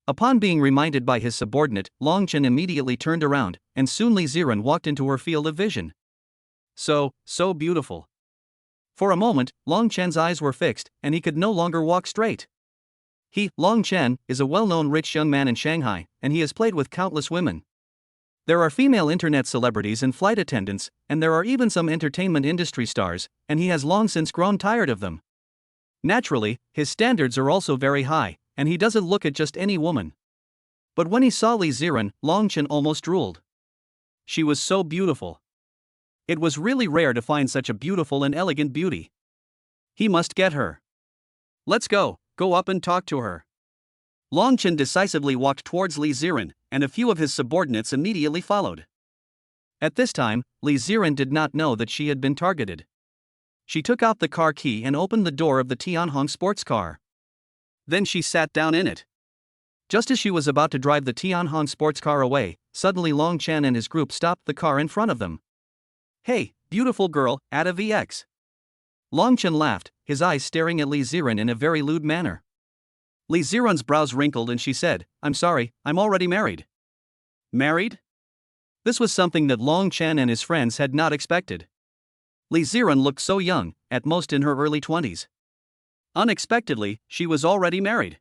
Upon being reminded by his subordinate, Long Chen immediately turned around, and soon Li Ziren walked into her field of vision. So beautiful. For a moment, Long Chen's eyes were fixed, and he could no longer walk straight. He, Long Chen, is a well-known rich young man in Shanghai, and he has played with countless women. There are female internet celebrities and flight attendants, and there are even some entertainment industry stars, and he has long since grown tired of them. Naturally, his standards are also very high, and he doesn't look at just any woman. But when he saw Li Ziren, Long Chen almost drooled. She was so beautiful. It was really rare to find such a beautiful and elegant beauty. He must get her. Let's go up and talk to her. Long Chen decisively walked towards Li Ziren, and a few of his subordinates immediately followed. At this time, Li Ziren did not know that she had been targeted. She took out the car key and opened the door of the Tianhong sports car. Then she sat down in it. Just as she was about to drive the Tianhong sports car away, suddenly Long Chen and his group stopped the car in front of them. Hey, beautiful girl, add a VX. Long Chen laughed, his eyes staring at Li Ziren in a very lewd manner. Li Ziren's brows wrinkled and she said, I'm sorry, I'm already married. Married? This was something that Long Chen and his friends had not expected. Li Ziren looked so young, at most in her early 20s. Unexpectedly, she was already married.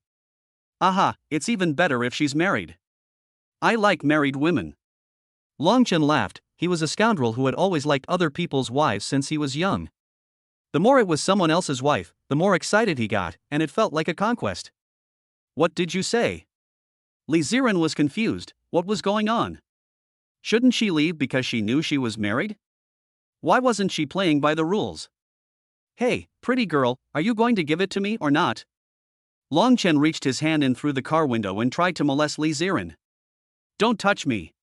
Aha, it's even better if she's married. I like married women. Long Chen laughed, he was a scoundrel who had always liked other people's wives since he was young. The more it was someone else's wife, the more excited he got, and it felt like a conquest. What did you say? Li Ziren was confused, what was going on? Shouldn't she leave because she knew she was married? Why wasn't she playing by the rules? Hey, pretty girl, are you going to give it to me or not? Long Chen reached his hand in through the car window and tried to molest Li Ziren. Don't touch me.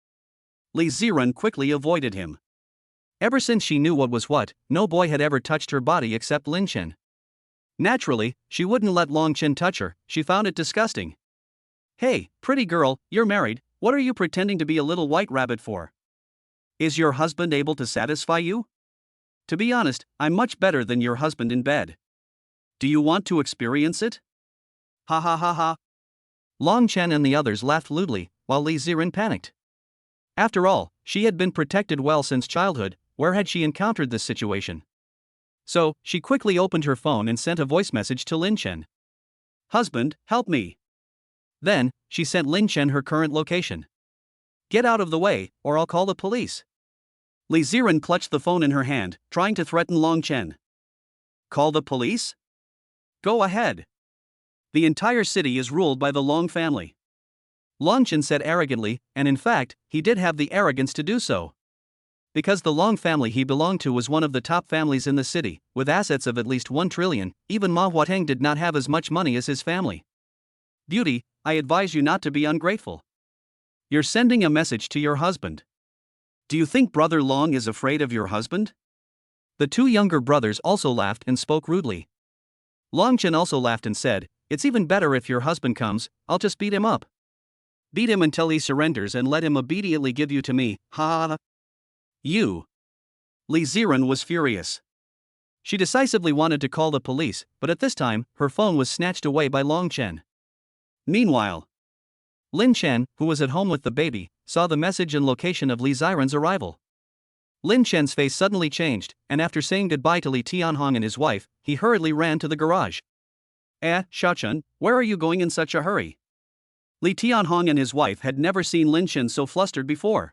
Li Ziren quickly avoided him. Ever since she knew what was what, no boy had ever touched her body except Lin Chen. Naturally, she wouldn't let Long Chen touch her, she found it disgusting. Hey, pretty girl, you're married, what are you pretending to be a little white rabbit for? Is your husband able to satisfy you? To be honest, I'm much better than your husband in bed. Do you want to experience it? Ha ha ha ha. Long Chen and the others laughed lewdly, while Li Ziren panicked. After all, she had been protected well since childhood, where had she encountered this situation? So, she quickly opened her phone and sent a voice message to Lin Chen. Husband, help me. Then, she sent Lin Chen her current location. Get out of the way, or I'll call the police. Li Ziren clutched the phone in her hand, trying to threaten Long Chen. Call the police? Go ahead. The entire city is ruled by the Long family. Long Chen said arrogantly, and in fact, he did have the arrogance to do so. Because the Long family he belonged to was one of the top families in the city, with assets of at least 1 trillion, even Ma Huateng did not have as much money as his family. Beauty, I advise you not to be ungrateful. You're sending a message to your husband. Do you think Brother Long is afraid of your husband? The 2 younger brothers also laughed and spoke rudely. Long Chen also laughed and said, it's even better if your husband comes, I'll just beat him up. Beat him until he surrenders and let him obediently give you to me, ha ha ha. You. Li Ziren was furious. She decisively wanted to call the police, but at this time, her phone was snatched away by Long Chen. Meanwhile, Lin Chen, who was at home with the baby, saw the message and location of Li Ziren's arrival. Lin Chen's face suddenly changed, and after saying goodbye to Li Tianhong and his wife, he hurriedly ran to the garage. Xiaochun, where are you going in such a hurry? Li Tianhong and his wife had never seen Lin Chen so flustered before.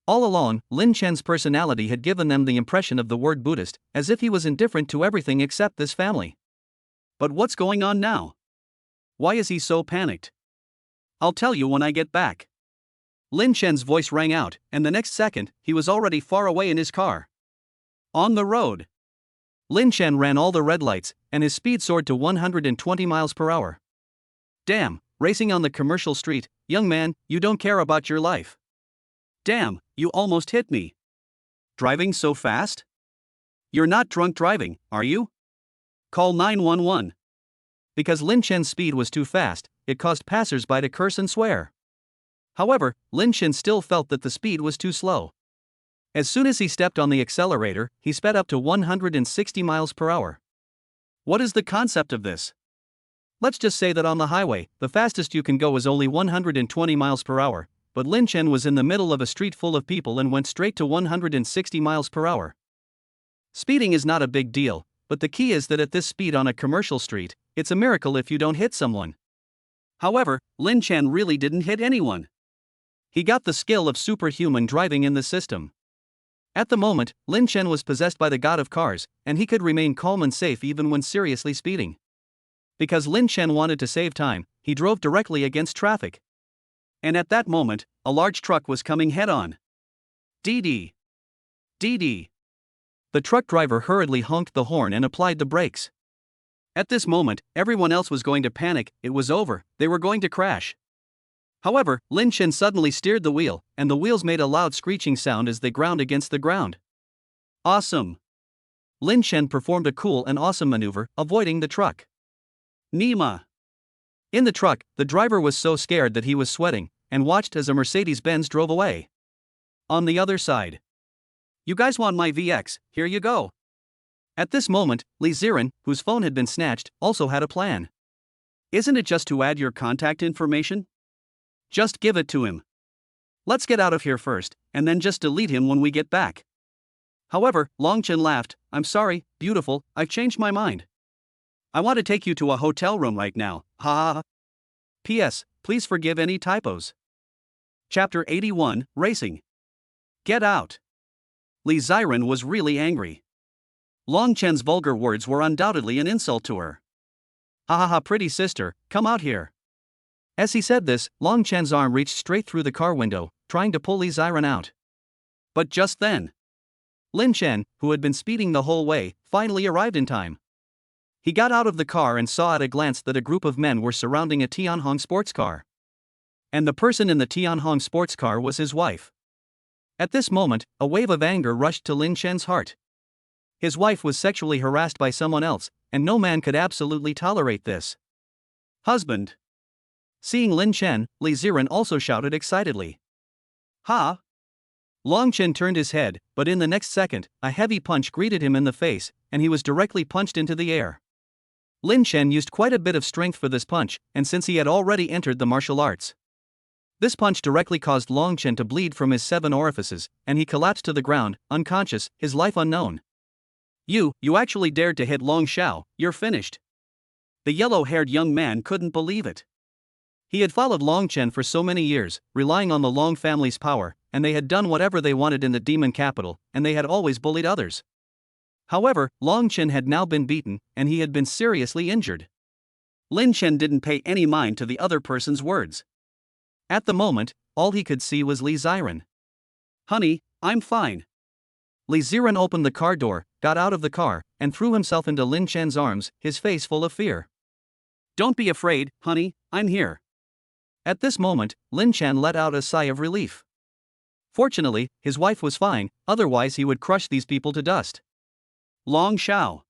All along, Lin Chen's personality had given them the impression of the word Buddhist, as if he was indifferent to everything except this family. But what's going on now? Why is he so panicked? I'll tell you when I get back. Lin Chen's voice rang out, and the next second, he was already far away in his car. On the road. Lin Chen ran all the red lights, and his speed soared to 120 miles per hour. Damn, racing on the commercial street, young man, you don't care about your life. Damn, you almost hit me. Driving so fast? You're not drunk driving, are you? Call 911. Because Lin Chen's speed was too fast, it caused passers-by to curse and swear. However, Lin Chen still felt that the speed was too slow. As soon as he stepped on the accelerator, he sped up to 160 miles per hour. What is the concept of this? Let's just say that on the highway, the fastest you can go is only 120 miles per hour, but Lin Chen was in the middle of a street full of people and went straight to 160 miles per hour. Speeding is not a big deal, but the key is that at this speed on a commercial street, it's a miracle if you don't hit someone. However, Lin Chen really didn't hit anyone. He got the skill of superhuman driving in the system. At the moment, Lin Chen was possessed by the god of cars, and he could remain calm and safe even when seriously speeding. Because Lin Chen wanted to save time, he drove directly against traffic. And at that moment, a large truck was coming head-on. DD. DD. The truck driver hurriedly honked the horn and applied the brakes. At this moment, everyone else was going to panic. It was over, they were going to crash. However, Lin Chen suddenly steered the wheel, and the wheels made a loud screeching sound as they ground against the ground. Awesome! Lin Chen performed a cool and awesome maneuver, avoiding the truck. Nima. In the truck, the driver was so scared that he was sweating, and watched as a Mercedes-Benz drove away. On the other side. You guys want my VX, here you go. At this moment, Li Ziren, whose phone had been snatched, also had a plan. Isn't it just to add your contact information? Just give it to him. Let's get out of here first, and then just delete him when we get back. However, Long Chen laughed. I'm sorry, beautiful, I've changed my mind. I want to take you to a hotel room right now, ha ha ha. P.S. Please forgive any typos. Chapter 81, Racing. Get out. Li Ziren was really angry. Long Chen's vulgar words were undoubtedly an insult to her. Ha ha ha, pretty sister, come out here. As he said this, Long Chen's arm reached straight through the car window, trying to pull Li Ziren out. But just then, Lin Chen, who had been speeding the whole way, finally arrived in time. He got out of the car and saw at a glance that a group of men were surrounding a Tianhong sports car. And the person in the Tianhong sports car was his wife. At this moment, a wave of anger rushed to Lin Chen's heart. His wife was sexually harassed by someone else, and no man could absolutely tolerate this. Husband. Seeing Lin Chen, Li Ziren also shouted excitedly. Ha! Long Chen turned his head, but in the next second, a heavy punch greeted him in the face, and he was directly punched into the air. Lin Chen used quite a bit of strength for this punch, and since he had already entered the martial arts, this punch directly caused Long Chen to bleed from his 7 orifices, and he collapsed to the ground, unconscious, his life unknown. You actually dared to hit Long Xiao, you're finished. The yellow-haired young man couldn't believe it. He had followed Long Chen for so many years, relying on the Long family's power, and they had done whatever they wanted in the demon capital, and they had always bullied others. However, Long Chen had now been beaten, and he had been seriously injured. Lin Chen didn't pay any mind to the other person's words. At the moment, all he could see was Li Ziren. Honey, I'm fine. Li Ziren opened the car door, got out of the car, and threw himself into Lin Chen's arms, his face full of fear. Don't be afraid, honey, I'm here. At this moment, Lin Chen let out a sigh of relief. Fortunately, his wife was fine, otherwise he would crush these people to dust. Long Xiao.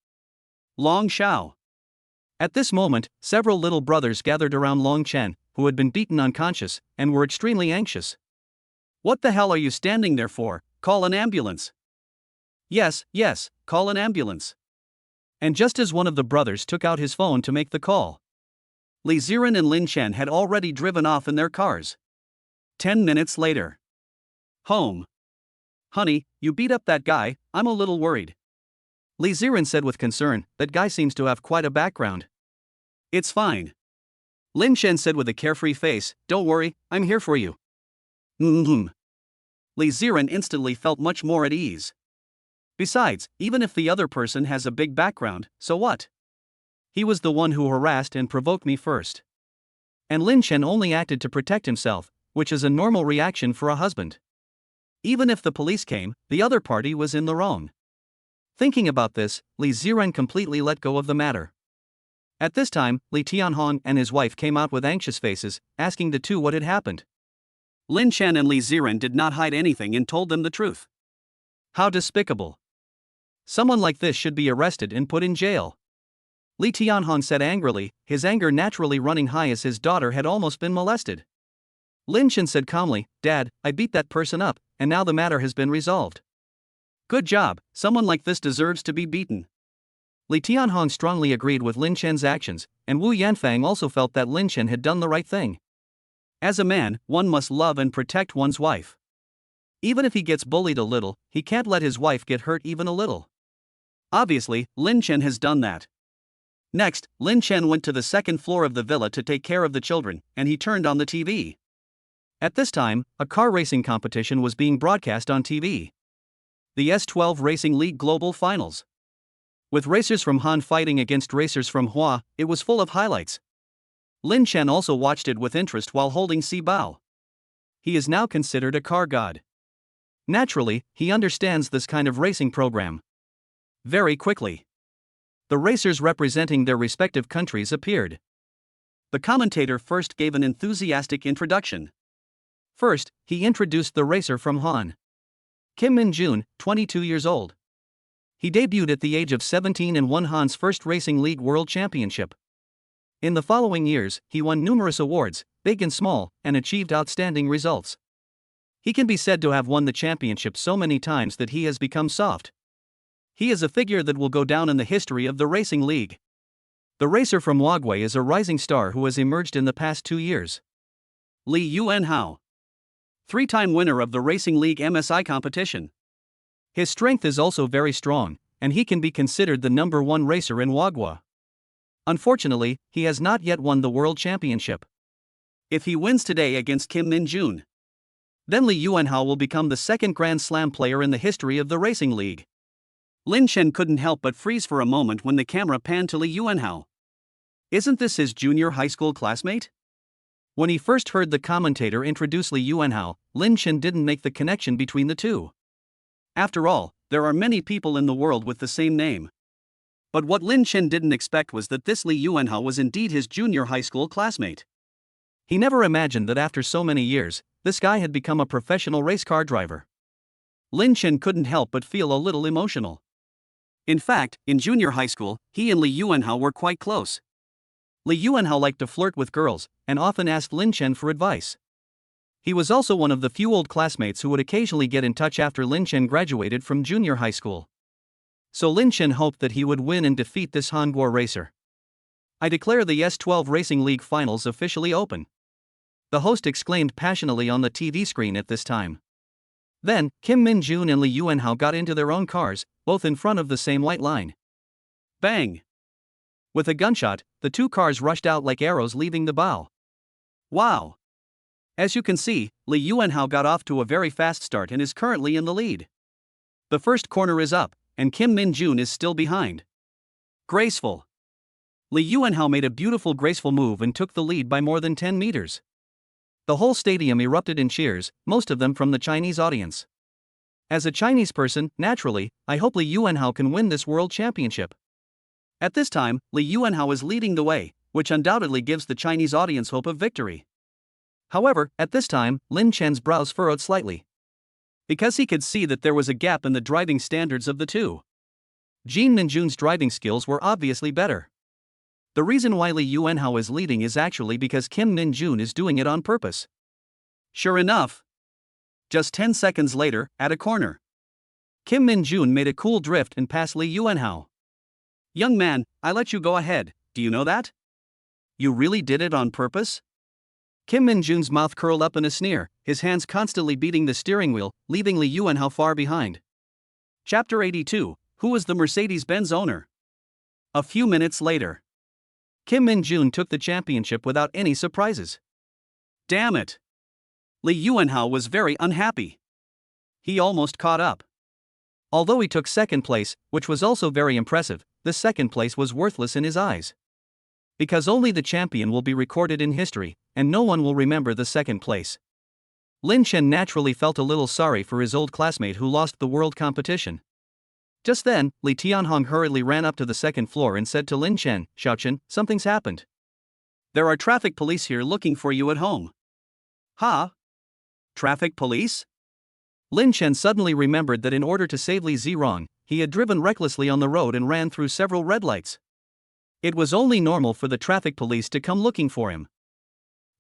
Long Xiao. At this moment, several little brothers gathered around Long Chen, who had been beaten unconscious, and were extremely anxious. What the hell are you standing there for? Call an ambulance. Yes, call an ambulance. And just as one of the brothers took out his phone to make the call, Li Ziren and Lin Chen had already driven off in their cars. 10 minutes later. Home. Honey, you beat up that guy, I'm a little worried. Li Ziren said with concern, that guy seems to have quite a background. It's fine. Lin Chen said with a carefree face, don't worry, I'm here for you. Li Ziren instantly felt much more at ease. Besides, even if the other person has a big background, so what? He was the one who harassed and provoked me first. And Lin Chen only acted to protect himself, which is a normal reaction for a husband. Even if the police came, the other party was in the wrong. Thinking about this, Li Ziren completely let go of the matter. At this time, Li Tianhong and his wife came out with anxious faces, asking the two what had happened. Lin Chen and Li Ziren did not hide anything and told them the truth. How despicable. Someone like this should be arrested and put in jail. Li Tianhong said angrily, his anger naturally running high as his daughter had almost been molested. Lin Chen said calmly, "Dad, I beat that person up, and now the matter has been resolved." Good job, someone like this deserves to be beaten. Li Tianhong strongly agreed with Lin Chen's actions, and Wu Yanfang also felt that Lin Chen had done the right thing. As a man, one must love and protect one's wife. Even if he gets bullied a little, he can't let his wife get hurt even a little. Obviously, Lin Chen has done that. Next, Lin Chen went to the second floor of the villa to take care of the children, and he turned on the TV. At this time, a car racing competition was being broadcast on TV. The S12 Racing League Global Finals. With racers from Han fighting against racers from Hua, it was full of highlights. Lin Chen also watched it with interest while holding Si Bao. He is now considered a car god. Naturally, he understands this kind of racing program. Very quickly, the racers representing their respective countries appeared. The commentator first gave an enthusiastic introduction. First, he introduced the racer from Han. Kim Min-jun, 22 years old. He debuted at the age of 17 and won Han's first Racing League World Championship. In the following years, he won numerous awards, big and small, and achieved outstanding results. He can be said to have won the championship so many times that he has become soft. He is a figure that will go down in the history of the Racing League. The racer from Wagway is a rising star who has emerged in the past 2 years. Li Yuanhao. 3-time winner of the Racing League MSI competition. His strength is also very strong, and he can be considered the number 1 racer in Wagwa. Unfortunately, he has not yet won the World Championship. If he wins today against Kim Min-jun, then Li Yuanhao will become the second Grand Slam player in the history of the Racing League. Lin Chen couldn't help but freeze for a moment when the camera panned to Li Yuanhao. Isn't this his junior high school classmate? When he first heard the commentator introduce Li Yuanhao, Lin Chen didn't make the connection between the two. After all, there are many people in the world with the same name. But what Lin Chen didn't expect was that this Li Yuanhao was indeed his junior high school classmate. He never imagined that after so many years, this guy had become a professional race car driver. Lin Chen couldn't help but feel a little emotional. In fact, in junior high school, he and Li Yuanhao were quite close. Li Yuanhao liked to flirt with girls, and often asked Lin Chen for advice. He was also one of the few old classmates who would occasionally get in touch after Lin Chen graduated from junior high school. So Lin Chen hoped that he would win and defeat this Hanguo racer. I declare the S12 Racing League Finals officially open. The host exclaimed passionately on the TV screen at this time. Then, Kim Min-jun and Li Yuanhao got into their own cars, both in front of the same white line. Bang! With a gunshot, the two cars rushed out like arrows leaving the bow. Wow! As you can see, Li Yuanhao got off to a very fast start and is currently in the lead. The first corner is up, and Kim Min-jun is still behind. Graceful. Li Yuanhao made a beautiful graceful move and took the lead by more than 10 meters. The whole stadium erupted in cheers, most of them from the Chinese audience. As a Chinese person, naturally, I hope Li Yuanhao can win this world championship. At this time, Li Yuanhao is leading the way, which undoubtedly gives the Chinese audience hope of victory. However, at this time, Lin Chen's brows furrowed slightly. Because he could see that there was a gap in the driving standards of the two. Jin Minjun's driving skills were obviously better. The reason why Li Yuanhao is leading is actually because Kim Min-jun is doing it on purpose. Sure enough. Just 10 seconds later, at a corner, Kim Min-jun made a cool drift and passed Li Yuanhao. Young man, I let you go ahead, do you know that? You really did it on purpose? Kim Min-jun's mouth curled up in a sneer, his hands constantly beating the steering wheel, leaving Li Yuanhao far behind. Chapter 82, Who was the Mercedes-Benz owner? A few minutes later, Kim Min-jun took the championship without any surprises. Damn it! Li Yuanhao was very unhappy. he almost caught up. Although he took second place, which was also very impressive, the second place was worthless in his eyes. Because only the champion will be recorded in history, and no one will remember the second place. Lin Chen naturally felt a little sorry for his old classmate who lost the world competition. Just then, Li Tianhong hurriedly ran up to the second floor and said to Lin Chen, "Xiaochen, something's happened. There are traffic police here looking for you at home." "Huh? Traffic police?" Lin Chen suddenly remembered that in order to save Li Zirong, he had driven recklessly on the road and ran through several red lights. It was only normal for the traffic police to come looking for him.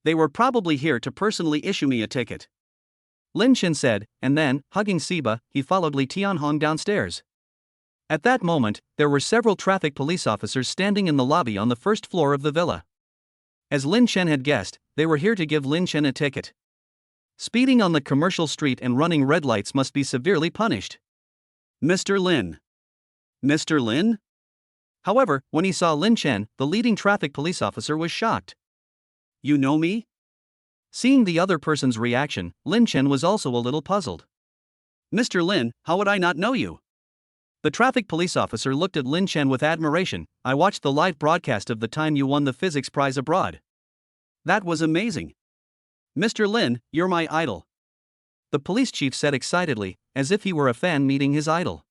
They were probably here to personally issue me a ticket, Lin Chen said, and then, hugging Siba, he followed Li Tianhong downstairs. At that moment, there were several traffic police officers standing in the lobby on the first floor of the villa. As Lin Chen had guessed, they were here to give Lin Chen a ticket. Speeding on the commercial street and running red lights must be severely punished. Mr. Lin. Mr. Lin? However, when he saw Lin Chen, the leading traffic police officer was shocked. You know me? Seeing the other person's reaction, Lin Chen was also a little puzzled. Mr. Lin, how would I not know you? The traffic police officer looked at Lin Chen with admiration. I watched the live broadcast of the time you won the physics prize abroad. That was amazing. Mr. Lin, you're my idol. The police chief said excitedly, as if he were a fan meeting his idol.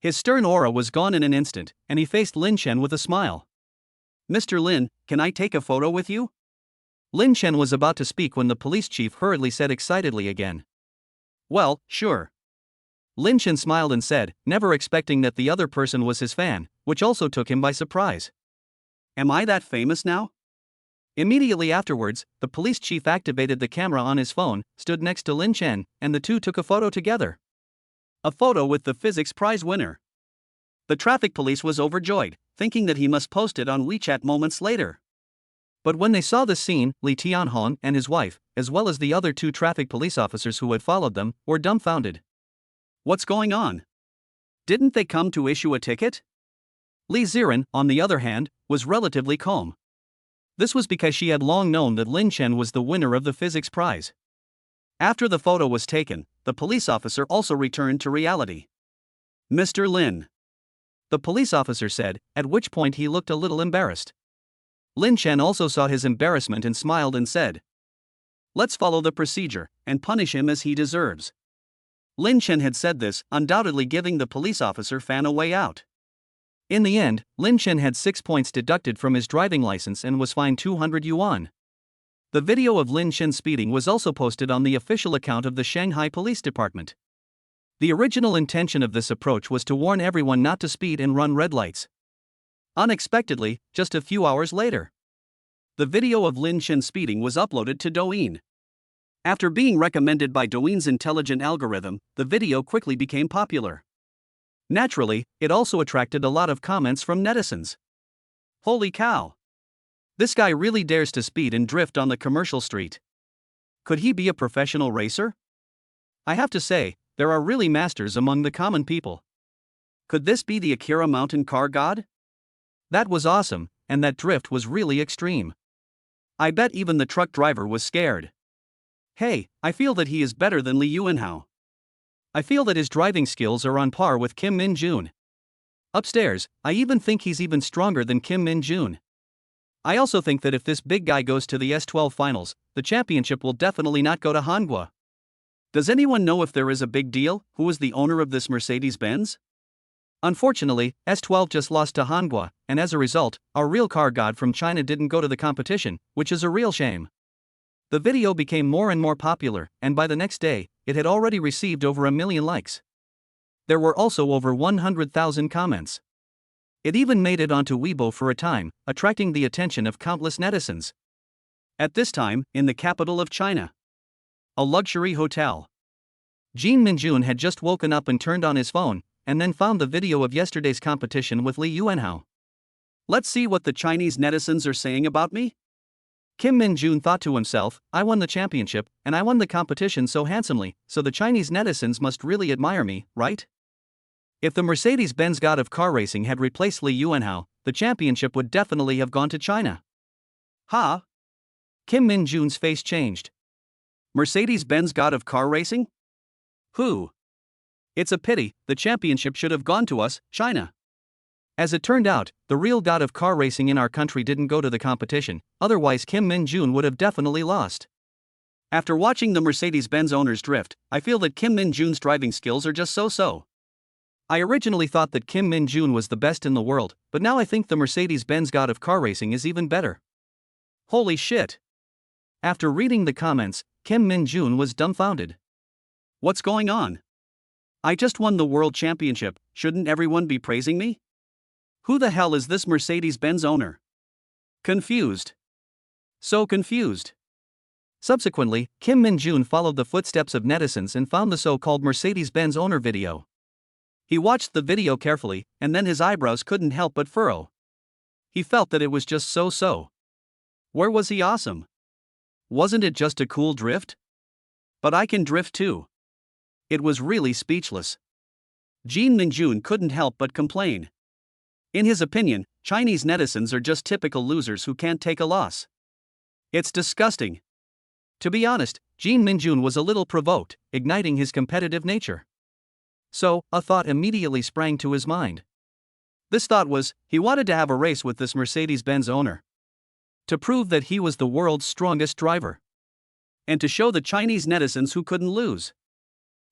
His stern aura was gone in an instant, and he faced Lin Chen with a smile. Mr. Lin, can I take a photo with you? Lin Chen was about to speak when the police chief hurriedly said excitedly again. Well, sure. Lin Chen smiled and said, never expecting that the other person was his fan, which also took him by surprise. Am I that famous now? Immediately afterwards, the police chief activated the camera on his phone, stood next to Lin Chen, and the two took a photo together. A photo with the physics prize winner. The traffic police was overjoyed, thinking that he must post it on WeChat moments later. But when they saw the scene, Li Tianhong and his wife, as well as the other two traffic police officers who had followed them, were dumbfounded. What's going on? Didn't they come to issue a ticket? Li Ziren, on the other hand, was relatively calm. This was because she had long known that Lin Chen was the winner of the physics prize. After the photo was taken, the police officer also returned to reality. Mr. Lin. The police officer said, at which point he looked a little embarrassed. Lin Chen also saw his embarrassment and smiled and said, let's follow the procedure, and punish him as he deserves. Lin Chen had said this, undoubtedly giving the police officer fan a way out. In the end, Lin Chen had 6 points deducted from his driving license and was fined 200 yuan. The video of Lin Chen speeding was also posted on the official account of the Shanghai Police Department. The original intention of this approach was to warn everyone not to speed and run red lights. Unexpectedly, just a few hours later, the video of Lin Chen speeding was uploaded to Douyin. After being recommended by Douyin's intelligent algorithm, the video quickly became popular. Naturally, it also attracted a lot of comments from netizens. Holy cow! This guy really dares to speed and drift on the commercial street. Could he be a professional racer? I have to say, there are really masters among the common people. Could this be the Akira mountain car god? That was awesome, and that drift was really extreme. I bet even the truck driver was scared. Hey, I feel that he is better than Li Yuanhao. I feel that his driving skills are on par with Kim Min-jun. Upstairs, I even think he's even stronger than Kim Min-jun. I also think that if this big guy goes to the S12 finals, the championship will definitely not go to Hangua. Does anyone know if there is a big deal? Who is the owner of this Mercedes-Benz? Unfortunately, S12 just lost to Hangua, and as a result, our real car god from China didn't go to the competition, which is a real shame. The video became more and more popular, and by the next day, it had already received over 1 million likes. There were also over 100,000 comments. It even made it onto Weibo for a time, attracting the attention of countless netizens. At this time, in the capital of China, a luxury hotel, Jin Minjun had just woken up and turned on his phone, and then found the video of yesterday's competition with Li Yuanhao. Let's see what the Chinese netizens are saying about me. Kim Min-jun thought to himself, I won the championship, and I won the competition so handsomely, so the Chinese netizens must really admire me, right? If the Mercedes-Benz god of car racing had replaced Li Yuanhao, the championship would definitely have gone to China. Ha! Kim Min-jun's face changed. Mercedes-Benz god of car racing? Who? It's a pity, the championship should have gone to us, China. As it turned out, the real god of car racing in our country didn't go to the competition, otherwise Kim Min-jun would have definitely lost. After watching the Mercedes-Benz owners drift, I feel that Kim Min-jun's driving skills are just so-so. I originally thought that Kim Min-jun was the best in the world, but now I think the Mercedes-Benz god of car racing is even better. Holy shit. After reading the comments, Kim Min-jun was dumbfounded. What's going on? I just won the world championship, shouldn't everyone be praising me? Who the hell is this Mercedes-Benz owner? Confused. So confused. Subsequently, Kim Min-jun followed the footsteps of netizens and found the so-called Mercedes-Benz owner video. He watched the video carefully, and then his eyebrows couldn't help but furrow. He felt that it was just so-so. Where was he awesome? Wasn't it just a cool drift? But I can drift too. It was really speechless. Kim Min-jun couldn't help but complain. In his opinion, Chinese netizens are just typical losers who can't take a loss. It's disgusting. To be honest, Kim Min-jun was a little provoked, igniting his competitive nature. So, a thought immediately sprang to his mind. This thought was, he wanted to have a race with this Mercedes-Benz owner. To prove that he was the world's strongest driver. And to show the Chinese netizens who couldn't lose.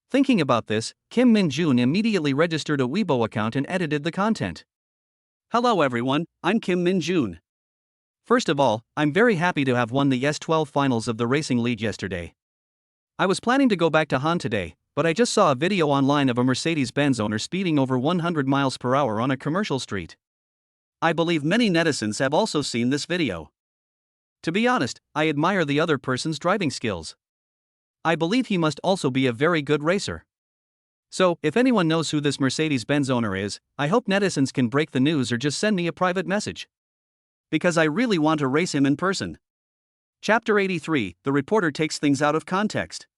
Thinking about this, Kim Min-jun immediately registered a Weibo account and edited the content. Hello everyone, I'm Kim Min-jun. First of all, I'm very happy to have won the S12 finals of the racing league yesterday. I was planning to go back to Han today, but I just saw a video online of a Mercedes-Benz owner speeding over 100 miles per hour on a commercial street. I believe many netizens have also seen this video. To be honest, I admire the other person's driving skills. I believe he must also be a very good racer. So, if anyone knows who this Mercedes-Benz owner is, I hope netizens can break the news or just send me a private message. Because I really want to race him in person. Chapter 83, the reporter takes things out of context.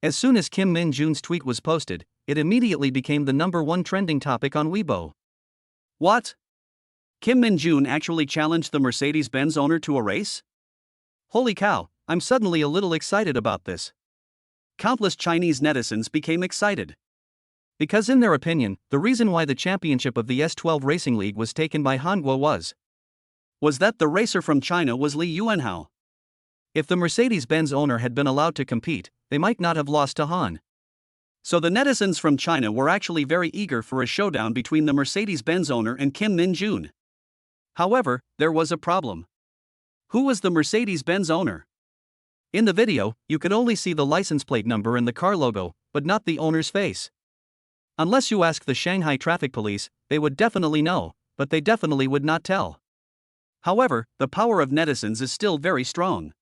As soon as Kim Min-jun's tweet was posted, it immediately became the #1 trending topic on Weibo. What? Kim Min-jun actually challenged the Mercedes-Benz owner to a race? Holy cow, I'm suddenly a little excited about this. Countless Chinese netizens became excited. Because in their opinion, the reason why the championship of the S12 Racing League was taken by Hanguo was that the racer from China was Li Tianhong. If the Mercedes-Benz owner had been allowed to compete, they might not have lost to Han. So the netizens from China were actually very eager for a showdown between the Mercedes-Benz owner and Kim Min-jun. However, there was a problem. Who was the Mercedes-Benz owner? In the video, you could only see the license plate number and the car logo, but not the owner's face. Unless you ask the Shanghai traffic police, they would definitely know, but they definitely would not tell. However, the power of netizens is still very strong.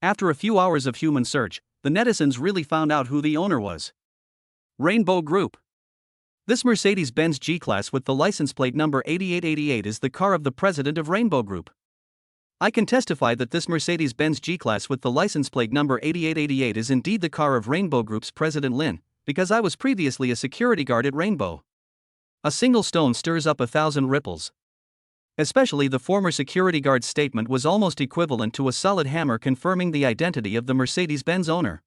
After a few hours of human search, the netizens really found out who the owner was. Rainbow Group. This Mercedes-Benz G-Class with the license plate number 8888 is the car of the president of Rainbow Group. I can testify that this Mercedes-Benz G-Class with the license plate number 8888 is indeed the car of Rainbow Group's president Lin, because I was previously a security guard at Rainbow. A single stone stirs up 1,000 ripples. Especially the former security guard's statement was almost equivalent to a solid hammer confirming the identity of the Mercedes-Benz owner.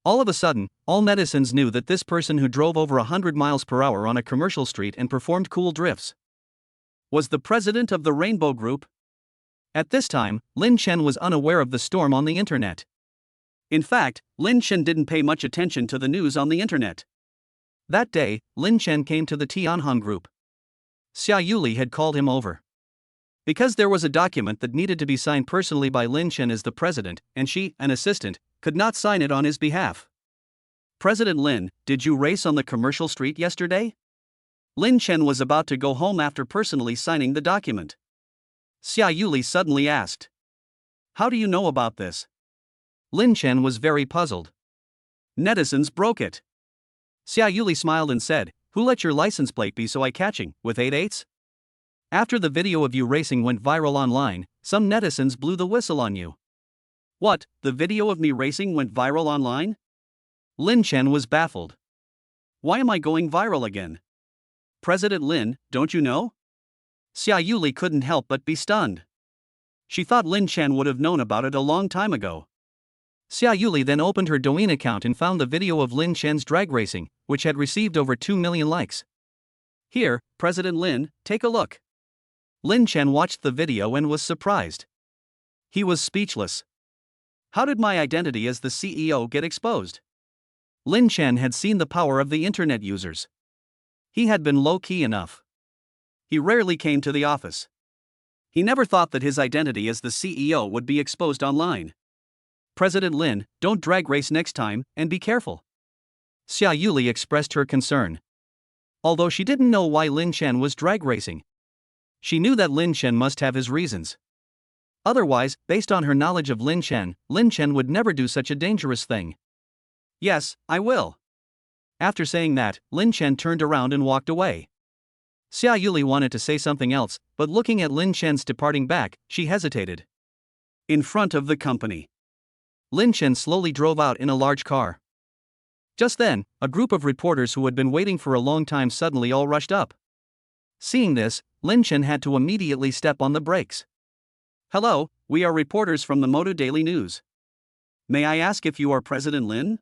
All of a sudden, all netizens knew that this person who drove over 100 miles per hour on a commercial street and performed cool drifts was the president of the Rainbow Group. At this time, Lin Chen was unaware of the storm on the internet. In fact, Lin Chen didn't pay much attention to the news on the internet. That day, Lin Chen came to the Tianhong group. Xia Yuli had called him over. Because there was a document that needed to be signed personally by Lin Chen as the president, and she, an assistant, could not sign it on his behalf. President Lin, did you race on the commercial street yesterday? Lin Chen was about to go home after personally signing the document. Xia Yuli suddenly asked. How do you know about this? Lin Chen was very puzzled. Netizens broke it. Xia Yuli smiled and said, who let your license plate be so eye-catching, with 88s? After the video of you racing went viral online, some netizens blew the whistle on you. What, the video of me racing went viral online? Lin Chen was baffled. Why am I going viral again? President Lin, don't you know? Xia Yuli couldn't help but be stunned. She thought Lin Chen would have known about it a long time ago. Xia Yuli then opened her Douyin account and found the video of Lin Chen's drag racing, which had received over 2 million likes. Here, President Lin, take a look. Lin Chen watched the video and was surprised. He was speechless. How did my identity as the CEO get exposed? Lin Chen had seen the power of the internet users. He had been low-key enough. He rarely came to the office. He never thought that his identity as the CEO would be exposed online. President Lin, don't drag race next time, and be careful. Xia Yuli expressed her concern. Although she didn't know why Lin Chen was drag racing. She knew that Lin Chen must have his reasons. Otherwise, based on her knowledge of Lin Chen would never do such a dangerous thing. Yes, I will. After saying that, Lin Chen turned around and walked away. Xia Yuli wanted to say something else, but looking at Lin Chen's departing back, she hesitated. In front of the company, Lin Chen slowly drove out in a large car. Just then, a group of reporters who had been waiting for a long time suddenly all rushed up. Seeing this, Lin Chen had to immediately step on the brakes. Hello, we are reporters from the Motor Daily News. May I ask if you are President Lin?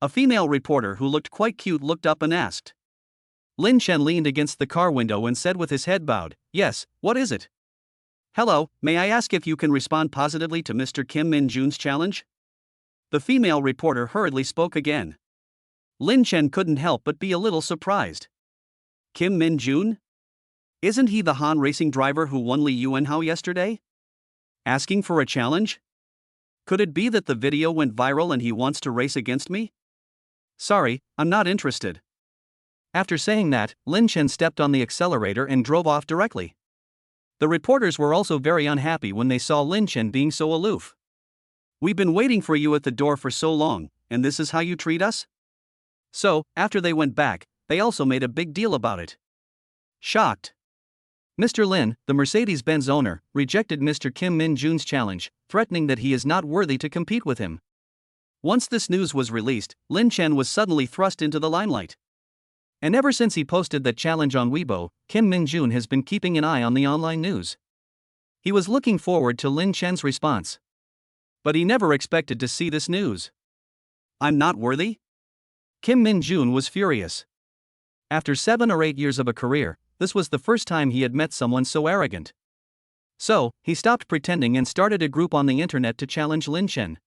A female reporter who looked quite cute looked up and asked. Lin Chen leaned against the car window and said with his head bowed, yes, what is it? Hello, may I ask if you can respond positively to Mr. Kim Min-jun's challenge? The female reporter hurriedly spoke again. Lin Chen couldn't help but be a little surprised. Kim Min-jun? Isn't he the Han racing driver who won Li Yuanhao yesterday? Asking for a challenge? Could it be that the video went viral and he wants to race against me? Sorry, I'm not interested. After saying that, Lin Chen stepped on the accelerator and drove off directly. The reporters were also very unhappy when they saw Lin Chen being so aloof. We've been waiting for you at the door for so long, and this is how you treat us? So, after they went back, they also made a big deal about it. Shocked. Mr. Lin, the Mercedes-Benz owner, rejected Mr. Kim Min-jun's challenge, threatening that he is not worthy to compete with him. Once this news was released, Lin Chen was suddenly thrust into the limelight. And ever since he posted that challenge on Weibo, Kim Min-jun has been keeping an eye on the online news. He was looking forward to Lin Chen's response. But he never expected to see this news. I'm not worthy? Kim Min-jun was furious. After 7 or 8 years of a career, this was the first time he had met someone so arrogant. So, he stopped pretending and started a group on the internet to challenge Lin Chen.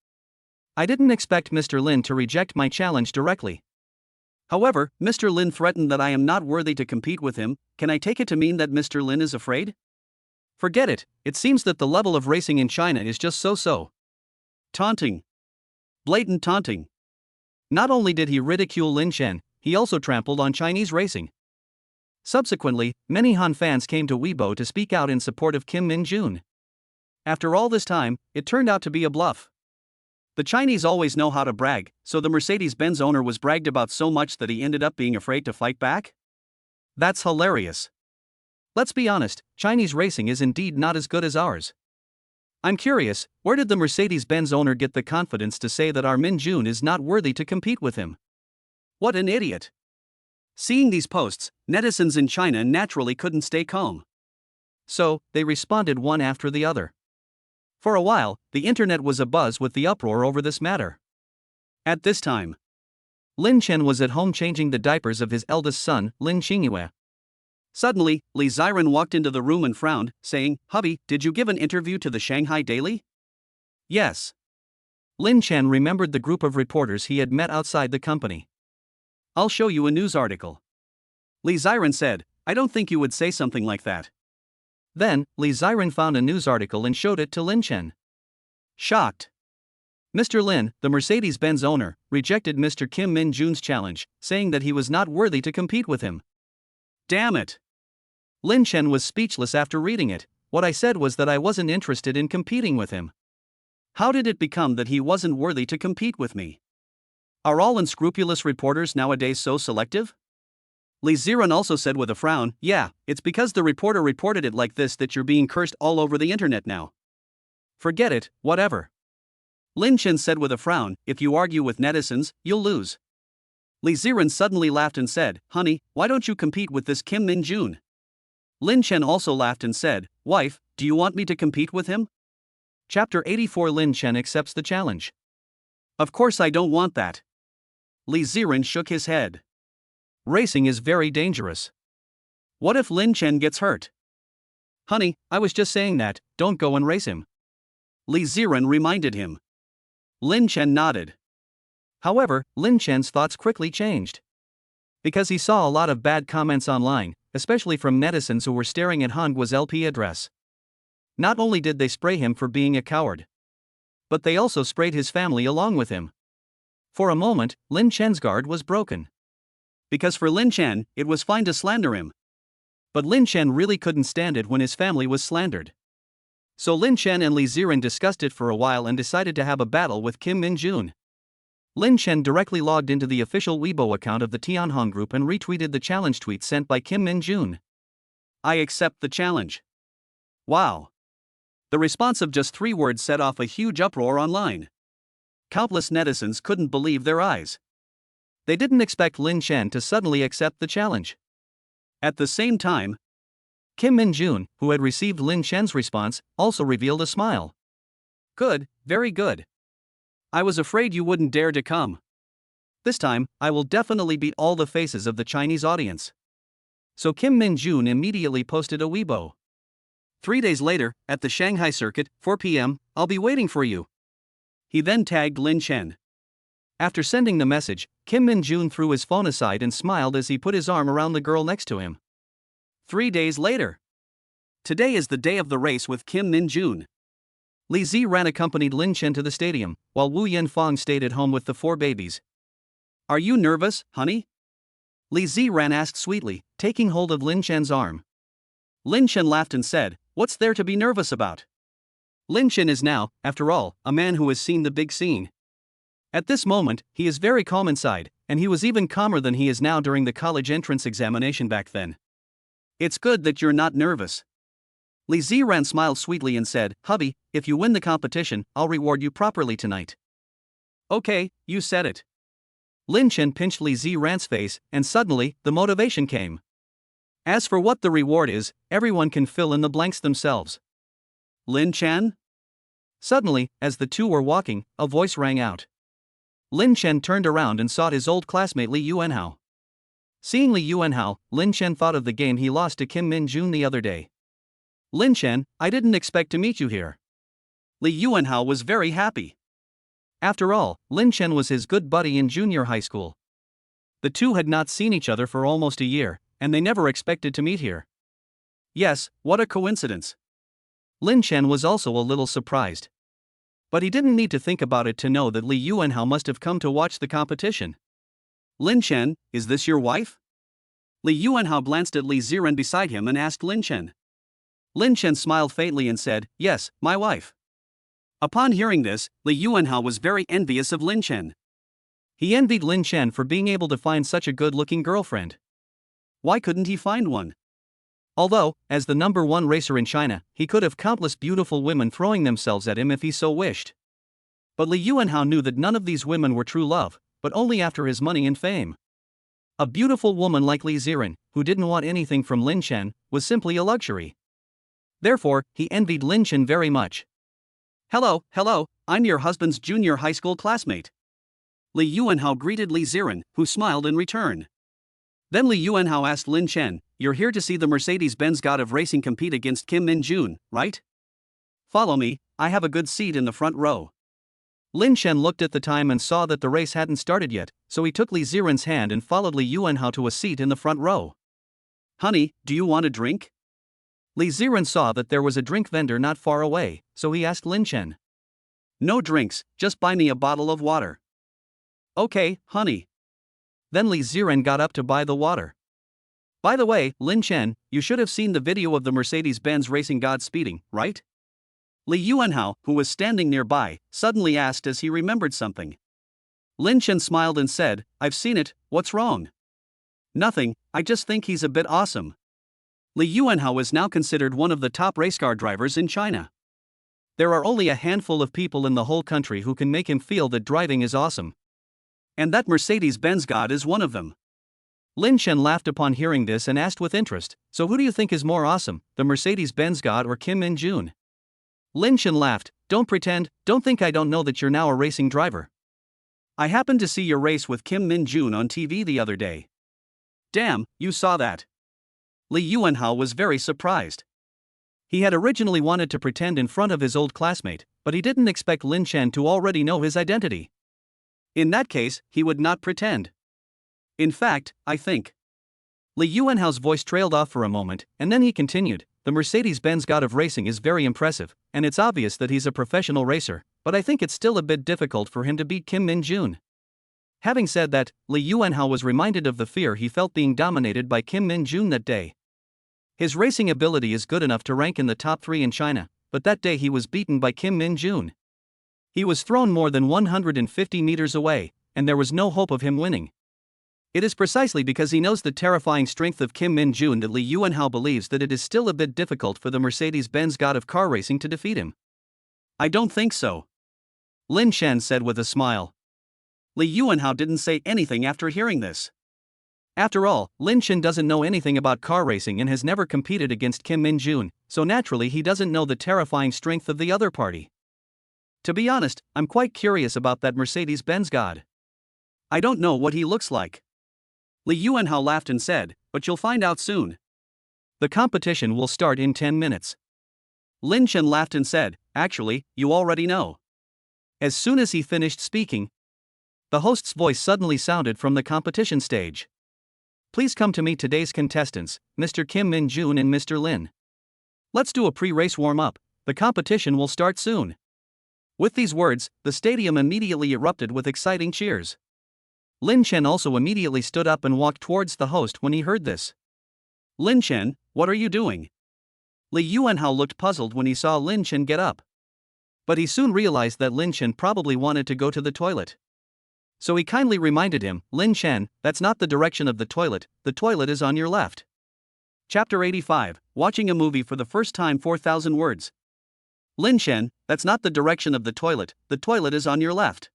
I didn't expect Mr. Lin to reject my challenge directly. However, Mr. Lin threatened that I am not worthy to compete with him. Can I take it to mean that Mr. Lin is afraid? Forget it, it seems that the level of racing in China is just so-so. Taunting. Blatant taunting. Not only did he ridicule Lin Chen, he also trampled on Chinese racing. Subsequently, many Han fans came to Weibo to speak out in support of Kim Min-jun. After all this time, it turned out to be a bluff. The Chinese always know how to brag, so the Mercedes-Benz owner was bragged about so much that he ended up being afraid to fight back? That's hilarious. Let's be honest, Chinese racing is indeed not as good as ours. I'm curious, where did the Mercedes-Benz owner get the confidence to say that our Min-jun is not worthy to compete with him? What an idiot. Seeing these posts, netizens in China naturally couldn't stay calm. So, they responded one after the other. For a while, the internet was abuzz with the uproar over this matter. At this time, Lin Chen was at home changing the diapers of his eldest son, Lin Qingyue. Suddenly, Li Ziren walked into the room and frowned, saying, "Hubby, did you give an interview to the Shanghai Daily?" Yes. Lin Chen remembered the group of reporters he had met outside the company. I'll show you a news article. Li Ziren said, I don't think you would say something like that. Then, Li Ziren found a news article and showed it to Lin Chen. Shocked. Mr. Lin, the Mercedes-Benz owner, rejected Mr. Kim Min-jun's challenge, saying that he was not worthy to compete with him. Damn it! Lin Chen was speechless after reading it. What I said was that I wasn't interested in competing with him. How did it become that he wasn't worthy to compete with me? Are all unscrupulous reporters nowadays so selective? Li Ziren also said with a frown, yeah, it's because the reporter reported it like this that you're being cursed all over the internet now. Forget it, whatever. Lin Chen said with a frown, if you argue with netizens, you'll lose. Li Ziren suddenly laughed and said, honey, why don't you compete with this Kim Min-jun? Lin Chen also laughed and said, wife, do you want me to compete with him? Chapter 84 Lin Chen accepts the challenge. Of course I don't want that. Li Ziren shook his head. Racing is very dangerous. What if Lin Chen gets hurt? Honey, I was just saying that, don't go and race him. Li Ziren reminded him. Lin Chen nodded. However, Lin Chen's thoughts quickly changed. Because he saw a lot of bad comments online, especially from netizens who were staring at Honggua's LP address. Not only did they spray him for being a coward, but they also sprayed his family along with him. For a moment, Lin Chen's guard was broken. Because for Lin Chen, it was fine to slander him. But Lin Chen really couldn't stand it when his family was slandered. So Lin Chen and Li Ziren discussed it for a while and decided to have a battle with Kim Min-jun. Lin Chen directly logged into the official Weibo account of the Tianhong group and retweeted the challenge tweet sent by Kim Min-jun. I accept the challenge. Wow. The response of just 3 words set off a huge uproar online. Countless netizens couldn't believe their eyes. They didn't expect Lin Chen to suddenly accept the challenge. At the same time, Kim Min-jun, who had received Lin Chen's response, also revealed a smile. Good, very good. I was afraid you wouldn't dare to come. This time, I will definitely beat all the faces of the Chinese audience. So Kim Min-jun immediately posted a Weibo. 3 days later, at the Shanghai circuit, 4 p.m., I'll be waiting for you. He then tagged Lin Chen. After sending the message, Kim Min-jun threw his phone aside and smiled as he put his arm around the girl next to him. 3 days later. Today is the day of the race with Kim Min-jun. Li Ziren accompanied Lin Chen to the stadium, while Wu Yanfang stayed at home with the 4 babies. Are you nervous, honey? Li Ziren asked sweetly, taking hold of Lin Chen's arm. Lin Chen laughed and said, what's there to be nervous about? Lin Chen is now, after all, a man who has seen the big scene. At this moment, he is very calm inside, and he was even calmer than he is now during the college entrance examination back then. It's good that you're not nervous. Li Ziren smiled sweetly and said, hubby, if you win the competition, I'll reward you properly tonight. Okay, you said it. Lin Chen pinched Li Ziren's face, and suddenly, the motivation came. As for what the reward is, everyone can fill in the blanks themselves. Lin Chen? Suddenly, as the two were walking, a voice rang out. Lin Chen turned around and sought his old classmate Li Yuanhao. Seeing Li Yuanhao, Lin Chen thought of the game he lost to Kim Min-jun the other day. Lin Chen, I didn't expect to meet you here. Li Yuanhao was very happy. After all, Lin Chen was his good buddy in junior high school. The two had not seen each other for almost a year, and they never expected to meet here. Yes, what a coincidence. Lin Chen was also a little surprised. But he didn't need to think about it to know that Li Yuanhao must have come to watch the competition. Lin Chen, is this your wife? Li Yuanhao glanced at Li Ziren beside him and asked Lin Chen. Lin Chen smiled faintly and said, yes, my wife. Upon hearing this, Li Yuanhao was very envious of Lin Chen. He envied Lin Chen for being able to find such a good-looking girlfriend. Why couldn't he find one? Although, as the #1 racer in China, he could have countless beautiful women throwing themselves at him if he so wished. But Li Yuanhao knew that none of these women were true love, but only after his money and fame. A beautiful woman like Li Ziren, who didn't want anything from Lin Chen, was simply a luxury. Therefore, he envied Lin Chen very much. Hello, I'm your husband's junior high school classmate. Li Yuanhao greeted Li Ziren, who smiled in return. Then Li Yuanhao asked Lin Chen, you're here to see the Mercedes-Benz god of racing compete against Kim Min-jun, right? Follow me, I have a good seat in the front row. Lin Chen looked at the time and saw that the race hadn't started yet, so he took Li Ziren's hand and followed Li Yuanhao to a seat in the front row. Honey, do you want a drink? Li Ziren saw that there was a drink vendor not far away, so he asked Lin Chen. No drinks, just buy me a bottle of water. Okay, honey. Then Li Ziren got up to buy the water. By the way, Lin Chen, you should have seen the video of the Mercedes-Benz racing god speeding, right? Li Yuanhao, who was standing nearby, suddenly asked as he remembered something. Lin Chen smiled and said, I've seen it, what's wrong? Nothing, I just think he's a bit awesome. Li Yuanhao is now considered one of the top race car drivers in China. There are only a handful of people in the whole country who can make him feel that driving is awesome. And that Mercedes-Benz god is one of them. Lin Chen laughed upon hearing this and asked with interest, so who do you think is more awesome, the Mercedes-Benz god or Kim Min-jun? Lin Chen laughed, don't pretend, don't think I don't know that you're now a racing driver. I happened to see your race with Kim Min-jun on TV the other day. Damn, you saw that. Li Yuanhao was very surprised. He had originally wanted to pretend in front of his old classmate, but he didn't expect Lin Chen to already know his identity. In that case, he would not pretend. In fact, I think. Li Yuanhao's voice trailed off for a moment, and then he continued, the Mercedes-Benz god of racing is very impressive, and it's obvious that he's a professional racer, but I think it's still a bit difficult for him to beat Kim Min-jun. Having said that, Li Yuanhao was reminded of the fear he felt being dominated by Kim Min-jun that day. His racing ability is good enough to rank in the top 3 in China, but that day he was beaten by Kim Min-jun. He was thrown more than 150 meters away, and there was no hope of him winning. It is precisely because he knows the terrifying strength of Kim Min-jun that Li Yuanhao believes that it is still a bit difficult for the Mercedes-Benz god of car racing to defeat him. I don't think so, Lin Chen said with a smile. Li Yuanhao didn't say anything after hearing this. After all, Lin Chen doesn't know anything about car racing and has never competed against Kim Min-jun, so naturally he doesn't know the terrifying strength of the other party. To be honest, I'm quite curious about that Mercedes-Benz god. I don't know what he looks like. Li Yuanhao laughed and said, but you'll find out soon. The competition will start in 10 minutes. Lin Chen laughed and said, actually, you already know. As soon as he finished speaking, the host's voice suddenly sounded from the competition stage. Please come to meet today's contestants, Mr. Kim Min-jun and Mr. Lin. Let's do a pre-race warm-up, the competition will start soon. With these words, the stadium immediately erupted with exciting cheers. Lin Chen also immediately stood up and walked towards the host when he heard this. Lin Chen, what are you doing? Li Yuanhao looked puzzled when he saw Lin Chen get up. But he soon realized that Lin Chen probably wanted to go to the toilet. So he kindly reminded him, Lin Chen, that's not the direction of the toilet is on your left. Chapter 85, Watching a Movie for the First Time 4,000 Words. Lin Chen, that's not the direction of the toilet is on your left.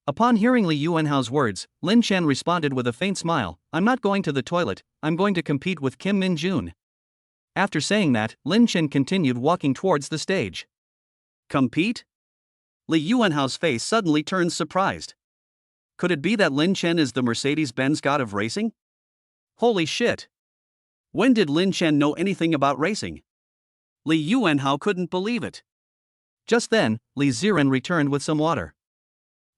Upon hearing Li Yuanhao's words, Lin Chen responded with a faint smile, I'm not going to the toilet, I'm going to compete with Kim Min-jun. After saying that, Lin Chen continued walking towards the stage. Compete? Li Yuanhao's face suddenly turned surprised. Could it be that Lin Chen is the Mercedes-Benz god of racing? Holy shit! When did Lin Chen know anything about racing? Li Yuanhao couldn't believe it. Just then, Li Ziren returned with some water.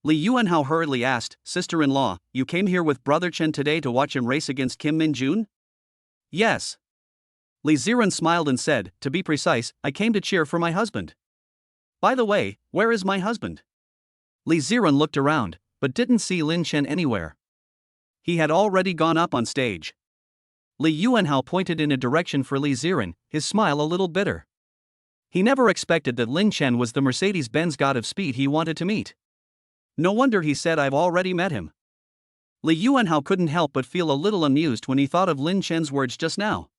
Li Yuanhao hurriedly asked, Sister-in-law, you came here with Brother Chen today to watch him race against Kim Min-jun? Yes. Li Ziren smiled and said, to be precise, I came to cheer for my husband. By the way, where is my husband? Li Ziren looked around, but didn't see Lin Chen anywhere. He had already gone up on stage. Li Yuanhao pointed in a direction for Li Ziren, his smile a little bitter. He never expected that Lin Chen was the Mercedes-Benz god of speed he wanted to meet. No wonder he said I've already met him. Li Yuanhao couldn't help but feel a little amused when he thought of Lin Chen's words just now.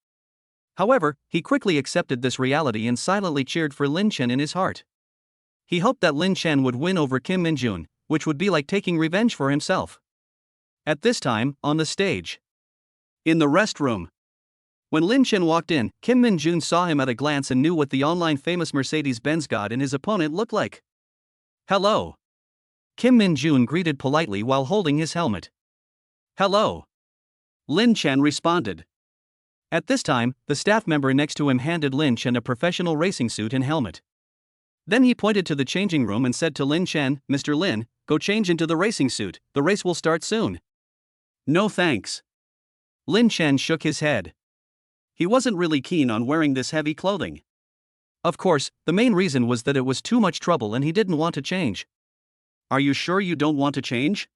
However, he quickly accepted this reality and silently cheered for Lin Chen in his heart. He hoped that Lin Chen would win over Kim Min-jun, which would be like taking revenge for himself. At this time, on the stage. In the restroom. When Lin Chen walked in, Kim Min-jun saw him at a glance and knew what the online famous Mercedes-Benz god and his opponent looked like. Hello. Kim Min-jun greeted politely while holding his helmet. Hello. Lin Chen responded. At this time, the staff member next to him handed Lin Chen a professional racing suit and helmet. Then he pointed to the changing room and said to Lin Chen, Mr. Lin, go change into the racing suit, the race will start soon. No thanks. Lin Chen shook his head. He wasn't really keen on wearing this heavy clothing. Of course, the main reason was that it was too much trouble and he didn't want to change. Are you sure you don't want to change?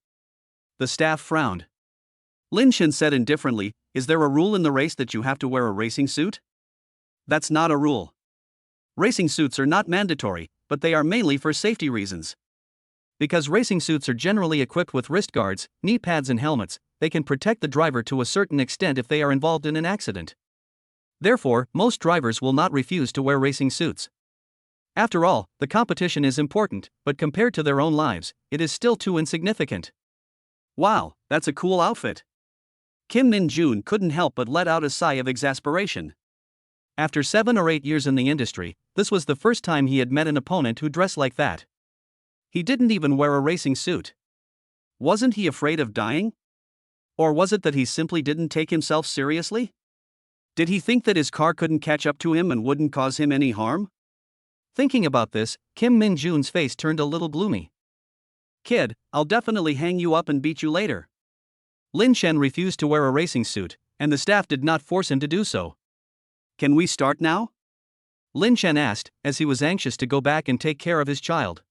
The staff frowned. Lin Chen said indifferently, is there a rule in the race that you have to wear a racing suit? That's not a rule. Racing suits are not mandatory, but they are mainly for safety reasons. Because racing suits are generally equipped with wrist guards, knee pads and helmets, they can protect the driver to a certain extent if they are involved in an accident. Therefore, most drivers will not refuse to wear racing suits. After all, the competition is important, but compared to their own lives, it is still too insignificant. Wow, that's a cool outfit. Kim Min-jun couldn't help but let out a sigh of exasperation. After 7 or 8 years in the industry, this was the first time he had met an opponent who dressed like that. He didn't even wear a racing suit. Wasn't he afraid of dying? Or was it that he simply didn't take himself seriously? Did he think that his car couldn't catch up to him and wouldn't cause him any harm? Thinking about this, Kim Min-jun's face turned a little gloomy. Kid, I'll definitely hang you up and beat you later. Lin Chen refused to wear a racing suit, and the staff did not force him to do so. Can we start now? Lin Chen asked, as he was anxious to go back and take care of his child.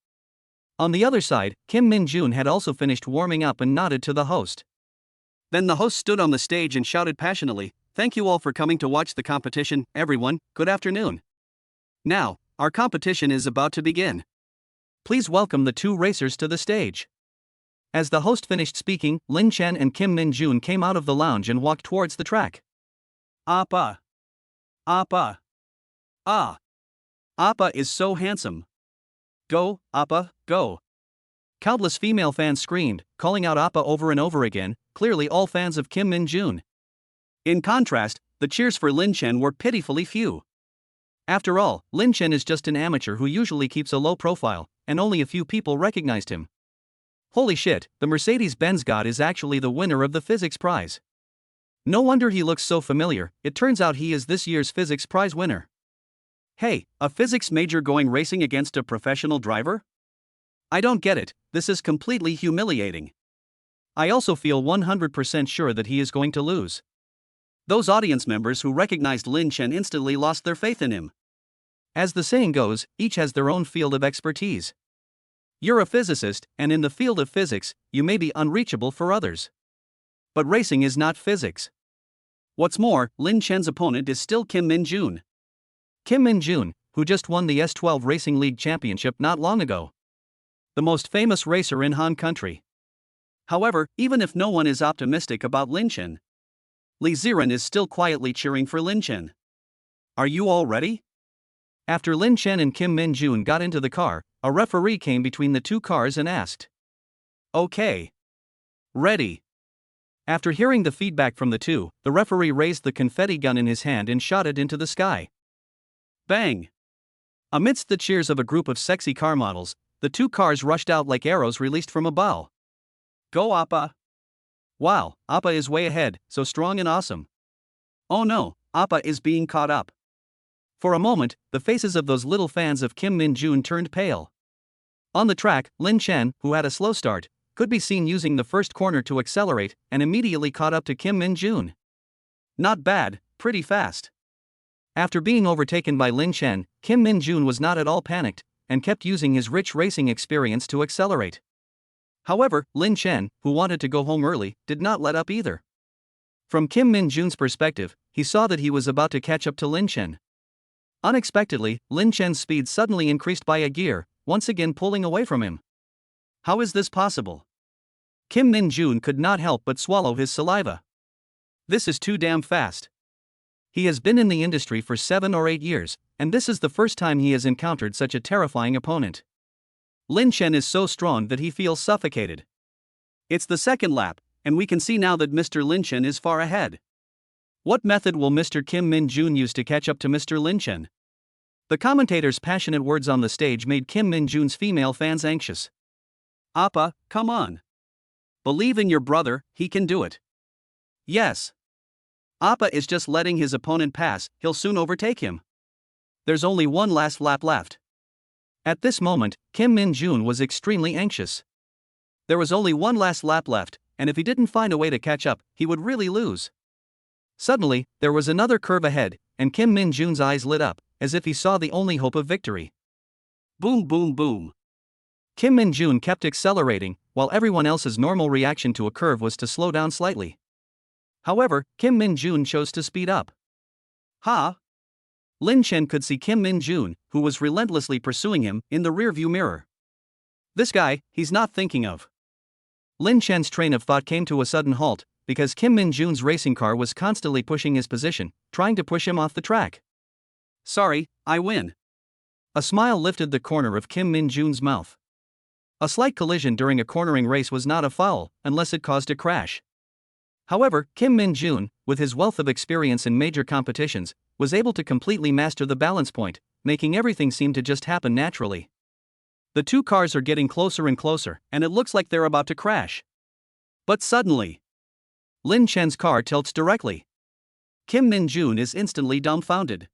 On the other side, Kim Min-jun had also finished warming up and nodded to the host. Then the host stood on the stage and shouted passionately, "Thank you all for coming to watch the competition, everyone, good afternoon. Now, our competition is about to begin. Please welcome the two racers to the stage." As the host finished speaking, Lin Chen and Kim Min-jun came out of the lounge and walked towards the track. Appa! Appa! Ah! Appa is so handsome. Go, Appa, go. Countless female fans screamed, calling out Appa over and over again, clearly all fans of Kim Min-jun. In contrast, the cheers for Lin Chen were pitifully few. After all, Lin Chen is just an amateur who usually keeps a low profile, and only a few people recognized him. Holy shit, the Mercedes-Benz god is actually the winner of the physics prize. No wonder he looks so familiar, it turns out he is this year's physics prize winner. Hey, a physics major going racing against a professional driver? I don't get it, this is completely humiliating. I also feel 100% sure that he is going to lose. Those audience members who recognized Lin Chen instantly lost their faith in him. As the saying goes, each has their own field of expertise. You're a physicist, and in the field of physics, you may be unreachable for others. But racing is not physics. What's more, Lin Chen's opponent is still Kim Min-jun. Kim Min-jun, who just won the S12 Racing League Championship not long ago. The most famous racer in Han country. However, even if no one is optimistic about Lin Chen, Li Ziren is still quietly cheering for Lin Chen. Are you all ready? After Lin Chen and Kim Min-jun got into the car, a referee came between the two cars and asked, "Okay. Ready." After hearing the feedback from the two, the referee raised the confetti gun in his hand and shot it into the sky. Bang! Amidst the cheers of a group of sexy car models, the two cars rushed out like arrows released from a bow. Go Appa! Wow, Appa is way ahead, so strong and awesome. Oh no, Appa is being caught up. For a moment, the faces of those little fans of Kim Min-jun turned pale. On the track, Lin Chen, who had a slow start, could be seen using the first corner to accelerate and immediately caught up to Kim Min-jun. Not bad, pretty fast. After being overtaken by Lin Chen, Kim Min-jun was not at all panicked and kept using his rich racing experience to accelerate. However, Lin Chen, who wanted to go home early, did not let up either. From Kim Min-jun's perspective, he saw that he was about to catch up to Lin Chen. Unexpectedly, Lin Chen's speed suddenly increased by a gear, once again pulling away from him. How is this possible? Kim Min-jun could not help but swallow his saliva. This is too damn fast. He has been in the industry for 7 or 8 years, and this is the first time he has encountered such a terrifying opponent. Lin Chen is so strong that he feels suffocated. It's the second lap, and we can see now that Mr. Lin Chen is far ahead. What method will Mr. Kim Min-jun use to catch up to Mr. Lin Chen? The commentator's passionate words on the stage made Kim Min-jun's female fans anxious. Appa, come on. Believe in your brother, he can do it. Yes. Appa is just letting his opponent pass, he'll soon overtake him. There's only one last lap left. At this moment, Kim Min-jun was extremely anxious. There was only one last lap left, and if he didn't find a way to catch up, he would really lose. Suddenly, there was another curve ahead, and Kim Min-jun's eyes lit up, as if he saw the only hope of victory. Boom boom boom. Kim Min-jun kept accelerating, while everyone else's normal reaction to a curve was to slow down slightly. However, Kim Min-jun chose to speed up. Ha! Lin Chen could see Kim Min-jun, who was relentlessly pursuing him, in the rearview mirror. This guy, he's not thinking of. Lin Chen's train of thought came to a sudden halt, because Kim Min-jun's racing car was constantly pushing his position, trying to push him off the track. Sorry, I win. A smile lifted the corner of Kim Min-jun's mouth. A slight collision during a cornering race was not a foul, unless it caused a crash. However, Kim Min-jun, with his wealth of experience in major competitions, was able to completely master the balance point, making everything seem to just happen naturally. The two cars are getting closer and closer, and it looks like they're about to crash. But suddenly, Lin Chen's car tilts directly. Kim Min-jun is instantly dumbfounded.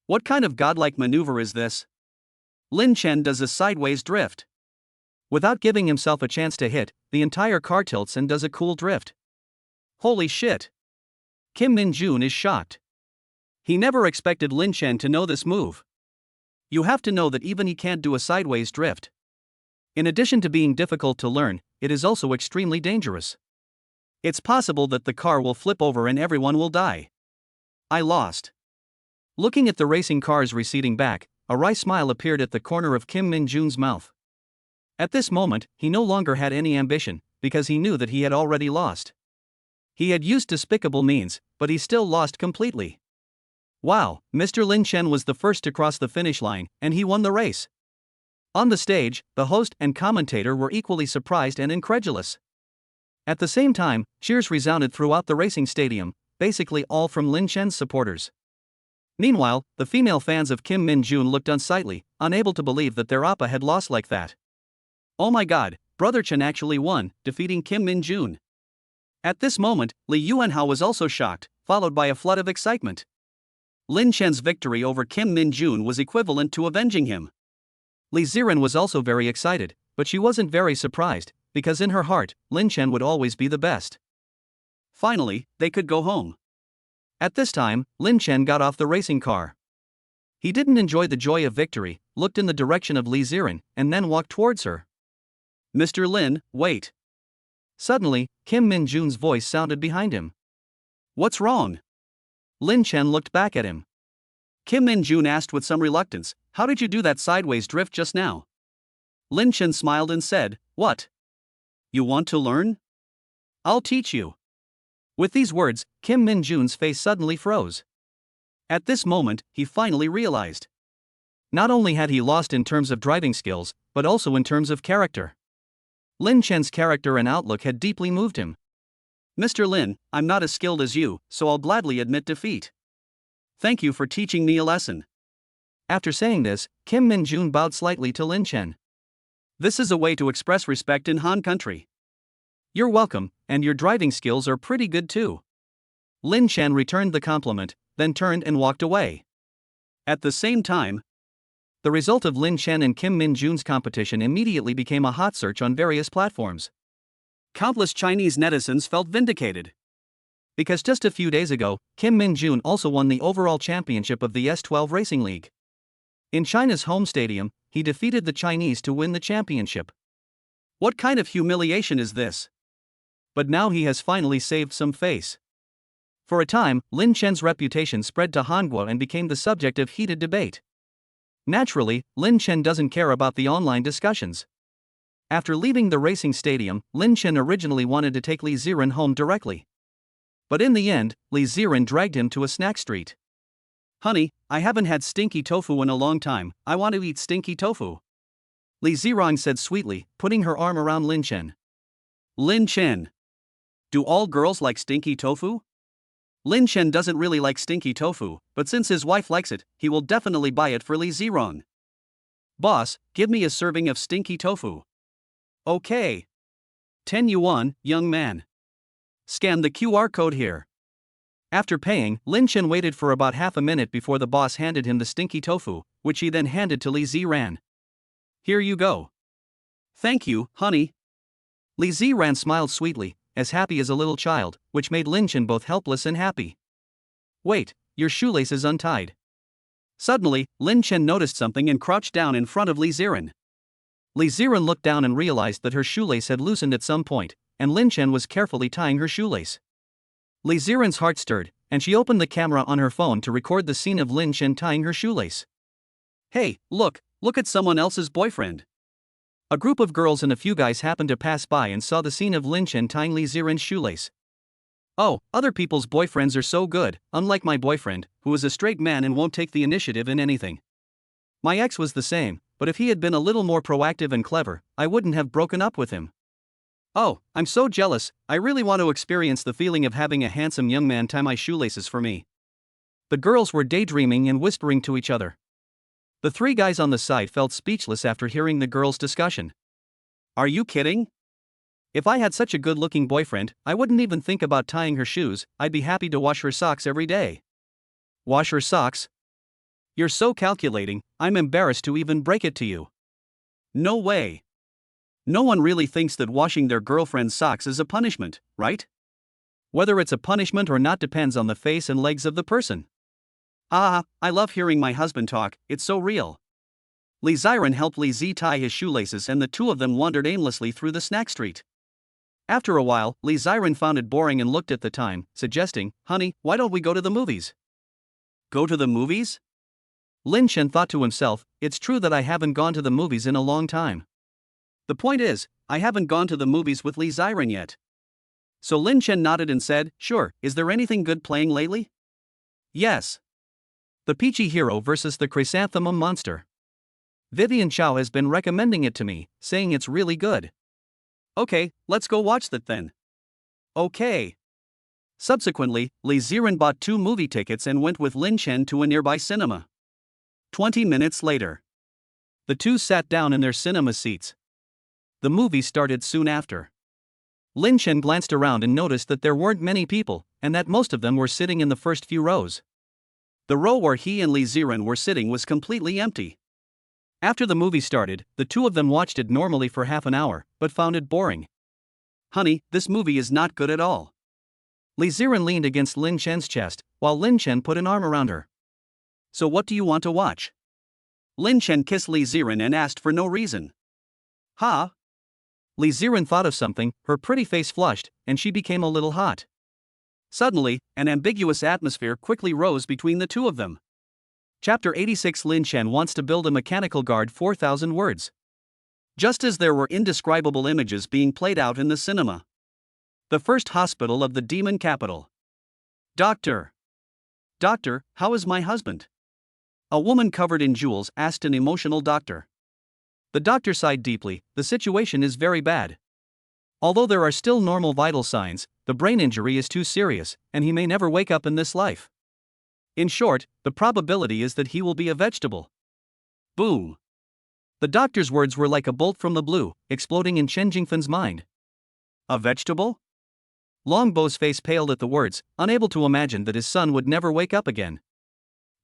What kind of godlike maneuver is this? Lin Chen does a sideways drift. Without giving himself a chance to hit, the entire car tilts and does a cool drift. Holy shit! Kim Min-jun is shocked. He never expected Lin Chen to know this move. You have to know that even he can't do a sideways drift. In addition to being difficult to learn, it is also extremely dangerous. It's possible that the car will flip over and everyone will die. I lost. Looking at the racing cars receding back, a wry smile appeared at the corner of Kim Min-jun's mouth. At this moment, he no longer had any ambition, because he knew that he had already lost. He had used despicable means, but he still lost completely. Wow, Mr. Lin Chen was the first to cross the finish line, and he won the race. On the stage, the host and commentator were equally surprised and incredulous. At the same time, cheers resounded throughout the racing stadium, basically all from Lin Chen's supporters. Meanwhile, the female fans of Kim Min-jun looked unsightly, unable to believe that their oppa had lost like that. Oh my god, Brother Chen actually won, defeating Kim Min-jun. At this moment, Li Yuanhao was also shocked, followed by a flood of excitement. Lin Chen's victory over Kim Min-jun was equivalent to avenging him. Li Ziren was also very excited, but she wasn't very surprised, because in her heart, Lin Chen would always be the best. Finally, they could go home. At this time, Lin Chen got off the racing car. He didn't enjoy the joy of victory, looked in the direction of Li Ziren, and then walked towards her. Mr. Lin, wait. Suddenly, Kim Min-jun's voice sounded behind him. What's wrong? Lin Chen looked back at him. Kim Min-jun asked with some reluctance, how did you do that sideways drift just now? Lin Chen smiled and said, what? You want to learn? I'll teach you. With these words, Kim Min-jun's face suddenly froze. At this moment, he finally realized. Not only had he lost in terms of driving skills, but also in terms of character. Lin Chen's character and outlook had deeply moved him. Mr. Lin, I'm not as skilled as you, so I'll gladly admit defeat. Thank you for teaching me a lesson. After saying this, Kim Min-jun bowed slightly to Lin Chen. This is a way to express respect in Han country. You're welcome, and your driving skills are pretty good too. Lin Chen returned the compliment, then turned and walked away. At the same time, the result of Lin Chen and Kim Min-jun's competition immediately became a hot search on various platforms. Countless Chinese netizens felt vindicated. Because just a few days ago, Kim Min-jun also won the overall championship of the S12 Racing League. In China's home stadium, he defeated the Chinese to win the championship. What kind of humiliation is this? But now he has finally saved some face. For a time, Lin Chen's reputation spread to Hangguo and became the subject of heated debate. Naturally, Lin Chen doesn't care about the online discussions. After leaving the racing stadium, Lin Chen originally wanted to take Li Ziren home directly. But in the end, Li Ziren dragged him to a snack street. Honey, I haven't had stinky tofu in a long time, I want to eat stinky tofu. Li Ziren said sweetly, putting her arm around Lin Chen. Lin Chen. Do all girls like stinky tofu? Lin Chen doesn't really like stinky tofu, but since his wife likes it, he will definitely buy it for Li Ziren. Boss, give me a serving of stinky tofu. Okay. 10 yuan, young man. Scan the QR code here. After paying, Lin Chen waited for about half a minute before the boss handed him the stinky tofu, which he then handed to Li Ziren. Here you go. Thank you, honey. Li Ziren smiled sweetly, as happy as a little child, which made Lin Chen both helpless and happy. Wait, your shoelace is untied. Suddenly, Lin Chen noticed something and crouched down in front of Li Ziren. Li Ziren looked down and realized that her shoelace had loosened at some point, and Lin Chen was carefully tying her shoelace. Li Ziren's heart stirred, and she opened the camera on her phone to record the scene of Lin Chen tying her shoelace. Hey, look at someone else's boyfriend. A group of girls and a few guys happened to pass by and saw the scene of Lin Chen tying Li Ziren's shoelace. Oh, other people's boyfriends are so good, unlike my boyfriend, who is a straight man and won't take the initiative in anything. My ex was the same, but if he had been a little more proactive and clever, I wouldn't have broken up with him. Oh, I'm so jealous, I really want to experience the feeling of having a handsome young man tie my shoelaces for me. The girls were daydreaming and whispering to each other. The three guys on the side felt speechless after hearing the girls' discussion. Are you kidding? If I had such a good-looking boyfriend, I wouldn't even think about tying her shoes, I'd be happy to wash her socks every day. Wash her socks? You're so calculating, I'm embarrassed to even break it to you. No way. No one really thinks that washing their girlfriend's socks is a punishment, right? Whether it's a punishment or not depends on the face and legs of the person. Ah, I love hearing my husband talk, it's so real. Li Ziren helped Li Zi tie his shoelaces and the two of them wandered aimlessly through the snack street. After a while, Li Ziren found it boring and looked at the time, suggesting, "Honey, why don't we go to the movies?" Go to the movies? Lin Chen thought to himself, it's true that I haven't gone to the movies in a long time. The point is, I haven't gone to the movies with Li Ziren yet. So Lin Chen nodded and said, sure, is there anything good playing lately? Yes. The Peachy Hero vs. the Chrysanthemum Monster. Vivian Chow has been recommending it to me, saying it's really good. Okay, let's go watch that then. Okay. Subsequently, Li Ziren bought 2 movie tickets and went with Lin Chen to a nearby cinema. 20 minutes later. The two sat down in their cinema seats. The movie started soon after. Lin Chen glanced around and noticed that there weren't many people, and that most of them were sitting in the first few rows. The row where he and Li Ziren were sitting was completely empty. After the movie started, the two of them watched it normally for half an hour, but found it boring. Honey, this movie is not good at all. Li Ziren leaned against Lin Chen's chest, while Lin Chen put an arm around her. So what do you want to watch? Lin Chen kissed Li Ziren and asked for no reason. Huh? Li Ziren thought of something, her pretty face flushed, and she became a little hot. Suddenly, an ambiguous atmosphere quickly rose between the two of them. Chapter 86 Lin Chen wants to build a mechanical guard 4,000 words. Just as there were indescribable images being played out in the cinema. The first hospital of the demon capital. Doctor. Doctor, how is my husband? A woman covered in jewels asked an emotional doctor. The doctor sighed deeply, the situation is very bad. Although there are still normal vital signs, the brain injury is too serious, and he may never wake up in this life. In short, the probability is that he will be a vegetable. Boom. The doctor's words were like a bolt from the blue, exploding in Chen Jingfen's mind. A vegetable? Longbo's face paled at the words, unable to imagine that his son would never wake up again.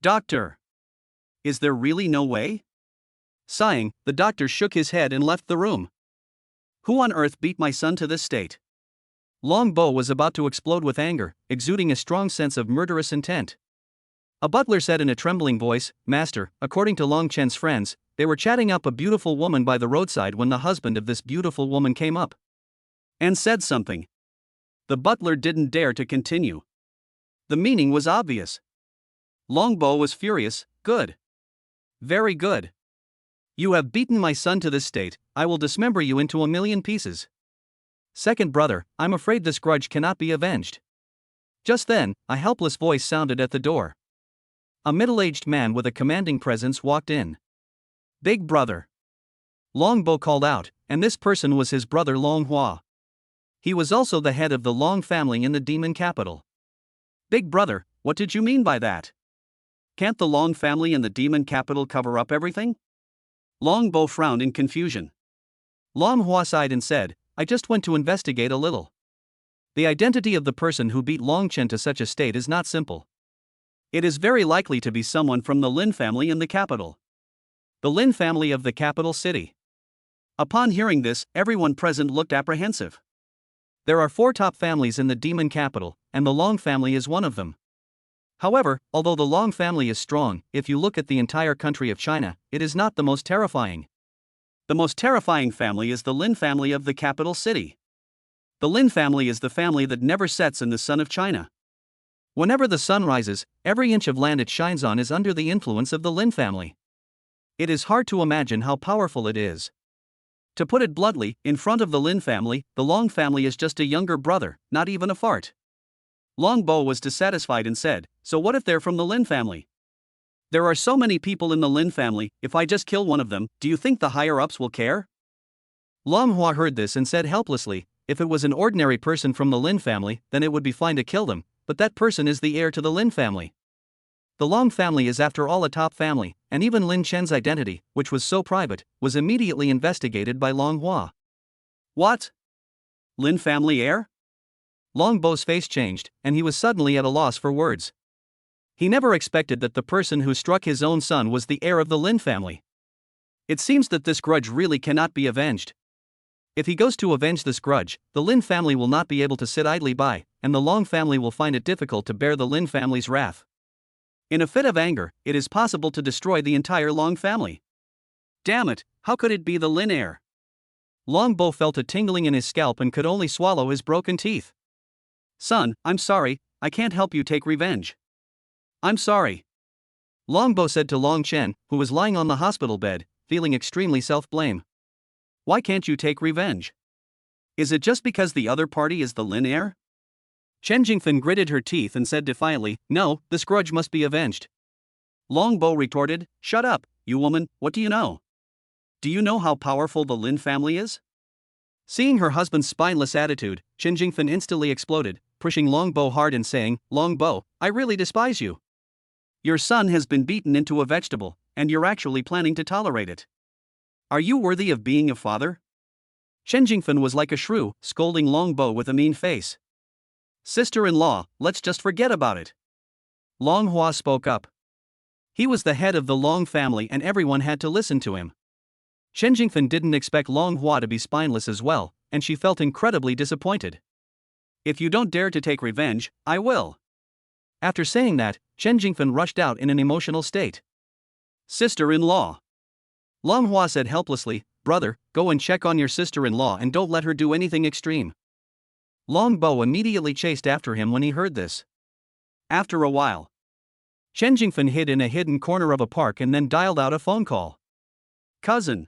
Doctor. Is there really no way? Sighing, the doctor shook his head and left the room. Who on earth beat my son to this state? Longbo was about to explode with anger, exuding a strong sense of murderous intent. A butler said in a trembling voice, Master, according to Long Chen's friends, they were chatting up a beautiful woman by the roadside when the husband of this beautiful woman came up. And said something. The butler didn't dare to continue. The meaning was obvious. Longbo was furious, good. Very good. You have beaten my son to this state, I will dismember you into 1,000,000 pieces. Second brother, I'm afraid this grudge cannot be avenged. Just then, a helpless voice sounded at the door. A middle-aged man with a commanding presence walked in. Big brother. Longbo called out, and this person was his brother Long Hua. He was also the head of the Long family in the demon capital. Big brother, what did you mean by that? Can't the Long family in the demon capital cover up everything? Longbo frowned in confusion. Long Hua sighed and said, I just went to investigate a little. The identity of the person who beat Long Chen to such a state is not simple. It is very likely to be someone from the Lin family in the capital. The Lin family of the capital city. Upon hearing this, everyone present looked apprehensive. There are 4 top families in the demon capital, and the Long family is one of them. However, although the Long family is strong, if you look at the entire country of China, it is not the most terrifying. The most terrifying family is the Lin family of the capital city. The Lin family is the family that never sets in the sun of China. Whenever the sun rises, every inch of land it shines on is under the influence of the Lin family. It is hard to imagine how powerful it is. To put it bluntly, in front of the Lin family, the Long family is just a younger brother, not even a fart. Longbo was dissatisfied and said, so what if they're from the Lin family? There are so many people in the Lin family, if I just kill one of them, do you think the higher-ups will care? Long Hua heard this and said helplessly, if it was an ordinary person from the Lin family, then it would be fine to kill them, but that person is the heir to the Lin family. The Long family is after all a top family, and even Lin Chen's identity, which was so private, was immediately investigated by Long Hua. What? Lin family heir? Long Bo's face changed, and he was suddenly at a loss for words. He never expected that the person who struck his own son was the heir of the Lin family. It seems that this grudge really cannot be avenged. If he goes to avenge this grudge, the Lin family will not be able to sit idly by, and the Long family will find it difficult to bear the Lin family's wrath. In a fit of anger, it is possible to destroy the entire Long family. Damn it, how could it be the Lin heir? Long Bo felt a tingling in his scalp and could only swallow his broken teeth. Son, I'm sorry, I can't help you take revenge. I'm sorry. Long Bo said to Long Chen, who was lying on the hospital bed, feeling extremely self-blame. Why can't you take revenge? Is it just because the other party is the Lin heir? Chen Jingfen gritted her teeth and said defiantly, no, this grudge must be avenged. Long Bo retorted, shut up, you woman, what do you know? Do you know how powerful the Lin family is? Seeing her husband's spineless attitude, Chen Jingfen instantly exploded, pushing Long Bo hard and saying, Long Bo, I really despise you. Your son has been beaten into a vegetable, and you're actually planning to tolerate it. Are you worthy of being a father? Chen Jingfen was like a shrew, scolding Long Bo with a mean face. Sister-in-law, let's just forget about it. Long Hua spoke up. He was the head of the Long family and everyone had to listen to him. Chen Jingfen didn't expect Long Hua to be spineless as well, and she felt incredibly disappointed. If you don't dare to take revenge, I will. After saying that, Chen Jingfen rushed out in an emotional state. Sister-in-law. Long Hua said helplessly, brother, go and check on your sister-in-law and don't let her do anything extreme. Long Bo immediately chased after him when he heard this. After a while, Chen Jingfen hid in a hidden corner of a park and then dialed out a phone call. Cousin.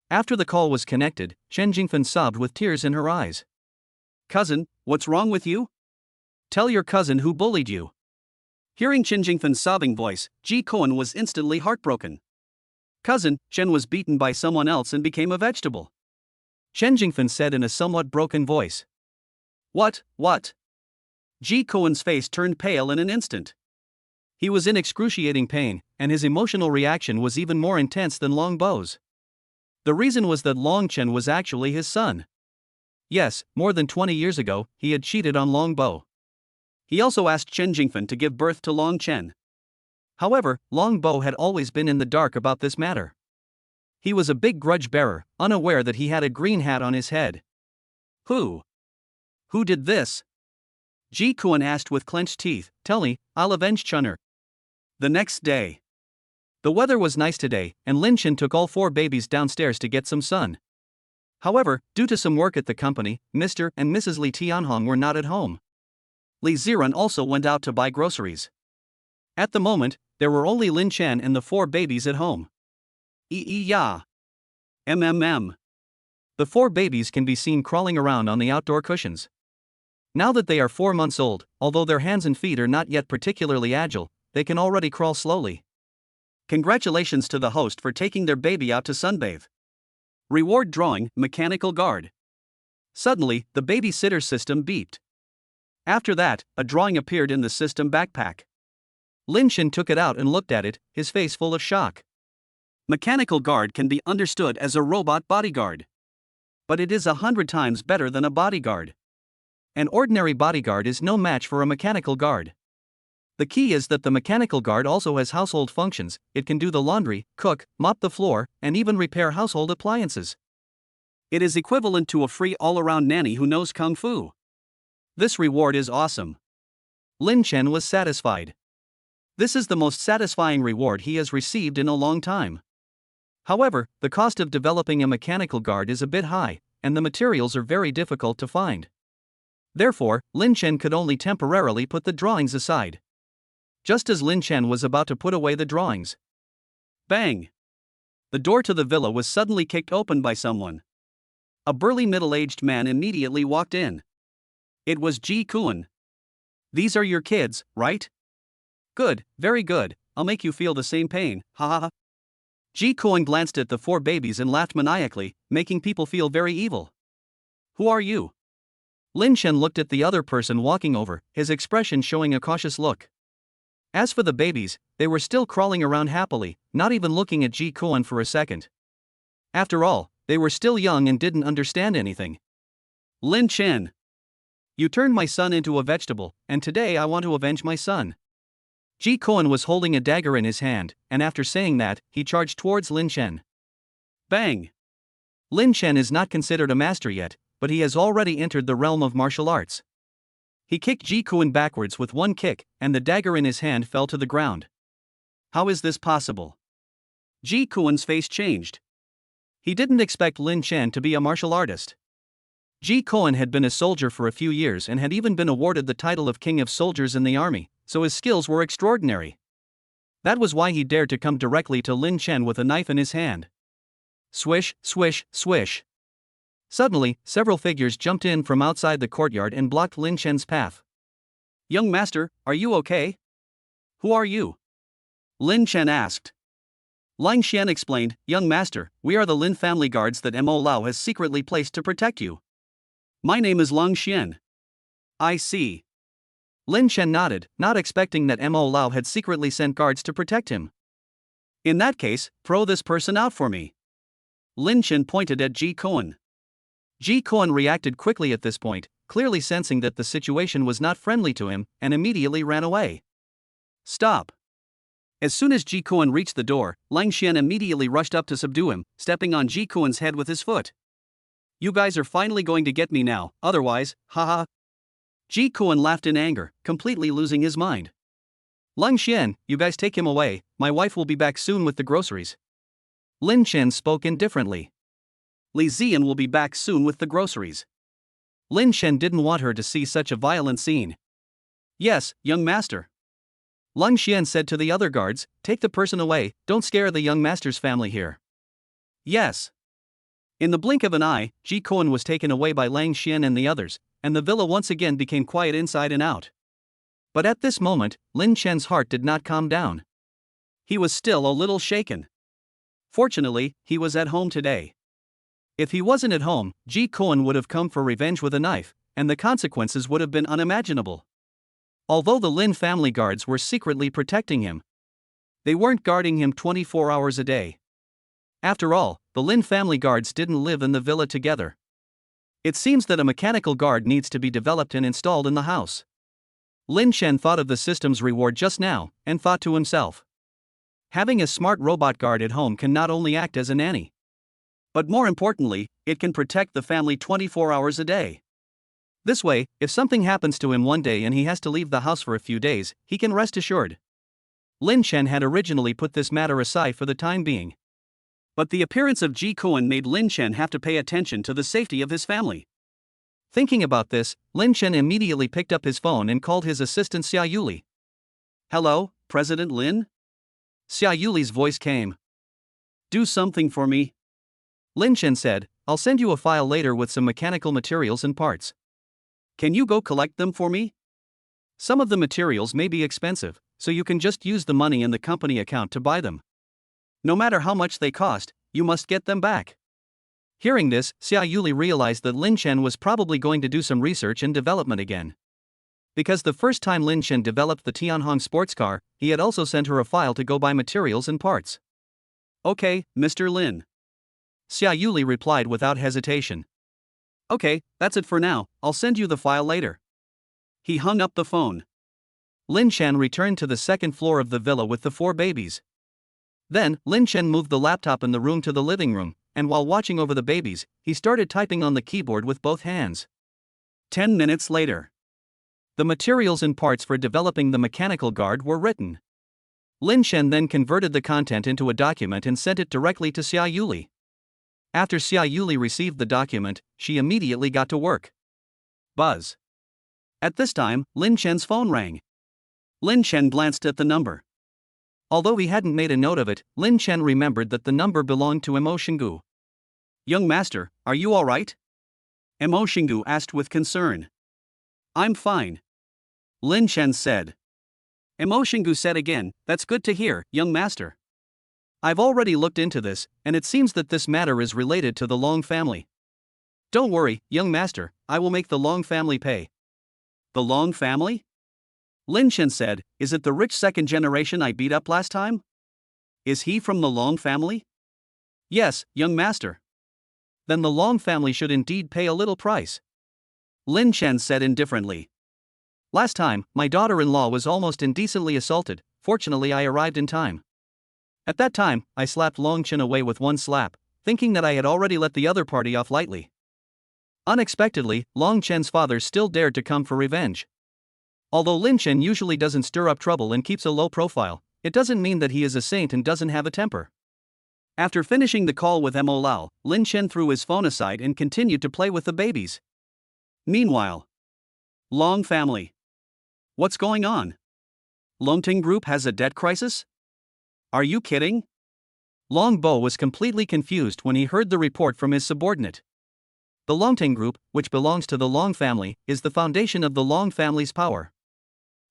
After the call was connected, Chen Jingfen sobbed with tears in her eyes. Cousin, what's wrong with you? Tell your cousin who bullied you. Hearing Chen Jingfen's sobbing voice, Ji Koan was instantly heartbroken. Cousin, Chen was beaten by someone else and became a vegetable. Chen Jingfen said in a somewhat broken voice. What? Ji Koan's face turned pale in an instant. He was in excruciating pain, and his emotional reaction was even more intense than Long Bo's. The reason was that Long Chen was actually his son. Yes, more than 20 years ago, he had cheated on Long Bo. He also asked Chen Jingfen to give birth to Long Chen. However, Long Bo had always been in the dark about this matter. He was a big grudge bearer, unaware that he had a green hat on his head. Who did this? Ji Kuan asked with clenched teeth, tell me, I'll avenge Chun'er. The next day. The weather was nice today, and Lin Chen took all 4 babies downstairs to get some sun. However, due to some work at the company, Mr. and Mrs. Li Tianhong were not at home. Li Ziran also went out to buy groceries. At the moment, there were only Lin Chen and the 4 babies at home. Ya. The 4 babies can be seen crawling around on the outdoor cushions. Now that they are 4 months old, although their hands and feet are not yet particularly agile, they can already crawl slowly. Congratulations to the host for taking their baby out to sunbathe. Reward drawing, mechanical guard. Suddenly, the babysitter system beeped. After that, a drawing appeared in the system backpack. Lin Chen took it out and looked at it, his face full of shock. Mechanical guard can be understood as a robot bodyguard. But it is 100 times better than a bodyguard. An ordinary bodyguard is no match for a mechanical guard. The key is that the mechanical guard also has household functions, it can do the laundry, cook, mop the floor, and even repair household appliances. It is equivalent to a free all-around nanny who knows kung fu. This reward is awesome. Lin Chen was satisfied. This is the most satisfying reward he has received in a long time. However, the cost of developing a mechanical guard is a bit high, and the materials are very difficult to find. Therefore, Lin Chen could only temporarily put the drawings aside. Just as Lin Chen was about to put away the drawings. Bang! The door to the villa was suddenly kicked open by someone. A burly middle-aged man immediately walked in. It was Ji Kuan. These are your kids, right? Good, very good, I'll make you feel the same pain, ha ha ha. Ji Kuan glanced at the 4 babies and laughed maniacally, making people feel very evil. Who are you? Lin Chen looked at the other person walking over, his expression showing a cautious look. As for the babies, they were still crawling around happily, not even looking at Ji Kuan for a second. After all, they were still young and didn't understand anything. Lin Chen. You turned my son into a vegetable, and today I want to avenge my son. Ji Koan was holding a dagger in his hand, and after saying that, he charged towards Lin Chen. Bang! Lin Chen is not considered a master yet, but he has already entered the realm of martial arts. He kicked Ji Koan backwards with one kick, and the dagger in his hand fell to the ground. How is this possible? Ji Koan's face changed. He didn't expect Lin Chen to be a martial artist. Ji Koan had been a soldier for a few years and had even been awarded the title of King of Soldiers in the army, so his skills were extraordinary. That was why he dared to come directly to Lin Chen with a knife in his hand. Swish, swish, swish. Suddenly, several figures jumped in from outside the courtyard and blocked Lin Chen's path. Young master, are you okay? Who are you? Lin Chen asked. Lin Chen explained, Young master, we are the Lin family guards that Mo Lao has secretly placed to protect you. My name is Lin Chen. I see. Lin Chen nodded, not expecting that Mo Lao had secretly sent guards to protect him. In that case, throw this person out for me. Lin Chen pointed at Ji Koan. Ji Koan reacted quickly at this point, clearly sensing that the situation was not friendly to him, and immediately ran away. Stop! As soon as Ji Koan reached the door, Lin Chen immediately rushed up to subdue him, stepping on Ji Koan's head with his foot. You guys are finally going to get me now, otherwise, haha. Ji Koan laughed in anger, completely losing his mind. Lin Chen, you guys take him away, my wife will be back soon with the groceries. Lin Chen spoke indifferently. Li Zian will be back soon with the groceries. Lin Chen didn't want her to see such a violent scene. Yes, young master. Lin Chen said to the other guards, take the person away, don't scare the young master's family here. Yes. In the blink of an eye, Ji Koan was taken away by Lin Chen and the others, and the villa once again became quiet inside and out. But at this moment, Lin Chen's heart did not calm down. He was still a little shaken. Fortunately, he was at home today. If he wasn't at home, Ji Koan would have come for revenge with a knife, and the consequences would have been unimaginable. Although the Lin family guards were secretly protecting him, they weren't guarding him 24 hours a day. After all, the Lin family guards didn't live in the villa together. It seems that a mechanical guard needs to be developed and installed in the house. Lin Chen thought of the system's reward just now, and thought to himself. Having a smart robot guard at home can not only act as a nanny, but more importantly, it can protect the family 24 hours a day. This way, if something happens to him one day and he has to leave the house for a few days, he can rest assured. Lin Chen had originally put this matter aside for the time being. But the appearance of Ji Koan made Lin Chen have to pay attention to the safety of his family. Thinking about this, Lin Chen immediately picked up his phone and called his assistant Xia Yuli. Hello, President Lin? Xia Yuli's voice came. Do something for me. Lin Chen said, I'll send you a file later with some mechanical materials and parts. Can you go collect them for me? Some of the materials may be expensive, so you can just use the money in the company account to buy them. No matter how much they cost, you must get them back. Hearing this, Xia Yuli realized that Lin Chen was probably going to do some research and development again. Because the first time Lin Chen developed the Tianhong sports car, he had also sent her a file to go buy materials and parts. Okay, Mr. Lin. Xia Yuli replied without hesitation. Okay, that's it for now, I'll send you the file later. He hung up the phone. Lin Chen returned to the second floor of the villa with the 4 babies. Then, Lin Chen moved the laptop in the room to the living room, and while watching over the babies, he started typing on the keyboard with both hands. 10 minutes later. The materials and parts for developing the mechanical guard were written. Lin Chen then converted the content into a document and sent it directly to Xia Yuli. After Xia Yuli received the document, she immediately got to work. Buzz. At this time, Lin Chen's phone rang. Lin Chen glanced at the number. Although he hadn't made a note of it, Lin Chen remembered that the number belonged to Mo Xinggu. Young master, are you alright? Mo Xinggu asked with concern. I'm fine. Lin Chen said. Mo Xinggu said again, that's good to hear, young master. I've already looked into this, and it seems that this matter is related to the Long family. Don't worry, young master, I will make the Long family pay. The Long family? Lin Chen said, is it the rich second generation I beat up last time? Is he from the Long family? Yes, young master. Then the Long family should indeed pay a little price. Lin Chen said indifferently. Last time, my daughter-in-law was almost indecently assaulted. Fortunately I arrived in time. At that time, I slapped Long Chen away with one slap, thinking that I had already let the other party off lightly. Unexpectedly, Long Chen's father still dared to come for revenge. Although Lin Chen usually doesn't stir up trouble and keeps a low profile, it doesn't mean that he is a saint and doesn't have a temper. After finishing the call with Mo Lao, Lin Chen threw his phone aside and continued to play with the babies. Meanwhile, Long family. What's going on? Longting Group has a debt crisis? Are you kidding? Long Bo was completely confused when he heard the report from his subordinate. The Longting Group, which belongs to the Long family, is the foundation of the Long family's power.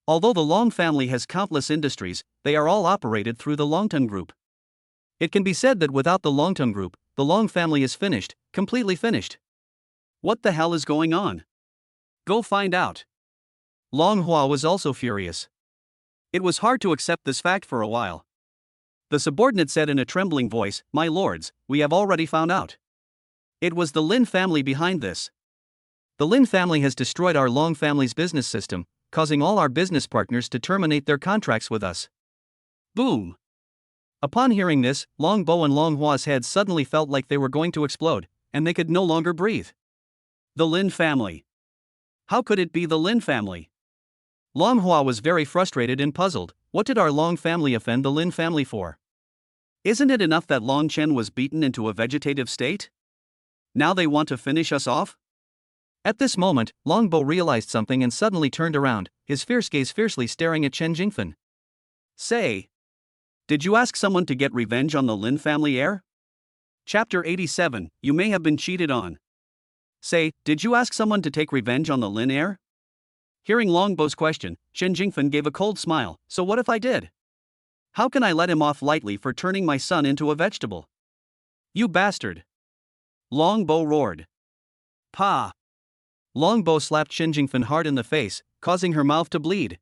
Although the Long family has countless industries, they are all operated through the Longting Group. It can be said that without the Longting Group, the Long family is finished, completely finished. What the hell is going on? Go find out. Long Hua was also furious. It was hard to accept this fact for a while. The subordinate said in a trembling voice, "My lords, we have already found out. It was the Lin family behind this. The Lin family has destroyed our Long family's business system, causing all our business partners to terminate their contracts with us." Boom! Upon hearing this, Long Bo and Long Hua's heads suddenly felt like they were going to explode, and they could no longer breathe. The Lin family. How could it be the Lin family? Long Hua was very frustrated and puzzled. What did our Long family offend the Lin family for? Isn't it enough that Long Chen was beaten into a vegetative state? Now they want to finish us off? At this moment, Long Bo realized something and suddenly turned around, his fierce gaze fiercely staring at Chen Jingfen. Say, did you ask someone to get revenge on the Lin family heir? Chapter 87, You may have been cheated on. Say, did you ask someone to take revenge on the Lin heir? Hearing Long Bo's question, Chen Jingfen gave a cold smile. So what if I did? How can I let him off lightly for turning my son into a vegetable? You bastard! Long Bo roared. Pa! Long Bo slapped Chen Jingfen hard in the face, causing her mouth to bleed.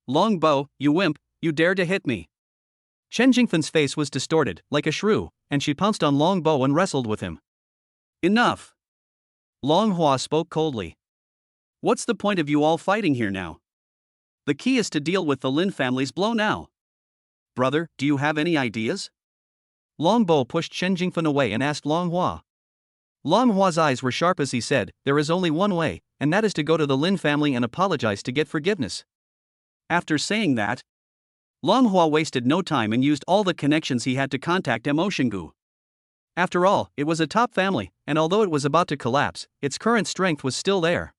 Long Bo, you wimp, you dare to hit me! Chen Jingfen's face was distorted, like a shrew, and she pounced on Long Bo and wrestled with him. Enough! Long Hua spoke coldly. What's the point of you all fighting here now? The key is to deal with the Lin family's blow now. Brother, do you have any ideas? Long Bo pushed Chen Jingfen away and asked Long Hua. Long Hua's eyes were sharp as he said, there is only one way, and that is to go to the Lin family and apologize to get forgiveness. After saying that, Long Hua wasted no time and used all the connections he had to contact Mo Shingu. After all, it was a top family, and although it was about to collapse, its current strength was still there.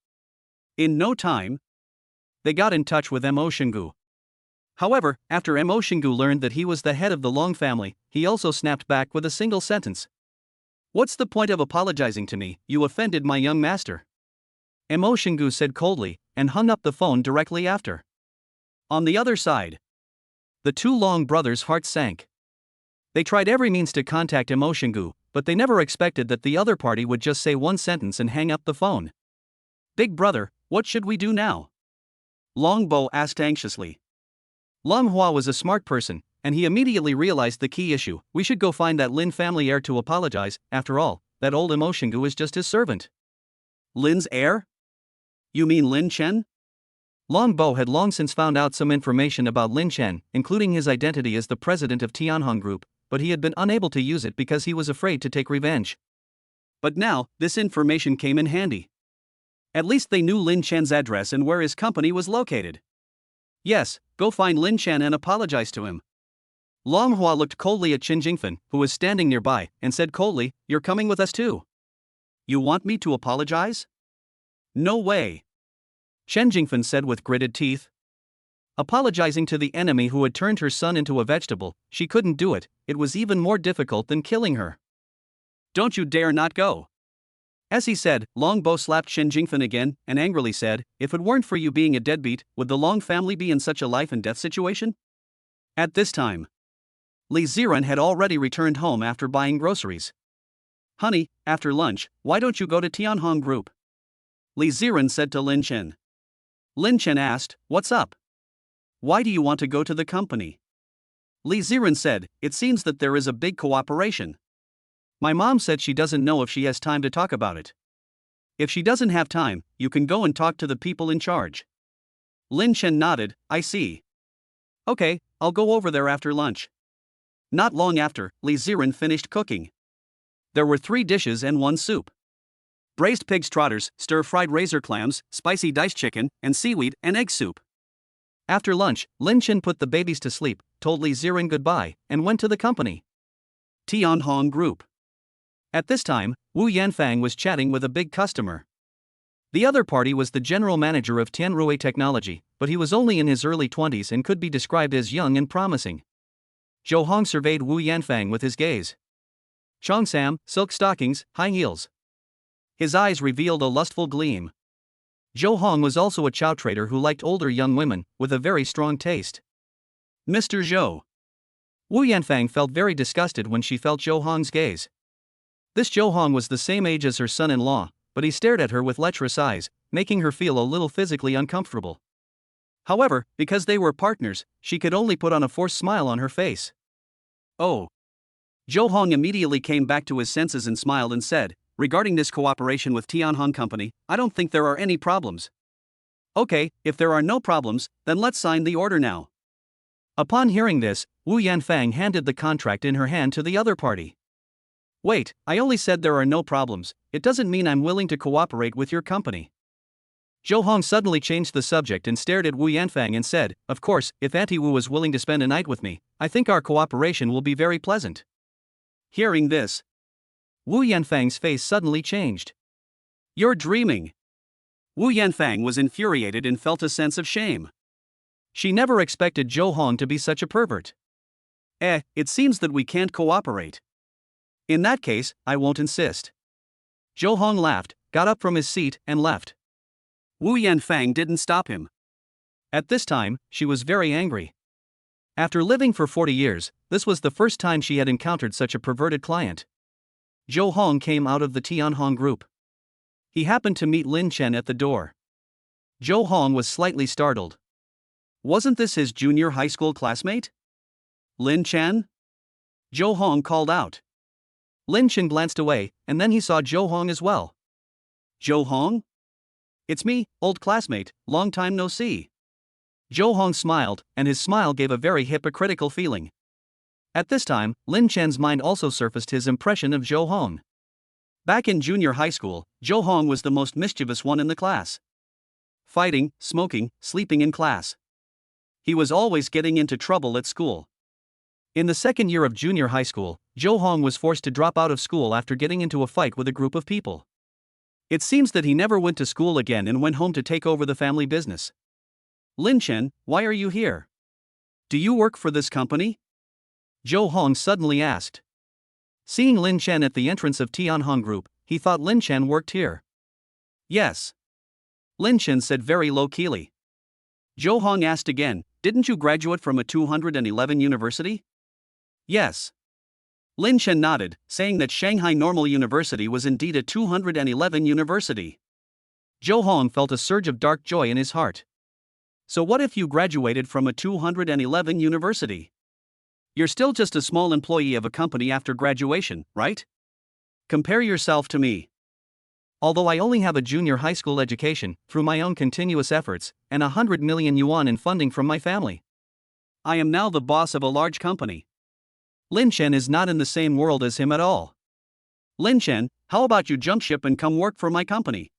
In no time, they got in touch with Mo Shingu. However, after Mo Shingu learned that he was the head of the Long family, he also snapped back with a single sentence. What's the point of apologizing to me? You offended my young master. Mo Shingu said coldly, and hung up the phone directly after. On the other side, the two Long brothers' hearts sank. They tried every means to contact Mo Shingu, but they never expected that the other party would just say one sentence and hang up the phone. Big brother, what should we do now? Long Bo asked anxiously. Long Hua was a smart person, and he immediately realized the key issue. We should go find that Lin family heir to apologize. After all, that old Mo Shingu is just his servant. Lin's heir? You mean Lin Chen? Long Bo had long since found out some information about Lin Chen, including his identity as the president of Tianhong Group, but he had been unable to use it because he was afraid to take revenge. But now, this information came in handy. At least they knew Lin Chen's address and where his company was located. Yes, go find Lin Chen and apologize to him. Long Hua looked coldly at Chen Jingfen, who was standing nearby, and said coldly, You're coming with us too. You want me to apologize? No way. Chen Jingfen said with gritted teeth. Apologizing to the enemy who had turned her son into a vegetable, she couldn't do it. It was even more difficult than killing her. Don't you dare not go. As he said, Long Bo slapped Chen Jingfen again, and angrily said, If it weren't for you being a deadbeat, would the Long family be in such a life and death situation? At this time, Li Ziran had already returned home after buying groceries. Honey, after lunch, why don't you go to Tianhong Group? Li Ziran said to Lin Chen. Lin Chen asked, What's up? Why do you want to go to the company? Li Ziran said, It seems that there is a big cooperation. My mom said she doesn't know if she has time to talk about it. If she doesn't have time, you can go and talk to the people in charge. Lin Chen nodded, I see. Okay, I'll go over there after lunch. Not long after, Li Ziren finished cooking. There were 3 dishes and 1 soup. Braised pig's trotters, stir-fried razor clams, spicy diced chicken, and seaweed and egg soup. After lunch, Lin Chen put the babies to sleep, told Li Ziren goodbye, and went to the company. Tianhong Group. At this time, Wu Yanfang was chatting with a big customer. The other party was the general manager of Tianrui Technology, but he was only in his early 20s and could be described as young and promising. Zhou Hong surveyed Wu Yanfang with his gaze. Cheongsam, silk stockings, high heels. His eyes revealed a lustful gleam. Zhou Hong was also a chow trader who liked older young women, with a very strong taste. Mr. Zhou. Wu Yanfang felt very disgusted when she felt Zhou Hong's gaze. This Zhou Hong was the same age as her son-in-law, but he stared at her with lecherous eyes, making her feel a little physically uncomfortable. However, because they were partners, she could only put on a forced smile on her face. Oh. Zhou Hong immediately came back to his senses and smiled and said, regarding this cooperation with Tianhong Company, I don't think there are any problems. Okay, if there are no problems, then let's sign the order now. Upon hearing this, Wu Yanfang handed the contract in her hand to the other party. Wait, I only said there are no problems, it doesn't mean I'm willing to cooperate with your company. Zhou Hong suddenly changed the subject and stared at Wu Yanfang and said, of course, if Auntie Wu was willing to spend a night with me, I think our cooperation will be very pleasant. Hearing this, Wu Yanfang's face suddenly changed. You're dreaming. Wu Yanfang was infuriated and felt a sense of shame. She never expected Zhou Hong to be such a pervert. It seems that we can't cooperate. In that case, I won't insist. Zhou Hong laughed, got up from his seat, and left. Wu Yanfang didn't stop him. At this time, she was very angry. After living for 40 years, this was the first time she had encountered such a perverted client. Zhou Hong came out of the Tianhong group. He happened to meet Lin Chen at the door. Zhou Hong was slightly startled. Wasn't this his junior high school classmate? Lin Chen? Zhou Hong called out. Lin Chen glanced away, and then he saw Zhou Hong as well. Zhou Hong? It's me, old classmate, long time no see. Zhou Hong smiled, and his smile gave a very hypocritical feeling. At this time, Lin Chen's mind also surfaced his impression of Zhou Hong. Back in junior high school, Zhou Hong was the most mischievous one in the class. Fighting, smoking, sleeping in class. He was always getting into trouble at school. In the second year of junior high school, Zhou Hong was forced to drop out of school after getting into a fight with a group of people. It seems that he never went to school again and went home to take over the family business. Lin Chen, why are you here? Do you work for this company? Zhou Hong suddenly asked. Seeing Lin Chen at the entrance of Tianhong Group, he thought Lin Chen worked here. Yes. Lin Chen said very low-keyly. Zhou Hong asked again, didn't you graduate from a 211 university? Yes. Lin Chen nodded, saying that Shanghai Normal University was indeed a 211 university. Zhou Hong felt a surge of dark joy in his heart. So what if you graduated from a 211 university? You're still just a small employee of a company after graduation, right? Compare yourself to me. Although I only have a junior high school education, through my own continuous efforts, and 100 million yuan in funding from my family, I am now the boss of a large company. Lin Chen is not in the same world as him at all. Lin Chen, how about you jump ship and come work for my company?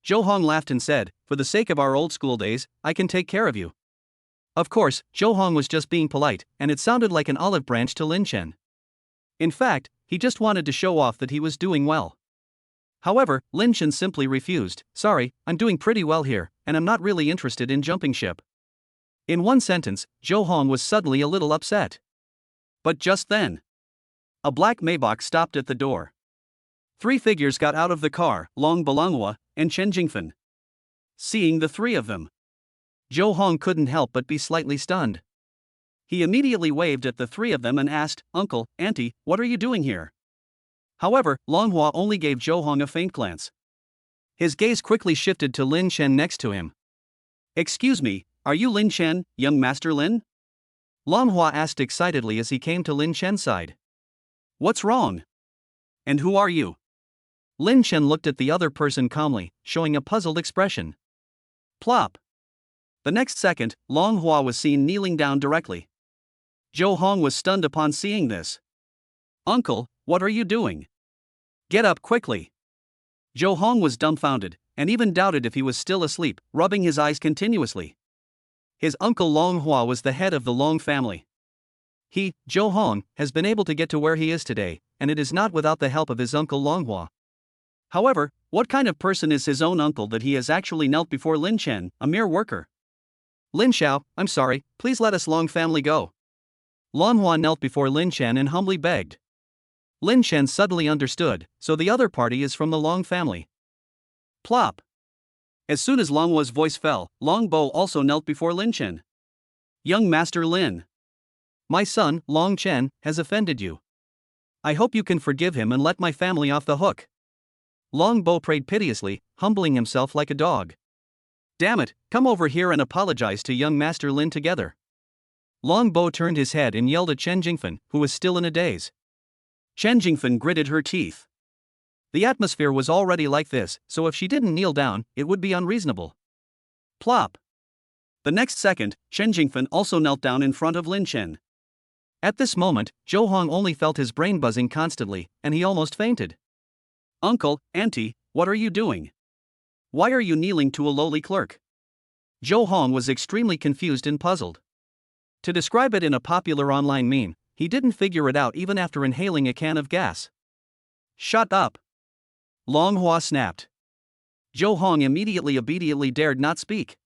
Zhou Hong laughed and said, for the sake of our old school days, I can take care of you. Of course, Zhou Hong was just being polite, and it sounded like an olive branch to Lin Chen. In fact, he just wanted to show off that he was doing well. However, Lin Chen simply refused. Sorry, I'm doing pretty well here, and I'm not really interested in jumping ship. In one sentence, Zhou Hong was suddenly a little upset. But just then, a black Maybach stopped at the door. 3 figures got out of the car, Long Balanghua and Chen Jingfen. Seeing the 3 of them, Zhou Hong couldn't help but be slightly stunned. He immediately waved at the 3 of them and asked, Uncle, Auntie, what are you doing here? However, Longhua only gave Zhou Hong a faint glance. His gaze quickly shifted to Lin Chen next to him. Excuse me, are you Lin Chen, young Master Lin? Longhua asked excitedly as he came to Lin Chen's side. What's wrong? And who are you? Lin Chen looked at the other person calmly, showing a puzzled expression. Plop. The next second, Long Hua was seen kneeling down directly. Zhou Hong was stunned upon seeing this. Uncle, what are you doing? Get up quickly. Zhou Hong was dumbfounded, and even doubted if he was still asleep, rubbing his eyes continuously. His uncle Long Hua was the head of the Long family. He, Zhou Hong, has been able to get to where he is today, and it is not without the help of his uncle Long Hua. However, what kind of person is his own uncle that he has actually knelt before Lin Chen, a mere worker? Lin Xiao, I'm sorry, please let us Long family go. Long Hua knelt before Lin Chen and humbly begged. Lin Chen suddenly understood, so the other party is from the Long family. Plop. As soon as Long Hua's voice fell, Long Bo also knelt before Lin Chen. Young Master Lin. My son, Long Chen, has offended you. I hope you can forgive him and let my family off the hook. Long Bo prayed piteously, humbling himself like a dog. Damn it, come over here and apologize to young Master Lin together. Long Bo turned his head and yelled at Chen Jingfen, who was still in a daze. Chen Jingfen gritted her teeth. The atmosphere was already like this, so if she didn't kneel down, it would be unreasonable. Plop. The next second, Chen Jingfen also knelt down in front of Lin Chen. At this moment, Zhou Hong only felt his brain buzzing constantly, and he almost fainted. Uncle, Auntie, what are you doing? Why are you kneeling to a lowly clerk? Zhou Hong was extremely confused and puzzled. To describe it in a popular online meme, he didn't figure it out even after inhaling a can of gas. Shut up! Long Hua snapped. Zhou Hong immediately obediently dared not speak.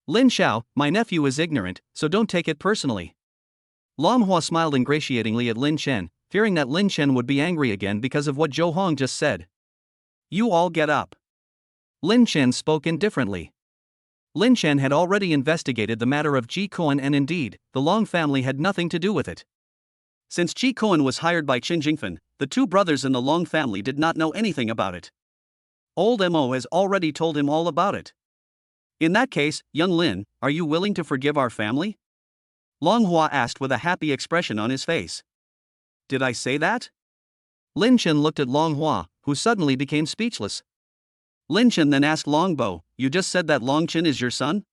Lin Xiao, my nephew is ignorant, so don't take it personally. Long Hua smiled ingratiatingly at Lin Chen, fearing that Lin Chen would be angry again because of what Zhou Hong just said. You all get up. Lin Chen spoke indifferently. Lin Chen had already investigated the matter of Ji Koan, and indeed, the Long family had nothing to do with it. Since Ji Koan was hired by Chen Jingfen, the two brothers in the Long family did not know anything about it. Old Mo has already told him all about it. In that case, young Lin, are you willing to forgive our family? Long Hua asked with a happy expression on his face. Did I say that? Lin Chen looked at Long Hua, who suddenly became speechless. Lin Chen then asked Long Bo, you just said that Long Chen is your son?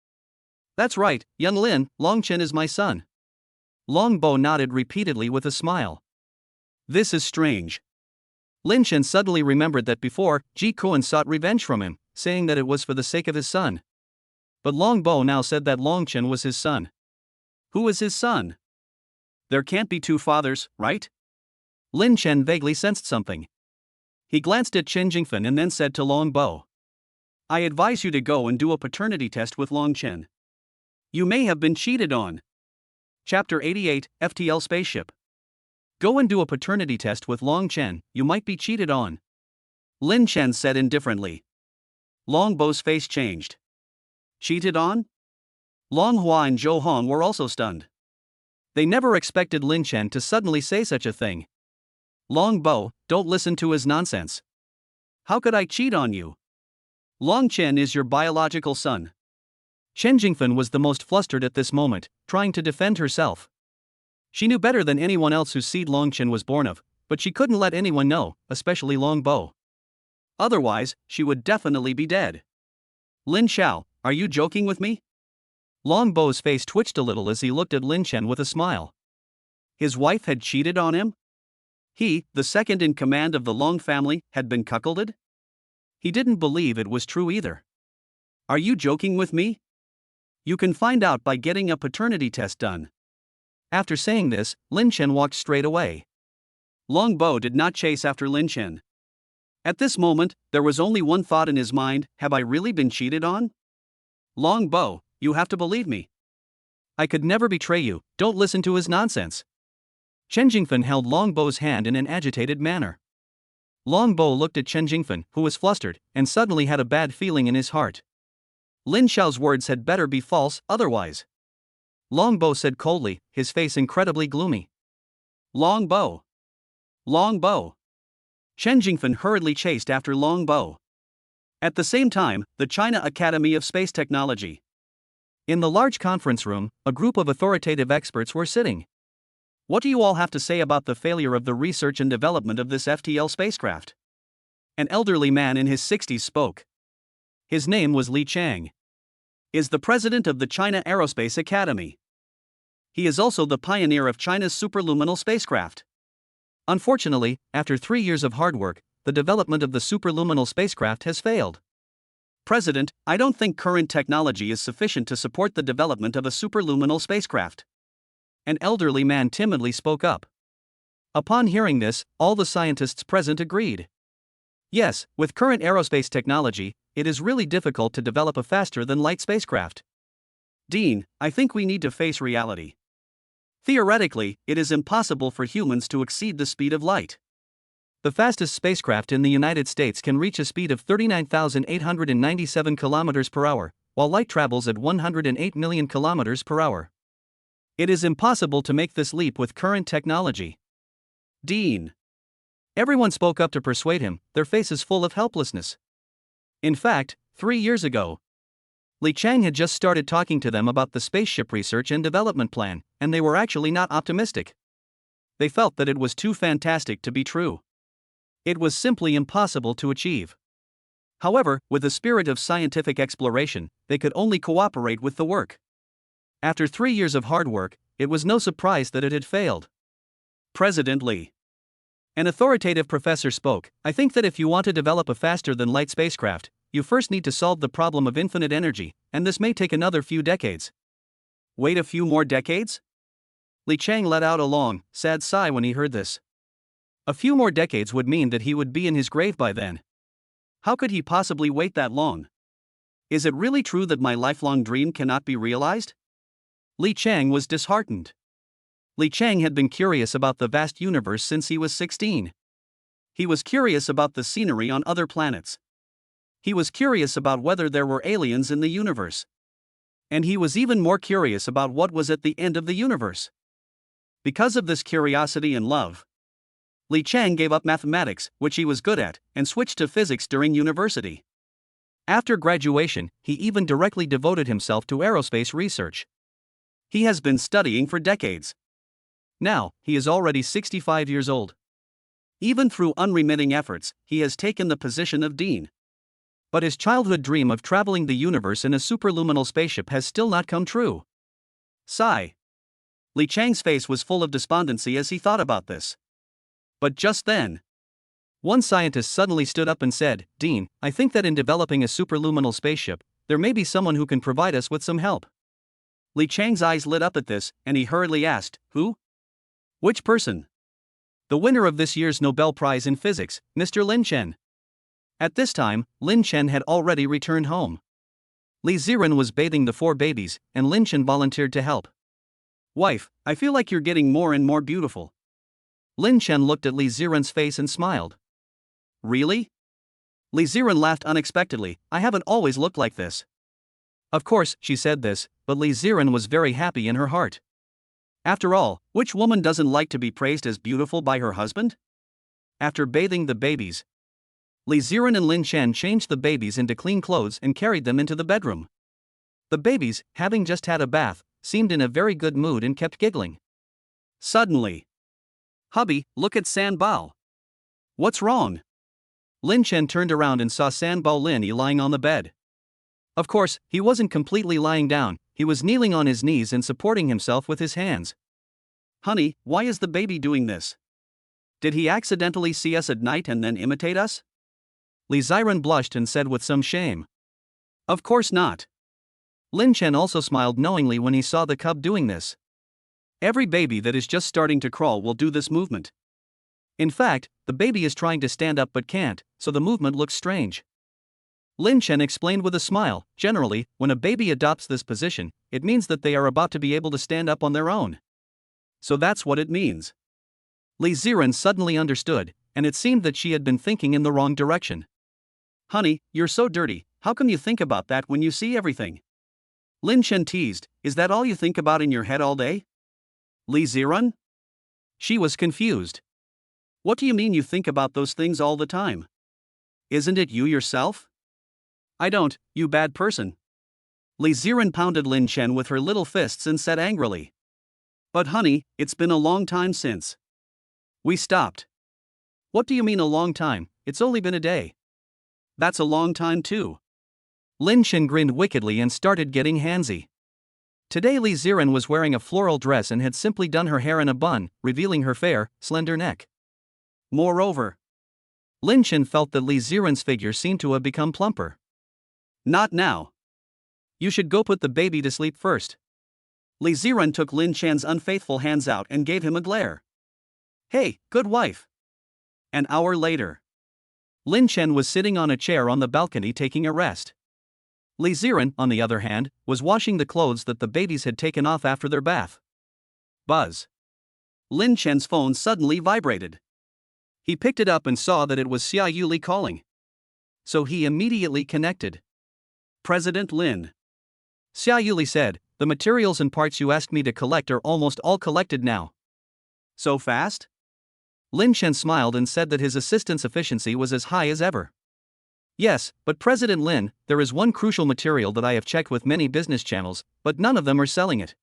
That's right, young Lin, Long Chen is my son. Long Bo nodded repeatedly with a smile. This is strange. Lin Chen suddenly remembered that before, Ji Koan sought revenge from him, saying that it was for the sake of his son. But Long Bo now said that Long Chen was his son. Who is his son? There can't be two fathers, right? Lin Chen vaguely sensed something. He glanced at Chen Jingfen and then said to Long Bo, I advise you to go and do a paternity test with Long Chen. You may have been cheated on. Chapter 88, FTL Spaceship. Go and do a paternity test with Long Chen, you might be cheated on. Lin Chen said indifferently. Long Bo's face changed. Cheated on? Long Hua and Zhou Hong were also stunned. They never expected Lin Chen to suddenly say such a thing. Long Bo, don't listen to his nonsense. How could I cheat on you? Long Chen is your biological son. Chen Jingfen was the most flustered at this moment, trying to defend herself. She knew better than anyone else whose seed Long Chen was born of, but she couldn't let anyone know, especially Long Bo. Otherwise, she would definitely be dead. Lin Xiao, are you joking with me? Long Bo's face twitched a little as he looked at Lin Chen with a smile. His wife had cheated on him? He, the second in command of the Long family, had been cuckolded? He didn't believe it was true either. Are you joking with me? You can find out by getting a paternity test done. After saying this, Lin Chen walked straight away. Long Bo did not chase after Lin Chen. At this moment, there was only one thought in his mind, have I really been cheated on? Long Bo, you have to believe me. I could never betray you, don't listen to his nonsense. Chen Jingfen held Long Bo's hand in an agitated manner. Long Bo looked at Chen Jingfen, who was flustered, and suddenly had a bad feeling in his heart. Lin Xiao's words had better be false, otherwise. Long Bo said coldly, his face incredibly gloomy. Long Bo. Long Bo. Chen Jingfen hurriedly chased after Long Bo. At the same time, the China Academy of Space Technology. In the large conference room, a group of authoritative experts were sitting. What do you all have to say about the failure of the research and development of this FTL spacecraft? An elderly man in his 60s spoke. His name was Li Chang. Is the president of the China Aerospace Academy. He is also the pioneer of China's superluminal spacecraft. Unfortunately, after 3 years of hard work, the development of the superluminal spacecraft has failed. President, I don't think current technology is sufficient to support the development of a superluminal spacecraft. An elderly man timidly spoke up. Upon hearing this, all the scientists present agreed. Yes, with current aerospace technology, it is really difficult to develop a faster-than-light spacecraft. Dean, I think we need to face reality. Theoretically, it is impossible for humans to exceed the speed of light. The fastest spacecraft in the United States can reach a speed of 39,897 km per hour, while light travels at 108 million km per hour. It is impossible to make this leap with current technology. Dean. Everyone spoke up to persuade him, their faces full of helplessness. In fact, 3 years ago, Li Chang had just started talking to them about the spaceship research and development plan, and they were actually not optimistic. They felt that it was too fantastic to be true. It was simply impossible to achieve. However, with the spirit of scientific exploration, they could only cooperate with the work. After 3 years of hard work, it was no surprise that it had failed. President Li. An authoritative professor spoke. I think that if you want to develop a faster-than-light spacecraft, you first need to solve the problem of infinite energy, and this may take another few decades. Wait a few more decades? Li Chang let out a long, sad sigh when he heard this. A few more decades would mean that he would be in his grave by then. How could he possibly wait that long? Is it really true that my lifelong dream cannot be realized? Li Chang was disheartened. Li Chang had been curious about the vast universe since he was 16. He was curious about the scenery on other planets. He was curious about whether there were aliens in the universe. And he was even more curious about what was at the end of the universe. Because of this curiosity and love, Li Chang gave up mathematics, which he was good at, and switched to physics during university. After graduation, he even directly devoted himself to aerospace research. He has been studying for decades. Now, he is already 65 years old. Even through unremitting efforts, he has taken the position of dean. But his childhood dream of traveling the universe in a superluminal spaceship has still not come true. Sigh. Li Chang's face was full of despondency as he thought about this. But just then, one scientist suddenly stood up and said, Dean, I think that in developing a superluminal spaceship, there may be someone who can provide us with some help. Li Chang's eyes lit up at this, and he hurriedly asked, Who? Which person? The winner of this year's Nobel Prize in Physics, Mr. Lin Chen. At this time, Lin Chen had already returned home. Li Ziren was bathing the 4 babies, and Lin Chen volunteered to help. Wife, I feel like you're getting more and more beautiful. Lin Chen looked at Li Ziren's face and smiled. Really? Li Ziren laughed unexpectedly. I haven't always looked like this. Of course, she said this, but Li Ziren was very happy in her heart. After all, which woman doesn't like to be praised as beautiful by her husband? After bathing the babies, Li Ziren and Lin Chen changed the babies into clean clothes and carried them into the bedroom. The babies, having just had a bath, seemed in a very good mood and kept giggling. Suddenly, Hubby, look at San Bao. What's wrong? Lin Chen turned around and saw San Bao Lin Yi lying on the bed. Of course, he wasn't completely lying down, he was kneeling on his knees and supporting himself with his hands. Honey, why is the baby doing this? Did he accidentally see us at night and then imitate us? Li Ziren blushed and said with some shame. Of course not. Lin Chen also smiled knowingly when he saw the cub doing this. Every baby that is just starting to crawl will do this movement. In fact, the baby is trying to stand up but can't, so the movement looks strange. Lin Chen explained with a smile, generally, when a baby adopts this position, it means that they are about to be able to stand up on their own. So that's what it means. Li Ziren suddenly understood, and it seemed that she had been thinking in the wrong direction. Honey, you're so dirty, how come you think about that when you see everything? Lin Chen teased, is that all you think about in your head all day? Li Ziren? She was confused. What do you mean you think about those things all the time? Isn't it you yourself? I don't, you bad person. Li Ziren pounded Lin Chen with her little fists and said angrily. But honey, it's been a long time since we stopped. What do you mean a long time? it's only been a day. That's a long time too. Lin Chen grinned wickedly and started getting handsy. Today Li Ziren was wearing a floral dress and had simply done her hair in a bun, revealing her fair, slender neck. Moreover, Lin Chen felt that Li Ziren's figure seemed to have become plumper. Not now. You should go put the baby to sleep first. Li Ziren took Lin Chen's unfaithful hands out and gave him a glare. Hey, good wife. An hour later, Lin Chen was sitting on a chair on the balcony taking a rest. Li Ziren, on the other hand, was washing the clothes that the babies had taken off after their bath. Buzz. Lin Chen's phone suddenly vibrated. He picked it up and saw that it was Xia Yuli calling. So he immediately connected. President Lin. Xia Yuli said, the materials and parts you asked me to collect are almost all collected now. So fast? Lin Chen smiled and said that his assistant's efficiency was as high as ever. Yes, but President Lin, there is one crucial material that I have checked with many business channels, but none of them are selling it.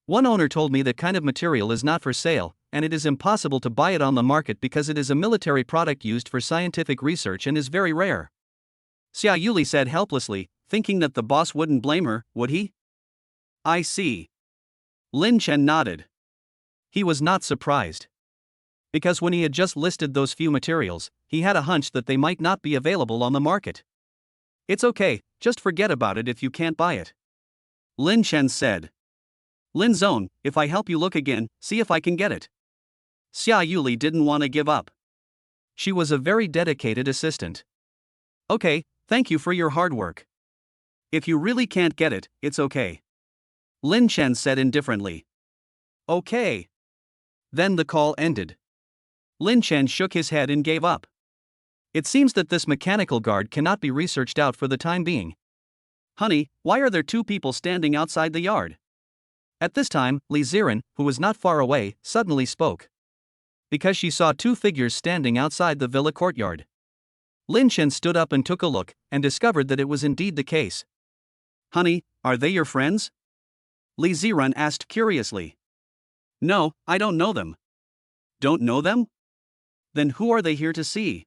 One owner told me that kind of material is not for sale, and it is impossible to buy it on the market because it is a military product used for scientific research and is very rare. Xia Yuli said helplessly, thinking that the boss wouldn't blame her, would he? I see. Lin Chen nodded. He was not surprised. Because when he had just listed those few materials, he had a hunch that they might not be available on the market. It's okay, just forget about it if you can't buy it. Lin Chen said. Lin Zone, if I help you look again, see if I can get it. Xia Yuli didn't want to give up. She was a very dedicated assistant. Okay, thank you for your hard work. If you really can't get it, it's okay. Lin Chen said indifferently. Okay. Then the call ended. Lin Chen shook his head and gave up. It seems that this mechanical guard cannot be researched out for the time being. Honey, why are there two people standing outside the yard? At this time, Li Ziren, who was not far away, suddenly spoke. Because she saw two figures standing outside the villa courtyard. Lin Chen stood up and took a look, and discovered that it was indeed the case. Honey, are they your friends? Li Ziren asked curiously. No, I don't know them. Don't know them? Then who are they here to see?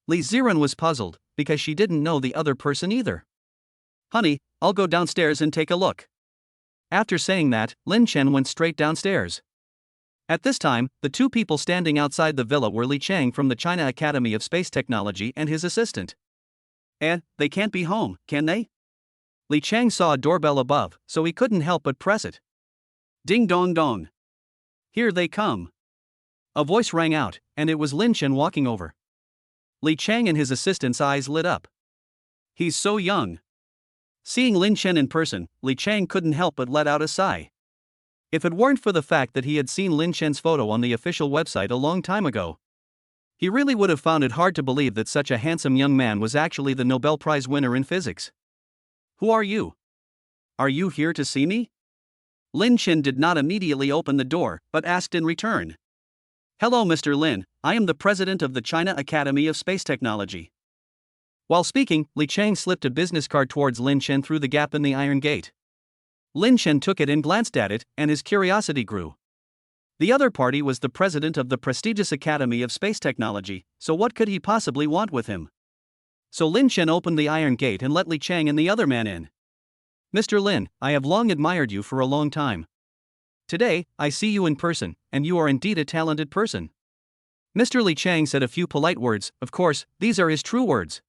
Li Ziren was puzzled, because she didn't know the other person either. Honey, I'll go downstairs and take a look. After saying that, Lin Chen went straight downstairs. At this time, the two people standing outside the villa were Li Chang from the China Academy of Space Technology and his assistant. They can't be home, can they? Li Chang saw a doorbell above, so he couldn't help but press it. Ding dong dong. Here they come. A voice rang out, and it was Lin Chen walking over. Li Chang and his assistant's eyes lit up. He's so young. Seeing Lin Chen in person, Li Chang couldn't help but let out a sigh. If it weren't for the fact that he had seen Lin Chen's photo on the official website a long time ago, he really would have found it hard to believe that such a handsome young man was actually the Nobel Prize winner in physics. Who are you? Are you here to see me? Lin Chen did not immediately open the door, but asked in return. Hello Mr. Lin, I am the president of the China Academy of Space Technology. While speaking, Li Chang slipped a business card towards Lin Chen through the gap in the iron gate. Lin Chen took it and glanced at it, and his curiosity grew. The other party was the president of the prestigious Academy of Space Technology, so what could he possibly want with him? So Lin Chen opened the iron gate and let Li Chang and the other man in. Mr. Lin, I have long admired you for a long time. Today, I see you in person, and you are indeed a talented person. Mr. Li Chang said a few polite words, of course, these are his true words.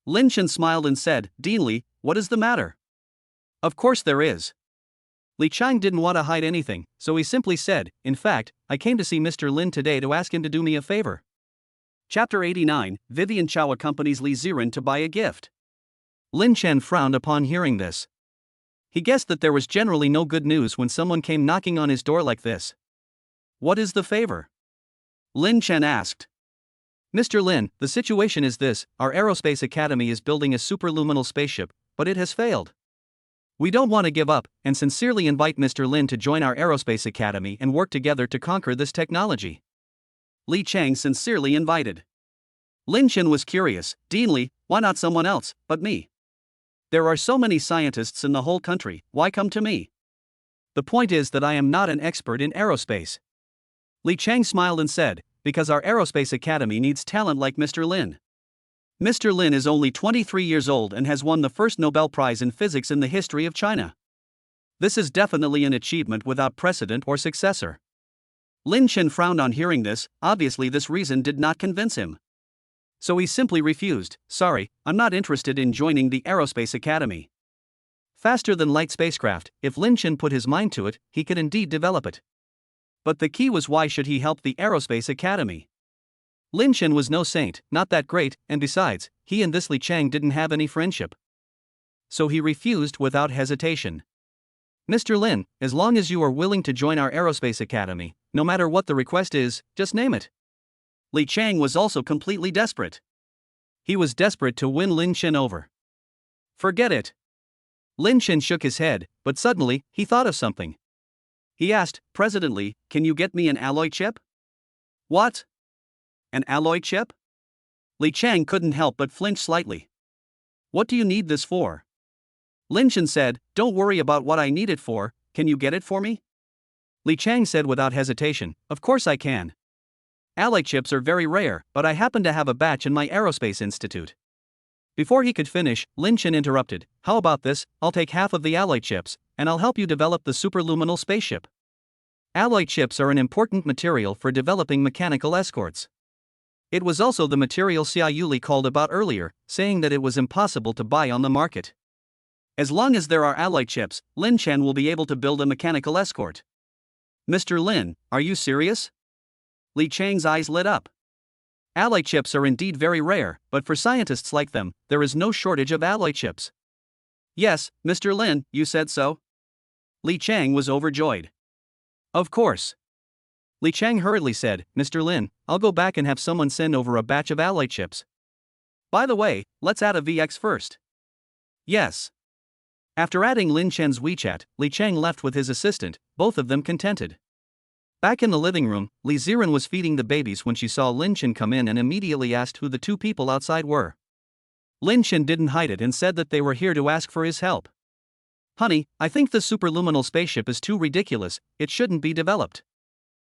Lin Chen smiled and said, Dean Li, what is the matter? Of course there is. Li Chang didn't want to hide anything, so he simply said, in fact, I came to see Mr. Lin today to ask him to do me a favor. Chapter 89, Vivian Chow accompanies Li Ziren to buy a gift. Lin Chen frowned upon hearing this. He guessed that there was generally no good news when someone came knocking on his door like this. What is the favor? Lin Chen asked. Mr. Lin, the situation is this, our Aerospace Academy is building a superluminal spaceship, but it has failed. We don't want to give up, and sincerely invite Mr. Lin to join our Aerospace Academy and work together to conquer this technology. Li Chang sincerely invited. Lin Chen was curious, Dean Li, why not someone else, but me? There are so many scientists in the whole country, why come to me? The point is that I am not an expert in aerospace. Li Chang smiled and said, because our Aerospace Academy needs talent like Mr. Lin. Mr. Lin is only 23 years old and has won the first Nobel Prize in physics in the history of China. This is definitely an achievement without precedent or successor. Lin Chen frowned on hearing this. Obviously this reason did not convince him. So he simply refused. Sorry, I'm not interested in joining the Aerospace Academy. Faster than light spacecraft, if Lin Chen put his mind to it, he could indeed develop it. But the key was, why should he help the Aerospace Academy? Lin Chen was no saint, not that great, and besides, he and this Li Chang didn't have any friendship. So he refused without hesitation. Mr. Lin, as long as you are willing to join our Aerospace Academy, no matter what the request is, just name it. Li Chang was also completely desperate. He was desperate to win Lin Chen over. Forget it. Lin Chen shook his head, but suddenly, he thought of something. He asked, President Li, can you get me an alloy chip? What? An alloy chip? Li Chang couldn't help but flinch slightly. What do you need this for? Lin Chen said, don't worry about what I need it for, can you get it for me? Li Chang said without hesitation, of course I can. Alloy chips are very rare, but I happen to have a batch in my Aerospace Institute. Before he could finish, Lin Chen interrupted, how about this, I'll take half of the alloy chips, and I'll help you develop the superluminal spaceship. Alloy chips are an important material for developing mechanical escorts. It was also the material Xia Yuli called about earlier, saying that it was impossible to buy on the market. As long as there are alloy chips, Lin Chen will be able to build a mechanical escort. Mr. Lin, are you serious? Li Chang's eyes lit up. Alloy chips are indeed very rare, but for scientists like them, there is no shortage of alloy chips. Yes, Mr. Lin, you said so? Li Chang was overjoyed. Of course. Li Chang hurriedly said, Mr. Lin, I'll go back and have someone send over a batch of alloy chips. By the way, let's add a VX first. Yes. After adding Lin Chen's WeChat, Li Chang left with his assistant, both of them contented. Back in the living room, Li Ziren was feeding the babies when she saw Lin Chen come in and immediately asked who the two people outside were. Lin Chen didn't hide it and said that they were here to ask for his help. Honey, I think the superluminal spaceship is too ridiculous, it shouldn't be developed.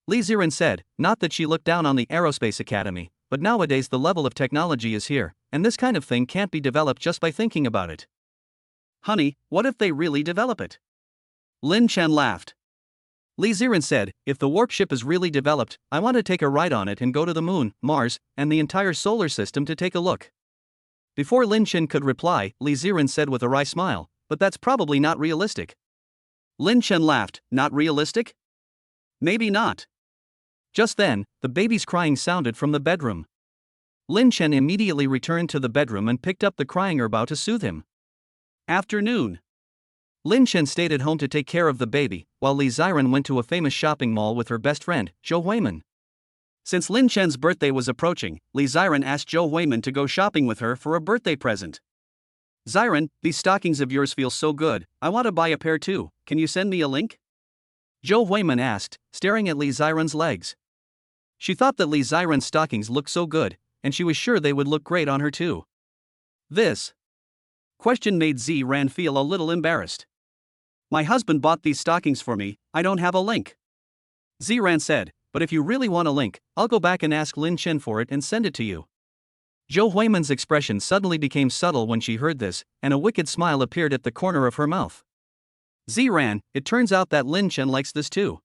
Li Ziren said, not that she looked down on the Aerospace Academy, but nowadays the level of technology is here, and this kind of thing can't be developed just by thinking about it. Honey, what if they really develop it? Lin Chen laughed. Li Ziren said, if the warp ship is really developed, I want to take a ride on it and go to the moon, Mars, and the entire solar system to take a look. Before Lin Chen could reply, Li Ziren said with a wry smile, but that's probably not realistic. Lin Chen laughed, not realistic? Maybe not. Just then, the baby's crying sounded from the bedroom. Lin Chen immediately returned to the bedroom and picked up the crying Erbao to soothe him. Afternoon. Lin Chen stayed at home to take care of the baby, while Li Ziren went to a famous shopping mall with her best friend, Zhou Huimin. Since Lin Chen's birthday was approaching, Li Ziren asked Zhou Huimin to go shopping with her for a birthday present. Ziren, these stockings of yours feel so good, I want to buy a pair too, can you send me a link? Zhou Huimin asked, staring at Li Ziren's legs. She thought that Li Ziren's stockings looked so good, and she was sure they would look great on her too. This question made Ziren feel a little embarrassed. My husband bought these stockings for me, I don't have a link. Ziren said, but if you really want a link, I'll go back and ask Lin Chen for it and send it to you. Zhou Huimin's expression suddenly became subtle when she heard this, and a wicked smile appeared at the corner of her mouth. Ziren, it turns out that Lin Chen likes this too.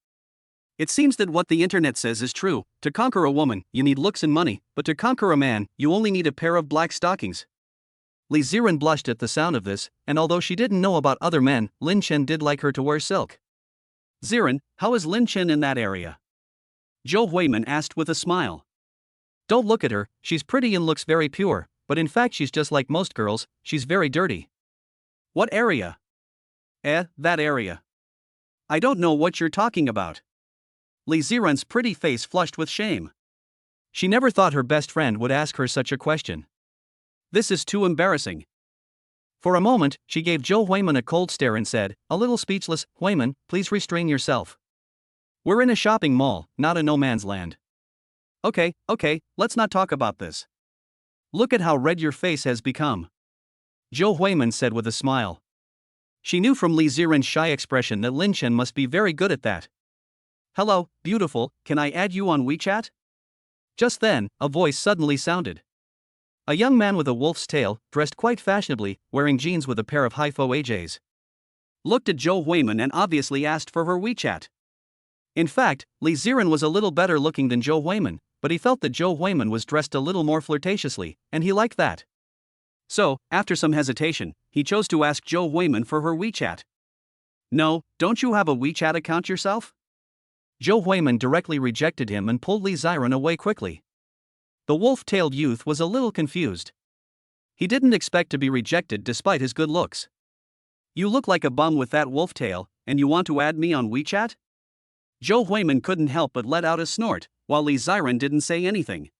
It seems that what the internet says is true, to conquer a woman, you need looks and money, but to conquer a man, you only need a pair of black stockings. Li Ziren blushed at the sound of this, and although she didn't know about other men, Lin Chen did like her to wear silk. Ziren, how is Lin Chen in that area? Zhou Huimin asked with a smile. Don't look at her, she's pretty and looks very pure, but in fact she's just like most girls, she's very dirty. What area? That area. I don't know what you're talking about. Li Ziren's pretty face flushed with shame. She never thought her best friend would ask her such a question. This is too embarrassing. For a moment, she gave Zhou Huimin a cold stare and said, a little speechless, Huimin, please restrain yourself. We're in a shopping mall, not a no man's land. Okay, let's not talk about this. Look at how red your face has become. Zhou Huimin said with a smile. She knew from Li Ziren's shy expression that Lin Chen must be very good at that. Hello, beautiful, can I add you on WeChat? Just then, a voice suddenly sounded. A young man with a wolf's tail, dressed quite fashionably, wearing jeans with a pair of high-faux AJs, looked at Zhou Huiman and obviously asked for her WeChat. In fact, Li Ziren was a little better looking than Zhou Huiman, but he felt that Zhou Huiman was dressed a little more flirtatiously, and he liked that. So, after some hesitation, he chose to ask Zhou Huiman for her WeChat. No, don't you have a WeChat account yourself? Zhou Huiman directly rejected him and pulled Li Ziren away quickly. The wolf-tailed youth was a little confused. He didn't expect to be rejected despite his good looks. You look like a bum with that wolf tail, and you want to add me on WeChat? Zhou Huiman couldn't help but let out a snort, while Li Ziren didn't say anything.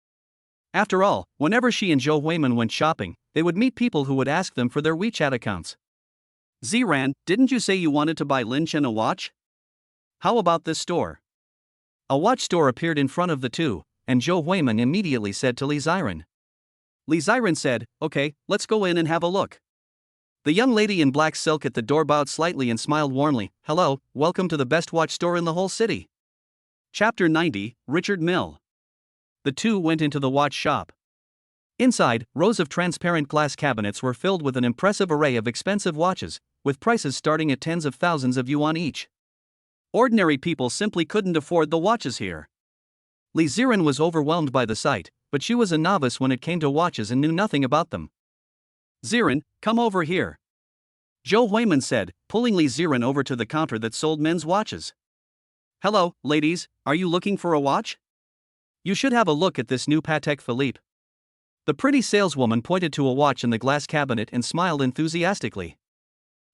After all, whenever she and Zhou Huiman went shopping, they would meet people who would ask them for their WeChat accounts. Ziran, didn't you say you wanted to buy Lin Chen a watch? How about this store? A watch store appeared in front of the two, and Zhou Huiman immediately said to Li Ziren. Li Ziren said, okay, let's go in and have a look. The young lady in black silk at the door bowed slightly and smiled warmly. Hello, welcome to the best watch store in the whole city. Chapter 90, Richard Mill. The two went into the watch shop. Inside, rows of transparent glass cabinets were filled with an impressive array of expensive watches, with prices starting at tens of thousands of yuan each. Ordinary people simply couldn't afford the watches here. Li Ziren was overwhelmed by the sight, but she was a novice when it came to watches and knew nothing about them. Ziren, come over here. Zhou Huiman said, pulling Li Ziren over to the counter that sold men's watches. Hello, ladies, are you looking for a watch? You should have a look at this new Patek Philippe. The pretty saleswoman pointed to a watch in the glass cabinet and smiled enthusiastically.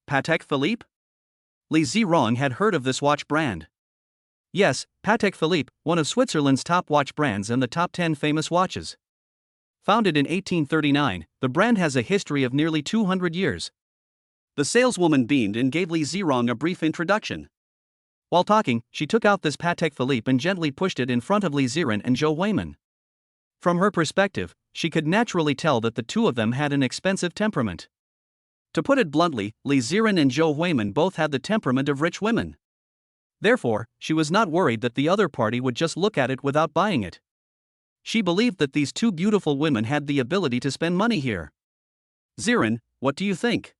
Patek Philippe? Li Ziren had heard of this watch brand. Yes, Patek Philippe, one of Switzerland's top watch brands and the top 10 famous watches. Founded in 1839, the brand has a history of nearly 200 years. The saleswoman beamed and gave Li Ziren a brief introduction. While talking, she took out this Patek Philippe and gently pushed it in front of Li Ziren and Zhou Huiman. From her perspective, she could naturally tell that the two of them had an expensive temperament. To put it bluntly, Li Ziren and Zhou Huiman both had the temperament of rich women. Therefore, she was not worried that the other party would just look at it without buying it. She believed that these two beautiful women had the ability to spend money here. Ziren, what do you think?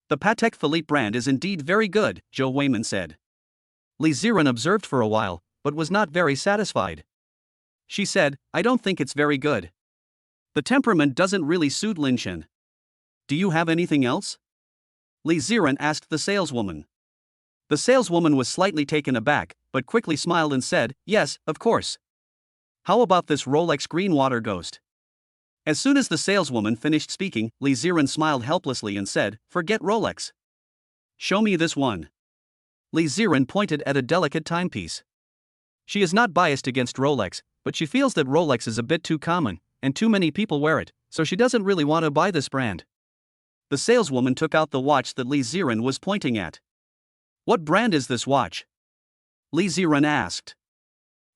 The Patek Philippe brand is indeed very good, Zhou Huiman said. Li Ziren observed for a while, but was not very satisfied. She said, I don't think it's very good. The temperament doesn't really suit Lin Chen. Do you have anything else? Li Ziren asked the saleswoman. The saleswoman was slightly taken aback, but quickly smiled and said, yes, of course. How about this Rolex Green Water Ghost? As soon as the saleswoman finished speaking, Li Ziren smiled helplessly and said, forget Rolex. Show me this one. Li Ziren pointed at a delicate timepiece. She is not biased against Rolex, but she feels that Rolex is a bit too common, and too many people wear it, so she doesn't really want to buy this brand. The saleswoman took out the watch that Li Ziren was pointing at. What brand is this watch? Li Ziren asked.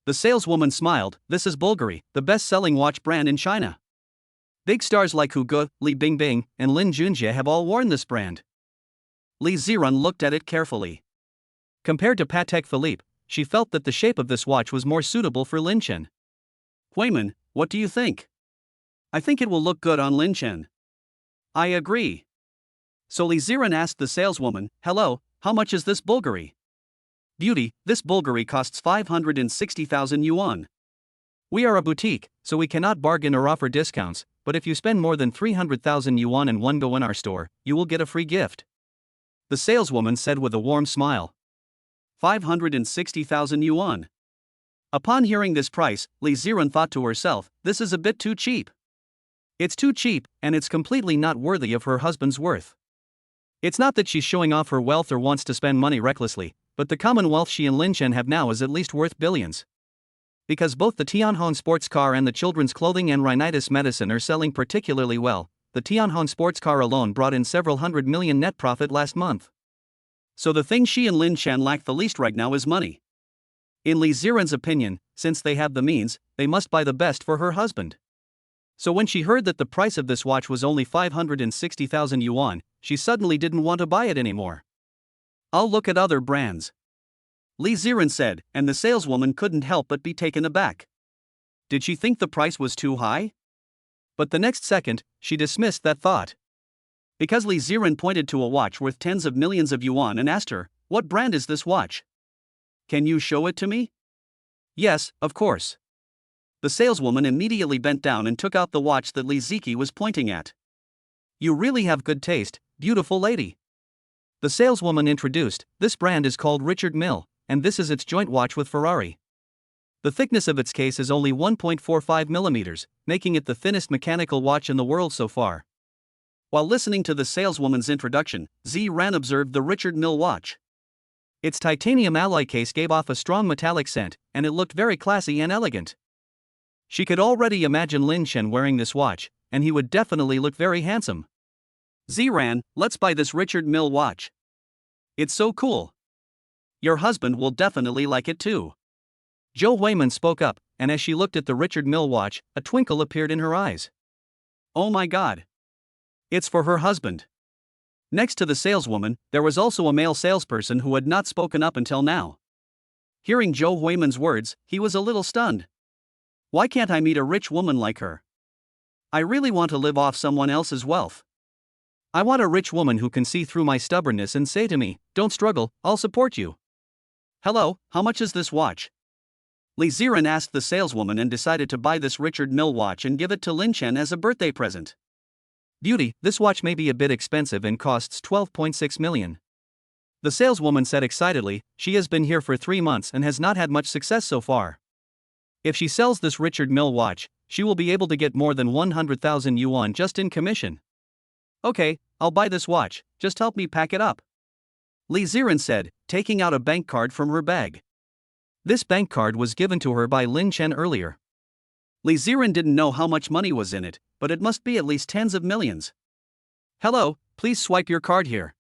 The saleswoman smiled, this is Bulgari, the best-selling watch brand in China. Big stars like Hu Ge, Li Bingbing, and Lin Junjie have all worn this brand. Li Ziren looked at it carefully. Compared to Patek Philippe, she felt that the shape of this watch was more suitable for Lin Chen. Huiman, what do you think? I think it will look good on Lin Chen. I agree. So Li Ziren asked the saleswoman, hello, how much is this Bulgari? Beauty, this Bulgari costs 560,000 yuan. We are a boutique, so we cannot bargain or offer discounts, but if you spend more than 300,000 yuan in one go in our store, you will get a free gift. The saleswoman said with a warm smile. 560,000 yuan. Upon hearing this price, Li Ziren thought to herself, this is a bit too cheap. It's too cheap, and it's completely not worthy of her husband's worth. It's not that she's showing off her wealth or wants to spend money recklessly, but the common wealth she and Lin Chen have now is at least worth billions. Because both the Tianhong sports car and the children's clothing and rhinitis medicine are selling particularly well, the Tianhong sports car alone brought in several hundred million net profit last month. So the thing she and Lin Chen lack the least right now is money. In Li Ziren's opinion, since they have the means, they must buy the best for her husband. So when she heard that the price of this watch was only 560,000 yuan, she suddenly didn't want to buy it anymore. I'll look at other brands. Li Ziren said, and the saleswoman couldn't help but be taken aback. Did she think the price was too high? But the next second, she dismissed that thought. Because Li Ziren pointed to a watch worth tens of millions of yuan and asked her, "What brand is this watch? Can you show it to me?" "Yes, of course." The saleswoman immediately bent down and took out the watch that Li Ziki was pointing at. "You really have good taste, beautiful lady." The saleswoman introduced, "This brand is called Richard Mille, and this is its joint watch with Ferrari. The thickness of its case is only 1.45 millimeters, making it the thinnest mechanical watch in the world so far." While listening to the saleswoman's introduction, Zran observed the Richard Mille watch. Its titanium alloy case gave off a strong metallic scent, and it looked very classy and elegant. She could already imagine Lin Chen wearing this watch, and he would definitely look very handsome. "Zran, let's buy this Richard Mille watch. It's so cool. Your husband will definitely like it too." Zhou Huiman spoke up, and as she looked at the Richard Mille watch, a twinkle appeared in her eyes. "Oh my god. It's for her husband." Next to the saleswoman, there was also a male salesperson who had not spoken up until now. Hearing Zhou Huiman's words, he was a little stunned. "Why can't I meet a rich woman like her? I really want to live off someone else's wealth. I want a rich woman who can see through my stubbornness and say to me, 'Don't struggle, I'll support you.' Hello, how much is this watch?" Li Ziren asked the saleswoman and decided to buy this Richard Mille watch and give it to Lin Chen as a birthday present. "Beauty, this watch may be a bit expensive and costs 12.6 million. The saleswoman said excitedly, "She has been here for 3 months and has not had much success so far. If she sells this Richard Mille watch, she will be able to get more than 100,000 yuan just in commission." "Okay, I'll buy this watch, just help me pack it up," Li Ziren said, taking out a bank card from her bag. This bank card was given to her by Lin Chen earlier. Li Ziren didn't know how much money was in it, but it must be at least tens of millions. "Hello, please swipe your card here."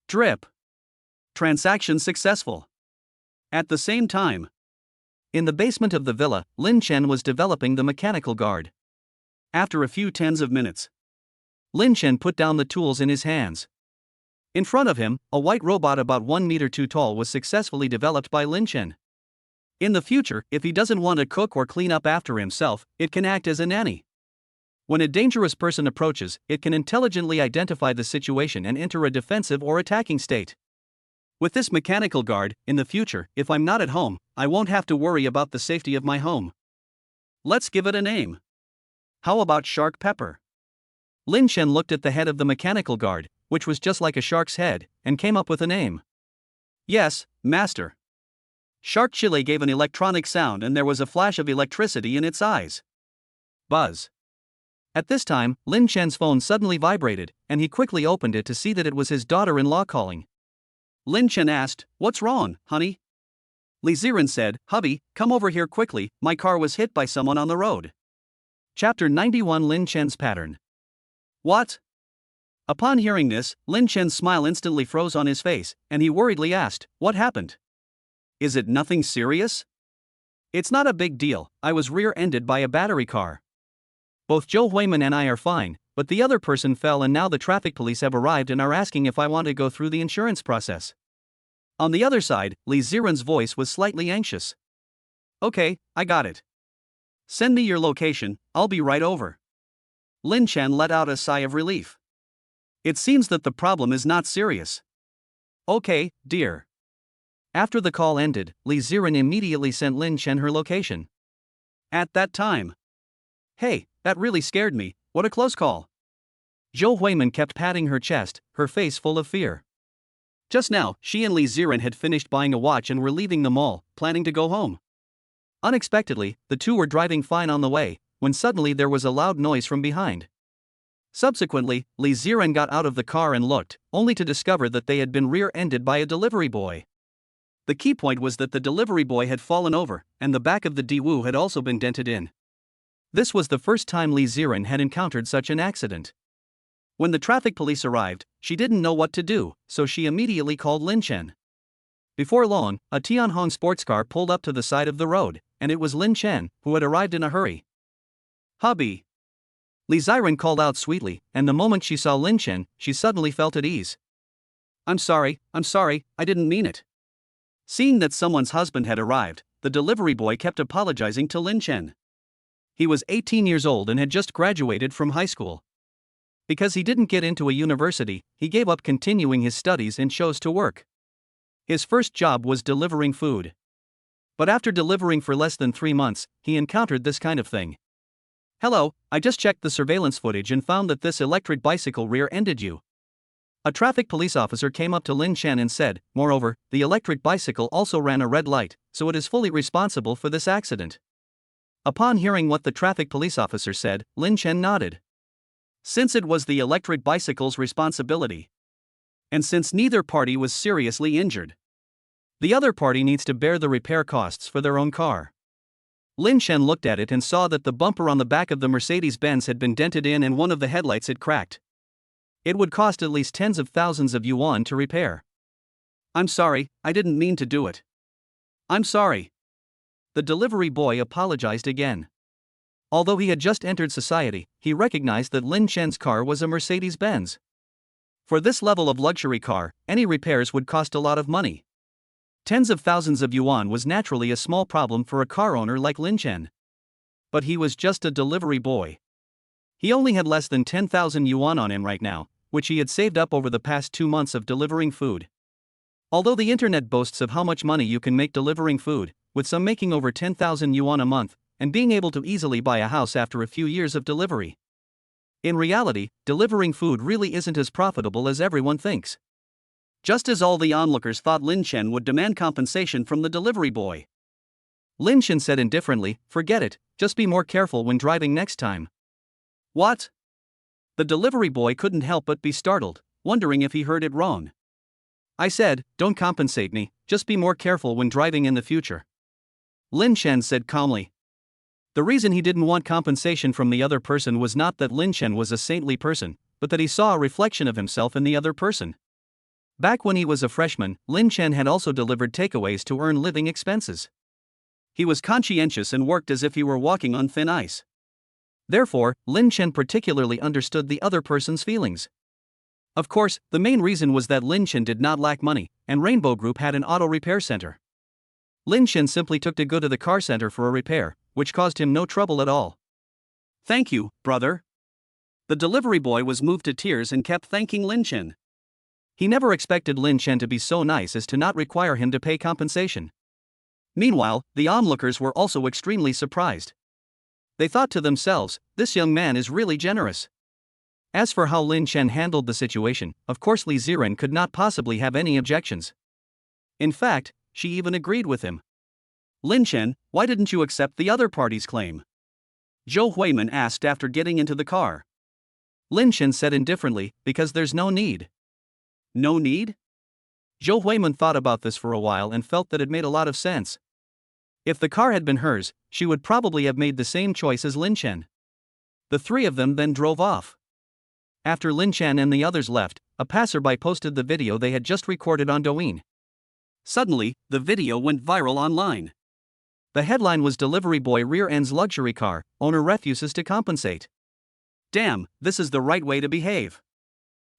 Drip. Transaction successful. At the same time, in the basement of the villa, Lin Chen was developing the mechanical guard. After a few tens of minutes, Lin Chen put down the tools in his hands. In front of him, a white robot about 1 meter too tall was successfully developed by Lin Chen. In the future, if he doesn't want to cook or clean up after himself, it can act as a nanny. When a dangerous person approaches, it can intelligently identify the situation and enter a defensive or attacking state. With this mechanical guard, in the future, if I'm not at home, I won't have to worry about the safety of my home. Let's give it a name. How about Shark Pepper? Lin Chen looked at the head of the mechanical guard, which was just like a shark's head, and came up with a name. "Yes, master." Shark Chile gave an electronic sound and there was a flash of electricity in its eyes. Buzz. At this time, Lin Chen's phone suddenly vibrated, and he quickly opened it to see that it was his daughter-in-law calling. Lin Chen asked, "What's wrong, honey?" Li Ziren said, "Hubby, come over here quickly, my car was hit by someone on the road." Chapter 91 Lin Chen's Pattern. "What?" Upon hearing this, Lin Chen's smile instantly froze on his face, and he worriedly asked, "What happened? Is it nothing serious?" "It's not a big deal, I was rear-ended by a battery car. Both Zhou Huiman and I are fine, but the other person fell and now the traffic police have arrived and are asking if I want to go through the insurance process." On the other side, Li Ziren's voice was slightly anxious. "Okay, I got it. Send me your location, I'll be right over." Lin Chen let out a sigh of relief. It seems that the problem is not serious. "Okay, dear." After the call ended, Li Ziren immediately sent Lin Chen her location. At that time. "Hey, that really scared me, what a close call." Zhou Huiman kept patting her chest, her face full of fear. Just now, she and Li Ziren had finished buying a watch and were leaving the mall, planning to go home. Unexpectedly, the two were driving fine on the way, when suddenly there was a loud noise from behind. Subsequently, Li Ziren got out of the car and looked, only to discover that they had been rear-ended by a delivery boy. The key point was that the delivery boy had fallen over, and the back of the Daewoo had also been dented in. This was the first time Li Ziren had encountered such an accident. When the traffic police arrived, she didn't know what to do, so she immediately called Lin Chen. Before long, a Tianhong sports car pulled up to the side of the road, and it was Lin Chen, who had arrived in a hurry. "Hubby!" Li Ziren called out sweetly, and the moment she saw Lin Chen, she suddenly felt at ease. I'm sorry, I didn't mean it." Seeing that someone's husband had arrived, the delivery boy kept apologizing to Lin Chen. He was 18 years old and had just graduated from high school. Because he didn't get into a university, he gave up continuing his studies and chose to work. His first job was delivering food. But after delivering for less than 3 months, he encountered this kind of thing. "Hello, I just checked the surveillance footage and found that this electric bicycle rear-ended you." A traffic police officer came up to Lin Chen and said, "Moreover, the electric bicycle also ran a red light, so it is fully responsible for this accident." Upon hearing what the traffic police officer said, Lin Chen nodded. Since it was the electric bicycle's responsibility, and since neither party was seriously injured, the other party needs to bear the repair costs for their own car. Lin Chen looked at it and saw that the bumper on the back of the Mercedes-Benz had been dented in and one of the headlights had cracked. It would cost at least tens of thousands of yuan to repair. "I'm sorry, I didn't mean to do it. I'm sorry." The delivery boy apologized again. Although he had just entered society, he recognized that Lin Chen's car was a Mercedes-Benz. For this level of luxury car, any repairs would cost a lot of money. Tens of thousands of yuan was naturally a small problem for a car owner like Lin Chen. But he was just a delivery boy. He only had less than 10,000 yuan on him right now, which he had saved up over the past 2 months of delivering food. Although the internet boasts of how much money you can make delivering food, with some making over 10,000 yuan a month, and being able to easily buy a house after a few years of delivery. In reality, delivering food really isn't as profitable as everyone thinks. Just as all the onlookers thought Lin Chen would demand compensation from the delivery boy, Lin Chen said indifferently, "Forget it, just be more careful when driving next time." "What?" The delivery boy couldn't help but be startled, wondering if he heard it wrong. "I said, don't compensate me, just be more careful when driving in the future," Lin Chen said calmly. The reason he didn't want compensation from the other person was not that Lin Chen was a saintly person, but that he saw a reflection of himself in the other person. Back when he was a freshman, Lin Chen had also delivered takeaways to earn living expenses. He was conscientious and worked as if he were walking on thin ice. Therefore, Lin Chen particularly understood the other person's feelings. Of course, the main reason was that Lin Chen did not lack money, and Rainbow Group had an auto repair center. Lin Chen simply took to go to the car center for a repair, which caused him no trouble at all. "Thank you, brother." The delivery boy was moved to tears and kept thanking Lin Chen. He never expected Lin Chen to be so nice as to not require him to pay compensation. Meanwhile, the onlookers were also extremely surprised. They thought to themselves, "This young man is really generous." As for how Lin Chen handled the situation, of course Li Ziren could not possibly have any objections. In fact, she even agreed with him. "Lin Chen, why didn't you accept the other party's claim?" Zhou Huiman asked after getting into the car. Lin Chen said indifferently, "Because there's no need." "No need?" Zhou Huiman thought about this for a while and felt that it made a lot of sense. If the car had been hers, she would probably have made the same choice as Lin Chen. The three of them then drove off. After Lin Chen and the others left, a passerby posted the video they had just recorded on Douyin. Suddenly, the video went viral online. The headline was "Delivery Boy Rear-Ends Luxury Car, Owner Refuses to Compensate." Damn, this is the right way to behave.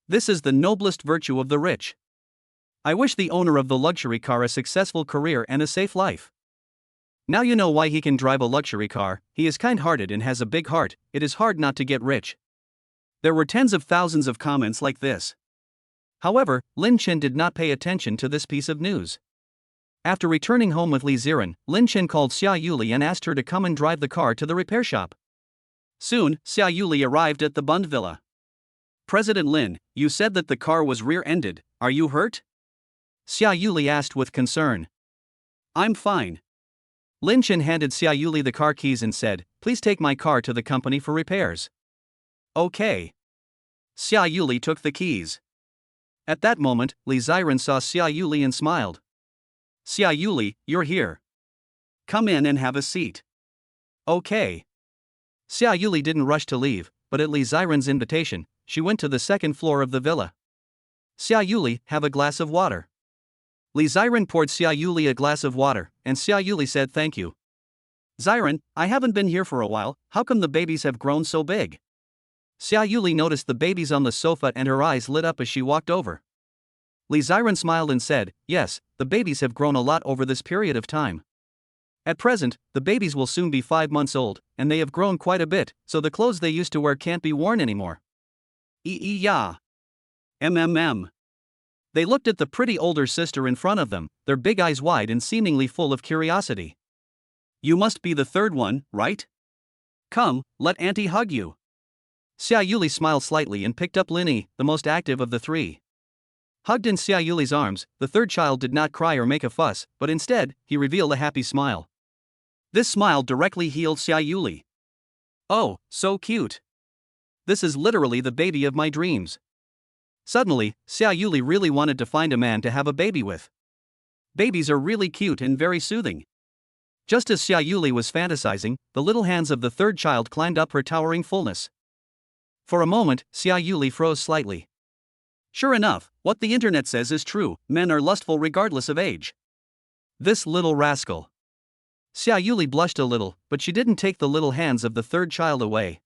This is the noblest virtue of the rich. I wish the owner of the luxury car a successful career and a safe life. Now you know why he can drive a luxury car. He is kind-hearted and has a big heart. It is hard not to get rich. There were tens of thousands of comments like this. However, Lin Chen did not pay attention to this piece of news. After returning home with Li Ziren, Lin Chen called Xia Yuli and asked her to come and drive the car to the repair shop. Soon, Xia Yuli arrived at the Bund Villa. "President Lin, you said that the car was rear-ended. Are you hurt?" Xia Yuli asked with concern. "I'm fine." Lin Chen handed Xia Yuli the car keys and said, "Please take my car to the company for repairs." "Okay." Xia Yuli took the keys. At that moment, Li Ziren saw Xia Yuli and smiled. "Xia Yuli, you're here. Come in and have a seat." "Okay." Xia Yuli didn't rush to leave, but at Li Ziren's invitation, she went to the second floor of the villa. "Xia Yuli, have a glass of water." Li Ziren poured Xia Yuli a glass of water, and Xia Yuli said thank you. "Ziren, I haven't been here for a while, how come the babies have grown so big?" Xia Yuli noticed the babies on the sofa and her eyes lit up as she walked over. Li Ziren smiled and said, "Yes, the babies have grown a lot over this period of time." At present, the babies will soon be 5 months old, and they have grown quite a bit, so the clothes they used to wear can't be worn anymore. Yeah. MMM. They looked at the pretty older sister in front of them, their big eyes wide and seemingly full of curiosity. You must be the third one, right? Come, let Auntie hug you. Xia Yuli smiled slightly and picked up Linny, the most active of the three. Hugged in Xia Yuli's arms, the third child did not cry or make a fuss, but instead, he revealed a happy smile. This smile directly healed Xia Yuli. Oh, so cute. This is literally the baby of my dreams. Suddenly, Xia Yuli really wanted to find a man to have a baby with. Babies are really cute and very soothing. Just as Xia Yuli was fantasizing, the little hands of the third child climbed up her towering fullness. For a moment, Xia Yuli froze slightly. Sure enough, what the internet says is true, men are lustful regardless of age. This little rascal. Xia Yuli blushed a little, but she didn't take the little hands of the third child away.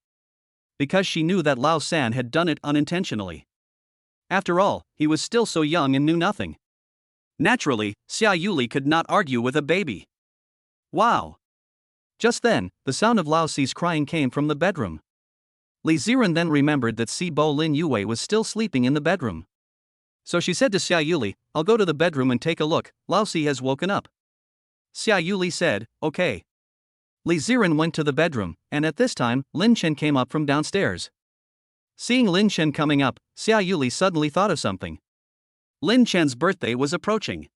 Because she knew that Lao San had done it unintentionally. After all, he was still so young and knew nothing. Naturally, Xia Yuli could not argue with a baby. Wow! Just then, the sound of Lao Si's crying came from the bedroom. Li Ziren then remembered that Si Bo Lin Yue was still sleeping in the bedroom. So she said to Xia Yuli, I'll go to the bedroom and take a look, Lao Si has woken up. Xia Yuli said, okay. Li Ziren went to the bedroom, and at this time, Lin Chen came up from downstairs. Seeing Lin Chen coming up, Xia Yuli suddenly thought of something. Lin Chen's birthday was approaching.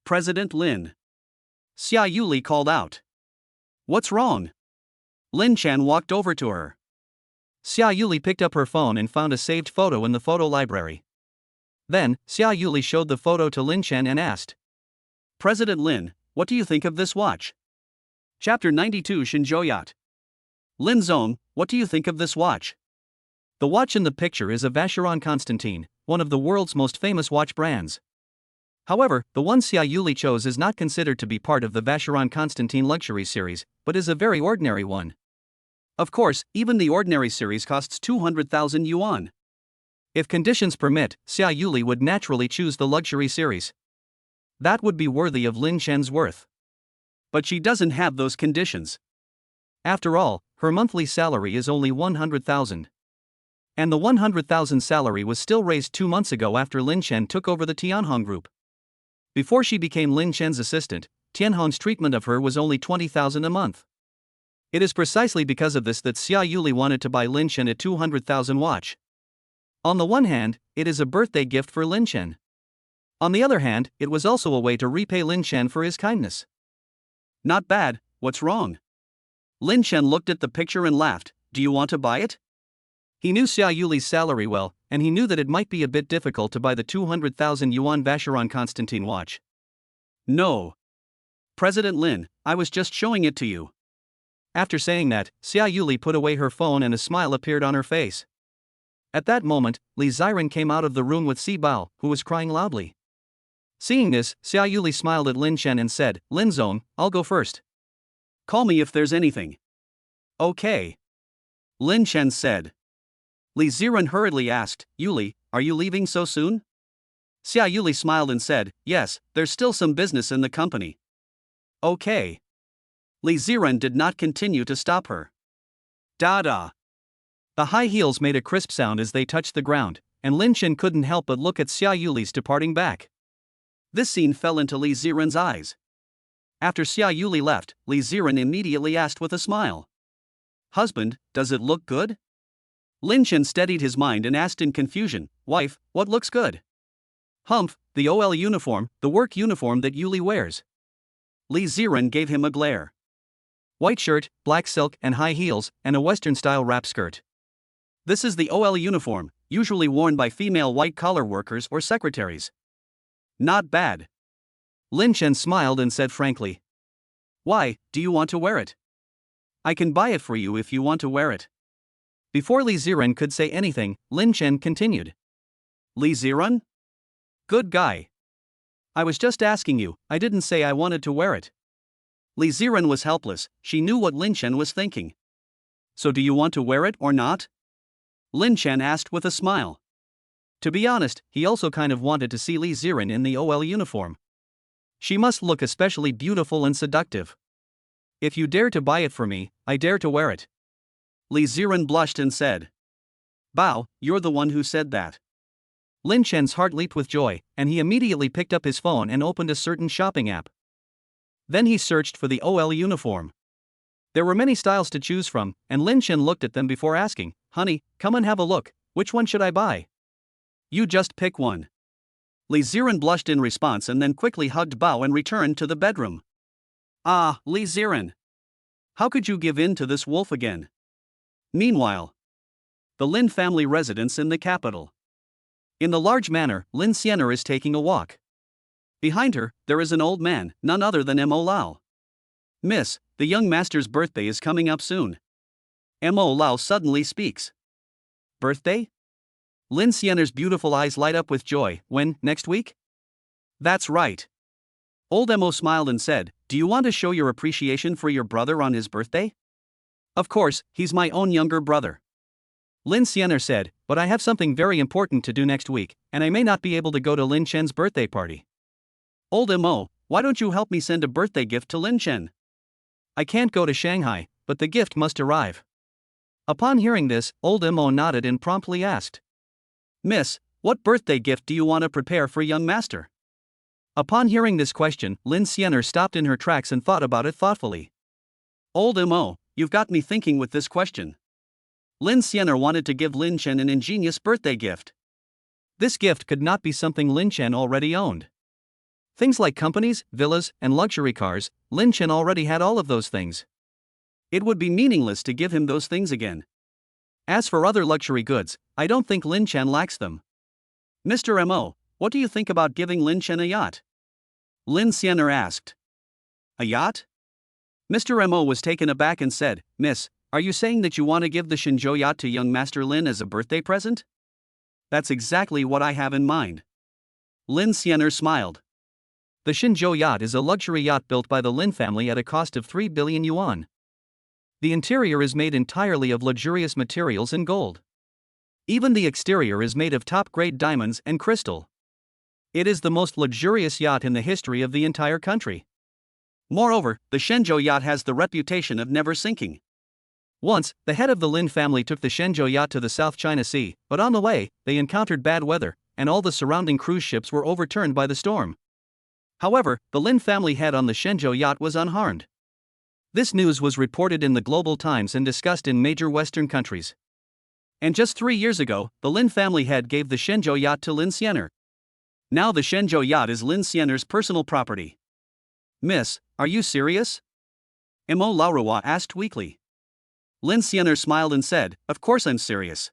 President Lin. Xia Yuli called out. What's wrong? Lin Chen walked over to her. Xia Yuli picked up her phone and found a saved photo in the photo library. Then, Xia Yuli showed the photo to Lin Chen and asked. President Lin, what do you think of this watch? Chapter 92 Shinzhou Yacht. Lin Zong, what do you think of this watch? The watch in the picture is a Vacheron Constantin, one of the world's most famous watch brands. However, the one Xia Yuli chose is not considered to be part of the Vacheron Constantin luxury series, but is a very ordinary one. Of course, even the ordinary series costs 200,000 yuan. If conditions permit, Xia Yuli would naturally choose the luxury series. That would be worthy of Lin Chen's worth. But she doesn't have those conditions. After all, her monthly salary is only 100,000. And the 100,000 salary was still raised 2 months ago after Lin Chen took over the Tianhong group. Before she became Lin Chen's assistant, Tianhong's treatment of her was only 20,000 a month. It is precisely because of this that Xia Yuli wanted to buy Lin Chen a 200,000 watch. On the one hand, it is a birthday gift for Lin Chen. On the other hand, it was also a way to repay Lin Chen for his kindness. Not bad, what's wrong? Lin Chen looked at the picture and laughed, do you want to buy it? He knew Xia Yuli's salary well, and he knew that it might be a bit difficult to buy the 200,000 yuan Vacheron Constantin watch. No. President Lin, I was just showing it to you. After saying that, Xia Yuli put away her phone and a smile appeared on her face. At that moment, Li Ziren came out of the room with Si Bao, who was crying loudly. Seeing this, Xia Yuli smiled at Lin Chen and said, Lin Zong, I'll go first. Call me if there's anything. Okay. Lin Chen said. Li Ziren hurriedly asked, Yuli, are you leaving so soon? Xia Yuli smiled and said, yes, there's still some business in the company. Okay. Li Ziren did not continue to stop her. Da-da. The high heels made a crisp sound as they touched the ground, and Lin Chen couldn't help but look at Xia Yuli's departing back. This scene fell into Li Ziren's eyes. After Xia Yuli left, Li Ziren immediately asked with a smile. Husband, does it look good? Lin Chen steadied his mind and asked in confusion, wife, what looks good? Humph, the OL uniform, the work uniform that Yuli wears. Li Ziren gave him a glare. White shirt, black silk and high heels, and a Western-style wrap skirt. This is the OL uniform, usually worn by female white-collar workers or secretaries. Not bad. Lin Chen smiled and said frankly. Why, do you want to wear it? I can buy it for you if you want to wear it. Before Li Ziren could say anything, Lin Chen continued. Li Ziren? Good guy. I was just asking you, I didn't say I wanted to wear it. Li Ziren was helpless, she knew what Lin Chen was thinking. So do you want to wear it or not? Lin Chen asked with a smile. To be honest, he also kind of wanted to see Li Ziren in the OL uniform. She must look especially beautiful and seductive. If you dare to buy it for me, I dare to wear it. Li Ziren blushed and said. Bao, you're the one who said that. Lin Chen's heart leaped with joy, and he immediately picked up his phone and opened a certain shopping app. Then he searched for the OL uniform. There were many styles to choose from, and Lin Chen looked at them before asking, Honey, come and have a look, which one should I buy? You just pick one. Li Ziren blushed in response and then quickly hugged Bao and returned to the bedroom. Ah, Li Ziren. How could you give in to this wolf again? Meanwhile, the Lin family residence in the capital. In the large manor, Lin Chen is taking a walk. Behind her, there is an old man, none other than Mo Lao. Miss, the young master's birthday is coming up soon. Mo Lao suddenly speaks. Birthday? Lin Xianer's beautiful eyes light up with joy. When, next week? That's right. Old Mo smiled and said, Do you want to show your appreciation for your brother on his birthday? Of course, he's my own younger brother. Lin Xianer said, But I have something very important to do next week, and I may not be able to go to Lin Chen's birthday party. Old Mo, why don't you help me send a birthday gift to Lin Chen? I can't go to Shanghai, but the gift must arrive. Upon hearing this, Old Mo nodded and promptly asked. Miss, what birthday gift do you want to prepare for young master? Upon hearing this question, Lin Xianer stopped in her tracks and thought about it thoughtfully. Old Mo, you've got me thinking with this question. Lin Xianer wanted to give Lin Chen an ingenious birthday gift. This gift could not be something Lin Chen already owned. Things like companies, villas, and luxury cars, Lin Chen already had all of those things. It would be meaningless to give him those things again. As for other luxury goods, I don't think Lin Chen lacks them. Mr. Mo, what do you think about giving Lin Chen a yacht? Lin Xianer asked. A yacht? Mr. Mo was taken aback and said, Miss, are you saying that you want to give the Shenzhou yacht to young Master Lin as a birthday present? That's exactly what I have in mind. Lin Xianer smiled. The Shenzhou yacht is a luxury yacht built by the Lin family at a cost of 3 billion yuan. The interior is made entirely of luxurious materials and gold. Even the exterior is made of top-grade diamonds and crystal. It is the most luxurious yacht in the history of the entire country. Moreover, the Shenzhou yacht has the reputation of never sinking. Once, the head of the Lin family took the Shenzhou yacht to the South China Sea, but on the way, they encountered bad weather, and all the surrounding cruise ships were overturned by the storm. However, the Lin family head on the Shenzhou yacht was unharmed. This news was reported in the Global Times and discussed in major Western countries. And just 3 years ago, the Lin family head gave the Shenzhou yacht to Lin Xianer. Now the Shenzhou yacht is Lin Xianer's personal property. Miss, are you serious? Mo Laoruo asked weakly. Lin Xianer smiled and said, Of course I'm serious.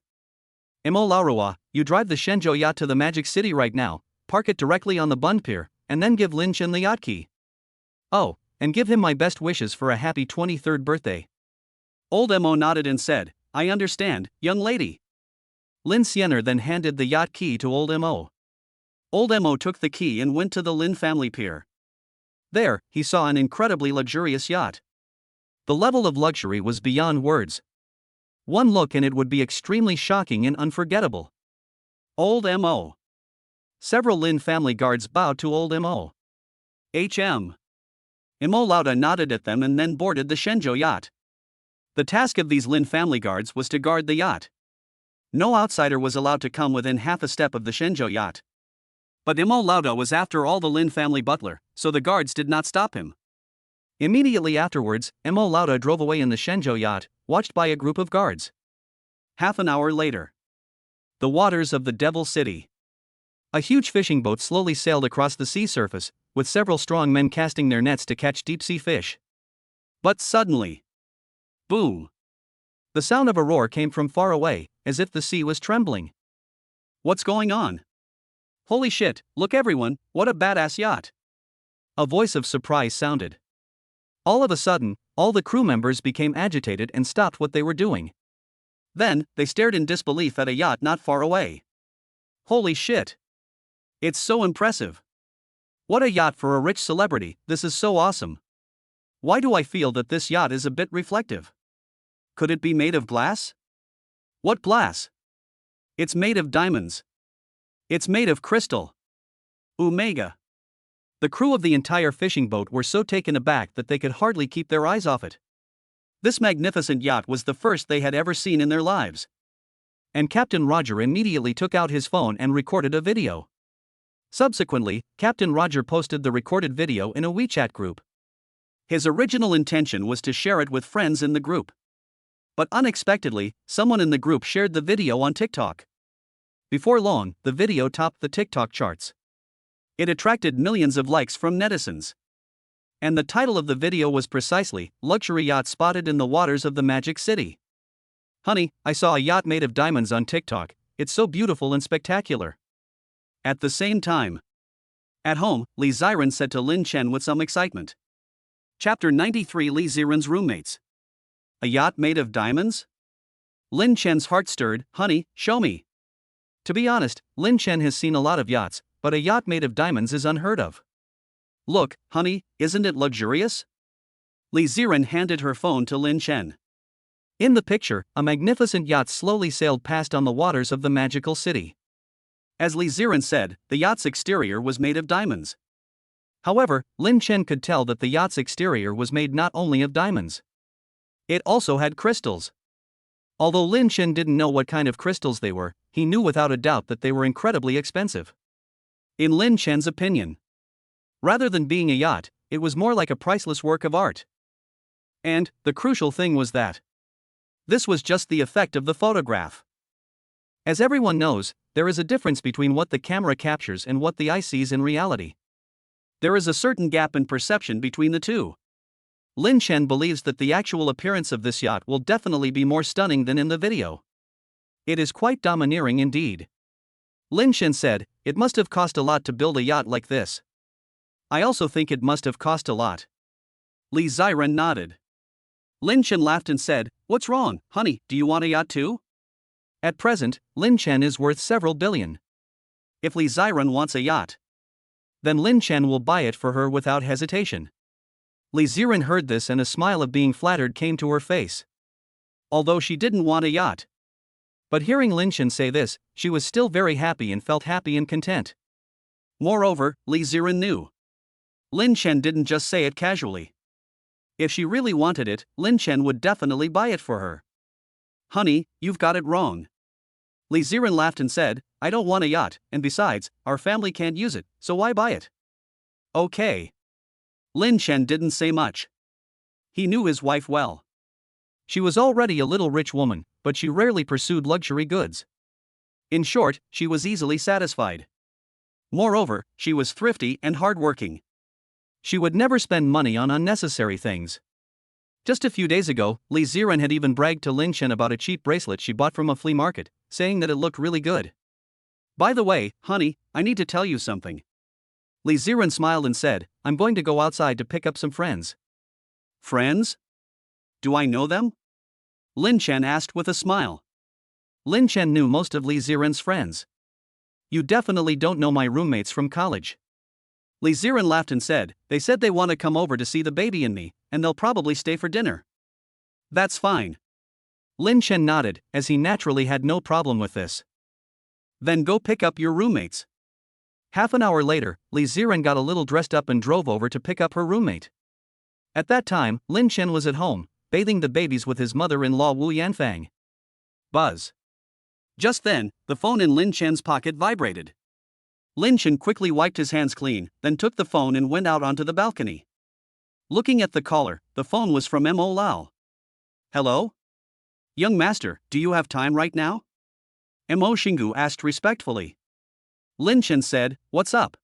Mo Laoruo, you drive the Shenzhou yacht to the Magic City right now, park it directly on the Bund Pier, and then give Lin Chen the yacht key. Oh, and give him my best wishes for a happy 23rd birthday. Old Mo nodded and said, I understand, young lady. Lin Xianer then handed the yacht key to Old Mo. Old Mo took the key and went to the Lin family pier. There, he saw an incredibly luxurious yacht. The level of luxury was beyond words. One look and it would be extremely shocking and unforgettable. Old Mo. Several Lin family guards bowed to Old Mo. Mo Lauda nodded at them and then boarded the Shenzhou yacht. The task of these Lin family guards was to guard the yacht. No outsider was allowed to come within half a step of the Shenzhou yacht. But Mo Lauda was after all the Lin family butler, so the guards did not stop him. Immediately afterwards, Mo Lauda drove away in the Shenzhou yacht, watched by a group of guards. Half an hour later. The waters of the Devil City. A huge fishing boat slowly sailed across the sea surface, with several strong men casting their nets to catch deep-sea fish. But suddenly, boom! The sound of a roar came from far away, as if the sea was trembling. What's going on? Holy shit, look everyone, what a badass yacht! A voice of surprise sounded. All of a sudden, all the crew members became agitated and stopped what they were doing. Then, they stared in disbelief at a yacht not far away. Holy shit! It's so impressive! What a yacht for a rich celebrity, this is so awesome! Why do I feel that this yacht is a bit reflective? Could it be made of glass? What glass? It's made of diamonds. It's made of crystal. Omega. The crew of the entire fishing boat were so taken aback that they could hardly keep their eyes off it. This magnificent yacht was the first they had ever seen in their lives. And Captain Roger immediately took out his phone and recorded a video. Subsequently, Captain Roger posted the recorded video in a WeChat group. His original intention was to share it with friends in the group. But unexpectedly, someone in the group shared the video on TikTok. Before long, the video topped the TikTok charts. It attracted millions of likes from netizens. And the title of the video was precisely, "Luxury Yacht Spotted in the Waters of the Magic City." "Honey, I saw a yacht made of diamonds on TikTok, it's so beautiful and spectacular." At the same time, at home, Li Ziren said to Lin Chen with some excitement. Chapter 93 Li Ziren's roommates. A yacht made of diamonds? Lin Chen's heart stirred. "Honey, show me." To be honest, Lin Chen has seen a lot of yachts, but a yacht made of diamonds is unheard of. "Look, honey, isn't it luxurious?" Li Ziren handed her phone to Lin Chen. In the picture, a magnificent yacht slowly sailed past on the waters of the magical city. As Li Ziren said, the yacht's exterior was made of diamonds. However, Lin Chen could tell that the yacht's exterior was made not only of diamonds. It also had crystals. Although Lin Chen didn't know what kind of crystals they were, he knew without a doubt that they were incredibly expensive. In Lin Chen's opinion, rather than being a yacht, it was more like a priceless work of art. And the crucial thing was that this was just the effect of the photograph. As everyone knows, there is a difference between what the camera captures and what the eye sees in reality. There is a certain gap in perception between the two. Lin Chen believes that the actual appearance of this yacht will definitely be more stunning than in the video. It is quite domineering indeed. Lin Chen said, "It must have cost a lot to build a yacht like this." "I also think it must have cost a lot." Li Ziren nodded. Lin Chen laughed and said, "What's wrong, honey, do you want a yacht too?" At present, Lin Chen is worth several billion. If Li Ziren wants a yacht, then Lin Chen will buy it for her without hesitation. Li Ziren heard this and a smile of being flattered came to her face. Although she didn't want a yacht. But hearing Lin Chen say this, she was still very happy and felt happy and content. Moreover, Li Ziren knew Lin Chen didn't just say it casually. If she really wanted it, Lin Chen would definitely buy it for her. "Honey, you've got it wrong." Li Ziren laughed and said, "I don't want a yacht, and besides, our family can't use it, so why buy it?" "Okay." Lin Chen didn't say much. He knew his wife well. She was already a little rich woman, but she rarely pursued luxury goods. In short, she was easily satisfied. Moreover, she was thrifty and hardworking. She would never spend money on unnecessary things. Just a few days ago, Li Ziren had even bragged to Lin Chen about a cheap bracelet she bought from a flea market, saying that it looked really good. "By the way, honey, I need to tell you something." Li Ziren smiled and said, "I'm going to go outside to pick up some friends." "Friends? Do I know them?" Lin Chen asked with a smile. Lin Chen knew most of Li Ziren's friends. "You definitely don't know my roommates from college." Li Ziren laughed and said, "They said they want to come over to see the baby and me, and they'll probably stay for dinner." "That's fine." Lin Chen nodded, as he naturally had no problem with this. "Then go pick up your roommates." Half an hour later, Li Ziren got a little dressed up and drove over to pick up her roommate. At that time, Lin Chen was at home, bathing the babies with his mother-in-law Wu Yanfang. Buzz. Just then, the phone in Lin Chen's pocket vibrated. Lin Chen quickly wiped his hands clean, then took the phone and went out onto the balcony. Looking at the caller, the phone was from Mo Lao. "Hello? Young master, do you have time right now?" Mo Xingu asked respectfully. Lin Chen said, "What's up?"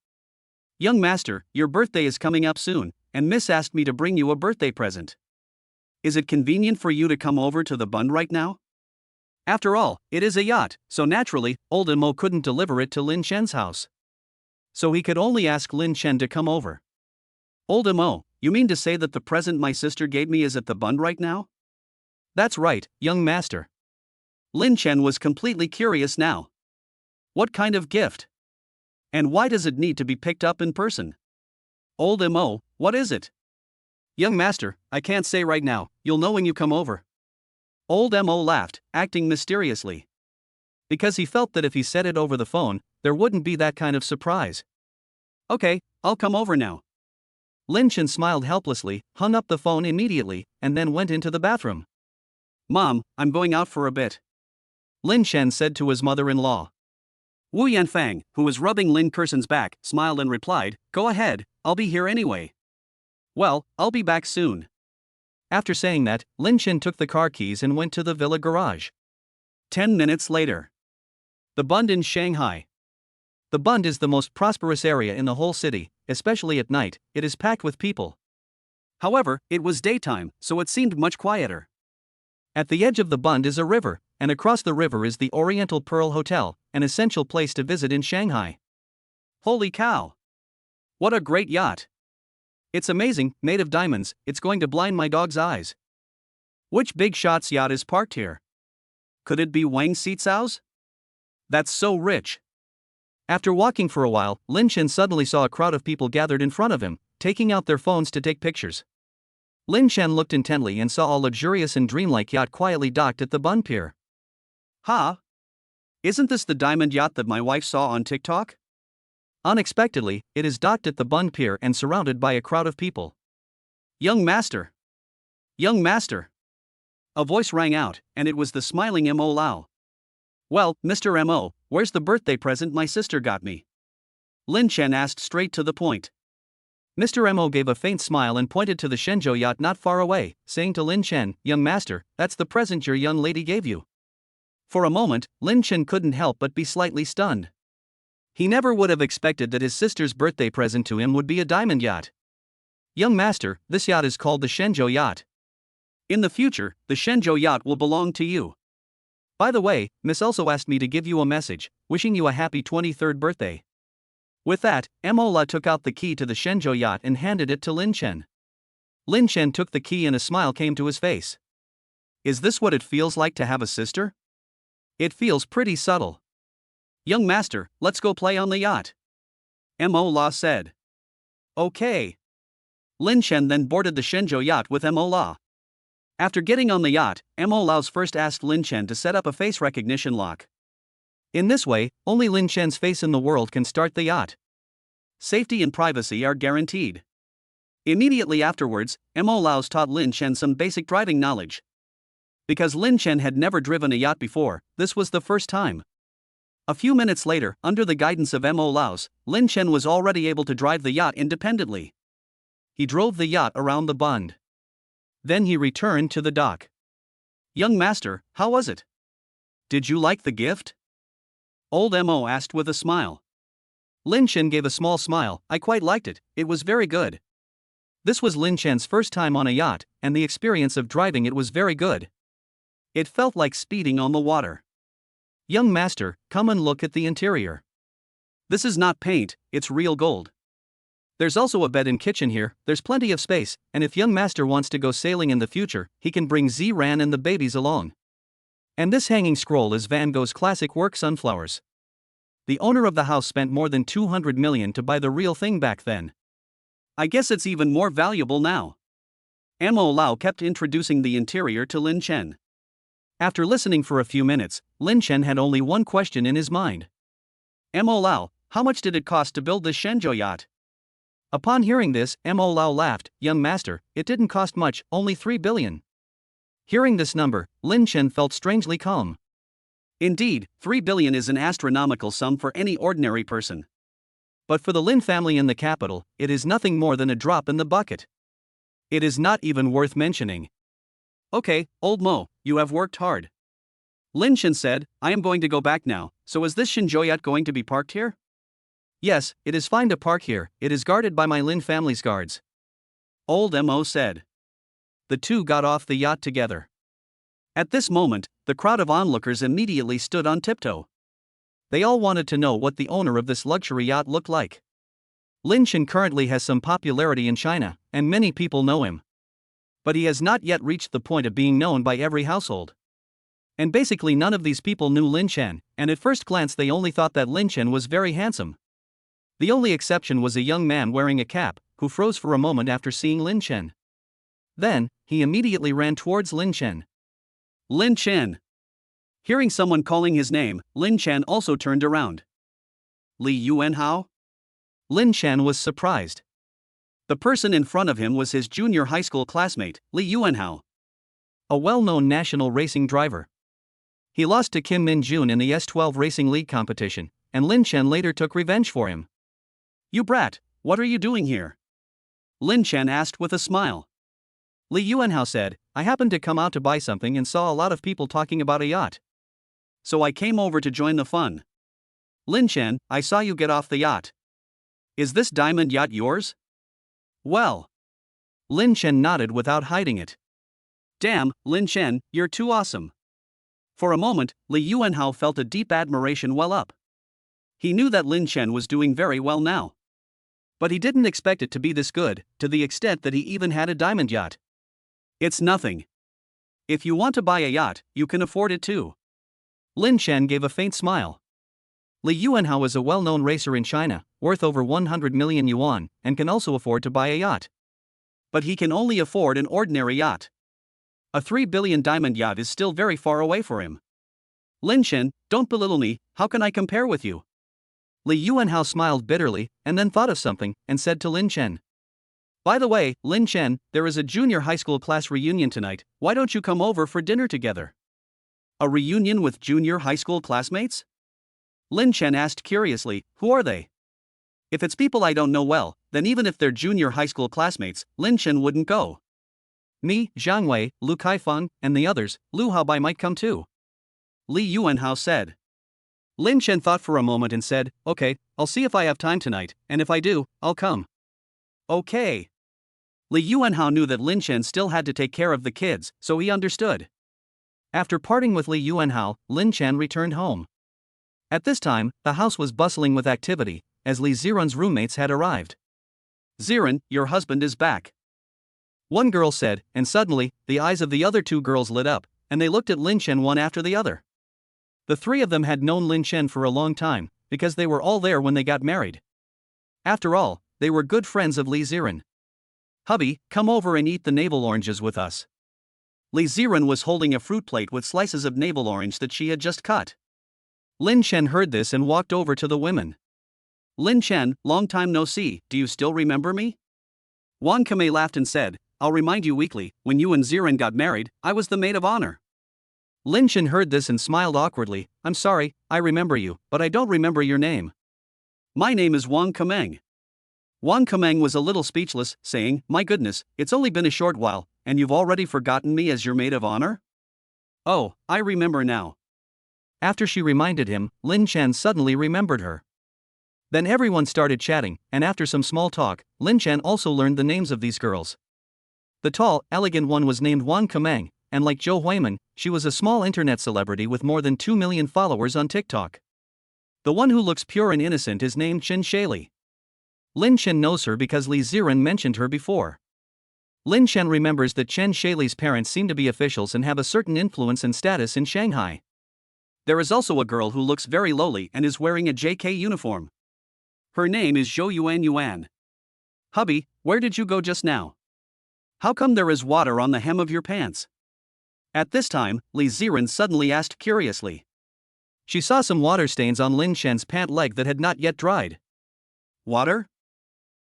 "Young master, your birthday is coming up soon, and Miss asked me to bring you a birthday present. Is it convenient for you to come over to the bund right now?" After all, it is a yacht, so naturally, old Mo couldn't deliver it to Lin Chen's house. So he could only ask Lin Chen to come over. "Old Mo, you mean to say that the present my sister gave me is at the bund right now?" "That's right, young master." Lin Chen was completely curious now. What kind of gift? And why does it need to be picked up in person? "Old Mo, what is it?" "Young master, I can't say right now, you'll know when you come over." Old Mo laughed, acting mysteriously. Because he felt that if he said it over the phone, there wouldn't be that kind of surprise. "Okay, I'll come over now. Lin Chen smiled helplessly, hung up the phone immediately, and then went into the bathroom. Mom, I'm going out for a bit, Lin Chen said to his mother-in-law. Wu Yanfang, who was rubbing Lin Kerson's back, smiled and replied, Go ahead, I'll be here anyway. Well, I'll be back soon. After saying that, Lin Chen took the car keys and went to the villa garage. 10 minutes later. The Bund in Shanghai. The Bund is the most prosperous area in the whole city, especially at night. It is packed with people. However, it was daytime, so it seemed much quieter. At the edge of the Bund is a river, and across the river is the Oriental Pearl Hotel, an essential place to visit in Shanghai. Holy cow! What a great yacht! It's amazing, made of diamonds, it's going to blind my dog's eyes. Which big shot's yacht is parked here? Could it be Wang Xicao's? That's so rich. After walking for a while, Lin Chen suddenly saw a crowd of people gathered in front of him, taking out their phones to take pictures. Lin Chen looked intently and saw a luxurious and dreamlike yacht quietly docked at the Bund Pier. Huh? Isn't this the diamond yacht that my wife saw on TikTok? Unexpectedly, it is docked at the Bund Pier and surrounded by a crowd of people. Young master! Young master! A voice rang out, and it was the smiling M.O. Lau. Well, Mr. M.O., where's the birthday present my sister got me? Lin Chen asked straight to the point. Mr. M.O. gave a faint smile and pointed to the Shenzhou yacht not far away, saying to Lin Chen, Young master, that's the present your young lady gave you. For a moment, Lin Chen couldn't help but be slightly stunned. He never would have expected that his sister's birthday present to him would be a diamond yacht. Young master, this yacht is called the Shenzhou yacht. In the future, the Shenzhou yacht will belong to you. By the way, Miss also asked me to give you a message, wishing you a happy 23rd birthday. With that, Mola took out the key to the Shenzhou yacht and handed it to Lin Chen. Lin Chen took the key and a smile came to his face. Is this what it feels like to have a sister? It feels pretty subtle. Young master, let's go play on the yacht. Mola said. Okay. Lin Chen then boarded the Shenzhou yacht with Mola. After getting on the yacht, Mola's first asked Lin Chen to set up a face recognition lock. In this way, only Lin Chen's face in the world can start the yacht. Safety and privacy are guaranteed. Immediately afterwards, Mola's taught Lin Chen some basic driving knowledge. Because Lin Chen had never driven a yacht before, this was the first time. A few minutes later, under the guidance of Mola's, Lin Chen was already able to drive the yacht independently. He drove the yacht around the Bund. Then he returned to the dock. Young master, how was it? Did you like the gift? Old Mo asked with a smile. Lin Chen gave a small smile. I quite liked it, it was very good. This was Lin Chen's first time on a yacht, and the experience of driving it was very good. It felt like speeding on the water. Young master, come and look at the interior. This is not paint, it's real gold. There's also a bed and kitchen here, there's plenty of space, and if young master wants to go sailing in the future, he can bring Zran and the babies along. And this hanging scroll is Van Gogh's classic work Sunflowers. The owner of the house spent more than 200 million to buy the real thing back then. I guess it's even more valuable now. Mo Lao kept introducing the interior to Lin Chen. After listening for a few minutes, Lin Chen had only one question in his mind. Mo Lao, how much did it cost to build this Shenzhou yacht? Upon hearing this, Mo Lao laughed, Young master, it didn't cost much, only 3 billion. Hearing this number, Lin Chen felt strangely calm. Indeed, 3 billion is an astronomical sum for any ordinary person. But for the Lin family in the capital, it is nothing more than a drop in the bucket. It is not even worth mentioning. Okay, old Mo, you have worked hard. Lin Chen said, I am going to go back now, so is this Shenzhou yacht going to be parked here? Yes, it is fine to park here, it is guarded by my Lin family's guards. Old Mo said. The two got off the yacht together. At this moment, the crowd of onlookers immediately stood on tiptoe. They all wanted to know what the owner of this luxury yacht looked like. Lin Chen currently has some popularity in China, and many people know him. But he has not yet reached the point of being known by every household. And basically none of these people knew Lin Chen, and at first glance they only thought that Lin Chen was very handsome. The only exception was a young man wearing a cap, who froze for a moment after seeing Lin Chen. Then, he immediately ran towards Lin Chen. Lin Chen! Hearing someone calling his name, Lin Chen also turned around. Li Yuanhao? Lin Chen was surprised. The person in front of him was his junior high school classmate, Li Tianhong, a well-known national racing driver. He lost to Kim Min-jun in the S12 Racing League competition, and Lin Chen later took revenge for him. "You brat, what are you doing here?" Lin Chen asked with a smile. Li Yuanhao said, "I happened to come out to buy something and saw a lot of people talking about a yacht. So I came over to join the fun." "Lin Chen, I saw you get off the yacht. Is this diamond yacht yours?" "Well." Lin Chen nodded without hiding it. "Damn, Lin Chen, you're too awesome." For a moment, Li Yuanhao felt a deep admiration well up. He knew that Lin Chen was doing very well now. But he didn't expect it to be this good, to the extent that he even had a diamond yacht. "It's nothing. If you want to buy a yacht, you can afford it too." Lin Chen gave a faint smile. Li Yuanhao is a well-known racer in China, worth over 100 million yuan, and can also afford to buy a yacht. But he can only afford an ordinary yacht. A 3 billion diamond yacht is still very far away for him. "Lin Chen, don't belittle me, how can I compare with you?" Li Yuanhao smiled bitterly, and then thought of something, and said to Lin Chen, "By the way, Lin Chen, there is a junior high school class reunion tonight, why don't you come over for dinner together?" "A reunion with junior high school classmates?" Lin Chen asked curiously, "Who are they?" "If it's people I don't know well, then even if they're junior high school classmates, Lin Chen wouldn't go. Me, Zhang Wei, Lu Kaifeng, and the others, Lu Haobai might come too," Li Yuanhao said. Lin Chen thought for a moment and said, "Okay, I'll see if I have time tonight, and if I do, I'll come." "Okay." Li Yuanhao knew that Lin Chen still had to take care of the kids, so he understood. After parting with Li Yuanhao, Lin Chen returned home. At this time, the house was bustling with activity, as Li Ziren's roommates had arrived. "Ziren, your husband is back," one girl said, and suddenly, the eyes of the other two girls lit up, and they looked at Lin Chen one after the other. The three of them had known Lin Chen for a long time, because they were all there when they got married. After all, they were good friends of Li Ziren. "Hubby, come over and eat the navel oranges with us." Li Ziren was holding a fruit plate with slices of navel orange that she had just cut. Lin Chen heard this and walked over to the women. "Lin Chen, long time no see, do you still remember me?" Wang Kemei laughed and said, "I'll remind you weekly, when you and Ziren got married, I was the maid of honor." Lin Chen heard this and smiled awkwardly. "I'm sorry, I remember you, but I don't remember your name." "My name is Wang Kemeng." Wang Kemeng was a little speechless, saying, "My goodness, it's only been a short while, and you've already forgotten me as your maid of honor?" "Oh, I remember now." After she reminded him, Lin Chen suddenly remembered her. Then everyone started chatting, and after some small talk, Lin Chen also learned the names of these girls. The tall, elegant one was named Wang Kemeng, and like Zhou Huiman, she was a small internet celebrity with more than 2 million followers on TikTok. The one who looks pure and innocent is named Chen Shaili. Lin Chen knows her because Li Ziren mentioned her before. Lin Chen remembers that Chen Shaili's parents seem to be officials and have a certain influence and status in Shanghai. There is also a girl who looks very lowly and is wearing a JK uniform. Her name is Zhou Yuan. "Hubby, where did you go just now? How come there is water on the hem of your pants?" At this time, Li Ziren suddenly asked curiously. She saw some water stains on Lin Chen's pant leg that had not yet dried. "Water?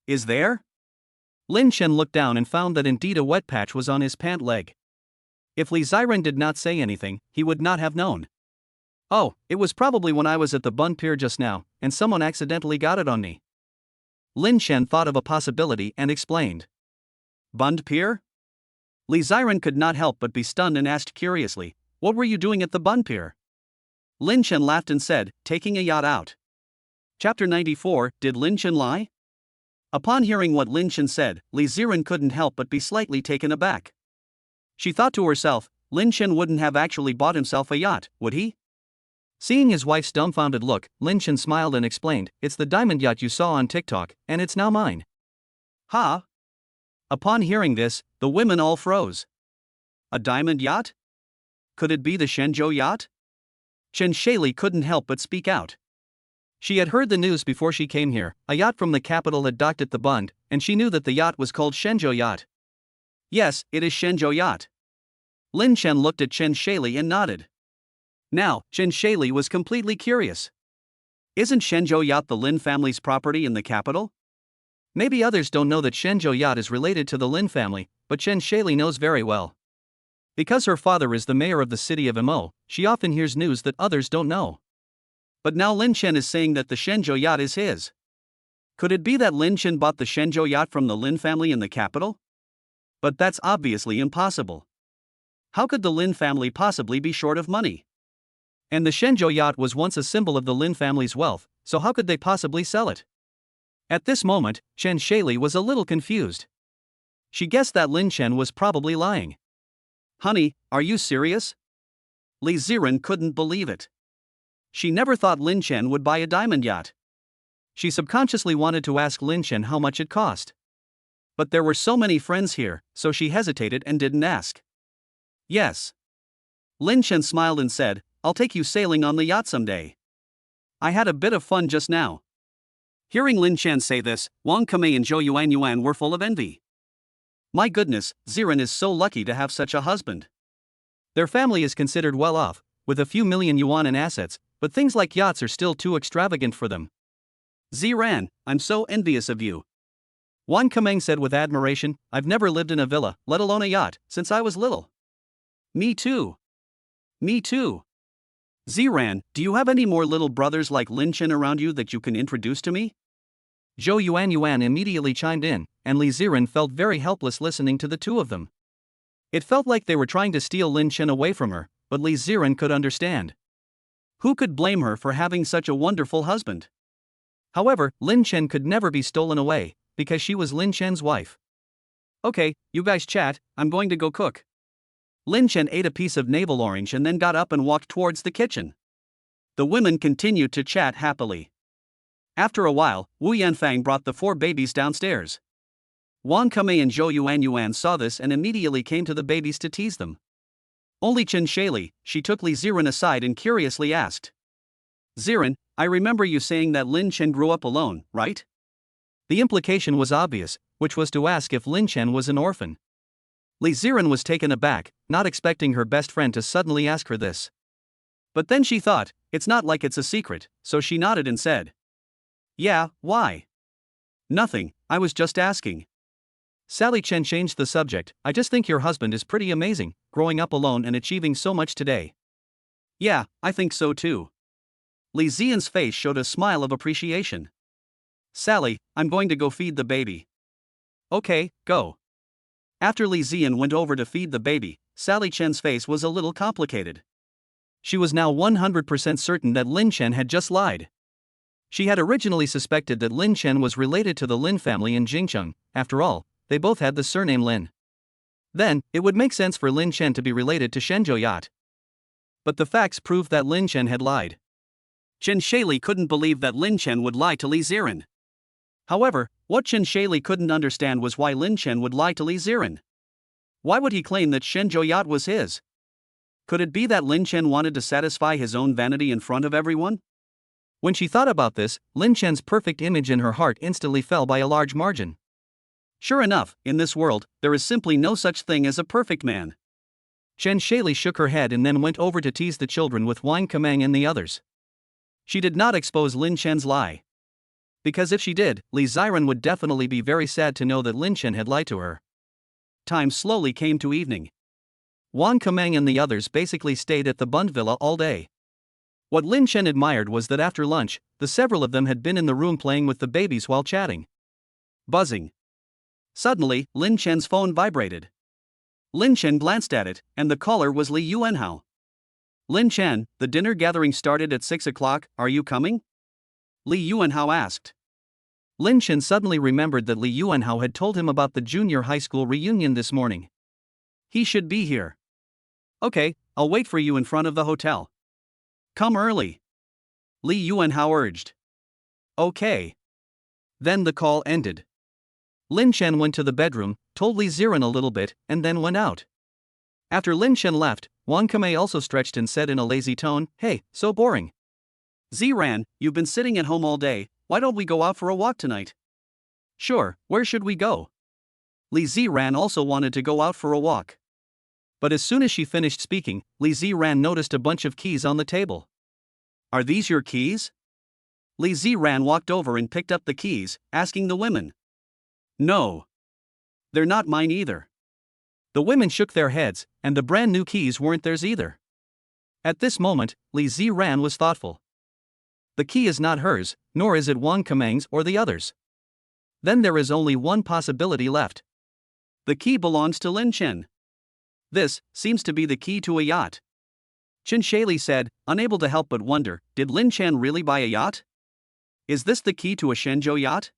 Is there?" Lin Chen looked down and found that indeed a wet patch was on his pant leg. If Li Ziren did not say anything, he would not have known. "Oh, it was probably when I was at the Bund Pier just now, and someone accidentally got it on me." Lin Chen thought of a possibility and explained. "Bund Pier?" Li Ziren could not help but be stunned and asked curiously, "What were you doing at the Bund Pier?" Lin Chen laughed and said, "Taking a yacht out." Chapter 94, Did Lin Chen lie? Upon hearing what Lin Chen said, Li Ziren couldn't help but be slightly taken aback. She thought to herself, Lin Chen wouldn't have actually bought himself a yacht, would he? Seeing his wife's dumbfounded look, Lin Chen smiled and explained, "It's the diamond yacht you saw on TikTok, and it's now mine." "Huh?" Upon hearing this, the women all froze. A diamond yacht? Could it be the Shenzhou yacht? Chen Shaili couldn't help but speak out. She had heard the news before she came here. A yacht from the capital had docked at the Bund, and she knew that the yacht was called Shenzhou Yacht. "Yes, it is Shenzhou Yacht." Lin Chen looked at Chen Shaili and nodded. Now, Chen Shaili was completely curious. Isn't Shenzhou Yacht the Lin family's property in the capital? Maybe others don't know that Shenzhou Yacht is related to the Lin family, but Chen Shaili knows very well. Because her father is the mayor of the city of Mo, she often hears news that others don't know. But now Lin Chen is saying that the Shenzhou Yacht is his. Could it be that Lin Chen bought the Shenzhou Yacht from the Lin family in the capital? But that's obviously impossible. How could the Lin family possibly be short of money? And the Shenzhou Yacht was once a symbol of the Lin family's wealth, so how could they possibly sell it? At this moment, Chen Shaili was a little confused. She guessed that Lin Chen was probably lying. Honey, are you serious? Li Ziren couldn't believe it. She never thought Lin Chen would buy a diamond yacht. She subconsciously wanted to ask Lin Chen how much it cost. But there were so many friends here, so she hesitated and didn't ask. Yes. Lin Chen smiled and said, I'll take you sailing on the yacht someday. I had a bit of fun just now. Hearing Lin Chen say this, Wang Kemei and Zhou Yuanyuan were full of envy. My goodness, Ziren is so lucky to have such a husband. Their family is considered well off, with a few million yuan in assets, but things like yachts are still too extravagant for them. Ziren, I'm so envious of you. Wang Kemei said with admiration, I've never lived in a villa, let alone a yacht, since I was little. Me too. Me too. Ziren, do you have any more little brothers like Lin Chen around you that you can introduce to me? Zhou Yuanyuan immediately chimed in, and Li Ziren felt very helpless listening to the two of them. It felt like they were trying to steal Lin Chen away from her, but Li Ziren could understand. Who could blame her for having such a wonderful husband? However, Lin Chen could never be stolen away, because she was Lin Chen's wife. Okay, you guys chat, I'm going to go cook. Lin Chen ate a piece of navel orange and then got up and walked towards the kitchen. The women continued to chat happily. After a while, Wu Yanfang brought the 4 babies downstairs. Wang Kemei and Zhou Yuanyuan saw this and immediately came to the babies to tease them. Only Chen Shaili, she took Li Ziren aside and curiously asked. Ziren, I remember you saying that Lin Chen grew up alone, right? The implication was obvious, which was to ask if Lin Chen was an orphan. Li Ziren was taken aback, not expecting her best friend to suddenly ask her this. But then she thought, it's not like it's a secret, so she nodded and said. Yeah, why? Nothing, I was just asking. Sally Chen changed the subject, I just think your husband is pretty amazing, growing up alone and achieving so much today. Yeah, I think so too. Li Zian's face showed a smile of appreciation. Sally, I'm going to go feed the baby. Okay, go. After Li Zian went over to feed the baby, Sally Chen's face was a little complicated. She was now 100% certain that Lin Chen had just lied. She had originally suspected that Lin Chen was related to the Lin family in Jingcheng, after all, they both had the surname Lin. Then, it would make sense for Lin Chen to be related to Shenzhou Yacht. But the facts proved that Lin Chen had lied. Chen Shaili couldn't believe that Lin Chen would lie to Li Ziren. However, what Chen Shaili couldn't understand was why Lin Chen would lie to Li Ziren. Why would he claim that Shenzhou Yacht was his? Could it be that Lin Chen wanted to satisfy his own vanity in front of everyone? When she thought about this, Lin Chen's perfect image in her heart instantly fell by a large margin. Sure enough, in this world, there is simply no such thing as a perfect man. Chen Shaili shook her head and then went over to tease the children with Wang Kemei and the others. She did not expose Lin Chen's lie. Because if she did, Li Ziren would definitely be very sad to know that Lin Chen had lied to her. Time slowly came to evening. Wang Kemei and the others basically stayed at the Bund Villa all day. What Lin Chen admired was that after lunch, the several of them had been in the room playing with the babies while chatting. Buzzing. Suddenly, Lin Chen's phone vibrated. Lin Chen glanced at it, and the caller was Li Yuanhao. Lin Chen, the dinner gathering started at 6 o'clock, are you coming? Li Yuanhao asked. Lin Chen suddenly remembered that Li Yuanhao had told him about the junior high school reunion this morning. He should be here. Okay, I'll wait for you in front of the hotel. Come early. Li Yuanhao urged. Okay. Then the call ended. Lin Chen went to the bedroom, told Li Ziren a little bit, and then went out. After Lin Chen left, Wang Kemei also stretched and said in a lazy tone, Hey, so boring. Ziran, you've been sitting at home all day, why don't we go out for a walk tonight? Sure, where should we go? Li Ziran also wanted to go out for a walk. But as soon as she finished speaking, Li Ziran noticed a bunch of keys on the table. Are these your keys? Li Ziran walked over and picked up the keys, asking the women. No. They're not mine either. The women shook their heads, and the brand new keys weren't theirs either. At this moment, Li Ziran was thoughtful. The key is not hers, nor is it Wang Kameng's or the others. Then there is only one possibility left. The key belongs to Lin Chen. This seems to be the key to a yacht. Chen Shaili said, unable to help but wonder, did Lin Chen really buy a yacht? Is this the key to a Shenzhou yacht?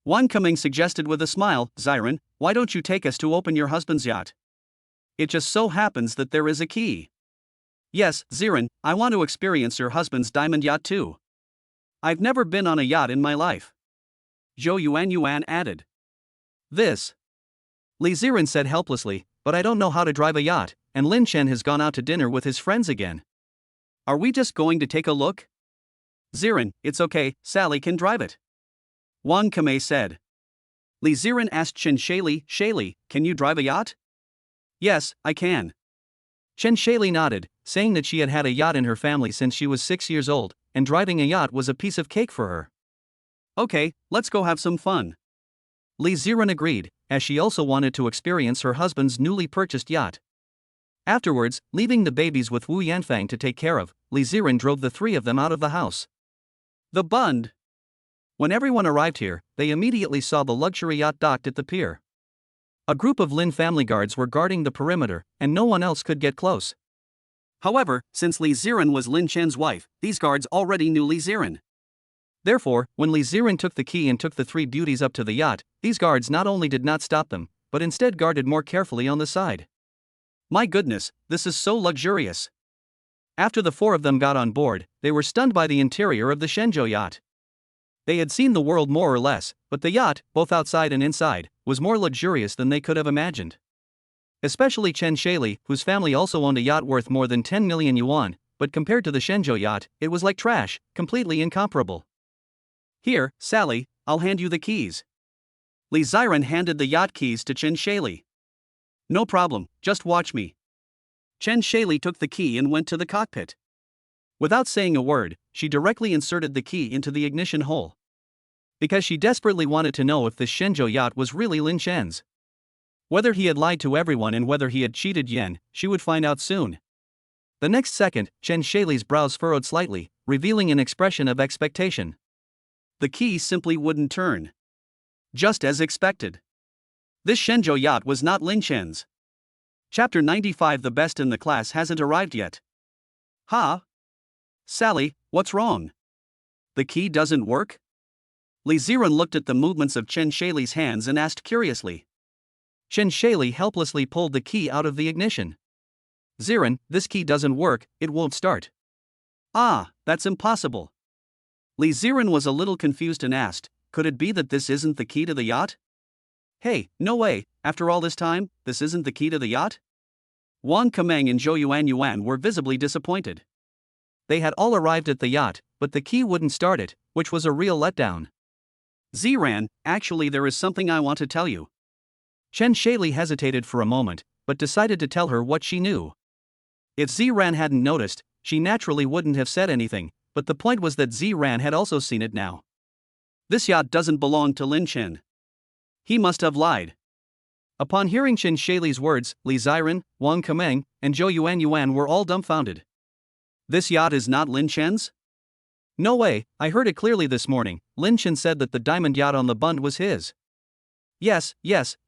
Wang Kameng suggested with a smile, Ziran, why don't you take us to open your husband's yacht? It just so happens that there is a key. Yes, Ziran, I want to experience your husband's diamond yacht too. I've never been on a yacht in my life. Zhou Yuan added. This. Li Ziran said helplessly, but I don't know how to drive a yacht, and Lin Chen has gone out to dinner with his friends again. Are we just going to take a look? Ziran, it's okay, Sally can drive it. Wang Kamei said. Li Ziran asked Chen Shaili, can you drive a yacht? Yes, I can. Chen Shaili nodded, saying that she had had a yacht in her family since she was 6 years old, and driving a yacht was a piece of cake for her. Okay, let's go have some fun. Li Ziran agreed, as she also wanted to experience her husband's newly purchased yacht. Afterwards, leaving the babies with Wu Yanfang to take care of, Li Ziran drove the three of them out of the house. The Bund. When everyone arrived here, they immediately saw the luxury yacht docked at the pier. A group of Lin family guards were guarding the perimeter, and no one else could get close. However, since Li Ziran was Lin Chen's wife, these guards already knew Li Ziran. Therefore, when Li Ziran took the key and took the three beauties up to the yacht, these guards not only did not stop them, but instead guarded more carefully on the side. My goodness, this is so luxurious. After the four of them got on board, they were stunned by the interior of the Shenzhou yacht. They had seen the world more or less, but the yacht, both outside and inside, was more luxurious than they could have imagined. Especially Chen Shaili, whose family also owned a yacht worth more than 10 million yuan, but compared to the Shenzhou yacht, it was like trash, completely incomparable. Here, Sally, I'll hand you the keys. Li Ziran handed the yacht keys to Chen Shaili. No problem, just watch me. Chen Shaili took the key and went to the cockpit. Without saying a word, she directly inserted the key into the ignition hole. Because she desperately wanted to know if this Shenzhou yacht was really Lin Chen's. Whether he had lied to everyone and whether he had cheated Yen, she would find out soon. The next second, Chen Shaili's brows furrowed slightly, revealing an expression of expectation. The key simply wouldn't turn. Just as expected. This Shenzhou yacht was not Lin Chen's. Chapter 95. The best in the class hasn't arrived yet. Huh? Sally, what's wrong? The key doesn't work? Li Ziran looked at the movements of Chen Shaili's hands and asked curiously. Chen Shaili helplessly pulled the key out of the ignition. Ziran, this key doesn't work, it won't start. Ah, that's impossible. Li Ziran was a little confused and asked, could it be that this isn't the key to the yacht? Hey, no way, after all this time, this isn't the key to the yacht? Wang Kameng and Zhou Yuan were visibly disappointed. They had all arrived at the yacht, but the key wouldn't start it, which was a real letdown. Ziran, actually there is something I want to tell you. Chen Shaili hesitated for a moment, but decided to tell her what she knew. If Ziran hadn't noticed, she naturally wouldn't have said anything, but the point was that Ziran had also seen it now. This yacht doesn't belong to Lin Chen. He must have lied. Upon hearing Chen Shaili's words, Li Ziran, Wang Kameng, and Zhou Yuan were all dumbfounded. This yacht is not Lin Chen's? No way, I heard it clearly this morning. Lin Chen said that the diamond yacht on the Bund was his. Yes,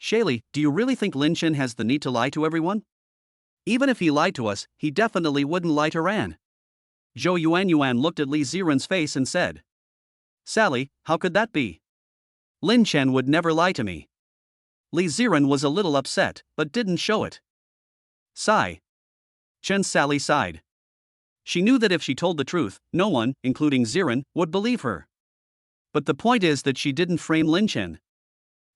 Shaili, do you really think Lin Chen has the need to lie to everyone? Even if he lied to us, he definitely wouldn't lie to Ran. Zhou Yuan looked at Li Ziran's face and said. Sally, how could that be? Lin Chen would never lie to me. Li Ziran was a little upset, but didn't show it. Sigh. Chen Sally sighed. She knew that if she told the truth, no one, including Ziran, would believe her. But the point is that she didn't frame Lin Chen.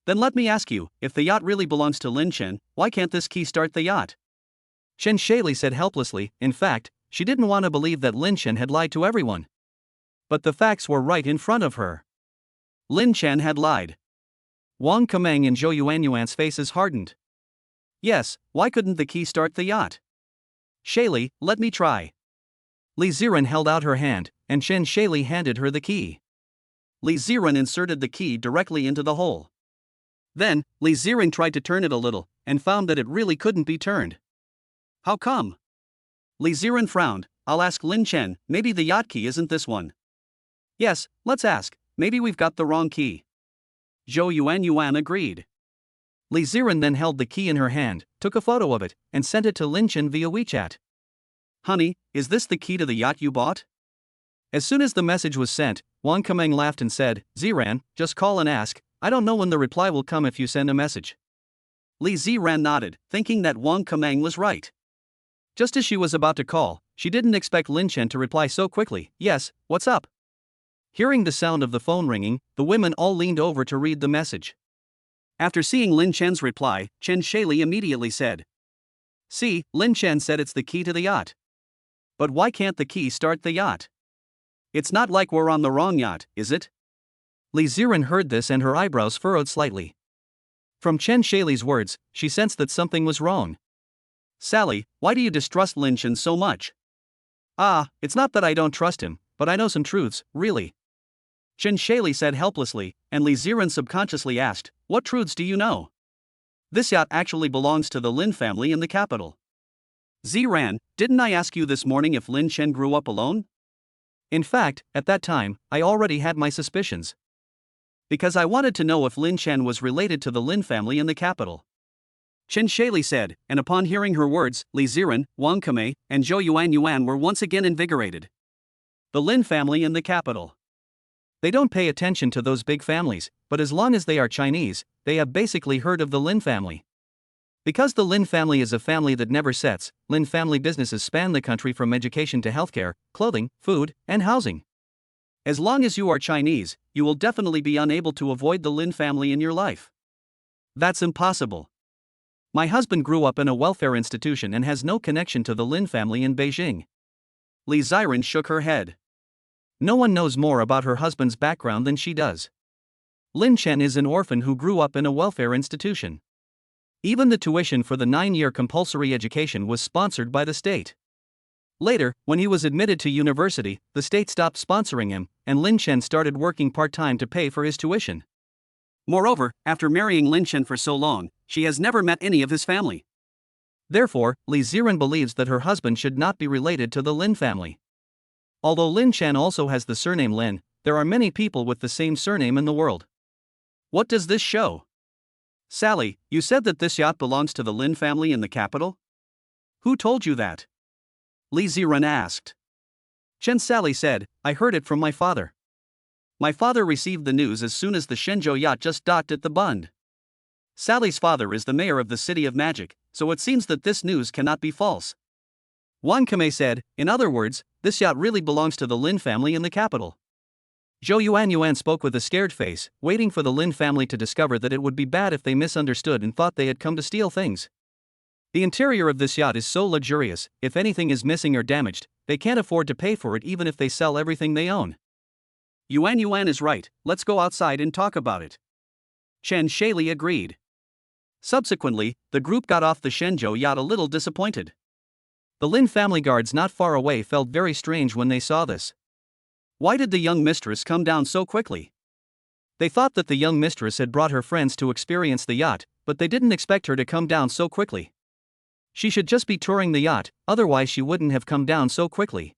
Then let me ask you, if the yacht really belongs to Lin Chen, why can't this key start the yacht? Chen Shaili said helplessly. In fact, she didn't want to believe that Lin Chen had lied to everyone. But the facts were right in front of her. Lin Chen had lied. Wang Kameng and Zhou Yuan's faces hardened. Yes, why couldn't the key start the yacht? Shaili, let me try. Li Ziran held out her hand, and Chen Shaili handed her the key. Li Ziren inserted the key directly into the hole. Then, Li Ziren tried to turn it a little, and found that it really couldn't be turned. How come? Li Ziren frowned. I'll ask Lin Chen, maybe the yacht key isn't this one. Yes, let's ask, maybe we've got the wrong key. Zhou Yuan agreed. Li Ziren then held the key in her hand, took a photo of it, and sent it to Lin Chen via WeChat. Honey, is this the key to the yacht you bought? As soon as the message was sent, Wang Kameng laughed and said, Ziran, just call and ask, I don't know when the reply will come if you send a message. Li Ziran nodded, thinking that Wang Kameng was right. Just as she was about to call, she didn't expect Lin Chen to reply so quickly. Yes, what's up? Hearing the sound of the phone ringing, the women all leaned over to read the message. After seeing Lin Chen's reply, Chen Shaili immediately said, See, Lin Chen said it's the key to the yacht. But why can't the key start the yacht? It's not like we're on the wrong yacht, is it? Li Ziren heard this and her eyebrows furrowed slightly. From Chen Shaili's words, she sensed that something was wrong. Sally, why do you distrust Lin Chen so much? It's not that I don't trust him, but I know some truths, really. Chen Shaili said helplessly, and Li Ziren subconsciously asked, What truths do you know? This yacht actually belongs to the Lin family in the capital. Ziran, didn't I ask you this morning if Lin Chen grew up alone? In fact, at that time, I already had my suspicions. Because I wanted to know if Lin Chen was related to the Lin family in the capital. Chen Shaili said, and upon hearing her words, Li Ziren, Wang Kamei, and Zhou Yuan were once again invigorated. The Lin family in the capital. They don't pay attention to those big families, but as long as they are Chinese, they have basically heard of the Lin family. Because the Lin family is a family that never sets, Lin family businesses span the country from education to healthcare, clothing, food, and housing. As long as you are Chinese, you will definitely be unable to avoid the Lin family in your life. That's impossible. My husband grew up in a welfare institution and has no connection to the Lin family in Beijing. Li Ziren shook her head. No one knows more about her husband's background than she does. Lin Chen is an orphan who grew up in a welfare institution. Even the tuition for the 9-year compulsory education was sponsored by the state. Later, when he was admitted to university, the state stopped sponsoring him, and Lin Chen started working part-time to pay for his tuition. Moreover, after marrying Lin Chen for so long, she has never met any of his family. Therefore, Li Ziren believes that her husband should not be related to the Lin family. Although Lin Chen also has the surname Lin, there are many people with the same surname in the world. What does this show? Sally, you said that this yacht belongs to the Lin family in the capital? Who told you that? Li Ziren asked. Chen Sally said, I heard it from my father. My father received the news as soon as the Shenzhou yacht just docked at the Bund. Sally's father is the mayor of the City of Magic, so it seems that this news cannot be false. Wang Kamei said, in other words, this yacht really belongs to the Lin family in the capital. Zhou Yuan spoke with a scared face, waiting for the Lin family to discover that it would be bad if they misunderstood and thought they had come to steal things. The interior of this yacht is so luxurious, if anything is missing or damaged, they can't afford to pay for it even if they sell everything they own. Yuan is right, let's go outside and talk about it. Chen Shaili agreed. Subsequently, the group got off the Shenzhou yacht a little disappointed. The Lin family guards not far away felt very strange when they saw this. Why did the young mistress come down so quickly? They thought that the young mistress had brought her friends to experience the yacht, but they didn't expect her to come down so quickly. She should just be touring the yacht, otherwise she wouldn't have come down so quickly.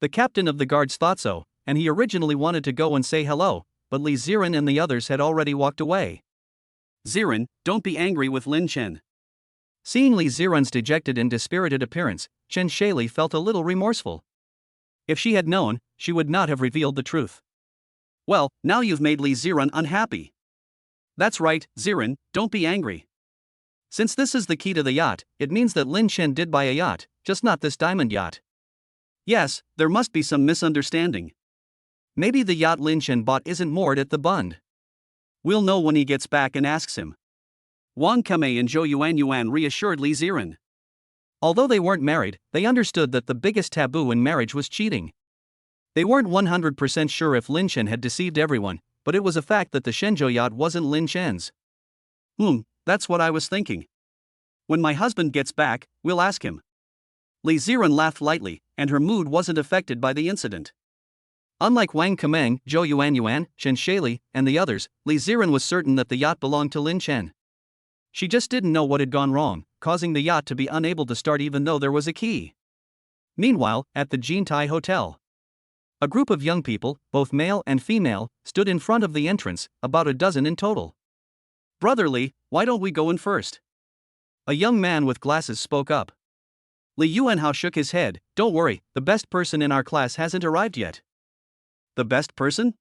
The captain of the guards thought so, and he originally wanted to go and say hello, but Li Ziren and the others had already walked away. Ziren, don't be angry with Lin Chen. Seeing Li Ziren's dejected and dispirited appearance, Chen Shaili felt a little remorseful. If she had known, she would not have revealed the truth. Well, now you've made Li Ziren unhappy. That's right, Ziren, don't be angry. Since this is the key to the yacht, it means that Lin Chen did buy a yacht, just not this diamond yacht. Yes, there must be some misunderstanding. Maybe the yacht Lin Chen bought isn't moored at the Bund. We'll know when he gets back and asks him. Wang Kamei and Zhou Yuan reassured Li Ziren. Although they weren't married, they understood that the biggest taboo in marriage was cheating. They weren't 100% sure if Lin Chen had deceived everyone, but it was a fact that the Shenzhou yacht wasn't Lin Chen's. That's what I was thinking. When my husband gets back, we'll ask him. Li Ziren laughed lightly, and her mood wasn't affected by the incident. Unlike Wang Kemeng, Zhou Yuanyuan, Chen Shaili, and the others, Li Ziran was certain that the yacht belonged to Lin Chen. She just didn't know what had gone wrong, causing the yacht to be unable to start even though there was a key. Meanwhile, at the Jintai Hotel, a group of young people, both male and female, stood in front of the entrance, about a dozen in total. "Brother Li, why don't we go in first?" A young man with glasses spoke up. Li Yuanhao shook his head. "Don't worry, the best person in our class hasn't arrived yet." The best person?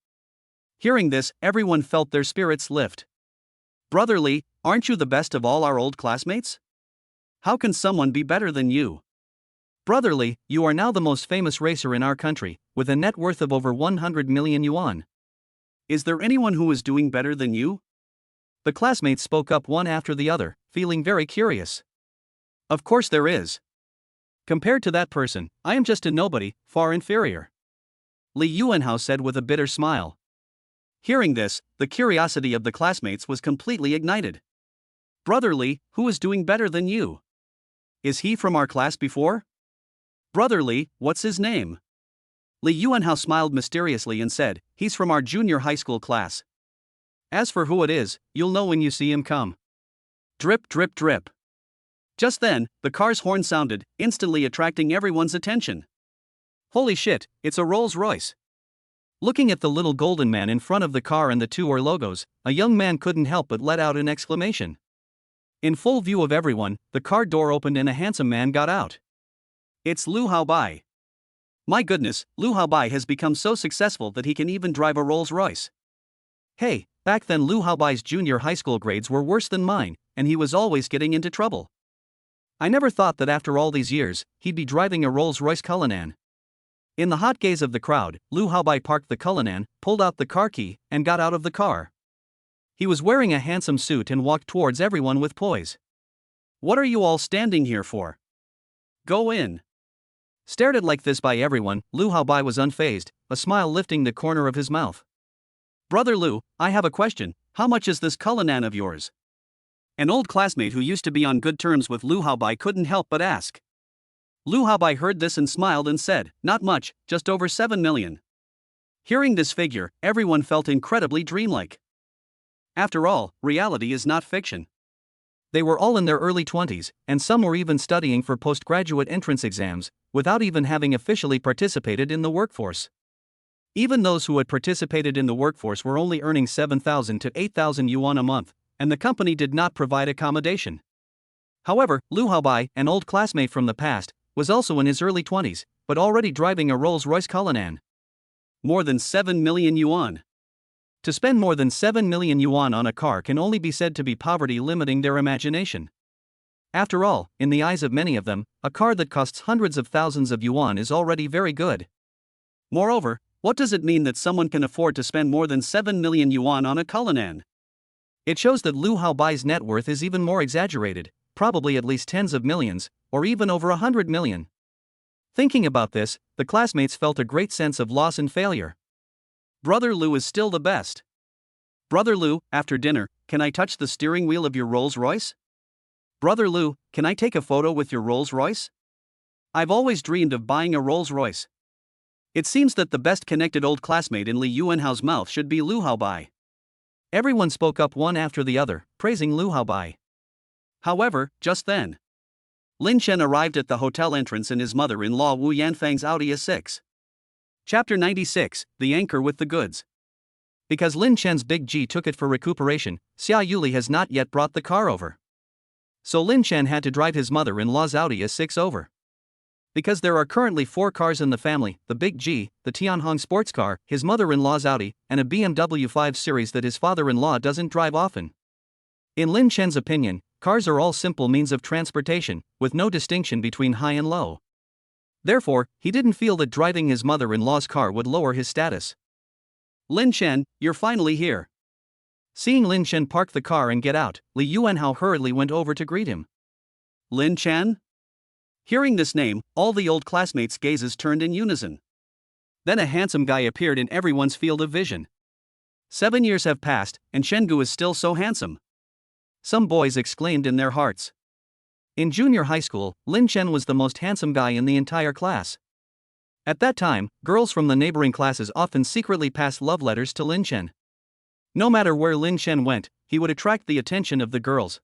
Hearing this, everyone felt their spirits lift. "Brother Li, aren't you the best of all our old classmates? How can someone be better than you? Brother Li, you are now the most famous racer in our country, with a net worth of over 100 million yuan. Is there anyone who is doing better than you?" The classmates spoke up one after the other, feeling very curious. "Of course there is. Compared to that person, I am just a nobody, far inferior," Li Yuanhao said with a bitter smile. Hearing this, the curiosity of the classmates was completely ignited. "Brother Li, who is doing better than you? Is he from our class before? Brother Li, what's his name?" Li Yuanhao smiled mysteriously and said, "He's from our junior high school class. As for who it is, you'll know when you see him come." Drip, drip, drip. Just then, the car's horn sounded, instantly attracting everyone's attention. Holy shit, it's a Rolls-Royce. Looking at the little golden man in front of the car and the two logos, a young man couldn't help but let out an exclamation. In full view of everyone, the car door opened and a handsome man got out. It's Liu Haobai. My goodness, Liu Haobai has become so successful that he can even drive a Rolls-Royce. Hey, back then Liu Haobai's junior high school grades were worse than mine, and he was always getting into trouble. I never thought that after all these years, he'd be driving a Rolls-Royce Cullinan. In the hot gaze of the crowd, Liu Haobai parked the Cullinan, pulled out the car key, and got out of the car. He was wearing a handsome suit and walked towards everyone with poise. "What are you all standing here for? Go in." Stared at like this by everyone, Liu Haobai was unfazed, a smile lifting the corner of his mouth. "Brother Liu, I have a question. How much is this Cullinan of yours?" An old classmate who used to be on good terms with Liu Haobai couldn't help but ask. Liu Haobai heard this and smiled and said, "Not much, just over 7 million. Hearing this figure, everyone felt incredibly dreamlike. After all, reality is not fiction. They were all in their early 20s, and some were even studying for postgraduate entrance exams, without even having officially participated in the workforce. Even those who had participated in the workforce were only earning 7,000 to 8,000 yuan a month, and the company did not provide accommodation. However, Liu Haobai, an old classmate from the past, was also in his early 20s, but already driving a Rolls-Royce Cullinan. More than 7 million yuan. To spend more than 7 million yuan on a car can only be said to be poverty limiting their imagination. After all, in the eyes of many of them, a car that costs hundreds of thousands of yuan is already very good. Moreover, what does it mean that someone can afford to spend more than 7 million yuan on a Cullinan? It shows that Liu Haobai's net worth is even more exaggerated, probably at least tens of millions, or even over 100 million. Thinking about this, the classmates felt a great sense of loss and failure. Brother Liu is still the best. Brother Liu, after dinner, can I touch the steering wheel of your Rolls-Royce? Brother Liu, can I take a photo with your Rolls-Royce? I've always dreamed of buying a Rolls-Royce. It seems that the best connected old classmate in Li Yuanhao's mouth should be Liu Haobai. Everyone spoke up one after the other, praising Liu Haobai. However, just then, Lin Chen arrived at the hotel entrance in his mother-in-law Wu Yanfang's Audi A6. Chapter 96, The Anchor with the Goods. Because Lin Chen's Big G took it for recuperation, Xia Yuli has not yet brought the car over. So Lin Chen had to drive his mother-in-law's Audi A6 over. Because there are currently 4 cars in the family, the Big G, the Tianhong sports car, his mother-in-law's Audi, and a BMW 5 Series that his father-in-law doesn't drive often. In Lin Chen's opinion, cars are all simple means of transportation, with no distinction between high and low. Therefore, he didn't feel that driving his mother-in-law's car would lower his status. Lin Chen, you're finally here. Seeing Lin Chen park the car and get out, Li Yuanhao hurriedly went over to greet him. Lin Chen? Hearing this name, all the old classmates' gazes turned in unison. Then a handsome guy appeared in everyone's field of vision. 7 years have passed, and Shengu is still so handsome. Some boys exclaimed in their hearts. In junior high school, Lin Chen was the most handsome guy in the entire class. At that time, girls from the neighboring classes often secretly passed love letters to Lin Chen. No matter where Lin Chen went, he would attract the attention of the girls.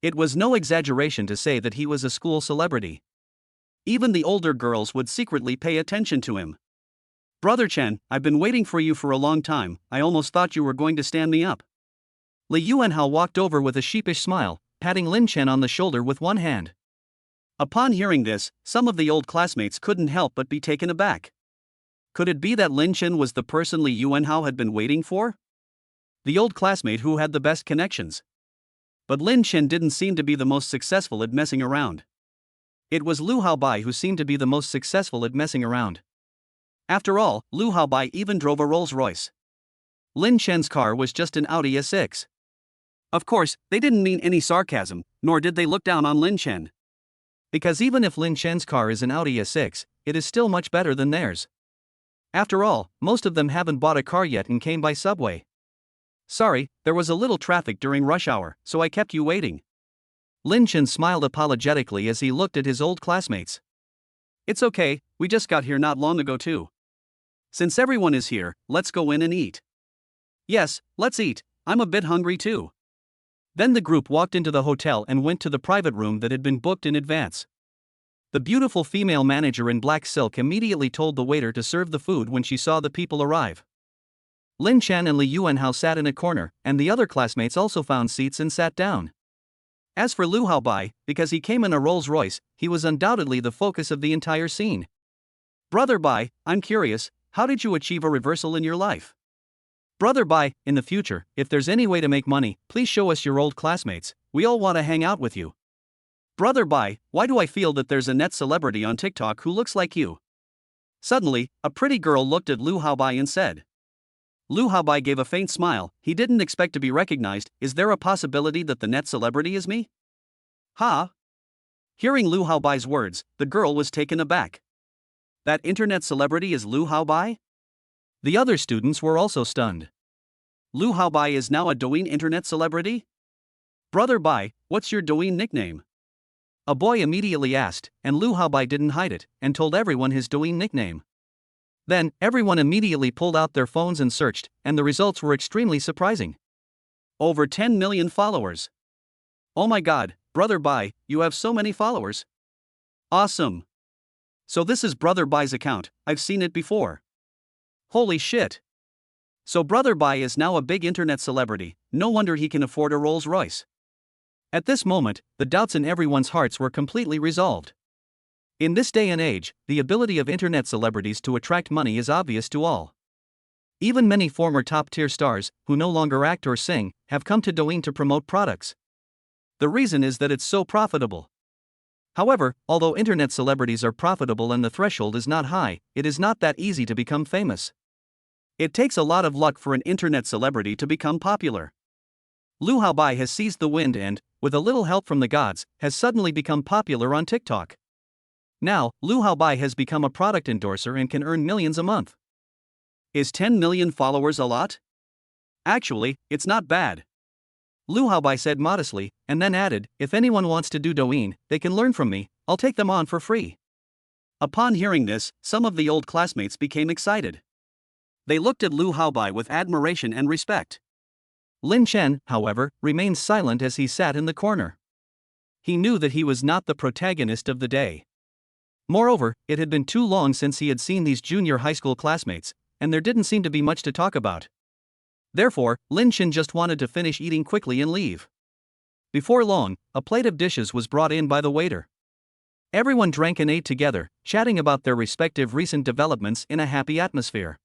It was no exaggeration to say that he was a school celebrity. Even the older girls would secretly pay attention to him. "Brother Chen, I've been waiting for you for a long time. I almost thought you were going to stand me up." Li Yuanhao walked over with a sheepish smile, patting Lin Chen on the shoulder with one hand. Upon hearing this, some of the old classmates couldn't help but be taken aback. Could it be that Lin Chen was the person Li Yuanhao had been waiting for? The old classmate who had the best connections. But Lin Chen didn't seem to be the most successful at messing around. It was Lu Haobai who seemed to be the most successful at messing around. After all, Lu Haobai even drove a Rolls-Royce. Lin Chen's car was just an Audi A6. Of course, they didn't mean any sarcasm, nor did they look down on Lin Chen. Because even if Lin Chen's car is an Audi A6, it is still much better than theirs. After all, most of them haven't bought a car yet and came by subway. "Sorry, there was a little traffic during rush hour, so I kept you waiting." Lin Chen smiled apologetically as he looked at his old classmates. "It's okay, we just got here not long ago too. Since everyone is here, let's go in and eat." "Yes, let's eat, I'm a bit hungry too." Then the group walked into the hotel and went to the private room that had been booked in advance. The beautiful female manager in black silk immediately told the waiter to serve the food when she saw the people arrive. Lin Chen and Li Yuanhao sat in a corner, and the other classmates also found seats and sat down. As for Lu Haobai, because he came in a Rolls-Royce, he was undoubtedly the focus of the entire scene. "Brother Bai, I'm curious, how did you achieve a reversal in your life?" "Brother Bai, in the future, if there's any way to make money, please show us your old classmates, we all want to hang out with you." "Brother Bai, why do I feel that there's a net celebrity on TikTok who looks like you?" Suddenly, a pretty girl looked at Lu Haobai and said. Lu Haobai gave a faint smile. He didn't expect to be recognized. "Is there a possibility that the net celebrity is me?" "Ha?" Hearing Lu Haobai's words, the girl was taken aback. "That internet celebrity is Lu Haobai?" The other students were also stunned. "Lu Haobai is now a Douyin internet celebrity?" "Brother Bai, what's your Douyin nickname?" A boy immediately asked, and Lu Haobai didn't hide it, and told everyone his Douyin nickname. Then, everyone immediately pulled out their phones and searched, and the results were extremely surprising. Over 10 million followers. "Oh my god, Brother Bai, you have so many followers. Awesome. So this is Brother Bai's account, I've seen it before. Holy shit. So Brother Bai is now a big internet celebrity, no wonder he can afford a Rolls-Royce." At this moment, the doubts in everyone's hearts were completely resolved. In this day and age, the ability of internet celebrities to attract money is obvious to all. Even many former top-tier stars, who no longer act or sing, have come to Douyin to promote products. The reason is that it's so profitable. However, although internet celebrities are profitable and the threshold is not high, it is not that easy to become famous. It takes a lot of luck for an internet celebrity to become popular. Lu Haobai has seized the wind and, with a little help from the gods, has suddenly become popular on TikTok. Now, Lu Haobai has become a product endorser and can earn millions a month. Is 10 million followers a lot? Actually, it's not bad. Lu Haobai said modestly, and then added, "If anyone wants to do Douyin, they can learn from me, I'll take them on for free." Upon hearing this, some of the old classmates became excited. They looked at Lu Haobai with admiration and respect. Lin Chen, however, remained silent as he sat in the corner. He knew that he was not the protagonist of the day. Moreover, it had been too long since he had seen these junior high school classmates, and there didn't seem to be much to talk about. Therefore, Lin Chen just wanted to finish eating quickly and leave. Before long, a plate of dishes was brought in by the waiter. Everyone drank and ate together, chatting about their respective recent developments in a happy atmosphere.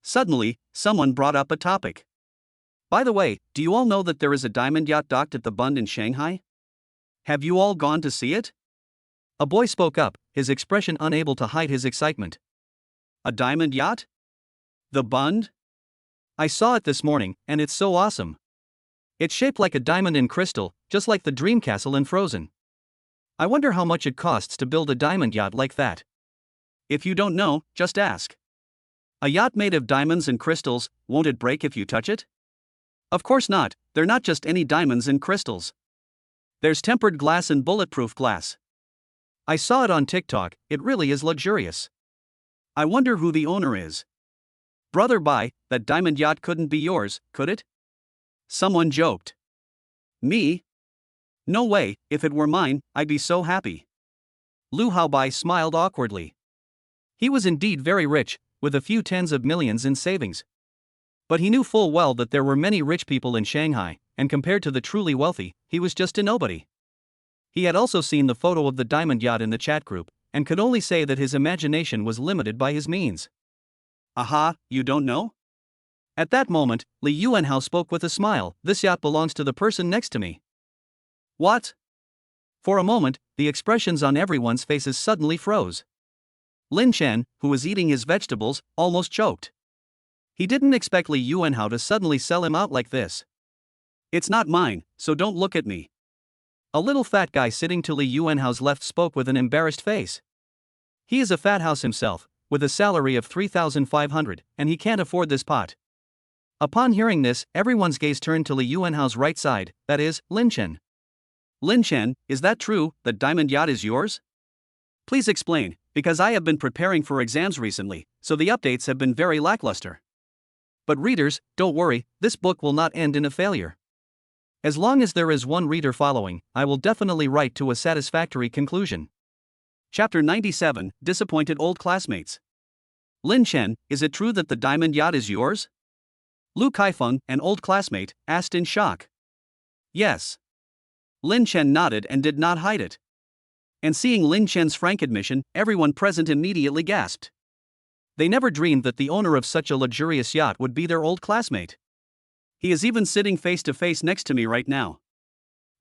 Suddenly, someone brought up a topic. "By the way, do you all know that there is a diamond yacht docked at the Bund in Shanghai? Have you all gone to see it?" A boy spoke up, his expression unable to hide his excitement. "A diamond yacht? The Bund? I saw it this morning, and it's so awesome. It's shaped like a diamond in crystal, just like the Dream Castle in Frozen. I wonder how much it costs to build a diamond yacht like that. If you don't know, just ask. A yacht made of diamonds and crystals, won't it break if you touch it? Of course not, they're not just any diamonds and crystals. There's tempered glass and bulletproof glass. I saw it on TikTok, it really is luxurious. I wonder who the owner is. Brother Bai, that diamond yacht couldn't be yours, could it? Someone joked. Me? No way, if it were mine, I'd be so happy. Lu Haobai smiled awkwardly. He was indeed very rich, with a few tens of millions in savings. But he knew full well that there were many rich people in Shanghai, and compared to the truly wealthy, he was just a nobody. He had also seen the photo of the diamond yacht in the chat group, and could only say that his imagination was limited by his means. Aha, you don't know? At that moment, Li Yuanhao spoke with a smile. This yacht belongs to the person next to me. What? For a moment, the expressions on everyone's faces suddenly froze. Lin Chen, who was eating his vegetables, almost choked. He didn't expect Li Yuanhao to suddenly sell him out like this. It's not mine, so don't look at me. A little fat guy sitting to Li Yuanhao's left spoke with an embarrassed face. He is a fat house himself, with a salary of 3,500, and he can't afford this pot. Upon hearing this, everyone's gaze turned to Li Yuanhao's right side, that is, Lin Chen. Lin Chen, is that true, that diamond yacht is yours? Please explain, because I have been preparing for exams recently, so the updates have been very lackluster. But readers, don't worry, this book will not end in a failure. As long as there is one reader following, I will definitely write to a satisfactory conclusion. Chapter 97, Disappointed Old Classmates. Lin Chen, is it true that the diamond yacht is yours? Lu Kaifeng, an old classmate, asked in shock. Yes. Lin Chen nodded and did not hide it. And seeing Lin Chen's frank admission, everyone present immediately gasped. They never dreamed that the owner of such a luxurious yacht would be their old classmate. He is even sitting face to face next to me right now.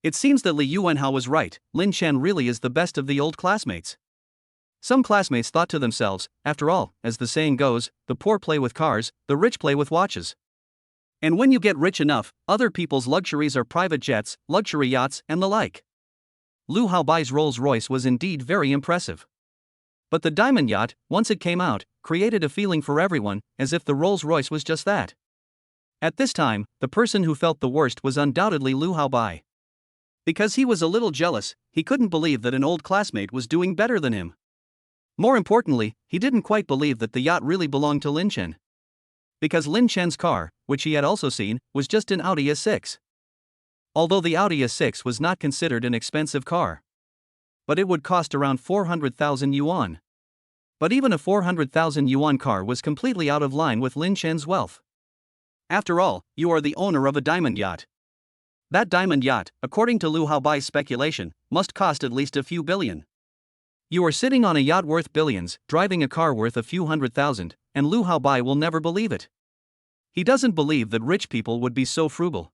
It seems that Li Yuanhao was right, Lin Chen really is the best of the old classmates. Some classmates thought to themselves, after all, as the saying goes, the poor play with cars, the rich play with watches. And when you get rich enough, other people's luxuries are private jets, luxury yachts, and the like. Lu Haobai's Rolls-Royce was indeed very impressive. But the diamond yacht, once it came out, created a feeling for everyone, as if the Rolls-Royce was just that. At this time, the person who felt the worst was undoubtedly Lu Haobai. Because he was a little jealous, he couldn't believe that an old classmate was doing better than him. More importantly, he didn't quite believe that the yacht really belonged to Lin Chen. Because Lin Chen's car, which he had also seen, was just an Audi A6. Although the Audi A6 was not considered an expensive car. But it would cost around 400,000 yuan. But even a 400,000 yuan car was completely out of line with Lin Chen's wealth. After all, you are the owner of a diamond yacht. That diamond yacht, according to Lu Haobai's speculation, must cost at least a few billion. You are sitting on a yacht worth billions, driving a car worth a few hundred thousand, and Lu Haobai will never believe it. He doesn't believe that rich people would be so frugal.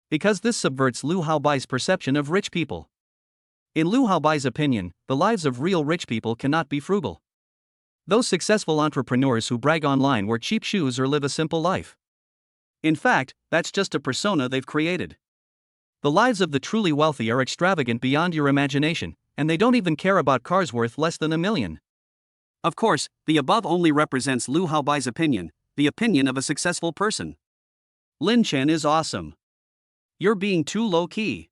Because this subverts Lu Haobai's perception of rich people. In Lu Haobai's opinion, the lives of real rich people cannot be frugal. Those successful entrepreneurs who brag online wear cheap shoes or live a simple life. In fact, that's just a persona they've created. The lives of the truly wealthy are extravagant beyond your imagination, and they don't even care about cars worth less than $1 million. Of course, the above only represents Lu Haobai's opinion, the opinion of a successful person. Lin Chen is awesome. You're being too low-key.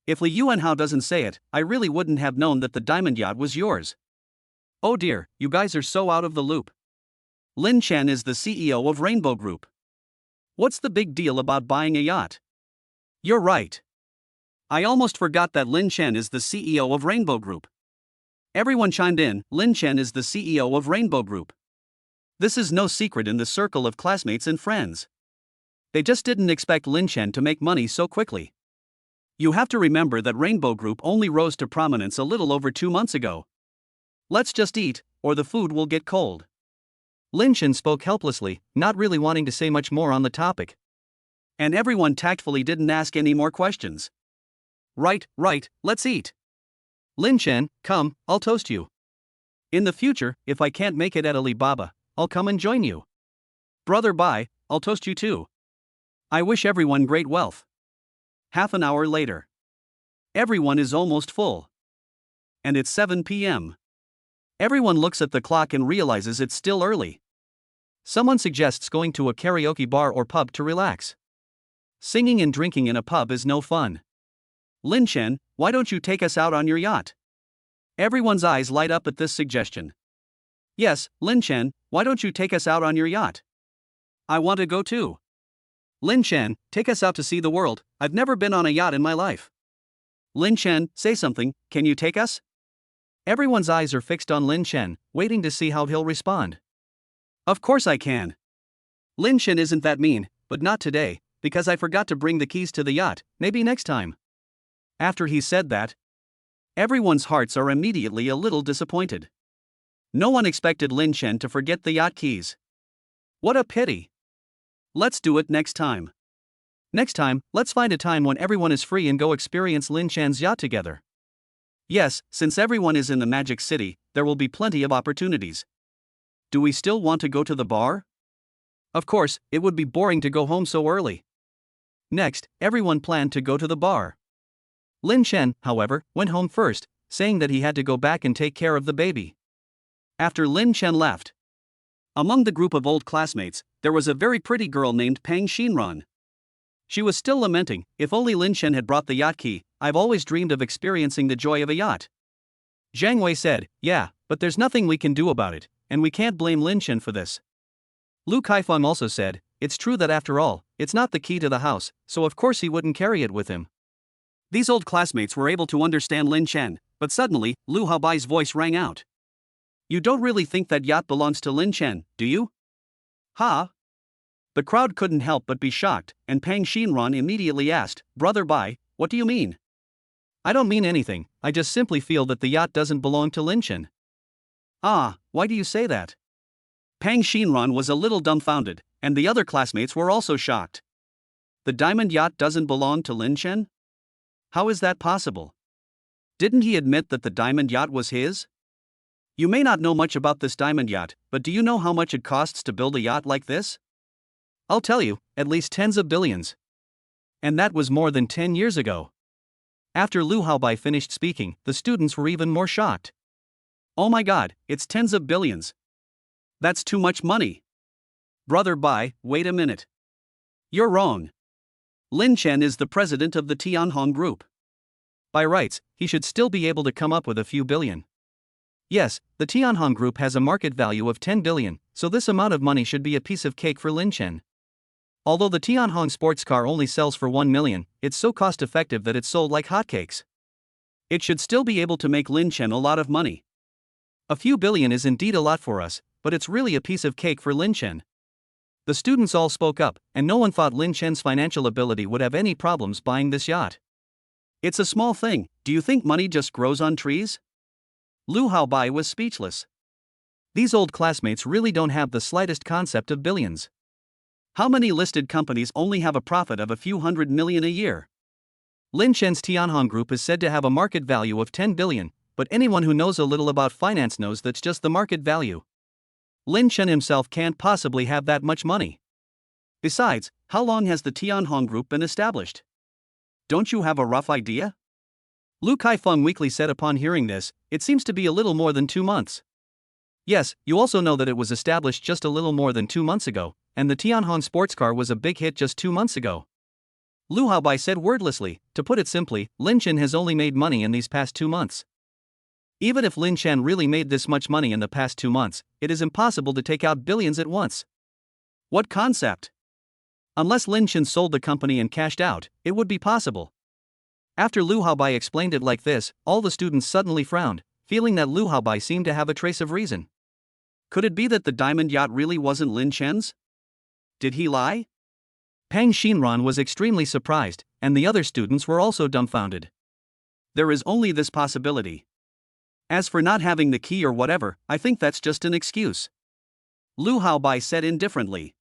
If Li Yuanhao doesn't say it, I really wouldn't have known that the diamond yacht was yours. Oh dear, you guys are so out of the loop. Lin Chen is the CEO of Rainbow Group. What's the big deal about buying a yacht? You're right. I almost forgot that Lin Chen is the CEO of Rainbow Group. Everyone chimed in, Lin Chen is the CEO of Rainbow Group. This is no secret in the circle of classmates and friends. They just didn't expect Lin Chen to make money so quickly. You have to remember that Rainbow Group only rose to prominence a little over 2 months ago. Let's just eat, or the food will get cold. Lin Chen spoke helplessly, not really wanting to say much more on the topic. And everyone tactfully didn't ask any more questions. Right, let's eat. Lin Chen, come, I'll toast you. In the future, if I can't make it at Alibaba, I'll come and join you. Brother Bai, I'll toast you too. I wish everyone great wealth. Half an hour later. Everyone is almost full. And it's 7 p.m. Everyone looks at the clock and realizes it's still early. Someone suggests going to a karaoke bar or pub to relax. Singing and drinking in a pub is no fun. Lin Chen, why don't you take us out on your yacht? Everyone's eyes light up at this suggestion. Yes, Lin Chen, why don't you take us out on your yacht? I want to go too. Lin Chen, take us out to see the world, I've never been on a yacht in my life. Lin Chen, say something, can you take us? Everyone's eyes are fixed on Lin Chen, waiting to see how he'll respond. Of course I can. Lin Chen isn't that mean, but not today, because I forgot to bring the keys to the yacht, maybe next time. After he said that, everyone's hearts are immediately a little disappointed. No one expected Lin Chen to forget the yacht keys. What a pity. Let's do it next time. Next time, let's find a time when everyone is free and go experience Lin Chen's yacht together. Yes, since everyone is in the Magic City, there will be plenty of opportunities. Do we still want to go to the bar? Of course, it would be boring to go home so early. Next, everyone planned to go to the bar. Lin Chen, however, went home first, saying that he had to go back and take care of the baby. After Lin Chen left, among the group of old classmates, there was a very pretty girl named Pang Xinran. She was still lamenting, if only Lin Chen had brought the yacht key, I've always dreamed of experiencing the joy of a yacht. Zhang Wei said, yeah, but there's nothing we can do about it, and we can't blame Lin Chen for this. Lu Kaifeng also said, it's true that after all, it's not the key to the house, so of course he wouldn't carry it with him. These old classmates were able to understand Lin Chen, but suddenly, Lu Haobai's voice rang out. You don't really think that yacht belongs to Lin Chen, do you? Ha! The crowd couldn't help but be shocked, and Pang Xinran immediately asked, Brother Bai, what do you mean? I don't mean anything, I just simply feel that the yacht doesn't belong to Lin Chen. Ah, why do you say that? Pang Xinran was a little dumbfounded, and the other classmates were also shocked. The diamond yacht doesn't belong to Lin Chen? How is that possible? Didn't he admit that the diamond yacht was his? You may not know much about this diamond yacht, but do you know how much it costs to build a yacht like this? I'll tell you, at least tens of billions. And that was more than 10 years ago. After Lu Haobai finished speaking, the students were even more shocked. Oh my god, it's tens of billions. That's too much money. Brother Bai, wait a minute. You're wrong. Lin Chen is the president of the Tianhong group. By rights, he should still be able to come up with a few billion. Yes, the Tianhong group has a market value of 10 billion, so this amount of money should be a piece of cake for Lin Chen. Although the Tianhong sports car only sells for 1 million, it's so cost effective that it's sold like hotcakes. It should still be able to make Lin Chen a lot of money. A few billion is indeed a lot for us, but it's really a piece of cake for Lin Chen. The students all spoke up, and no one thought Lin Chen's financial ability would have any problems buying this yacht. It's a small thing, do you think money just grows on trees? Lu Haobai was speechless. These old classmates really don't have the slightest concept of billions. How many listed companies only have a profit of a few hundred million a year? Lin Chen's Tianhong Group is said to have a market value of 10 billion, but anyone who knows a little about finance knows that's just the market value. Lin Chen himself can't possibly have that much money. Besides, how long has the Tianhong Group been established? Don't you have a rough idea? Lu Kaifeng weakly said upon hearing this, it seems to be a little more than 2 months. Yes, you also know that it was established just a little more than 2 months ago, and the Tianhong sports car was a big hit just 2 months ago. Lu Haobai said wordlessly, to put it simply, Lin Chen has only made money in these past 2 months. Even if Lin Chen really made this much money in the past 2 months, it is impossible to take out billions at once. What concept? Unless Lin Chen sold the company and cashed out, it would be possible. After Lu Haobai explained it like this, all the students suddenly frowned, feeling that Lu Haobai seemed to have a trace of reason. Could it be that the diamond yacht really wasn't Lin Chen's? Did he lie? Pang Xinran was extremely surprised, and the other students were also dumbfounded. There is only this possibility. As for not having the key or whatever, I think that's just an excuse. Lu Haobai said indifferently.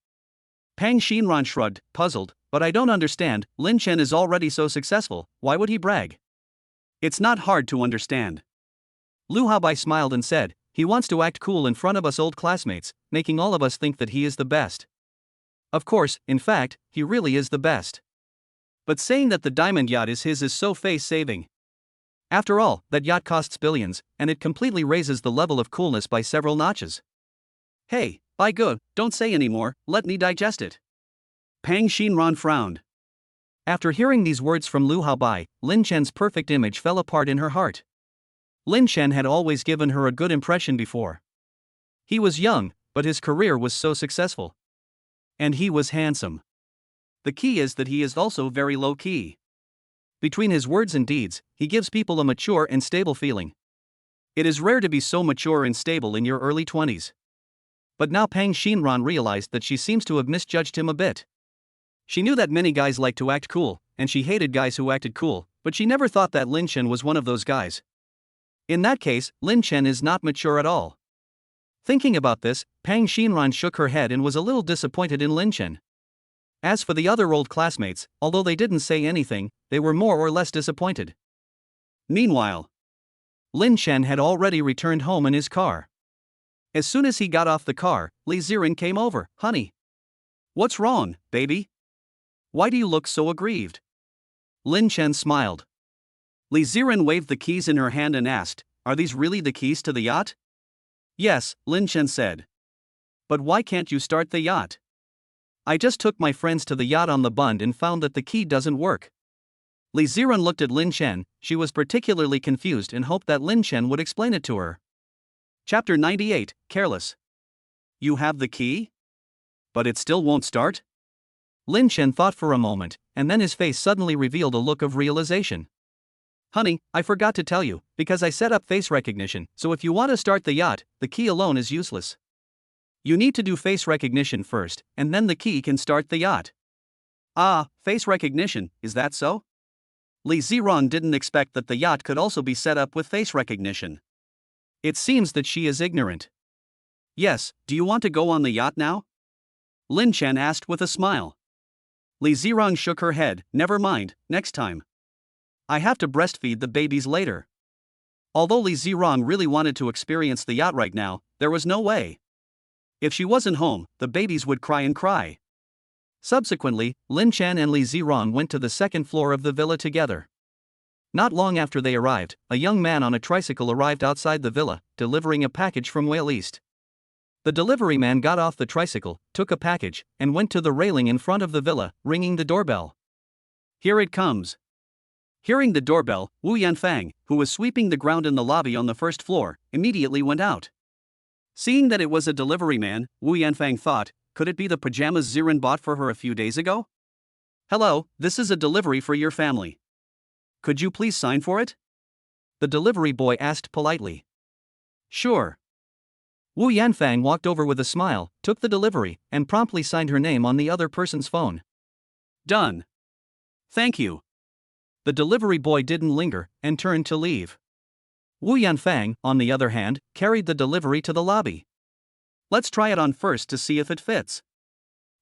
Pang Xinran shrugged, puzzled, but I don't understand, Lin Chen is already so successful, why would he brag? It's not hard to understand. Lu Haobai smiled and said, he wants to act cool in front of us old classmates, making all of us think that he is the best. Of course, in fact, he really is the best. But saying that the diamond yacht is his is so face-saving. After all, that yacht costs billions, and it completely raises the level of coolness by several notches. Hey, by good, don't say anymore, let me digest it. Pang Xinran frowned. After hearing these words from Lu Haobai, Lin Chen's perfect image fell apart in her heart. Lin Chen had always given her a good impression before. He was young, but his career was so successful. And he was handsome. The key is that he is also very low-key. Between his words and deeds, he gives people a mature and stable feeling. It is rare to be so mature and stable in your early 20s. But now Pang Xinran realized that she seems to have misjudged him a bit. She knew that many guys like to act cool, and she hated guys who acted cool, but she never thought that Lin Chen was one of those guys. In that case, Lin Chen is not mature at all. Thinking about this, Pang Xinran shook her head and was a little disappointed in Lin Chen. As for the other old classmates, although they didn't say anything, they were more or less disappointed. Meanwhile, Lin Chen had already returned home in his car. As soon as he got off the car, Li Ziren came over. "Honey. What's wrong, baby? Why do you look so aggrieved?" Lin Chen smiled. Li Ziren waved the keys in her hand and asked, "Are these really the keys to the yacht?" "Yes," Lin Chen said. "But why can't you start the yacht?" "I just took my friends to the yacht on the Bund and found that the key doesn't work." Li Ziren looked at Lin Chen. She was particularly confused and hoped that Lin Chen would explain it to her. Chapter 98, Careless. "You have the key? But it still won't start?" Lin Chen thought for a moment, and then his face suddenly revealed a look of realization. "Honey, I forgot to tell you, because I set up face recognition, so if you want to start the yacht, the key alone is useless. You need to do face recognition first, and then the key can start the yacht." "Ah, face recognition, is that so?" Li Ziren didn't expect that the yacht could also be set up with face recognition. It seems that she is ignorant. "Yes, do you want to go on the yacht now?" Lin Chen asked with a smile. Li Ziren shook her head. "Never mind, next time. I have to breastfeed the babies later." Although Li Ziren really wanted to experience the yacht right now, there was no way. If she wasn't home, the babies would cry and cry. Subsequently, Lin Chen and Li Ziren went to the second floor of the villa together. Not long after they arrived, a young man on a tricycle arrived outside the villa, delivering a package from Whale East. The delivery man got off the tricycle, took a package, and went to the railing in front of the villa, ringing the doorbell. "Here it comes." Hearing the doorbell, Wu Yanfang, who was sweeping the ground in the lobby on the first floor, immediately went out. Seeing that it was a delivery man, Wu Yanfang thought, could it be the pajamas Ziren bought for her a few days ago? "Hello, this is a delivery for your family. Could you please sign for it?" the delivery boy asked politely. "Sure." Wu Yanfang walked over with a smile, took the delivery, and promptly signed her name on the other person's phone. "Done. Thank you." The delivery boy didn't linger, and turned to leave. Wu Yanfang, on the other hand, carried the delivery to the lobby. "Let's try it on first to see if it fits."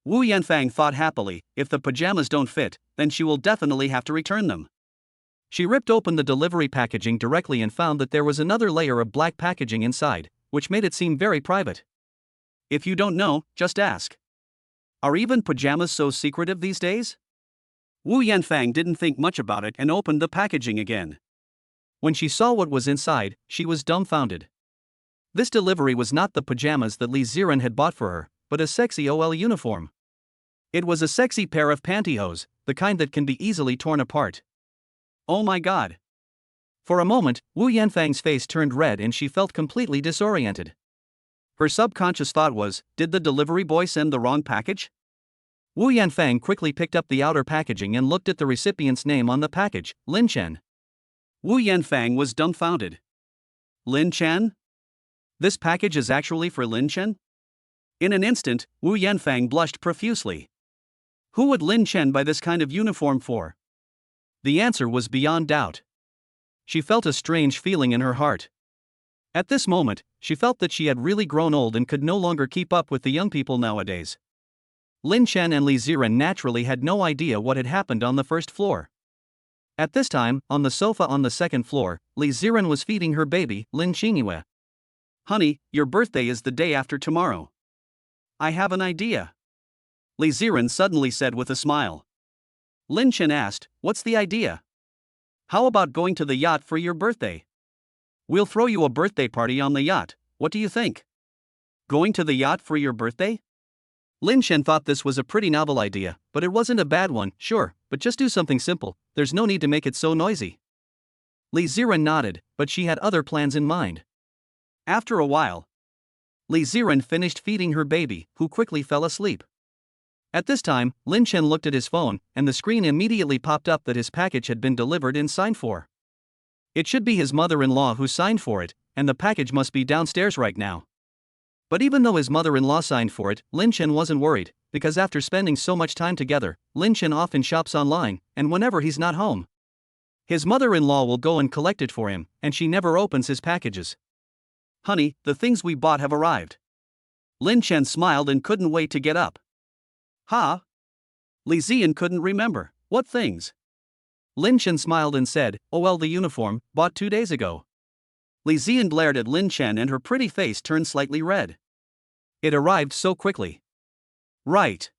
Wu Yanfang thought happily, if the pajamas don't fit, then she will definitely have to return them. She ripped open the delivery packaging directly and found that there was another layer of black packaging inside, which made it seem very private. If you don't know, just ask. Are even pajamas so secretive these days? Wu Yanfang didn't think much about it and opened the packaging again. When she saw what was inside, she was dumbfounded. This delivery was not the pajamas that Li Ziren had bought for her, but a sexy OL uniform. It was a sexy pair of pantyhose, the kind that can be easily torn apart. Oh my god. For a moment, Wu Yanfang's face turned red and she felt completely disoriented. Her subconscious thought was, did the delivery boy send the wrong package? Wu Yanfang quickly picked up the outer packaging and looked at the recipient's name on the package, Lin Chen. Wu Yanfang was dumbfounded. Lin Chen? This package is actually for Lin Chen? In an instant, Wu Yanfang blushed profusely. Who would Lin Chen buy this kind of uniform for? The answer was beyond doubt. She felt a strange feeling in her heart. At this moment, she felt that she had really grown old and could no longer keep up with the young people nowadays. Lin Chen and Li Ziren naturally had no idea what had happened on the first floor. At this time, on the sofa on the second floor, Li Ziren was feeding her baby, Lin Qingyue. "Honey, your birthday is the day after tomorrow. I have an idea," Li Ziren suddenly said with a smile. Lin Chen asked, "What's the idea?" "How about going to the yacht for your birthday? We'll throw you a birthday party on the yacht, what do you think?" Going to the yacht for your birthday? Lin Chen thought this was a pretty novel idea, but it wasn't a bad one, sure, but just do something simple, there's no need to make it so noisy. Li Ziren nodded, but she had other plans in mind. After a while, Li Ziren finished feeding her baby, who quickly fell asleep. At this time, Lin Chen looked at his phone, and the screen immediately popped up that his package had been delivered and signed for. It should be his mother-in-law who signed for it, and the package must be downstairs right now. But even though his mother-in-law signed for it, Lin Chen wasn't worried, because after spending so much time together, Lin Chen often shops online, and whenever he's not home, his mother-in-law will go and collect it for him, and she never opens his packages. "Honey, the things we bought have arrived." Lin Chen smiled and couldn't wait to get up. "Huh?" Li Ziren couldn't remember. "What things?" Lin Chen smiled and said, "Oh well, the uniform, bought 2 days ago." Li Ziren glared at Lin Chen and her pretty face turned slightly red. It arrived so quickly. "Right.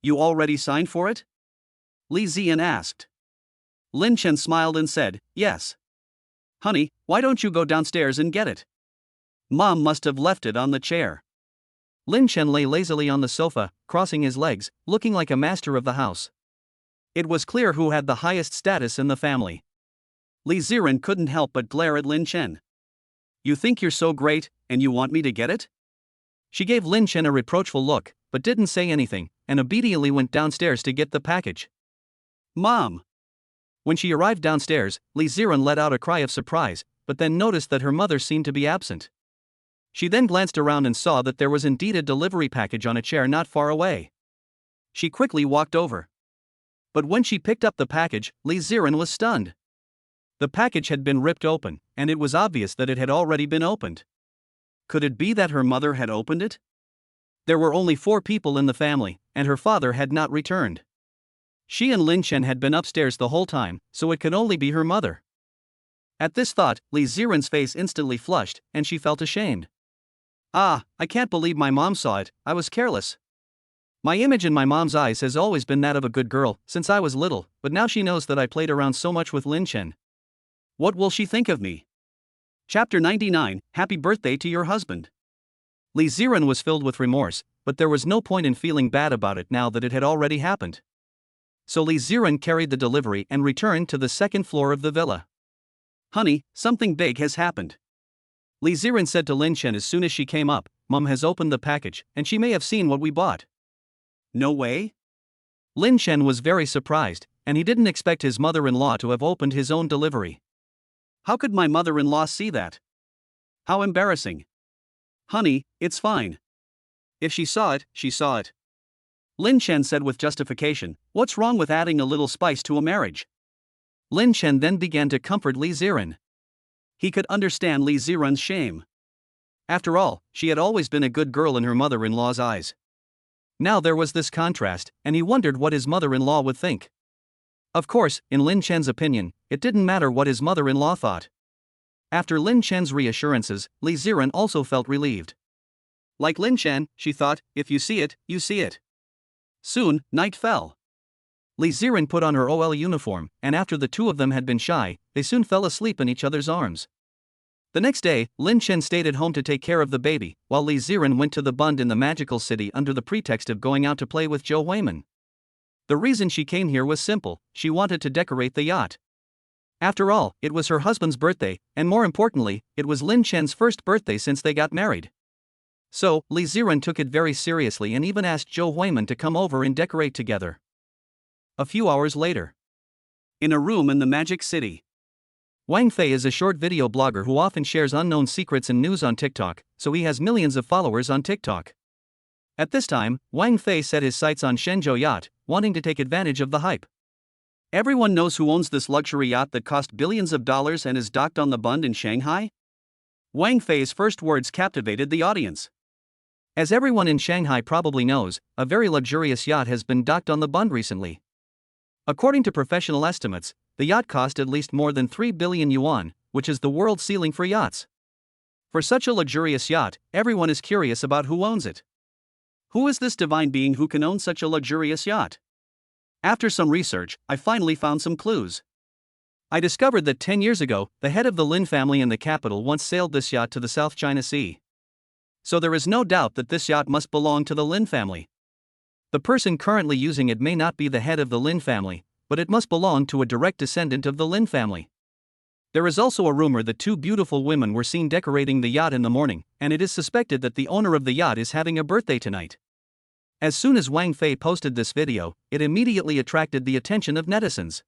You already signed for it?" Li Ziren asked. Lin Chen smiled and said, "Yes." "Honey, why don't you go downstairs and get it?" "Mom must have left it on the chair." Lin Chen lay lazily on the sofa, crossing his legs, looking like a master of the house. It was clear who had the highest status in the family. Li Ziren couldn't help but glare at Lin Chen. "You think you're so great, and you want me to get it?" She gave Lin Chen a reproachful look, but didn't say anything, and obediently went downstairs to get the package. "Mom!" When she arrived downstairs, Li Ziren let out a cry of surprise, but then noticed that her mother seemed to be absent. She then glanced around and saw that there was indeed a delivery package on a chair not far away. She quickly walked over. But when she picked up the package, Li Ziren was stunned. The package had been ripped open, and it was obvious that it had already been opened. Could it be that her mother had opened it? There were only 4 people in the family, and her father had not returned. She and Lin Chen had been upstairs the whole time, so it could only be her mother. At this thought, Li Ziren's face instantly flushed, and she felt ashamed. "Ah, I can't believe my mom saw it, I was careless. My image in my mom's eyes has always been that of a good girl, since I was little, but now she knows that I played around so much with Lin Chen. What will she think of me?" Chapter 99, Happy Birthday to Your Husband. Li Ziren was filled with remorse, but there was no point in feeling bad about it now that it had already happened. So Li Ziren carried the delivery and returned to the 2nd floor of the villa. "Honey, something big has happened." Li Ziren said to Lin Chen as soon as she came up, "Mom has opened the package, and she may have seen what we bought." "No way?" Lin Chen was very surprised, and he didn't expect his mother-in-law to have opened his own delivery. "How could my mother-in-law see that? How embarrassing." "Honey, it's fine. If she saw it, she saw it." Lin Chen said with justification, "What's wrong with adding a little spice to a marriage?" Lin Chen then began to comfort Li Ziren. He could understand Li Ziren's shame. After all, she had always been a good girl in her mother-in-law's eyes. Now there was this contrast, and he wondered what his mother-in-law would think. Of course, in Lin Chen's opinion, it didn't matter what his mother-in-law thought. After Lin Chen's reassurances, Li Ziren also felt relieved. Like Lin Chen, she thought, if you see it, you see it. Soon, night fell. Li Ziren put on her OL uniform, and after the 2 of them had been shy, they soon fell asleep in each other's arms. The next day, Lin Chen stayed at home to take care of the baby, while Li Ziren went to the Bund in the magical city under the pretext of going out to play with Zhou Huimin. The reason she came here was simple: she wanted to decorate the yacht. After all, it was her husband's birthday, and more importantly, it was Lin Chen's first birthday since they got married. So, Li Ziren took it very seriously and even asked Zhou Huimin to come over and decorate together. A few hours later, in a room in the Magic City, Wang Fei is a short video blogger who often shares unknown secrets and news on TikTok, so he has millions of followers on TikTok. At this time, Wang Fei set his sights on Shenzhou Yacht, wanting to take advantage of the hype. Everyone knows who owns this luxury yacht that cost billions of dollars and is docked on the Bund in Shanghai? Wang Fei's first words captivated the audience. As everyone in Shanghai probably knows, a very luxurious yacht has been docked on the Bund recently. According to professional estimates, the yacht cost at least more than 3 billion yuan, which is the world ceiling for yachts. For such a luxurious yacht, everyone is curious about who owns it. Who is this divine being who can own such a luxurious yacht? After some research, I finally found some clues. I discovered that 10 years ago, the head of the Lin family in the capital once sailed this yacht to the South China Sea. So there is no doubt that this yacht must belong to the Lin family. The person currently using it may not be the head of the Lin family, but it must belong to a direct descendant of the Lin family. There is also a rumor that two beautiful women were seen decorating the yacht in the morning, and it is suspected that the owner of the yacht is having a birthday tonight. As soon as Wang Fei posted this video, it immediately attracted the attention of netizens.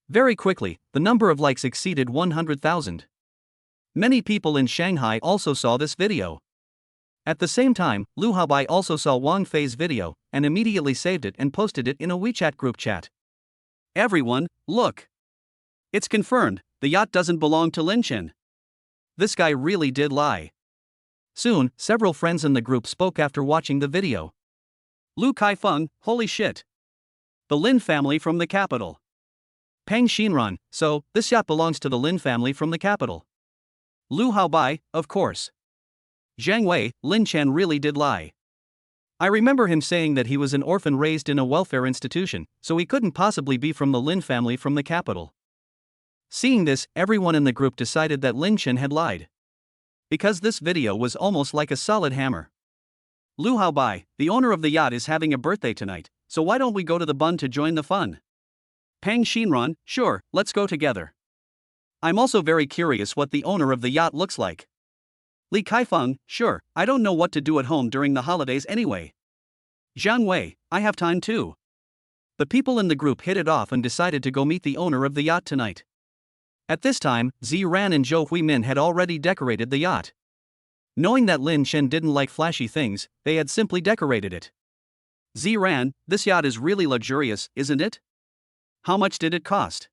Very quickly, the number of likes exceeded 100,000. Many people in Shanghai also saw this video. At the same time, Lu Haobai also saw Wang Fei's video and immediately saved it and posted it in a WeChat group chat. Everyone, look! It's confirmed, the yacht doesn't belong to Lin Chen. This guy really did lie. Soon, several friends in the group spoke after watching the video. Lu Kaifeng, holy shit! The Lin family from the capital. Peng Xinran, so, this yacht belongs to the Lin family from the capital. Lu Haobai, of course. Zhang Wei, Lin Chen really did lie. I remember him saying that he was an orphan raised in a welfare institution, so he couldn't possibly be from the Lin family from the capital. Seeing this, everyone in the group decided that Lin Chen had lied. Because this video was almost like a solid hammer. Lu Haobai, the owner of the yacht, is having a birthday tonight, so why don't we go to the bund to join the fun? Peng Xinran, sure, let's go together. I'm also very curious what the owner of the yacht looks like. Li Kaifeng, sure, I don't know what to do at home during the holidays anyway. Zhang Wei, I have time too. The people in the group hit it off and decided to go meet the owner of the yacht tonight. At this time, Ziran and Zhou Huimin had already decorated the yacht. Knowing that Lin Chen didn't like flashy things, they had simply decorated it. Ziran, this yacht is really luxurious, isn't it? How much did it cost?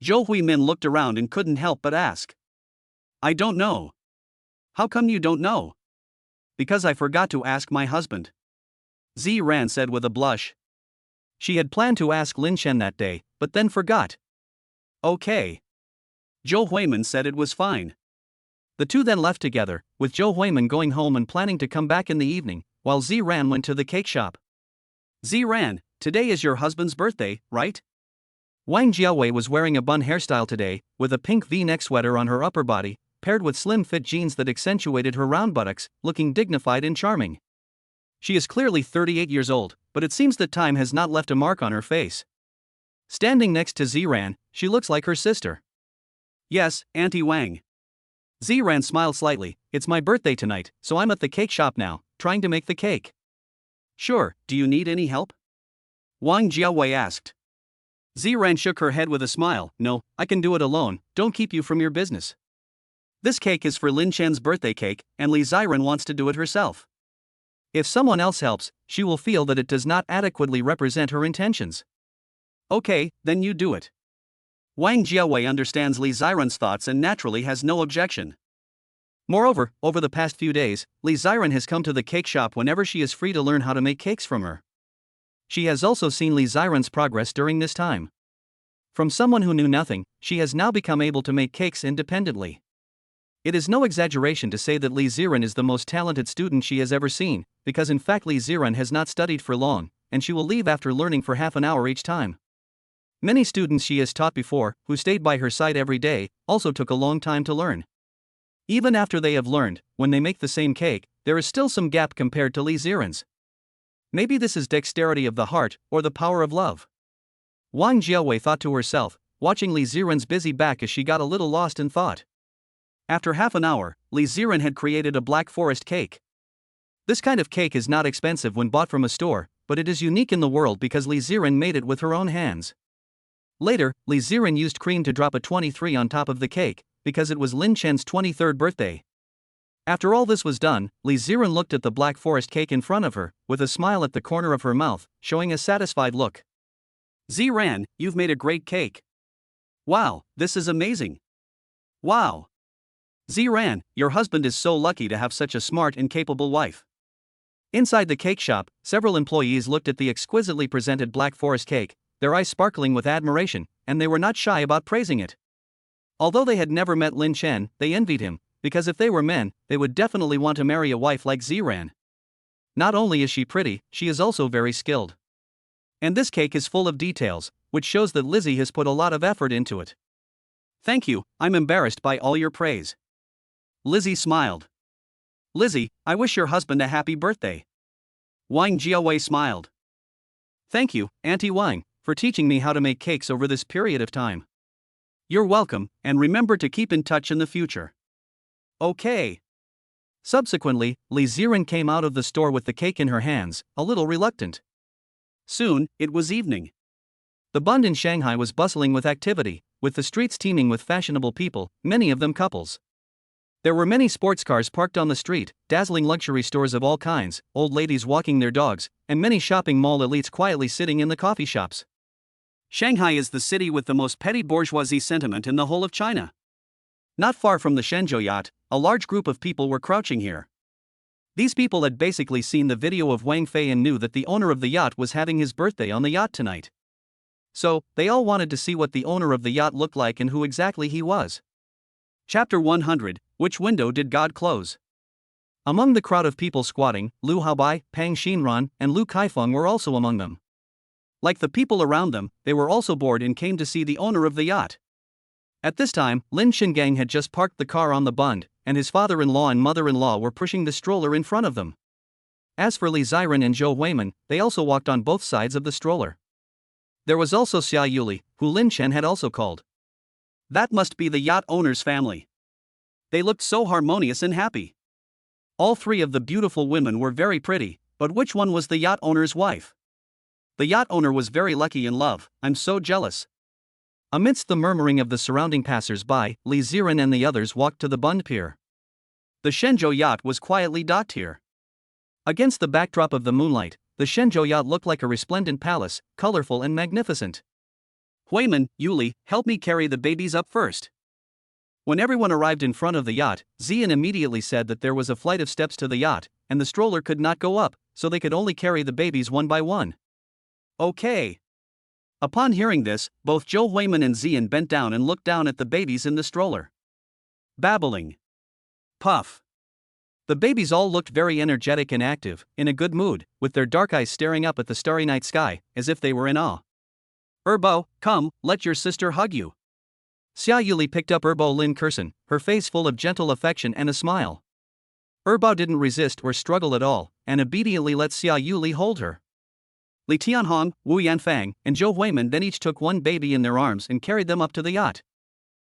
Zhou Huimin looked around and couldn't help but ask. I don't know. How come you don't know? Because I forgot to ask my husband. Ziran said with a blush. She had planned to ask Lin Chen that day, but then forgot. Okay. Zhou Huimin said it was fine. The two then left together, with Zhou Huimin going home and planning to come back in the evening, while Ziran went to the cake shop. Ziran, today is your husband's birthday, right? Wang Jiawei was wearing a bun hairstyle today, with a pink V-neck sweater on her upper body, paired with slim-fit jeans that accentuated her round buttocks, looking dignified and charming. She is clearly 38 years old, but it seems that time has not left a mark on her face. Standing next to Ziran, she looks like her sister. Yes, Auntie Wang. Ziran smiled slightly. It's my birthday tonight, so I'm at the cake shop now, trying to make the cake. Sure, do you need any help? Wang Jiawei asked. Ziran shook her head with a smile. No, I can do it alone, don't keep you from your business. This cake is for Lin Chen's birthday cake, and Li Ziran wants to do it herself. If someone else helps, she will feel that it does not adequately represent her intentions. Okay, then you do it. Wang Jiawei understands Li Ziran's thoughts and naturally has no objection. Moreover, over the past few days, Li Ziran has come to the cake shop whenever she is free to learn how to make cakes from her. She has also seen Li Ziran's progress during this time. From someone who knew nothing, she has now become able to make cakes independently. It is no exaggeration to say that Li Ziran is the most talented student she has ever seen, because in fact Li Ziran has not studied for long, and she will leave after learning for half an hour each time. Many students she has taught before, who stayed by her side every day, also took a long time to learn. Even after they have learned, when they make the same cake, there is still some gap compared to Li Ziran's. Maybe this is dexterity of the heart, or the power of love. Wang Jiawei thought to herself, watching Li Ziran's busy back as she got a little lost in thought. After half an hour, Li Ziran had created a black forest cake. This kind of cake is not expensive when bought from a store, but it is unique in the world because Li Ziran made it with her own hands. Later, Li Ziran used cream to drop a 23 on top of the cake, because it was Lin Chen's 23rd birthday. After all this was done, Li Ziran looked at the black forest cake in front of her, with a smile at the corner of her mouth, showing a satisfied look. Ziran, you've made a great cake. Wow, this is amazing. Wow. Ziran, your husband is so lucky to have such a smart and capable wife. Inside the cake shop, several employees looked at the exquisitely presented black forest cake, their eyes sparkling with admiration, and they were not shy about praising it. Although they had never met Lin Chen, they envied him, because if they were men, they would definitely want to marry a wife like Ziran. Not only is she pretty, she is also very skilled. And this cake is full of details, which shows that Lizzie has put a lot of effort into it. Thank you, I'm embarrassed by all your praise. Lizzie smiled. Lizzie, I wish your husband a happy birthday. Wang Jiawei smiled. Thank you, Auntie Wang, for teaching me how to make cakes over this period of time. You're welcome, and remember to keep in touch in the future. Okay. Subsequently, Li Ziren came out of the store with the cake in her hands, a little reluctant. Soon, it was evening. The Bund in Shanghai was bustling with activity, with the streets teeming with fashionable people, many of them couples. There were many sports cars parked on the street, dazzling luxury stores of all kinds, old ladies walking their dogs, and many shopping mall elites quietly sitting in the coffee shops. Shanghai is the city with the most petty bourgeoisie sentiment in the whole of China. Not far from the Shenzhou Yacht, a large group of people were crouching here. These people had basically seen the video of Wang Fei and knew that the owner of the yacht was having his birthday on the yacht tonight. So, they all wanted to see what the owner of the yacht looked like and who exactly he was. Chapter 100, Which window did God close? Among the crowd of people squatting, Lu Haobai, Pang Xinran, and Lu Kaifeng were also among them. Like the people around them, they were also bored and came to see the owner of the yacht. At this time, Lin Chen had just parked the car on the Bund, and his father-in-law and mother-in-law were pushing the stroller in front of them. As for Li Ziren and Zhou Huimin, they also walked on both sides of the stroller. There was also Xia Yuli, who Lin Chen had also called. That must be the yacht owner's family. They looked so harmonious and happy. All three of the beautiful women were very pretty, but which one was the yacht owner's wife? The yacht owner was very lucky in love. I'm so jealous. Amidst the murmuring of the surrounding passers-by, Li Ziren and the others walked to the Bund Pier. The Shenzhou Yacht was quietly docked here. Against the backdrop of the moonlight, the Shenzhou Yacht looked like a resplendent palace, colorful and magnificent. Huimin, Yuli, help me carry the babies up first. When everyone arrived in front of the yacht, Zian immediately said that there was a flight of steps to the yacht, and the stroller could not go up, so they could only carry the babies one by one. Okay. Upon hearing this, both Zhou Huimin and Zian bent down and looked down at the babies in the stroller. Babbling. Puff. The babies all looked very energetic and active, in a good mood, with their dark eyes staring up at the starry night sky, as if they were in awe. Erbo, come, let your sister hug you. Xia Yuli picked up Erbo Lin Kursen, her face full of gentle affection and a smile. Erbo didn't resist or struggle at all, and obediently let Xia Yuli hold her. Li Tianhong, Wu Yanfang, and Zhou Huimin then each took one baby in their arms and carried them up to the yacht.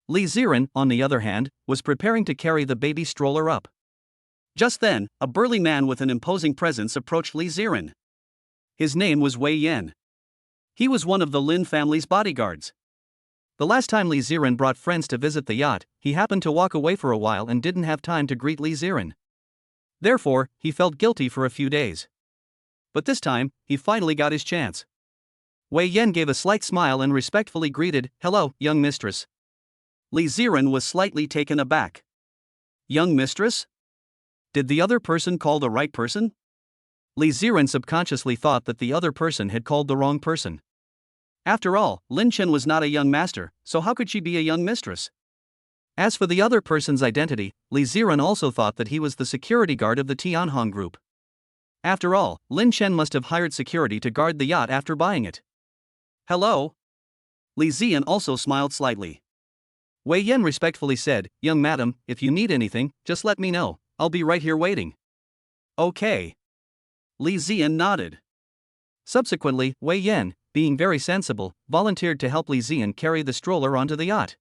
Li Ziren, on the other hand, was preparing to carry the baby stroller up. Just then, a burly man with an imposing presence approached Li Ziren. His name was Wei Yan. He was one of the Lin family's bodyguards. The last time Li Ziren brought friends to visit the yacht, he happened to walk away for a while and didn't have time to greet Li Ziren. Therefore, he felt guilty for a few days. But this time, he finally got his chance. Wei Yan gave a slight smile and respectfully greeted, "Hello, young mistress." Li Ziren was slightly taken aback. Young mistress? Did the other person call the right person? Li Ziren subconsciously thought that the other person had called the wrong person. After all, Lin Chen was not a young master, so how could she be a young mistress? As for the other person's identity, Li Ziren also thought that he was the security guard of the Tianhong group. After all, Lin Chen must have hired security to guard the yacht after buying it. Hello? Li Zian also smiled slightly. Wei Yan respectfully said, "Young madam, if you need anything, just let me know, I'll be right here waiting." Okay. Li Zian nodded. Subsequently, Wei Yan, being very sensible, volunteered to help Li Zian carry the stroller onto the yacht.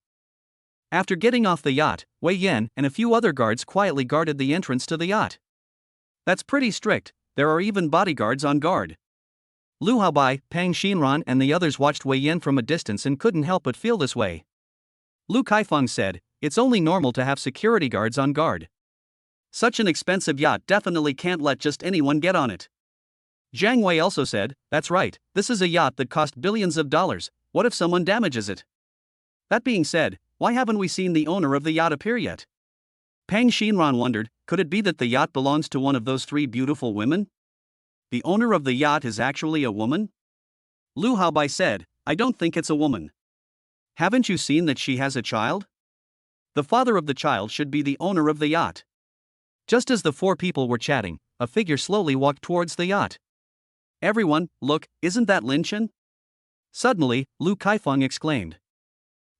After getting off the yacht, Wei Yan and a few other guards quietly guarded the entrance to the yacht. That's pretty strict. There are even bodyguards on guard. Lu Haobai, Pang Xinran and the others watched Wei Yan from a distance and couldn't help but feel this way. Lu Kaifeng said, "It's only normal to have security guards on guard. Such an expensive yacht definitely can't let just anyone get on it." Zhang Wei also said, "That's right, this is a yacht that cost billions of dollars, what if someone damages it?" That being said, why haven't we seen the owner of the yacht appear yet? Pang Xinran wondered, could it be that the yacht belongs to one of those three beautiful women? The owner of the yacht is actually a woman? Lu Haobai said, "I don't think it's a woman. Haven't you seen that she has a child? The father of the child should be the owner of the yacht." Just as the four people were chatting, a figure slowly walked towards the yacht. "Everyone, look, isn't that Lin Chen?" Suddenly, Lu Kaifeng exclaimed.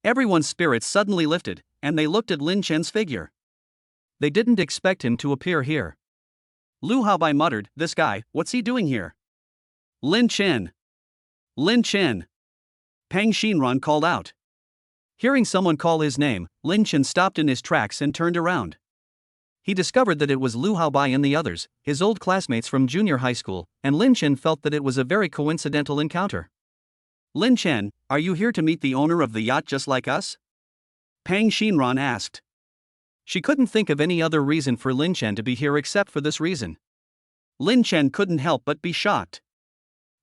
Everyone's spirits suddenly lifted, and they looked at Lin Chen's figure. They didn't expect him to appear here. Lu Haobai muttered, "This guy, what's he doing here?" "Lin Chen! Lin Chen!" Pang Xinran called out. Hearing someone call his name, Lin Chen stopped in his tracks and turned around. He discovered that it was Lu Haobai and the others, his old classmates from junior high school, and Lin Chen felt that it was a very coincidental encounter. Lin Chen, are you here to meet the owner of the yacht just like us? Pang Xinran asked. She couldn't think of any other reason for Lin Chen to be here except for this reason. Lin Chen couldn't help but be shocked.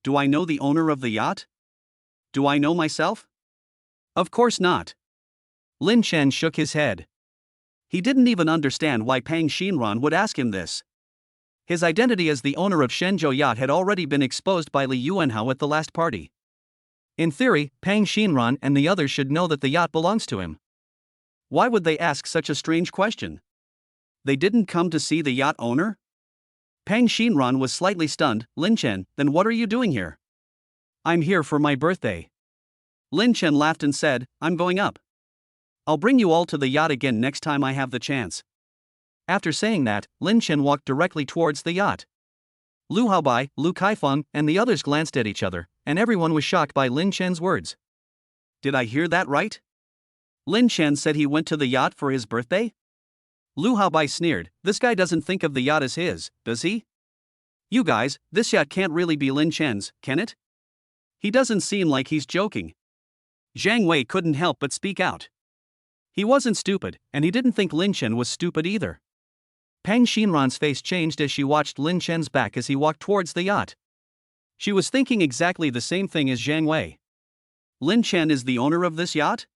Do I know the owner of the yacht? Do I know myself? Of course not. Lin Chen shook his head. He didn't even understand why Pang Xinran would ask him this. His identity as the owner of Shenzhou Yacht had already been exposed by Li Yuanhao at the last party. In theory, Pang Xinran and the others should know that the yacht belongs to him. Why would they ask such a strange question? They didn't come to see the yacht owner? Pang Xinran was slightly stunned. Lin Chen, then what are you doing here? I'm here for my birthday. Lin Chen laughed and said, I'm going up. I'll bring you all to the yacht again next time I have the chance. After saying that, Lin Chen walked directly towards the yacht. Lu Haobai, Lu Kaifeng, and the others glanced at each other, and everyone was shocked by Lin Chen's words. Did I hear that right? Lin Chen said he went to the yacht for his birthday? Lu Haobai sneered, this guy doesn't think of the yacht as his, does he? You guys, this yacht can't really be Lin Chen's, can it? He doesn't seem like he's joking. Zhang Wei couldn't help but speak out. He wasn't stupid, and he didn't think Lin Chen was stupid either. Pang Xinran's face changed as she watched Lin Chen's back as he walked towards the yacht. She was thinking exactly the same thing as Zhang Wei. Lin Chen is the owner of this yacht?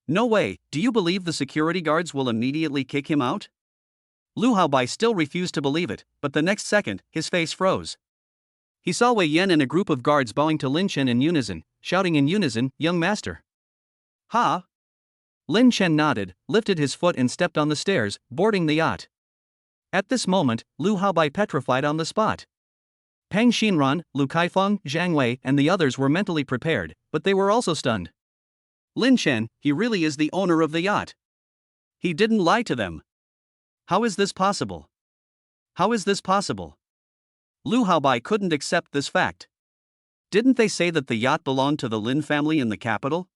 No way, do you believe the security guards will immediately kick him out? Lu Haobai still refused to believe it, but the next second, his face froze. He saw Wei Yan and a group of guards bowing to Lin Chen in unison, shouting in unison, young master. Ha! Lin Chen nodded, lifted his foot and stepped on the stairs, boarding the yacht. At this moment, Lu Haobai petrified on the spot. Pang Xinran, Lu Kaifeng, Zhang Wei, and the others were mentally prepared, but they were also stunned. Lin Chen, he really is the owner of the yacht. He didn't lie to them. How is this possible? How is this possible? Lu Haobai couldn't accept this fact. Didn't they say that the yacht belonged to the Lin family in the capital?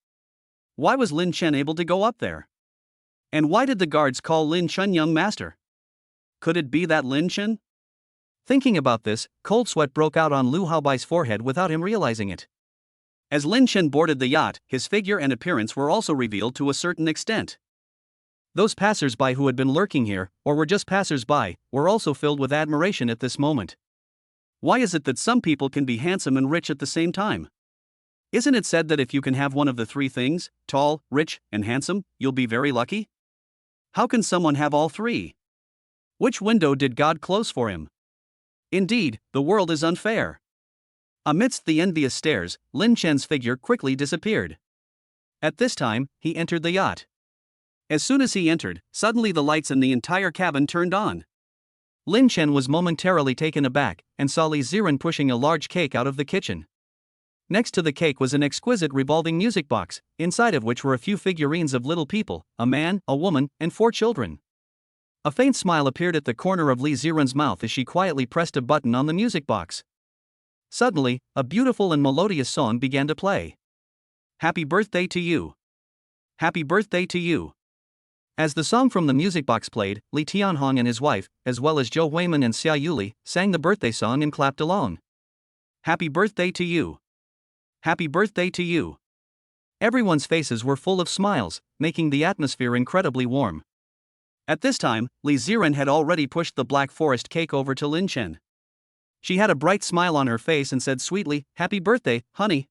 Why was Lin Chen able to go up there? And why did the guards call Lin Chen young master? Could it be that Lin Chen? Thinking about this, cold sweat broke out on Lu Haobai's forehead without him realizing it. As Lin Chen boarded the yacht, his figure and appearance were also revealed to a certain extent. Those passers-by who had been lurking here, or were just passers-by, were also filled with admiration at this moment. Why is it that some people can be handsome and rich at the same time? Isn't it said that if you can have one of the three things, tall, rich, and handsome, you'll be very lucky? How can someone have all three? Which window did God close for him? Indeed, the world is unfair. Amidst the envious stares, Lin Chen's figure quickly disappeared. At this time, he entered the yacht. As soon as he entered, suddenly the lights in the entire cabin turned on. Lin Chen was momentarily taken aback, and saw Li Ziren pushing a large cake out of the kitchen. Next to the cake was an exquisite revolving music box, inside of which were a few figurines of little people, a man, a woman, and 4 children. A faint smile appeared at the corner of Li Ziren's mouth as she quietly pressed a button on the music box. Suddenly, a beautiful and melodious song began to play. Happy birthday to you. Happy birthday to you. As the song from the music box played, Li Tianhong and his wife, as well as Zhou Weiman and Xia Yuli, sang the birthday song and clapped along. Happy birthday to you. Happy birthday to you. Everyone's faces were full of smiles, making the atmosphere incredibly warm. At this time, Li Ziren had already pushed the Black Forest cake over to Lin Chen. She had a bright smile on her face and said sweetly, Happy birthday, honey.